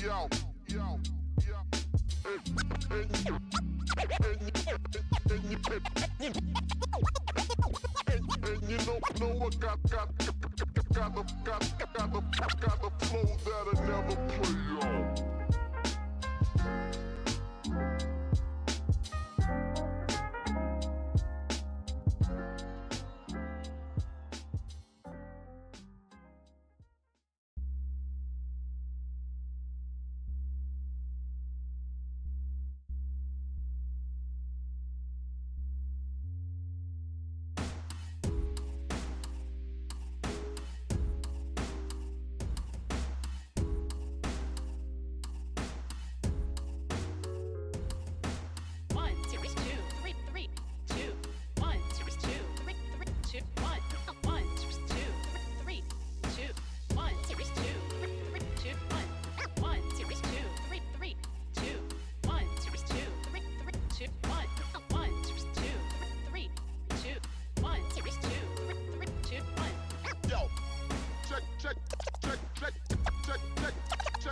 Yo. And you know I got the flow that I never play on.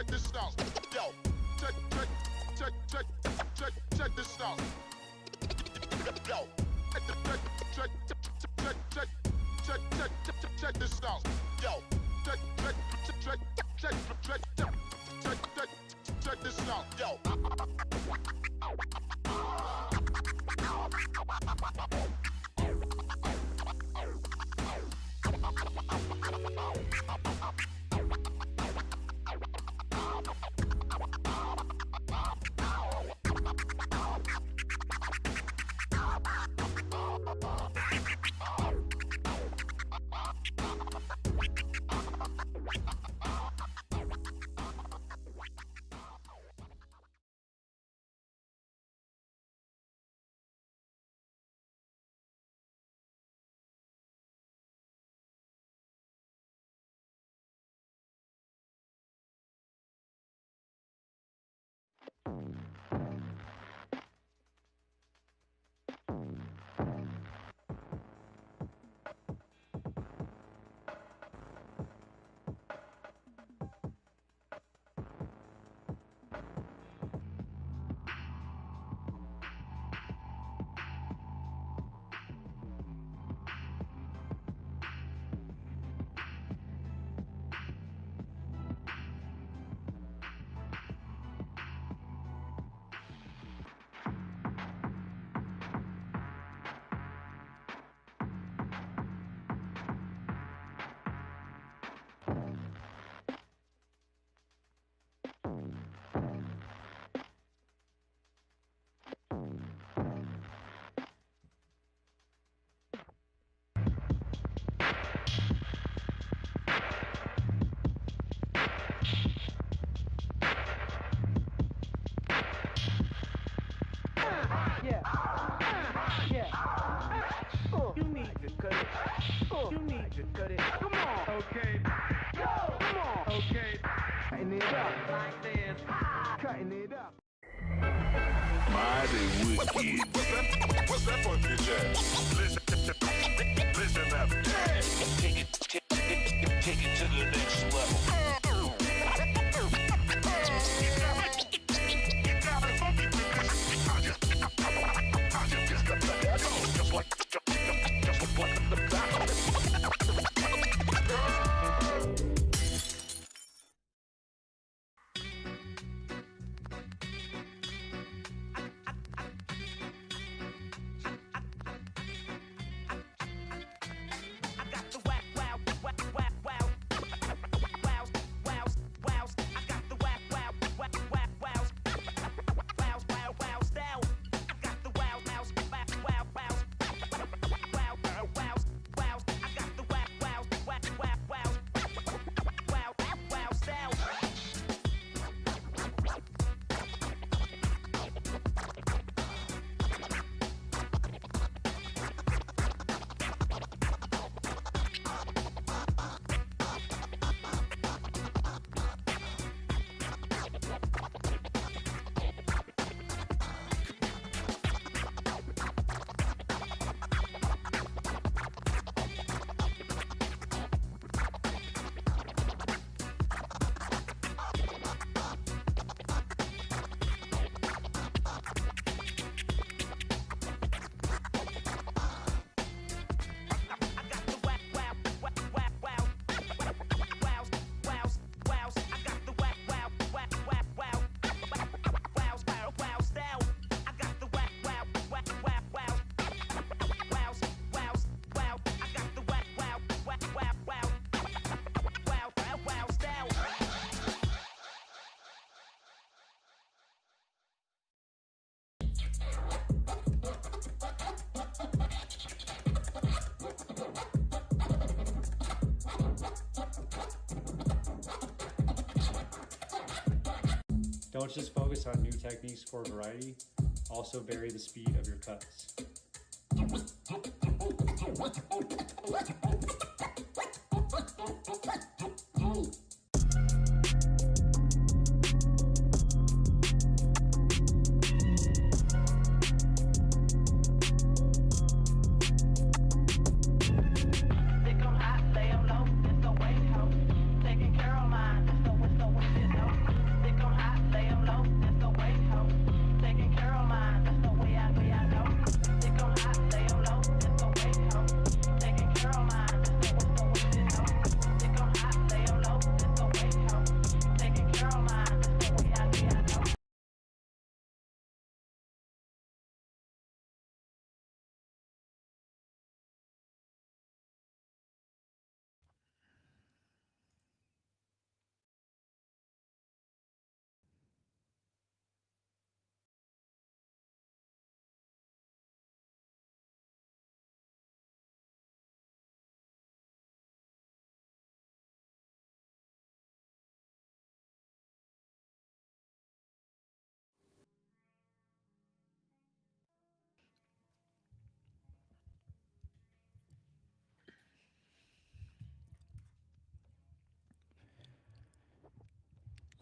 this out. Yo, check this out. Yo, check this out. Yo, check this out. Yo. You need to cut it. You need to cut it. Come on. Okay. Go. Come on. Okay. Cutting it up like this. Cutting it up. Mighty wicked. What's that funky jazz? Listen up. Take it to the next level. Don't just focus on new techniques for variety, also vary the speed of your cuts.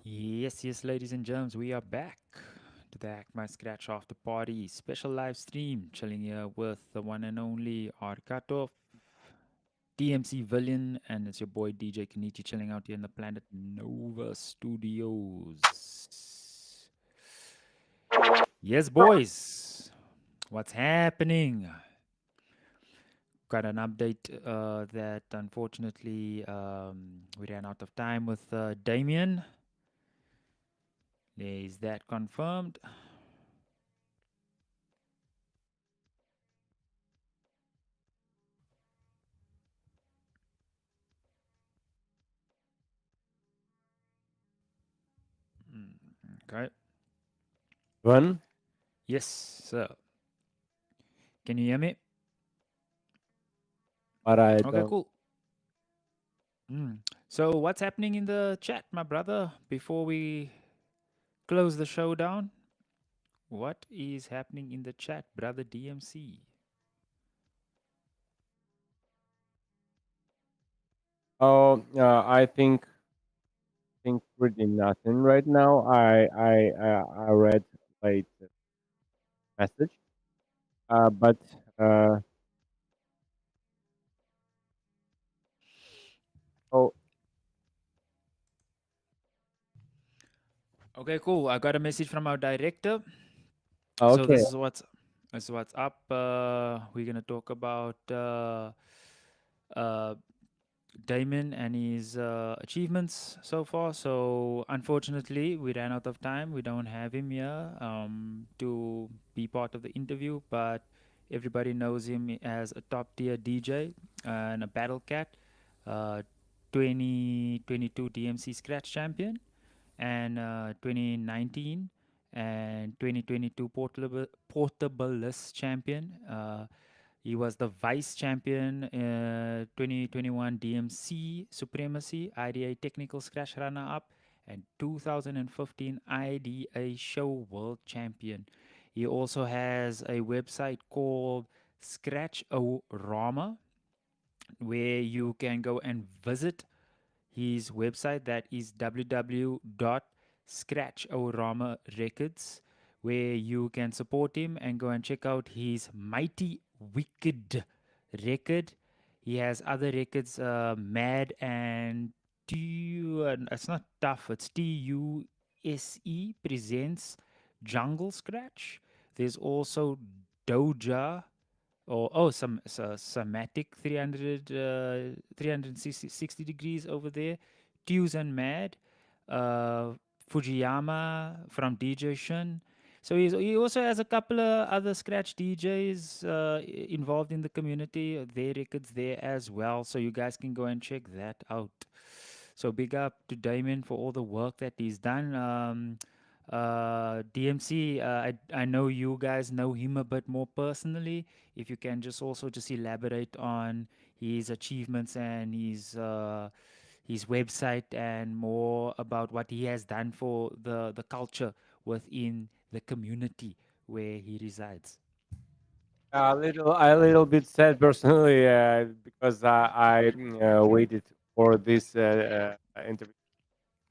Yes, ladies and germs, we are back to the Hack My Scratch After Party special live stream. Chilling here with the one and only Arkatov, DMC Villain, and it's your boy DJ Kenichi chilling out here in the Planet Nova Studios. Yes, boys, what's happening? Got an update that unfortunately we ran out of time with Damien. Is that confirmed? Okay. One. Yes, sir. Can you hear me? But I Okay, don't. cool. So what's happening in the chat, my brother? Before we close the show down, what is happening in the chat, brother DMC? Oh, I think pretty nothing right now. I read late message, but oh, Okay, cool. I got a message from our director. So okay. this is what's up. We're gonna talk about Damon and his achievements so far. So unfortunately, we ran out of time. We don't have him here to be part of the interview, but everybody knows him as a top tier DJ and a battle cat, 2022 DMC Scratch champion, and 2019 and 2022 portable champion. He was the vice champion 2021 DMC Supremacy IDA Technical Scratch runner up and 2015 IDA Show World Champion. He also has a website called Scratch-O-Rama where you can go and visit his website, that is www.scratchorama records, where you can support him and go and check out his Mighty Wicked record. He has other records, Mad and it's not tough, it's TUSE presents Jungle Scratch. There's also Doja or some somatic 360 degrees over there. Tews and Mad, uh, Fujiyama from DJ Shun. So he also has a couple of other scratch DJs involved in the community. Their records there as well. So you guys can go and check that out. So big up to Damon for all the work that he's done. DMC, I know you guys know him a bit more personally. If you can just also just elaborate on his achievements and his website and more about what he has done for the culture within the community where he resides. A little bit sad personally because I waited for this interview,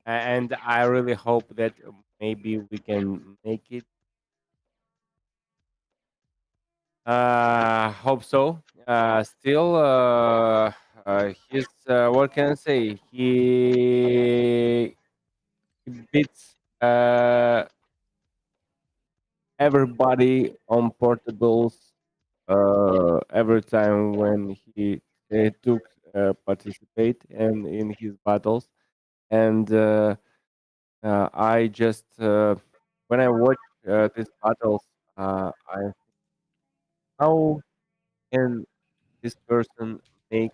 and I really hope that maybe we can make it. Hope so. Still, he's what can I say? He beats everybody on portables every time when he took participate in his battles, and I just when I watch these battles, I how can this person make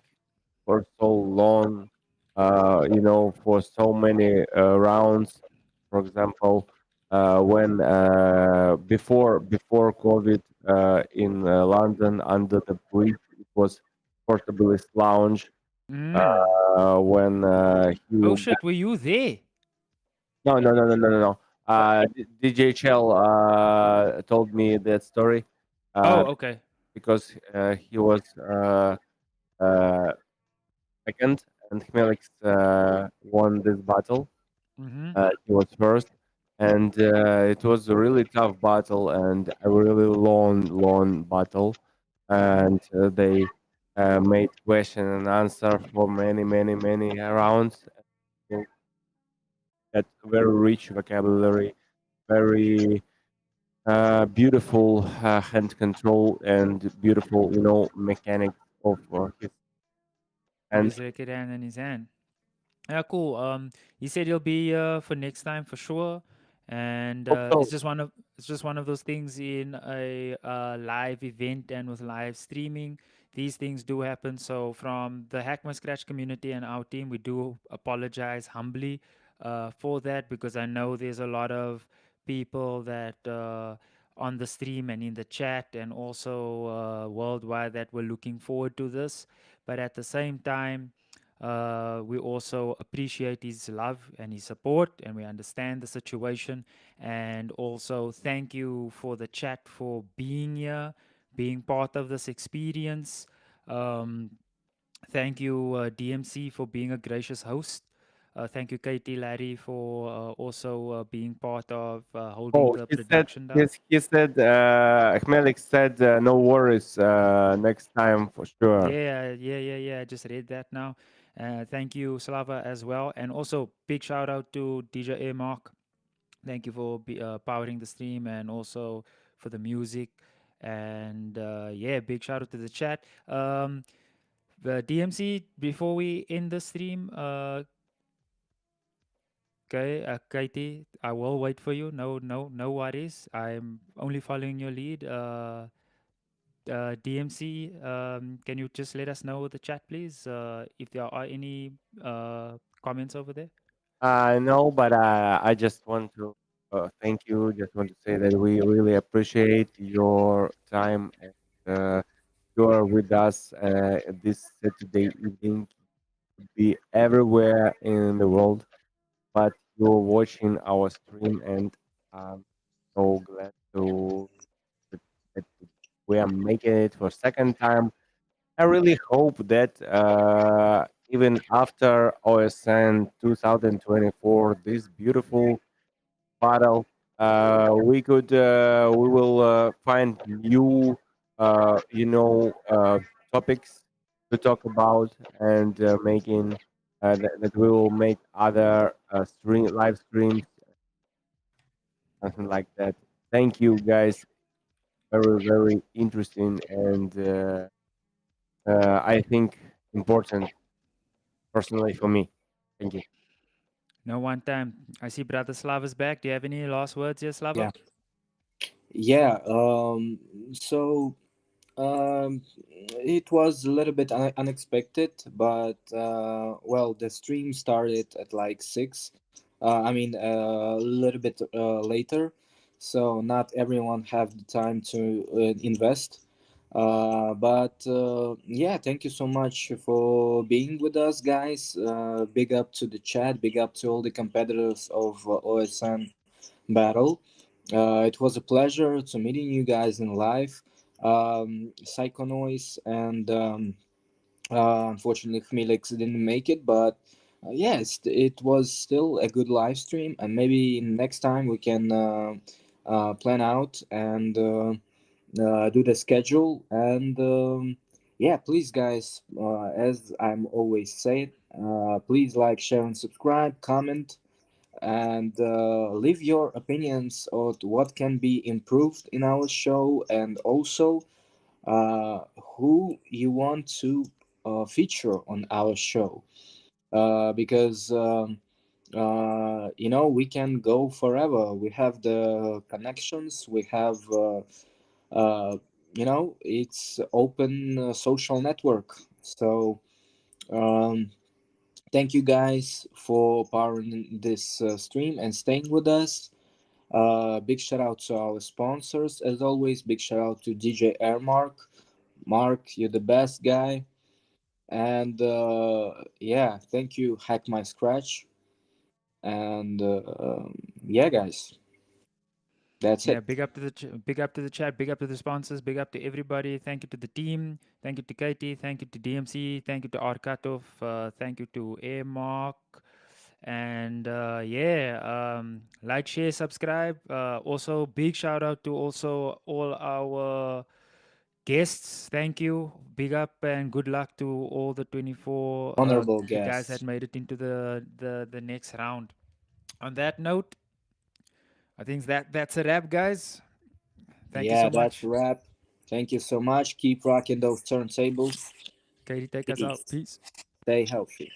for so long, for so many rounds. For example, when before COVID in London under the bridge, it was Portabilis Lounge. When he Oh shit, were you there? no. DJHL told me that story. Oh, okay. Because he was second, and Khmelix won this battle. Mm-hmm. He was first, and it was a really tough battle and a really long battle. And they made question and answer for many rounds. So that very rich vocabulary, very beautiful hand control, and beautiful, mechanics of his Of hand. his record hand in his hand. Yeah, cool. He said he'll be for next time for sure, and Hope so. it's just one of those things in a live event and with live streaming. These things do happen. So from the Hack My Scratch community and our team, we do apologize humbly for that, because I know there's a lot of people that on the stream and in the chat and also worldwide that were looking forward to this, but at the same time. We also appreciate his love and his support, and we understand the situation. And also, thank you for the chat for being here, being part of this experience. Um, Thank you, DMC, for being a gracious host. Thank you, Katie, Larry, for also being part of holding Oh, the he said, production down. yes, he said, Khmelik said, no worries, next time for sure. Yeah. I just read that now. Thank you, Slava, as well. And also, big shout out to DJ Mark. Thank you for powering the stream and also for the music. And yeah, big shout out to the chat. The DMC, before we end the stream, okay, Katie, I will wait for you. No worries. I'm only following your lead. DMC, can you just let us know the chat, please, if there are any comments over there? No, but I just want to thank you. Just want to say that we really appreciate your time, and you are with us this Saturday evening. Be everywhere in the world, but you're watching our stream, and I'm so glad that, that we are making it for second time. I really hope that even after OSN 2024, this beautiful battle, we will find new, topics to talk about, and making that we will make other live streams, something like that. Thank you, guys. Very interesting, and I think important personally for me. Thank you. No one time. I see Brother Slava's back. Do you have any last words here, Slava? Yeah. So it was a little bit unexpected, but well, the stream started at like 6. I mean, a little bit later, so not everyone have the time to invest. But yeah, thank you so much for being with us, guys. Big up to the chat. Big up to all the competitors of OSN battle. It was a pleasure to meeting you guys in live. Psycho Noise and unfortunately Felix didn't make it, but yes, it was still a good live stream, and maybe next time we can plan out and do the schedule. And yeah, please, guys, as I'm always saying, please like, share, and subscribe, comment, and leave your opinions on what can be improved in our show, and also who you want to feature on our show, because we can go forever. We have the connections, we have uh, it's open social network. So um, thank you guys for powering this stream and staying with us. Big shout out to our sponsors, as always. Big shout out to DJ Airmark. Mark, you're the best guy. And yeah, thank you, Hack My Scratch. And yeah, guys, that's Yeah, it. big up to the big up to the chat, big up to the sponsors, big up to everybody. Thank you to the team, thank you to Katie, thank you to DMC, thank you to Arkatov, thank you to Airmark, And like, share, subscribe. Also, big shout out to also all our guests. Thank you. Big up and good luck to all the 24 Honorable the guys guests. that made it into the next round. On that note, I think that's a wrap, guys. Thank you Yeah, so that's much. a wrap. Thank you so much. Keep rocking those turntables. Katie, take us out. Peace. Stay healthy.